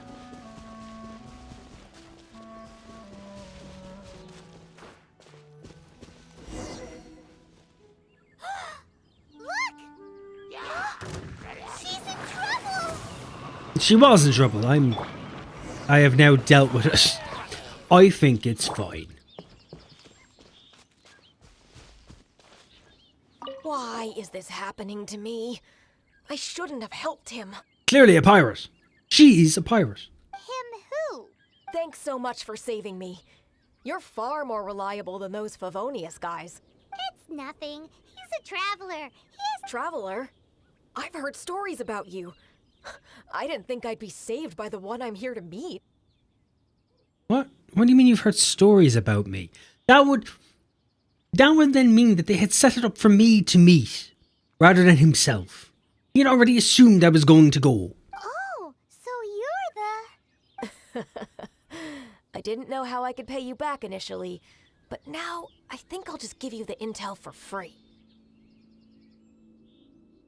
She was in trouble. I have now dealt with it. I think it's fine. Why is this happening to me? I shouldn't have helped him. Clearly a pirate. She's a pirate. Him who? Thanks so much for saving me. You're far more reliable than those Favonius guys. It's nothing. He's a traveler. Traveler? I've heard stories about you. I didn't think I'd be saved by the one I'm here to meet. What? What do you mean you've heard stories about me? That would then mean that they had set it up for me to meet, rather than himself. He had already assumed I was going to go. Oh, so you're the... I didn't know how I could pay you back initially, but now I think I'll just give you the intel for free.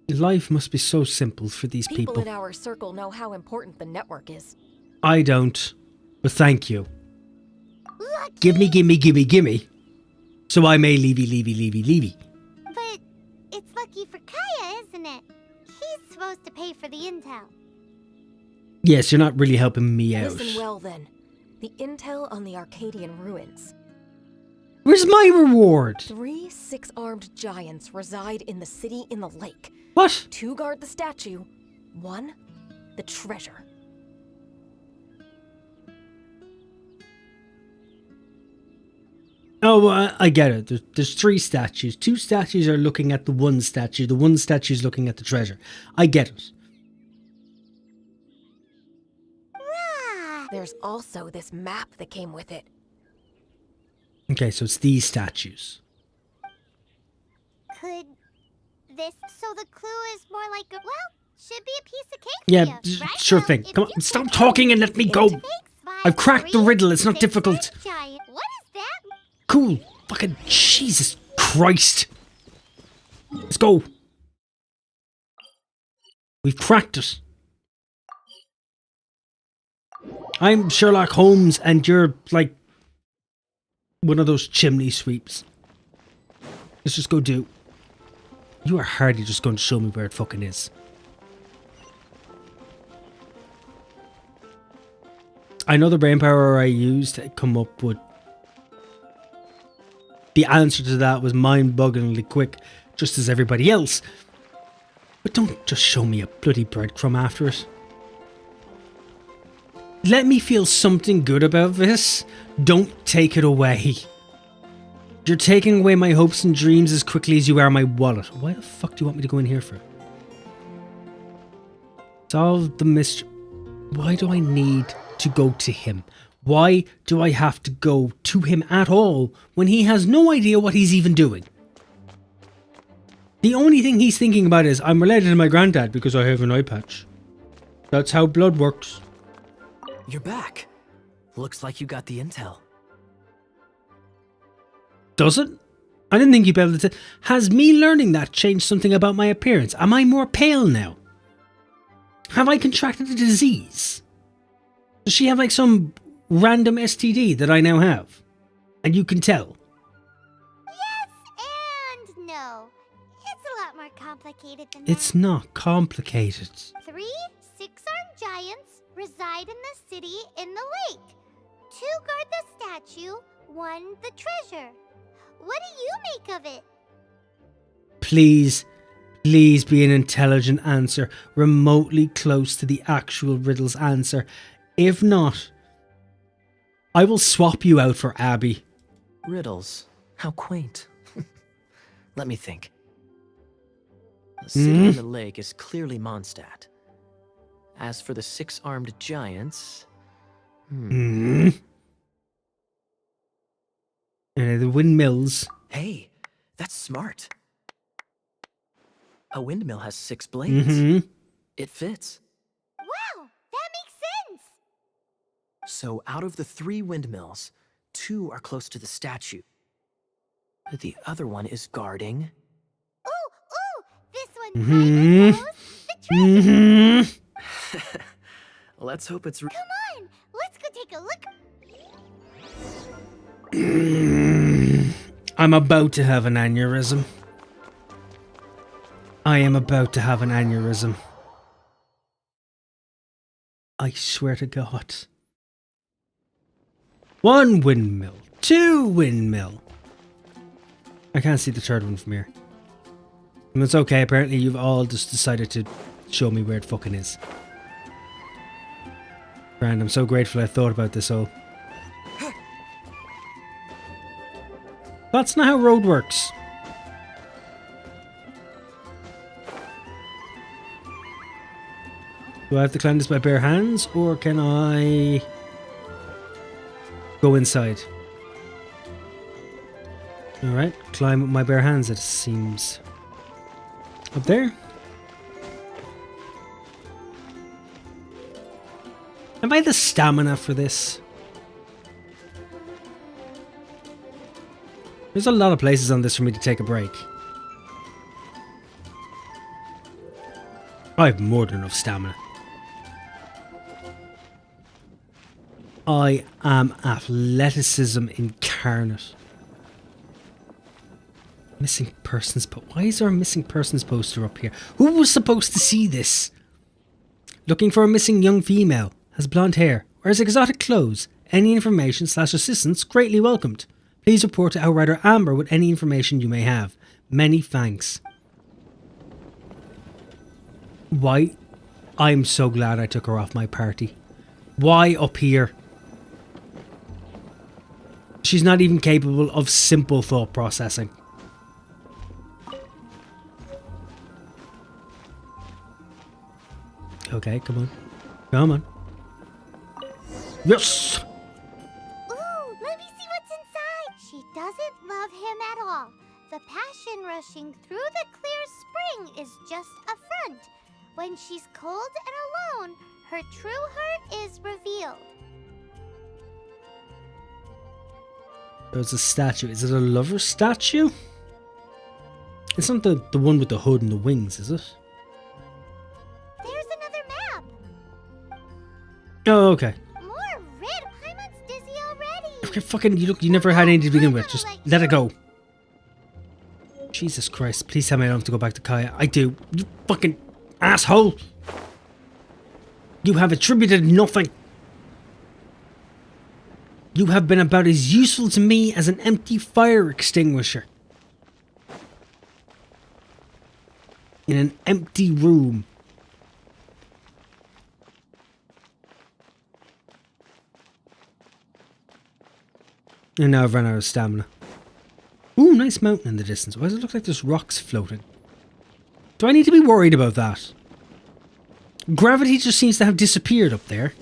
Life must be so simple for these people. People in our circle know how important the network is. I don't, but thank you. Lucky. Gimme. So I may leavey. But it's lucky for Kaya, isn't it? He's supposed to pay for the intel. Yes, you're not really helping me out. Listen well then. The intel on the Arcadian ruins. Where's my reward? 3 six-armed giants reside in the city in the lake. What? 2 guard the statue, 1 the treasure. Oh, I get it. There's 3 statues. 2 statues are looking at the one statue. The one statue is looking at the treasure. I get it. There's also this map that came with it. Okay, so it's these statues. Could this... So the clue is more like a... Well, should be a piece of cake Yeah, for you, right? sure Well, thing. if Come you on, stop put talking and let me go. Thanks, 5, I've cracked the 3, riddle. It's not 6 difficult. giant. What is that? Cool. Fucking Jesus Christ. Let's go. We've cracked it. I'm Sherlock Holmes and you're like one of those chimney sweeps. Let's just go do. You are hardly just going to show me where it fucking is. I know the brain power I used to come up with. The answer to that was mind-bogglingly quick, just as everybody else. But don't just show me a bloody breadcrumb after it. Let me feel something good about this. Don't take it away. You're taking away my hopes and dreams as quickly as you are my wallet. Why the fuck do you want me to go in here for? Solve the mystery. Why do I need to go to him? Why do I have to go to him at all when he has no idea what he's even doing? The only thing he's thinking about is, I'm related to my granddad because I have an eye patch. That's how blood works. You're back. Looks like you got the intel. Does it? I didn't think you'd be able to... Has me learning that changed something about my appearance? Am I more pale now? Have I contracted a disease? Does she have like some random STD that I now have? And you can tell? Yes and no. It's a lot more complicated than that. It's not complicated. 3 six-armed giants reside in the city in the lake. 2 guard the statue, 1 the treasure. What do you make of it? Please be an intelligent answer, remotely close to the actual riddle's answer. If not, I will swap you out for Abby. Riddles. How quaint. Let me think. The city in the lake is clearly Mondstadt. As for the 6-armed giants... The windmills. Hey, that's smart. A windmill has 6 blades. It fits. Wow, that makes sense! So out of the 3 windmills, 2 are close to the statue. The other one is guarding... Ooh, this one kind of knows the treasure! Let's hope it's... Come on, let's go take a look. I'm about to have an aneurysm. I am about to have an aneurysm. I swear to God. 1 windmill. 2 windmill. I can't see the 3rd one from here. And it's okay, apparently you've all just decided to show me where it fucking is. Grand, I'm so grateful I thought about this all. That's not how road works. Do I have to climb this by bare hands, or can I go inside? Alright, climb with my bare hands, it seems. Up there? Have I the stamina for this? There's a lot of places on this for me to take a break. I have more than enough stamina. I am athleticism incarnate. Missing persons, but why is there a missing persons poster up here? Who was supposed to see this? Looking for a missing young female. Has blonde hair. Wears exotic clothes. Any information / assistance greatly welcomed. Please report to Outrider Amber with any information you may have. Many thanks. Why? I'm so glad I took her off my party. Why up here? She's not even capable of simple thought processing. Okay, come on. Come on. Yes! Ooh, let me see what's inside. She doesn't love him at all. The passion rushing through the clear spring is just a front. When she's cold and alone, her true heart is revealed. There's a statue. Is it a lover statue? It's not the one with the hood and the wings, is it? There's another map. Oh, okay. More red. Paimon's dizzy already. Okay, fucking, you never had any to begin with. Just let it go. Jesus Christ. Please tell me I don't have to go back to Kaya. I do. You fucking asshole. You have attributed nothing. You have been about as useful to me as an empty fire extinguisher. In an empty room. And now I've run out of stamina. Ooh, nice mountain in the distance. Why does it look like there's rocks floating? Do I need to be worried about that? Gravity just seems to have disappeared up there.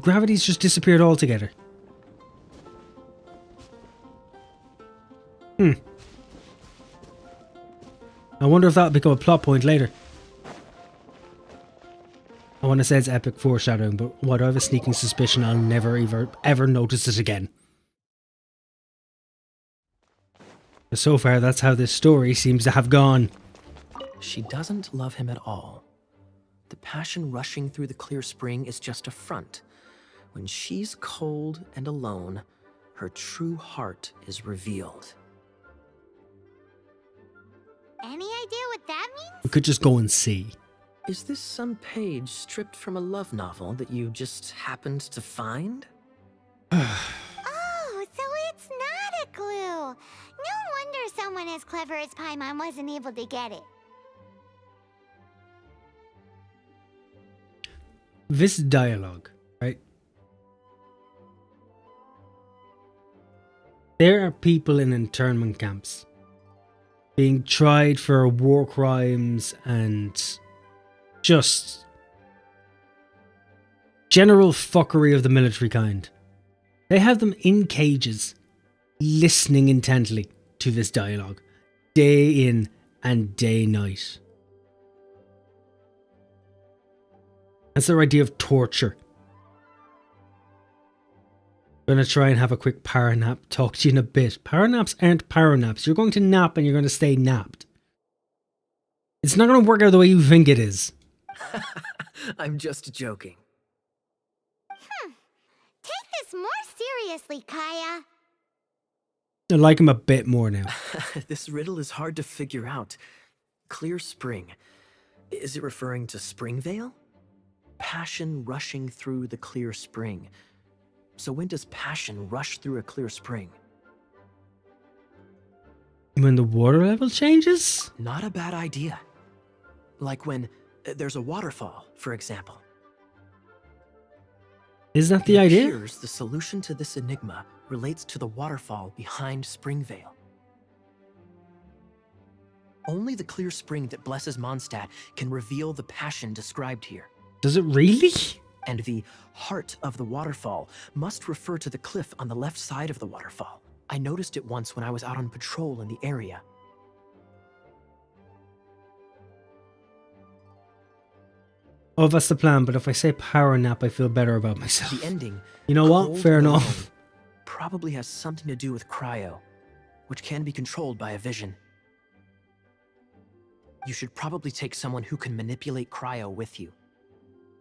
gravity's just disappeared altogether. I wonder if that'll become a plot point later. I want to say it's epic foreshadowing, but what, I have a sneaking suspicion I'll never ever notice it again. But so far, that's how this story seems to have gone. She doesn't love him at all. The passion rushing through the clear spring is just a front. When she's cold and alone, her true heart is revealed. Any idea what that means? We could just go and see. Is this some page stripped from a love novel that you just happened to find? Oh, so it's not a clue. No wonder someone as clever as Paimon wasn't able to get it. This dialogue, right? There are people in internment camps being tried for war crimes and just general fuckery of the military kind. They have them in cages, listening intently to this dialogue, day in and day night. That's their idea of torture. I'm going to try and have a quick power nap. Talk to you in a bit. Power naps aren't power naps. You're going to nap and you're going to stay napped. It's not going to work out the way you think it is. I'm just joking. Take this more seriously, Kaya. I like him a bit more now. This riddle is hard to figure out. Clear spring. Is it referring to Springvale? Passion rushing through the clear spring. So when does passion rush through a clear spring? When the water level changes? Not a bad idea. Like when there's a waterfall, for example. Is that the It idea? appears the solution to this enigma relates to the waterfall behind Springvale. Only the clear spring that blesses Mondstadt can reveal the passion described here. Does it really? And the heart of the waterfall must refer to the cliff on the left side of the waterfall. I noticed it once when I was out on patrol in the area. Oh, that's the plan, but if I say power nap, I feel better about myself. The ending, You know what? cold Fair and enough. alone, probably has something to do with cryo, which can be controlled by a vision. You should probably take someone who can manipulate cryo with you.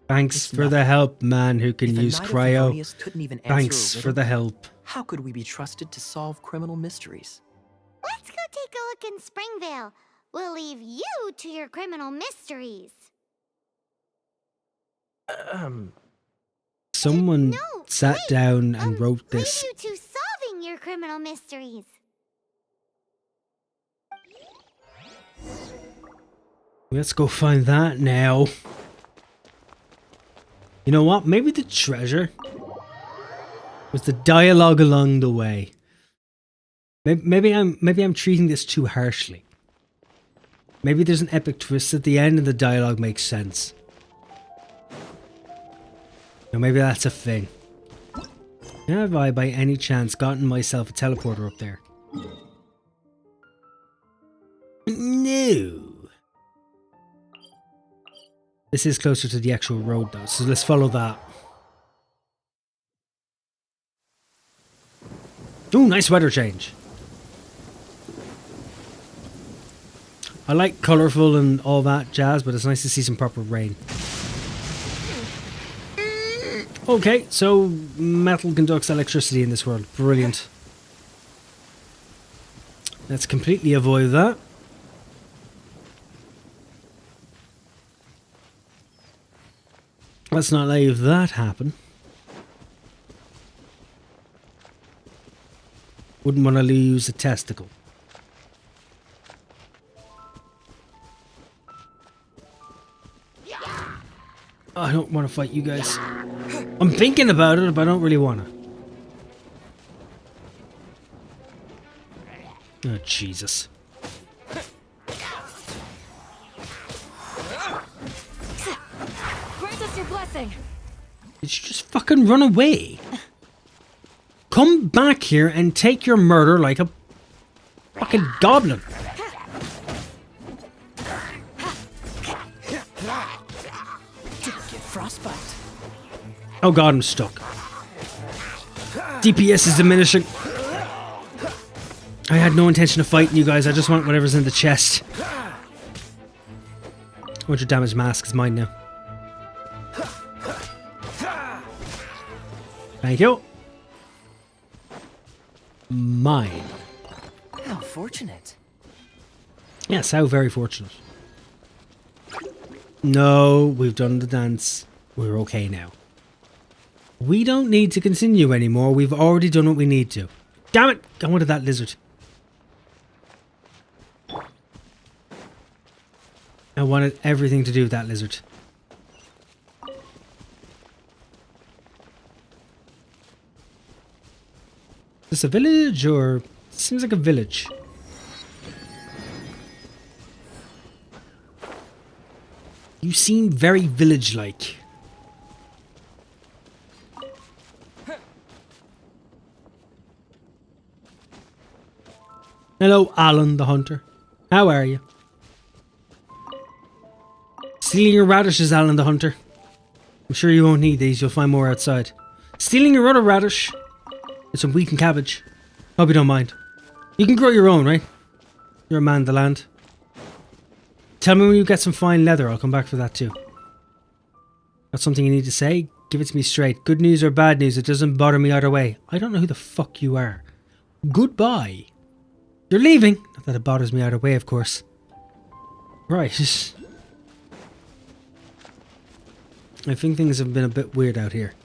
Thanks It's for the nothing. help, man who can If a use knight of cryo. Favonius couldn't even answer Thanks a for riddle, the help. how could we be trusted to solve criminal mysteries? Let's go take a look in Springvale. We'll leave you to your criminal mysteries. Someone No, sat wait, down and wrote this. Leave you to solving your criminal mysteries. Let's go find that now. You know what? Maybe the treasure was the dialogue along the way. Maybe I'm treating this too harshly. Maybe there's an epic twist at the end and the dialogue makes sense. Or maybe that's a thing. Have I by any chance gotten myself a teleporter up there? No. This is closer to the actual road though, so let's follow that. Ooh, nice weather change. I like colourful and all that jazz, but it's nice to see some proper rain. Okay, so metal conducts electricity in this world. Brilliant. Let's completely avoid that. Let's not leave that happen. Wouldn't want to lose a testicle. I don't want to fight you guys. I'm thinking about it, but I don't really want to. Oh, Jesus. Grant us your blessing. Did you just fucking run away? Come back here and take your murder like a fucking goblin. Get frostbite. Oh god, I'm stuck. DPS is diminishing. I had no intention of fighting you guys. I just want whatever's in the chest. 100 damage mask is mine now. Thank you. Mine. How fortunate. Yes, how very fortunate. No, we've done the dance. We're okay now. We don't need to continue anymore. We've already done what we need to. Damn it! I wanted that lizard. I wanted everything to do with that lizard. Is this a village or... Seems like a village. You seem very village-like. Hello, Alan the Hunter. How are you? Stealing your radishes, Alan the Hunter. I'm sure you won't need these. You'll find more outside. Stealing your other radish. It's some wheat and cabbage. Hope you don't mind. You can grow your own, right? You're a man of the land. Tell me when you get some fine leather. I'll come back for that too. Got something you need to say? Give it to me straight. Good news or bad news, it doesn't bother me either way. I don't know who the fuck you are. Goodbye. You're leaving. Not that it bothers me either way, of course. Right. I think things have been a bit weird out here.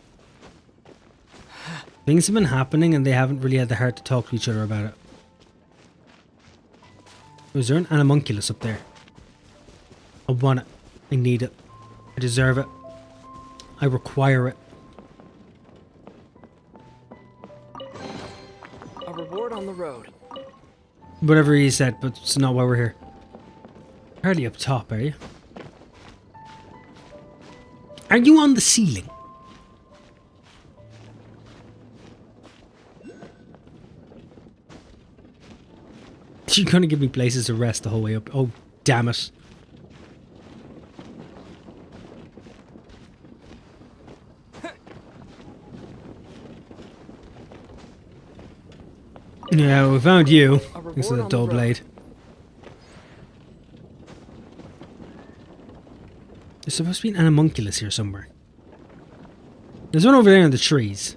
Things have been happening and they haven't really had the heart to talk to each other about it. Is there an animunculus up there? I want it. I need it. I deserve it. I require it. A reward on the road. Whatever he said, but it's not why we're here. Hardly up top, are you? Are you on the ceiling? You're gonna give me places to rest the whole way up. Oh, damn it. Yeah, we found you. This is a dull blade. There's supposed to be an animunculus here somewhere. There's one over there in the trees.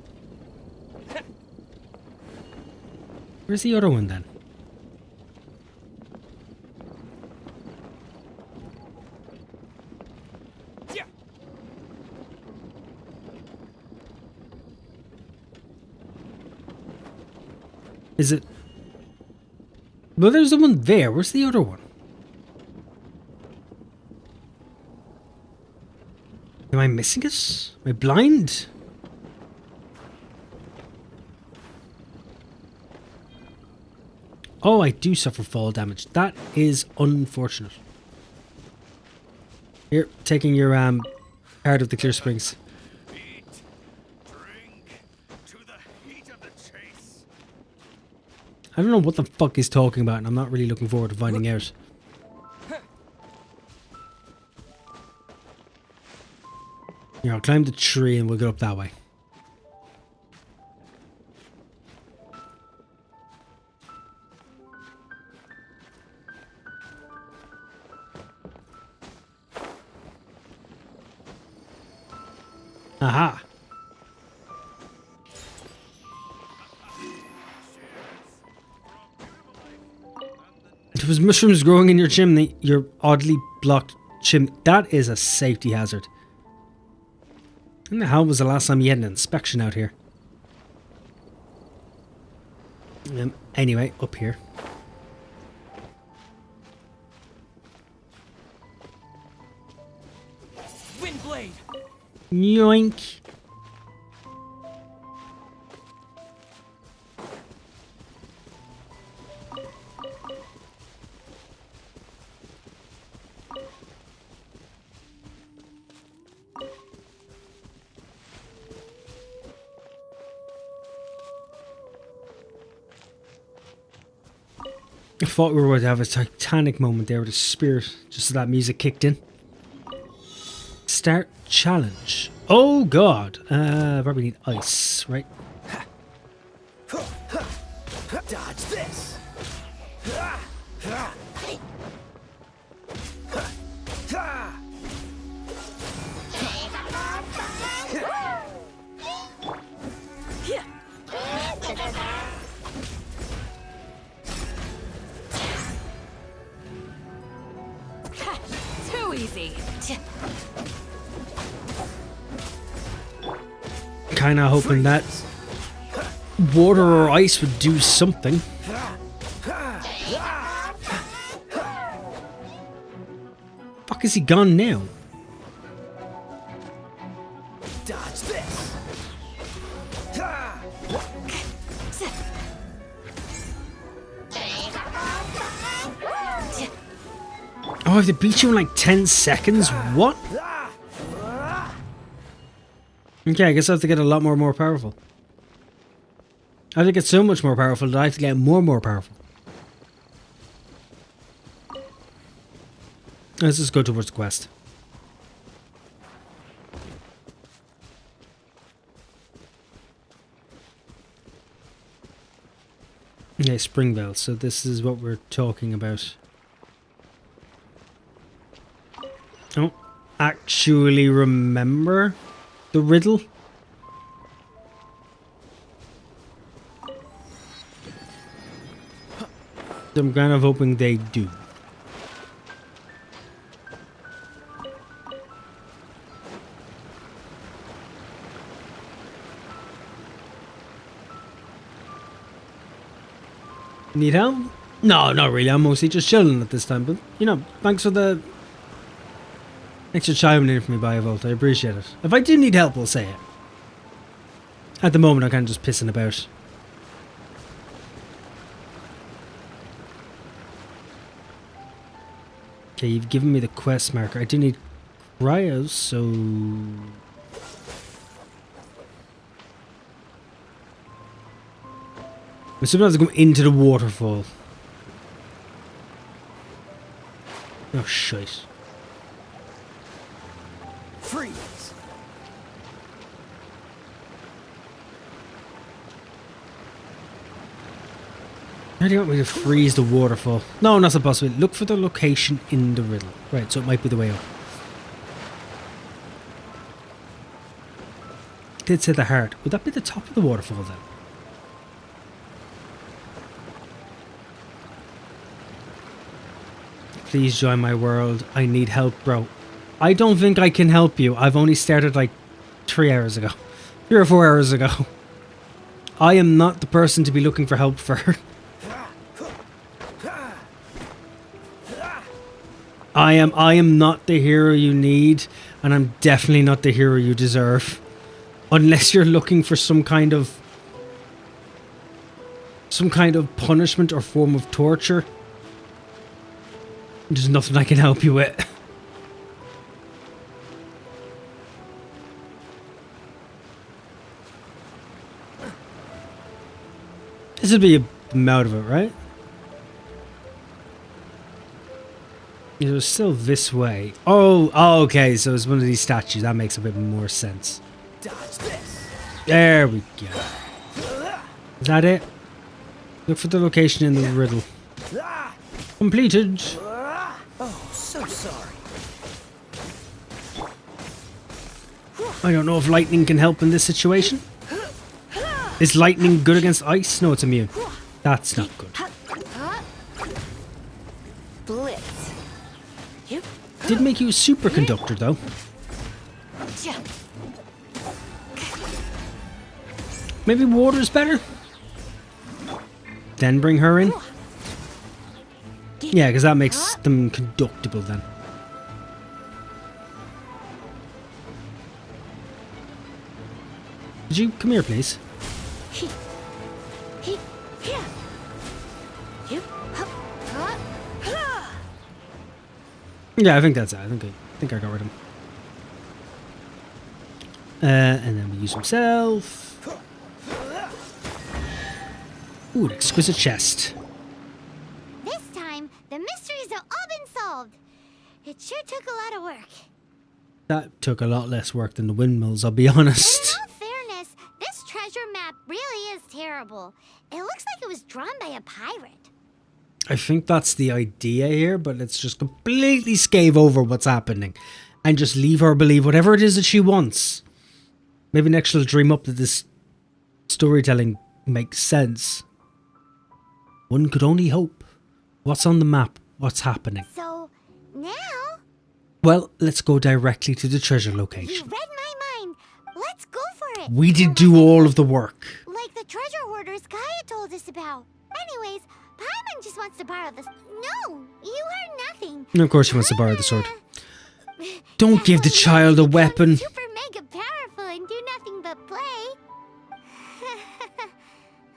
Where's the other one then? Is it? Well, there's the one there. Where's the other one? Am I missing it? Am I blind? Oh, I do suffer fall damage. That is unfortunate. Here, taking your part of the Clear Springs. I don't know what the fuck he's talking about, and I'm not really looking forward to finding out. Here, I'll climb the tree and we'll get up that way. Aha! There was mushrooms growing in your chimney. Your oddly blocked chimney. That is a safety hazard. When the hell was the last time you had an inspection out here? Anyway, up here. Windblade. Yoink. I thought we were going to have a Titanic moment there with a spirit, just as that music kicked in. Start challenge. Oh god. Probably need ice, right? Dodge this. Too easy. Kinda hoping that water or ice would do something. Fuck, is he gone now? Dodge this. Oh, I have to beat you in like 10 seconds? What? Okay, I guess I have to get a lot more powerful. I have to get so much more powerful that I have to get more powerful. Let's just go towards the quest. Okay, spring bell. So this is what we're talking about. I don't actually remember the riddle. I'm kind of hoping they do. Need help? No, not really. I'm mostly just chilling at this time. But, you know, thanks for the extra chiming in for me, Biovolt. I appreciate it. If I do need help, I'll say it. At the moment, I'm kind of just pissing about. Okay, you've given me the quest marker. I do need cryos, so... I'm assuming I have to go into the waterfall. Oh, shite. Freeze. How do you want me to freeze the waterfall? No, not supposed to. Look for the location in the riddle. Right, so it might be the way up. Did say the heart. Would that be the top of the waterfall then? Please join my world. I need help, bro. I don't think I can help you. I've only started like 3 hours ago. 3 or 4 hours ago. I am not the person to be looking for help for. I am not the hero you need, and I'm definitely not the hero you deserve. Unless you're looking for some kind of punishment or form of torture. There's nothing I can help you with. This would be a out of it, right? It was still this way. Oh, okay. So it's one of these statues. That makes a bit more sense. Dodge this. There we go. Is that it? Look for the location in the riddle. Completed. Oh, so sorry. I don't know if lightning can help in this situation. Is lightning good against ice? No, it's immune. That's not good. Blitz. Did make you a superconductor, though. Maybe water's better? Then bring her in? Yeah, because that makes them conductible then. Could you come here, please? Yeah, I think that's it. I think I got rid of him. And then we use himself. Ooh, an exquisite chest. There! took a lot less work than the windmills, I'll be honest. In all fairness, this treasure map really is terrible. It looks like it was drawn by a pirate. I think that's the idea here, but let's just completely scave over what's happening and just leave her believe whatever it is that she wants. Maybe next she'll dream up that this storytelling makes sense. One could only hope. What's on the map? What's happening? So, now... Well, let's go directly to the treasure You location. read my mind. Let's go for it. We did do all of the work. Like the treasure hoarders Gaia told us about. Anyways, Paimon just wants to borrow this. No, you heard nothing. And of course she wants to borrow the sword. Don't give the child a weapon. Super mega powerful and do nothing but play.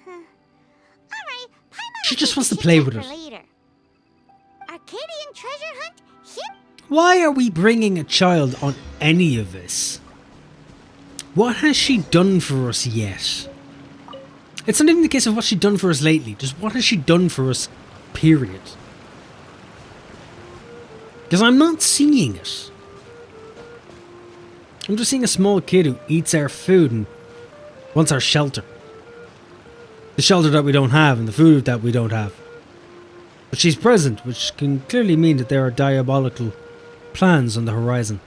Alright, Paimon. She just wants to play with it. Later. Arcadian treasure hunt? Hip. Why are we bringing a child on any of this? What has she done for us yet? It's not even the case of what she's done for us lately. Just what has she done for us, period. Because I'm not seeing it. I'm just seeing a small kid who eats our food and wants our shelter. The shelter that we don't have and the food that we don't have. But she's present, which can clearly mean that there are diabolical plans on the horizon.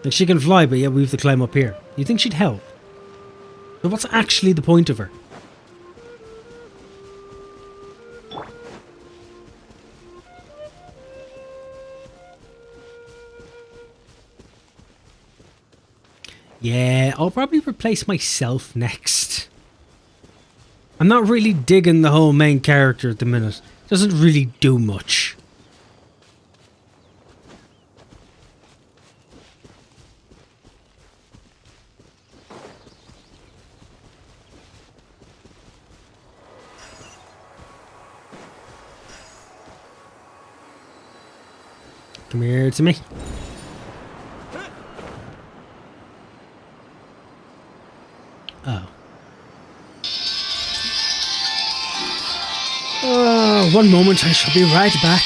Like she can fly, but yet we have to climb up here. You think she'd help? So what's actually the point of her? Yeah, I'll probably replace myself next. I'm not really digging the whole main character at the minute. Doesn't really do much. Come here to me. Oh. Oh, one moment, I shall be right back.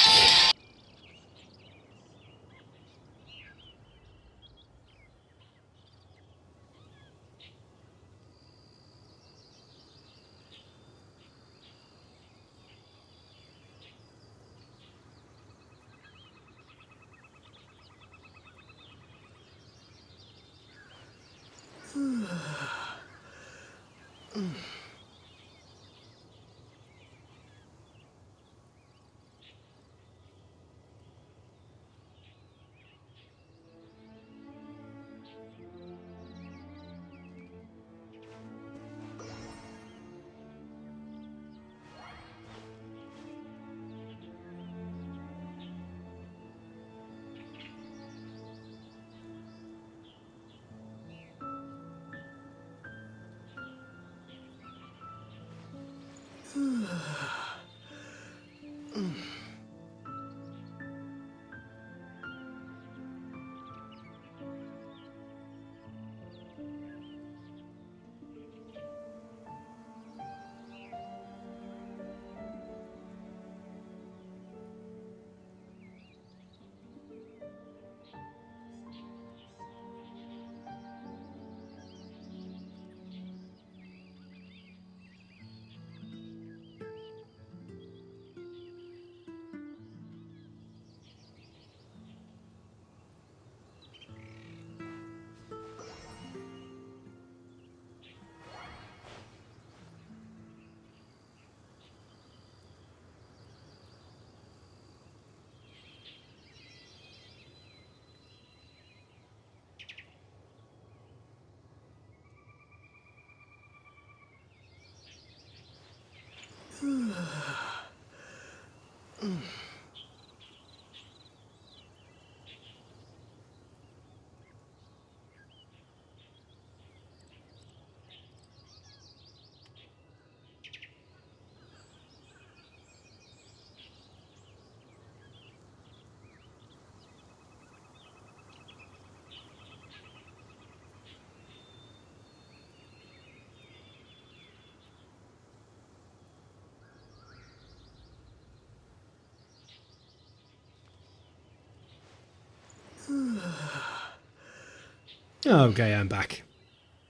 Okay, I'm back.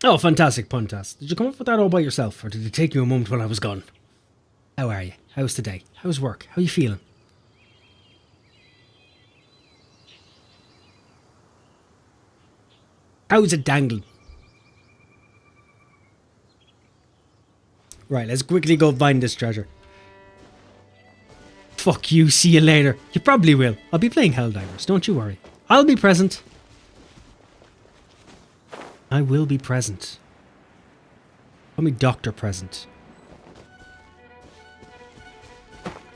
Oh, fantastic, Puntas. Did you come up with that all by yourself, or did it take you a moment while I was gone? How are you? How's today? How's work? How are you feeling? How's it dangling? Right, let's quickly go find this treasure. Fuck you, see you later. You probably will. I'll be playing Helldivers, don't you worry. I'll be present. I will be present. Call me Dr. Present.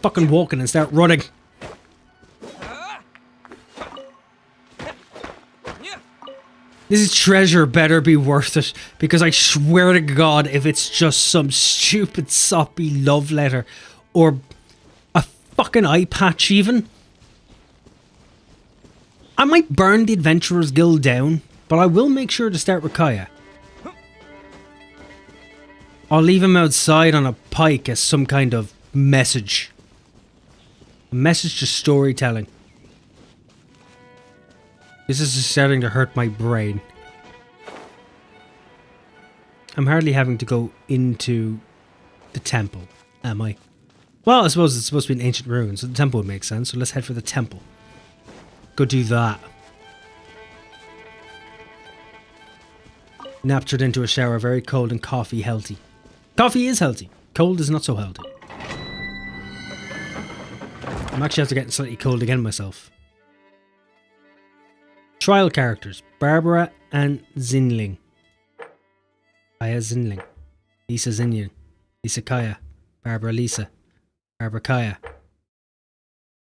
Fucking walking and start running. This treasure better be worth it, because I swear to God, if it's just some stupid soppy love letter, or a fucking eye patch even, I might burn the Adventurers Guild down, but I will make sure to start with Kaya. I'll leave him outside on a pike as some kind of message. A message to storytelling. This is starting to hurt my brain. I'm hardly having to go into the temple, am I? Well, I suppose it's supposed to be an ancient ruin, so the temple would make sense. So let's head for the temple. Go do that. Napped into a shower, very cold and coffee healthy. Coffee is healthy. Cold is not so healthy. I'm actually after getting slightly cold again myself. Trial characters. Barbara and Zinling. Kaya Zinling. Lisa Zinling. Lisa Kaya. Barbara Lisa. Barbara Kaya.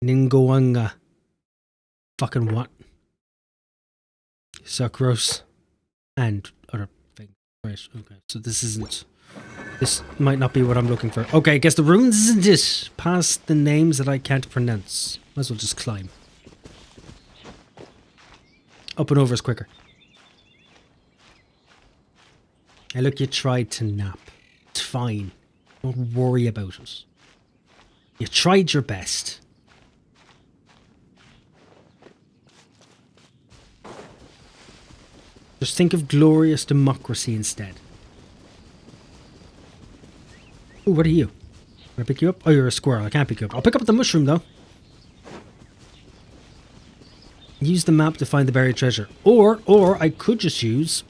Ningawanga. Fucking what? Sucrose. And other things. Right, okay. So this isn't... This might not be what I'm looking for. Okay, I guess the runes isn't it. Past the names that I can't pronounce. Might as well just climb. Up and over is quicker. Hey, look, you tried to nap. It's fine. Don't worry about it. You tried your best. Just think of glorious democracy instead. Ooh, what are you? Can I pick you up? Oh, you're a squirrel. I can't pick you up. I'll pick up the mushroom, though. Use the map to find the buried treasure. Or I could just use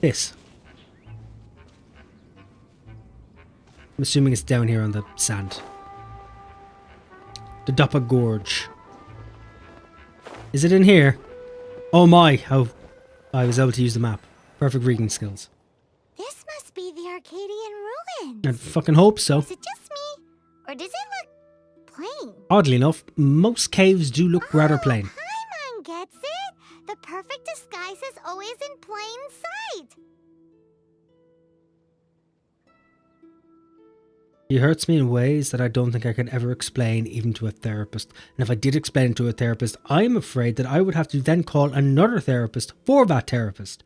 this. I'm assuming it's down here on the sand. The Doppa Gorge. Is it in here? Oh my, how I was able to use the map. Perfect reading skills. This must be the Arcadian ruins. I fucking hope so. Is it just me? Or does it look plain? Oddly enough, most caves do look rather plain. Paimon gets it. The perfect disguise is always in plain sight. He hurts me in ways that I don't think I can ever explain even to a therapist. And if I did explain it to a therapist, I'm afraid that I would have to then call another therapist for that therapist.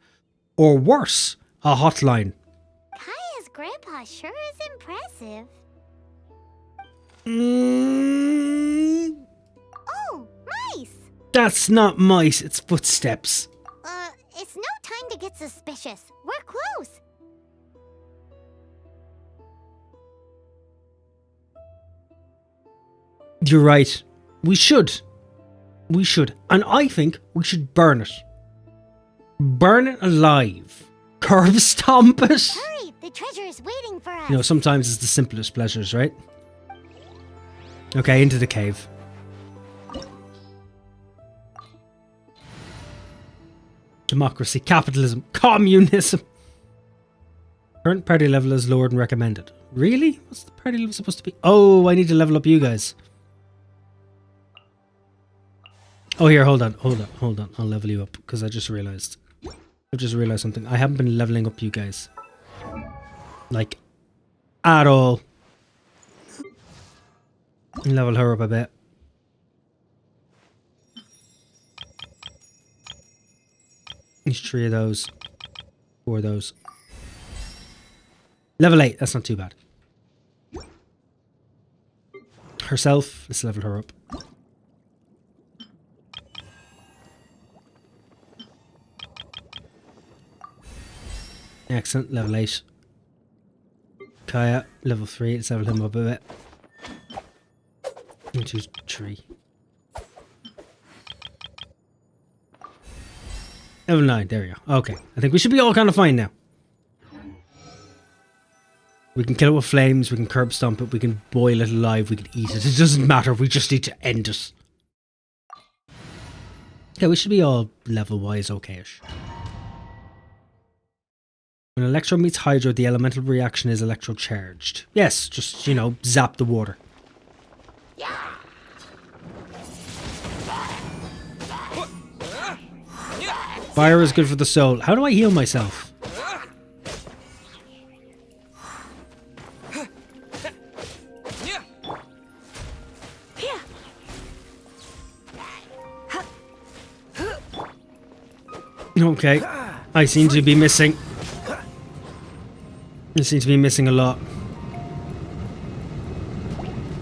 Or worse, a hotline. Kaya's grandpa sure is impressive. Oh, mice! That's not mice, it's footsteps. It's no time to get suspicious. We're close. You're right. We should. We should. And I think we should burn it. Burn it alive. Curb stomp it. Hurry, the treasure is waiting for us. You know, sometimes it's the simplest pleasures, right? Okay, into the cave. Democracy, capitalism, communism. Current party level is lowered and recommended. Really? What's the party level supposed to be? Oh, I need to level up you guys. Oh, here, hold on. I'll level you up because I just realized something. I haven't been leveling up you guys. Like, at all. Level her up a bit. There's 3 of those. 4 of those. Level 8, that's not too bad. Herself, let's level her up. Excellent. Level 8. Kaya, level 3. Let's level him up a bit. 1, 2, 3. Level 9. There we go. Okay. I think we should be all kind of fine now. We can kill it with flames. We can curb stomp it. We can boil it alive. We can eat it. It doesn't matter. We just need to end it. Yeah, we should be all level-wise okay-ish. When Electro meets Hydro, the elemental reaction is electro-charged. Yes, just, you know, zap the water. Fire is good for the soul. How do I heal myself? Okay, I seem to be missing. I seem to be missing a lot.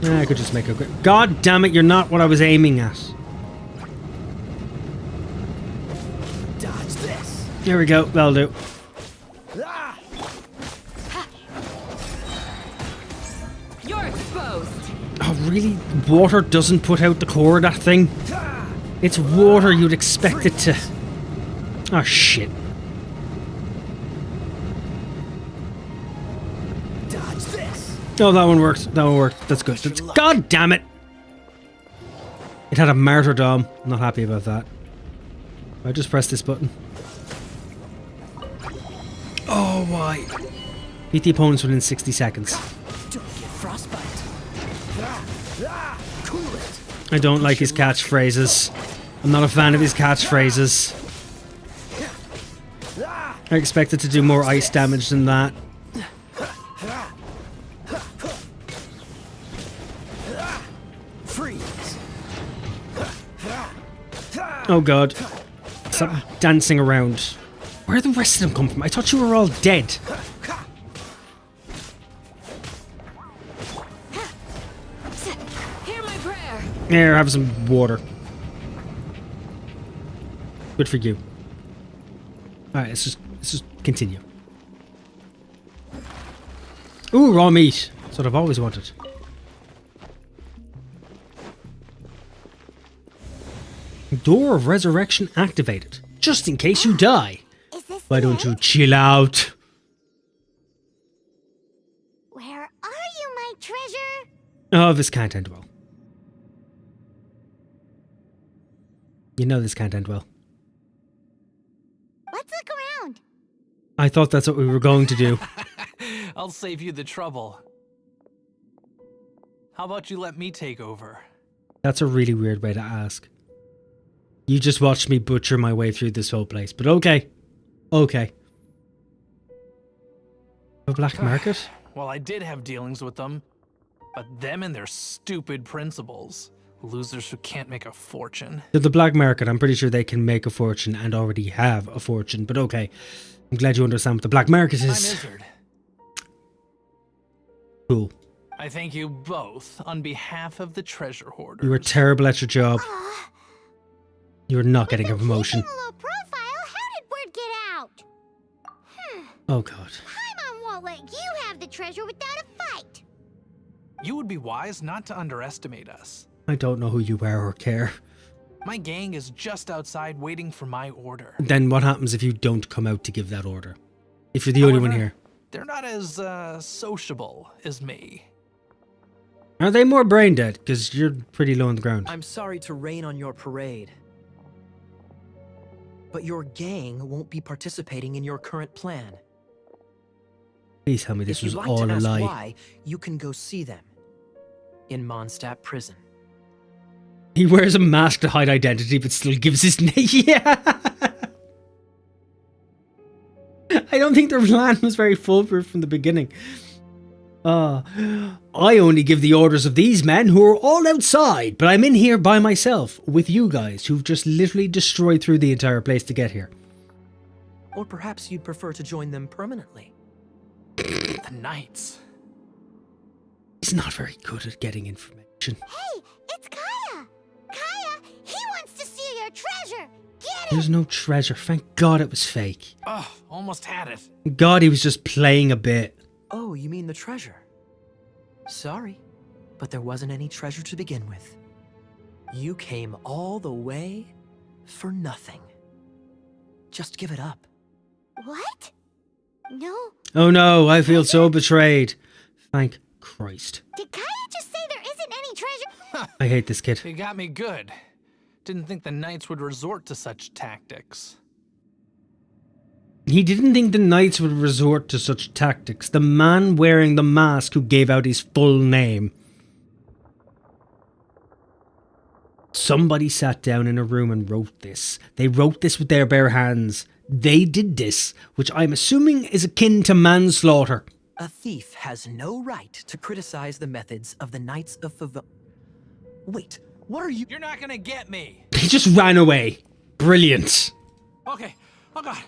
I could just make a grip. God damn it, you're not what I was aiming at. Dodge this. Here we go, that'll do. You're exposed. Oh, really? Water doesn't put out the core of that thing? It's water, you'd expect it to... Oh, shit. Dodge this. Oh, that one worked. That one worked. That's good. That's... God damn it! It had a martyrdom. I'm not happy about that. I just pressed this button. Oh, why? Beat the opponents within 60 seconds. Don't get frostbite. Cool it. I don't like his catchphrases. I'm not a fan of his catchphrases. I expected to do more ice damage than that. Freeze. Oh god. Stop dancing around. Where did the rest of them come from? I thought you were all dead. Hear my prayer. Here, have some water. Good for you. Alright, let's just continue. Ooh, raw meat. That's what I've always wanted. Door of Resurrection activated. Just in case you die. Why don't you chill out? Where are you, my treasure? Oh, this can't end well. You know this can't end well. Let's look around. I thought that's what we were going to do. I'll save you the trouble. How about you let me take over? That's a really weird way to ask. You just watched me butcher my way through this whole place, but okay. Okay. A black market? Well, I did have dealings with them, but them and their stupid principles. Losers who can't make a fortune. To the black market, I'm pretty sure they can make a fortune and already have a fortune, but okay. I'm glad you understand what the black market I'm is. Izzard. Cool. I thank you both on behalf of the treasure hoarders. You were terrible at your job. You're not getting a promotion. Keeping a low profile, how did word get out? Oh god. Paimon won't let you have the treasure without a fight. You would be wise not to underestimate us. I don't know who you are or care. My gang is just outside waiting for my order. Then what happens if you don't come out to give that order? If you're the only one here. They're not as sociable as me. Are they more brain dead? Because you're pretty low on the ground. I'm sorry to rain on your parade, but your gang won't be participating in your current plan. Please tell me this was If you'd like all to a ask lie. why, you can go see them in Mondstadt prison. He wears a mask to hide identity, but still gives his name. Yeah. I don't think the plan was very foolproof from the beginning. I only give the orders of these men who are all outside, but I'm in here by myself with you guys who've just literally destroyed through the entire place to get here. Or perhaps you'd prefer to join them permanently. The Knights. He's not very good at getting information. Hey, it's Kaya! Kaya, he wants to steal your treasure! Get There's no treasure. Thank God it was fake. Ugh, almost had it. God, he was just playing a bit. Oh, you mean the treasure? Sorry, but there wasn't any treasure to begin with. You came all the way for nothing. Just give it up. What? No. Oh no, I feel so betrayed. Thank Christ. Did Kaya just say there isn't any treasure? I hate this kid. He got me good. Didn't think the knights would resort to such tactics. He didn't think the knights would resort to such tactics. The man wearing the mask who gave out his full name. Somebody sat down in a room and wrote this. They wrote this with their bare hands. They did this, which I'm assuming is akin to manslaughter. A thief has no right to criticize the methods of the Knights of Wait, what are you— You're not gonna get me! He just ran away. Brilliant. Okay, oh god,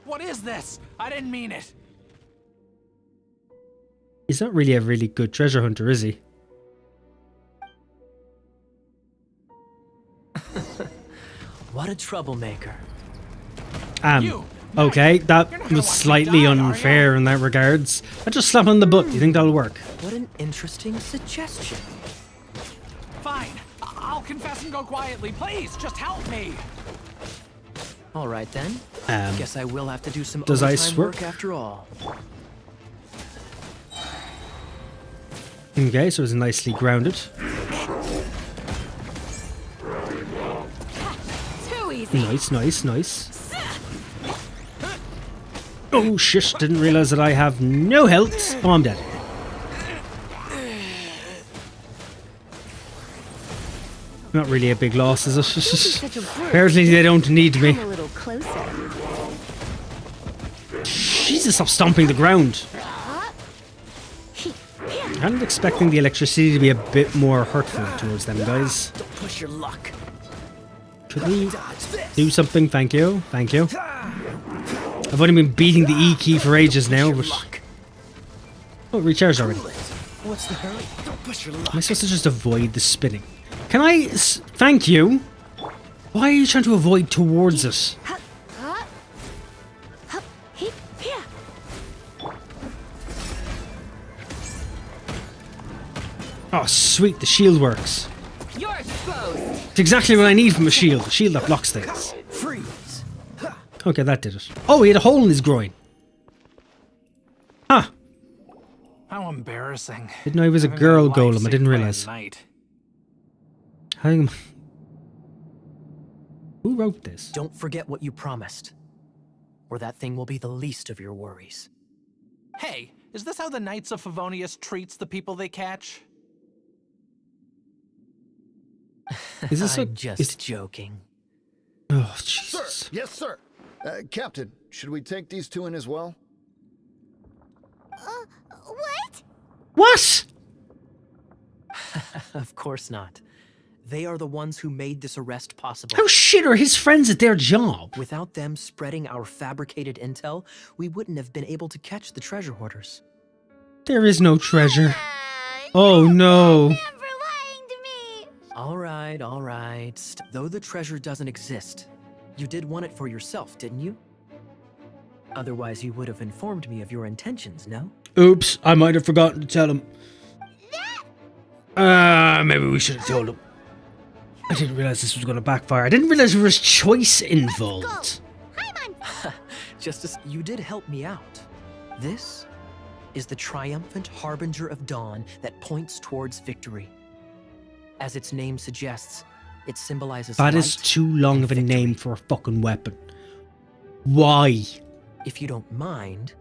what is this? I didn't mean it. He's not really a really good treasure hunter, is he? What a troublemaker. Okay, that was slightly unfair in that regards. I just slap on the butt. You think that'll work? What an interesting suggestion. Fine, I'll confess and go quietly. Please, just help me. All right then. Guess I will have to do some does overtime ice work? work after all. Okay, so it's nicely grounded. Nice, nice, nice. Oh shit, didn't realize that I have no health. Oh, I'm dead. Not really a big loss, is it? Apparently they don't need me. Jesus, stop stomping the ground. I'm kind of expecting the electricity to be a bit more hurtful towards them guys. Don't push your luck. Could we do something? Thank you. Thank you. I've only been beating the E key for ages now, but... Oh, recharged already. What's the hurry? Don't push your luck. Am I supposed to just avoid the spinning? Can I... Thank you. Why are you trying to avoid towards us? Oh, sweet. The shield works. You're exposed. It's exactly what I need from a shield. A shield that blocks things. Freeze. Okay, that did it. Oh, he had a hole in his groin. Huh. How embarrassing. Didn't know he was a girl golem. I didn't realize. Hang on. Who wrote this? Don't forget what you promised, or that thing will be the least of your worries. Hey, is this how the Knights of Favonius treats the people they catch? Is this I'm just joking. Oh, Jesus. Sir, yes, sir. Captain, should we take these two in as well? What? What? Of course not. They are the ones who made this arrest possible. How shit are his friends at their job? Without them spreading our fabricated intel, we wouldn't have been able to catch the treasure hoarders. There is no treasure. Oh no. All right. Though the treasure doesn't exist, you did want it for yourself, didn't you? Otherwise, you would have informed me of your intentions, no? Oops, I might have forgotten to tell him. Maybe we should have told him. I didn't realize this was going to backfire. I didn't realize there was choice involved. Justice, you did help me out. This is the triumphant harbinger of dawn that points towards victory. As its name suggests, it symbolizes That is too long of a name for a fucking weapon. Why? If you don't mind,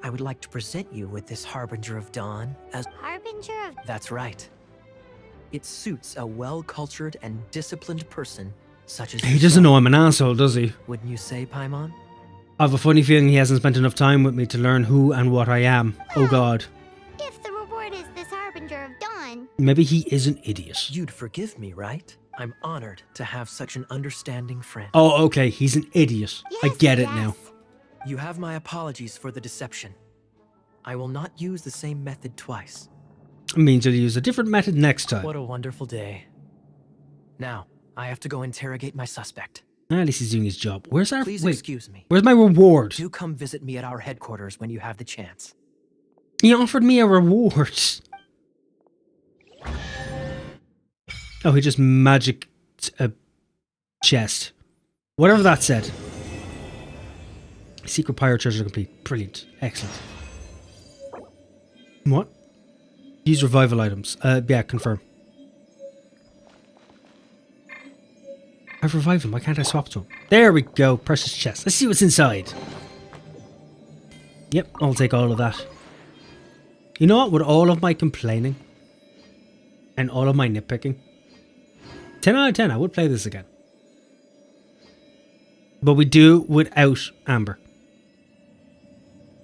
I would like to present you with this harbinger of dawn as... Harbinger of... That's right. It suits a well-cultured and disciplined person such as He doesn't know I'm an asshole, does he? Wouldn't you say, Paimon? I have a funny feeling he hasn't spent enough time with me to learn who and what I am. Oh god. If the reward is this harbinger of dawn... Maybe he is an idiot. You'd forgive me, right? I'm honored to have such an understanding friend. Oh, okay, he's an idiot. I get it now. You have my apologies for the deception. I will not use the same method twice. It means you'll use a different method next time. What a wonderful day. Now, I have to go interrogate my suspect. At least he's doing his job. Where's our... Please wait, excuse me. where's my reward? Do come visit me at our headquarters when you have the chance. He offered me a reward. Oh, he just magicked a chest. Whatever that said. Secret pirate treasure complete. Brilliant. Excellent. What? Use revival items. Yeah, confirm. I've revived him. Why can't I swap to him? There we go. Precious chest. Let's see what's inside. Yep, I'll take all of that. You know what? With all of my complaining and all of my nitpicking, 10 out of 10, I would play this again. But we do without Amber.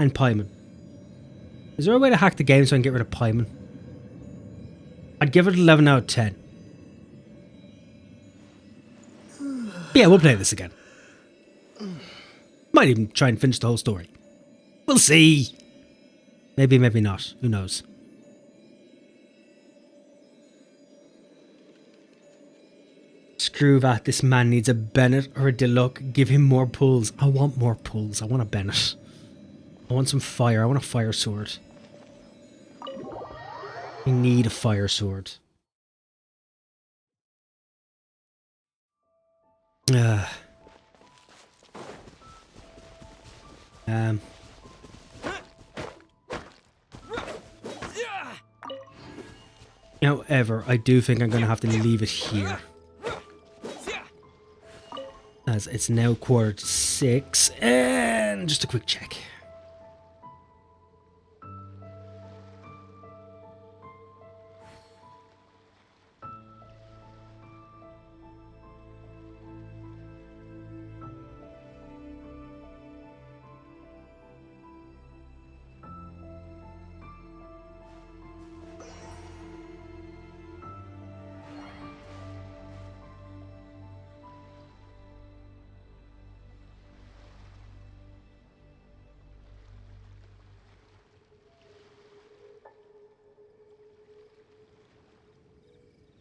And Paimon. Is there a way to hack the game so I can get rid of Paimon? I'd give it 11 out of 10. Yeah, we'll play this again. Might even try and finish the whole story. We'll see. Maybe, maybe not. Who knows? Screw that. This man needs a Bennett or a Diluc. Give him more pulls. I want more pulls. I want a Bennett. I want some fire. I want a fire sword. I need a fire sword. However, I do think I'm going to have to leave it here. As it's now 5:45, and just a quick check.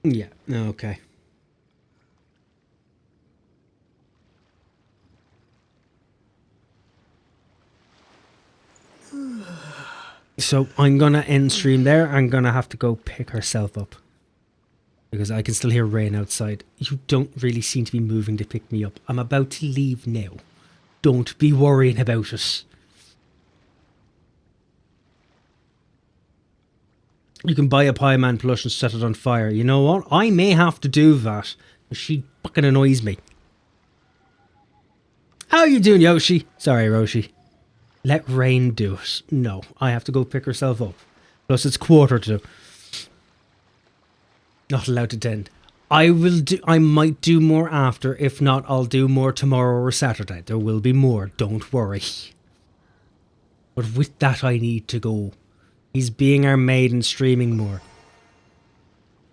Yeah, okay. So I'm gonna end stream there. I'm gonna have to go pick herself up. Because I can still hear rain outside. You don't really seem to be moving to pick me up. I'm about to leave now. Don't be worrying about it. You can buy a Paimon plush and set it on fire. You know what? I may have to do that. She fucking annoys me. How are you doing, Yoshi? Sorry, Roshi. Let Rain do it. No, I have to go pick herself up. Plus it's 1:45. Not allowed to tend. I might do more after. If not, I'll do more tomorrow or Saturday. There will be more. Don't worry. But with that, I need to go. He's being our maid and streaming more.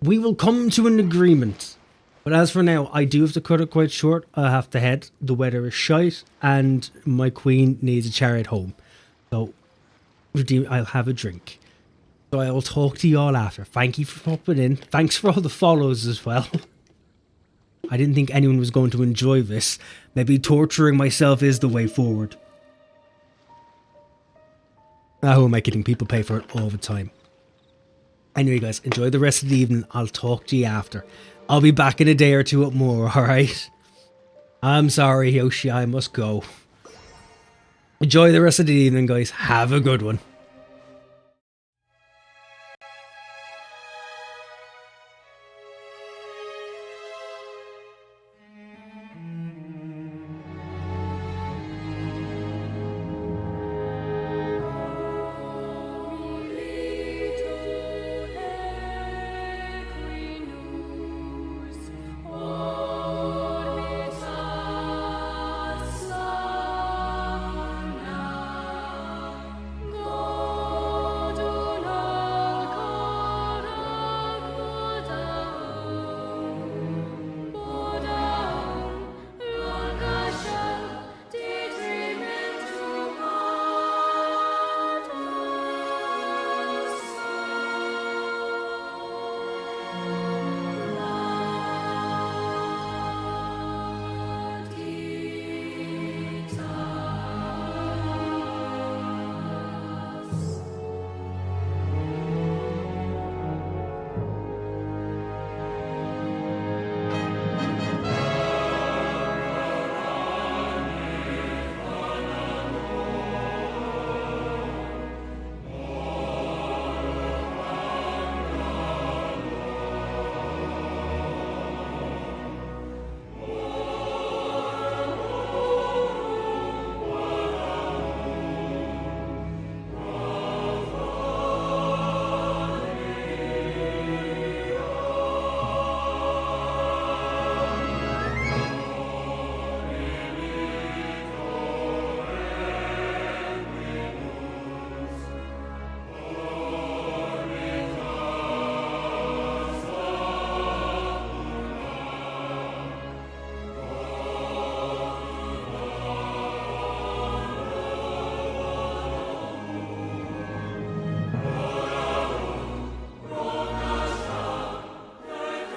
We will come to an agreement. But as for now, I do have to cut it quite short. I have to head. The weather is shite. And my queen needs a chariot home. So, I'll have a drink. So I'll talk to you all after. Thank you for popping in. Thanks for all the follows as well. I didn't think anyone was going to enjoy this. Maybe torturing myself is the way forward. Who am I kidding? People pay for it all the time. Anyway, guys, enjoy the rest of the evening. I'll talk to you after. I'll be back in a day or two with more, alright? I'm sorry, Yoshi, I must go. Enjoy the rest of the evening, guys. Have a good one.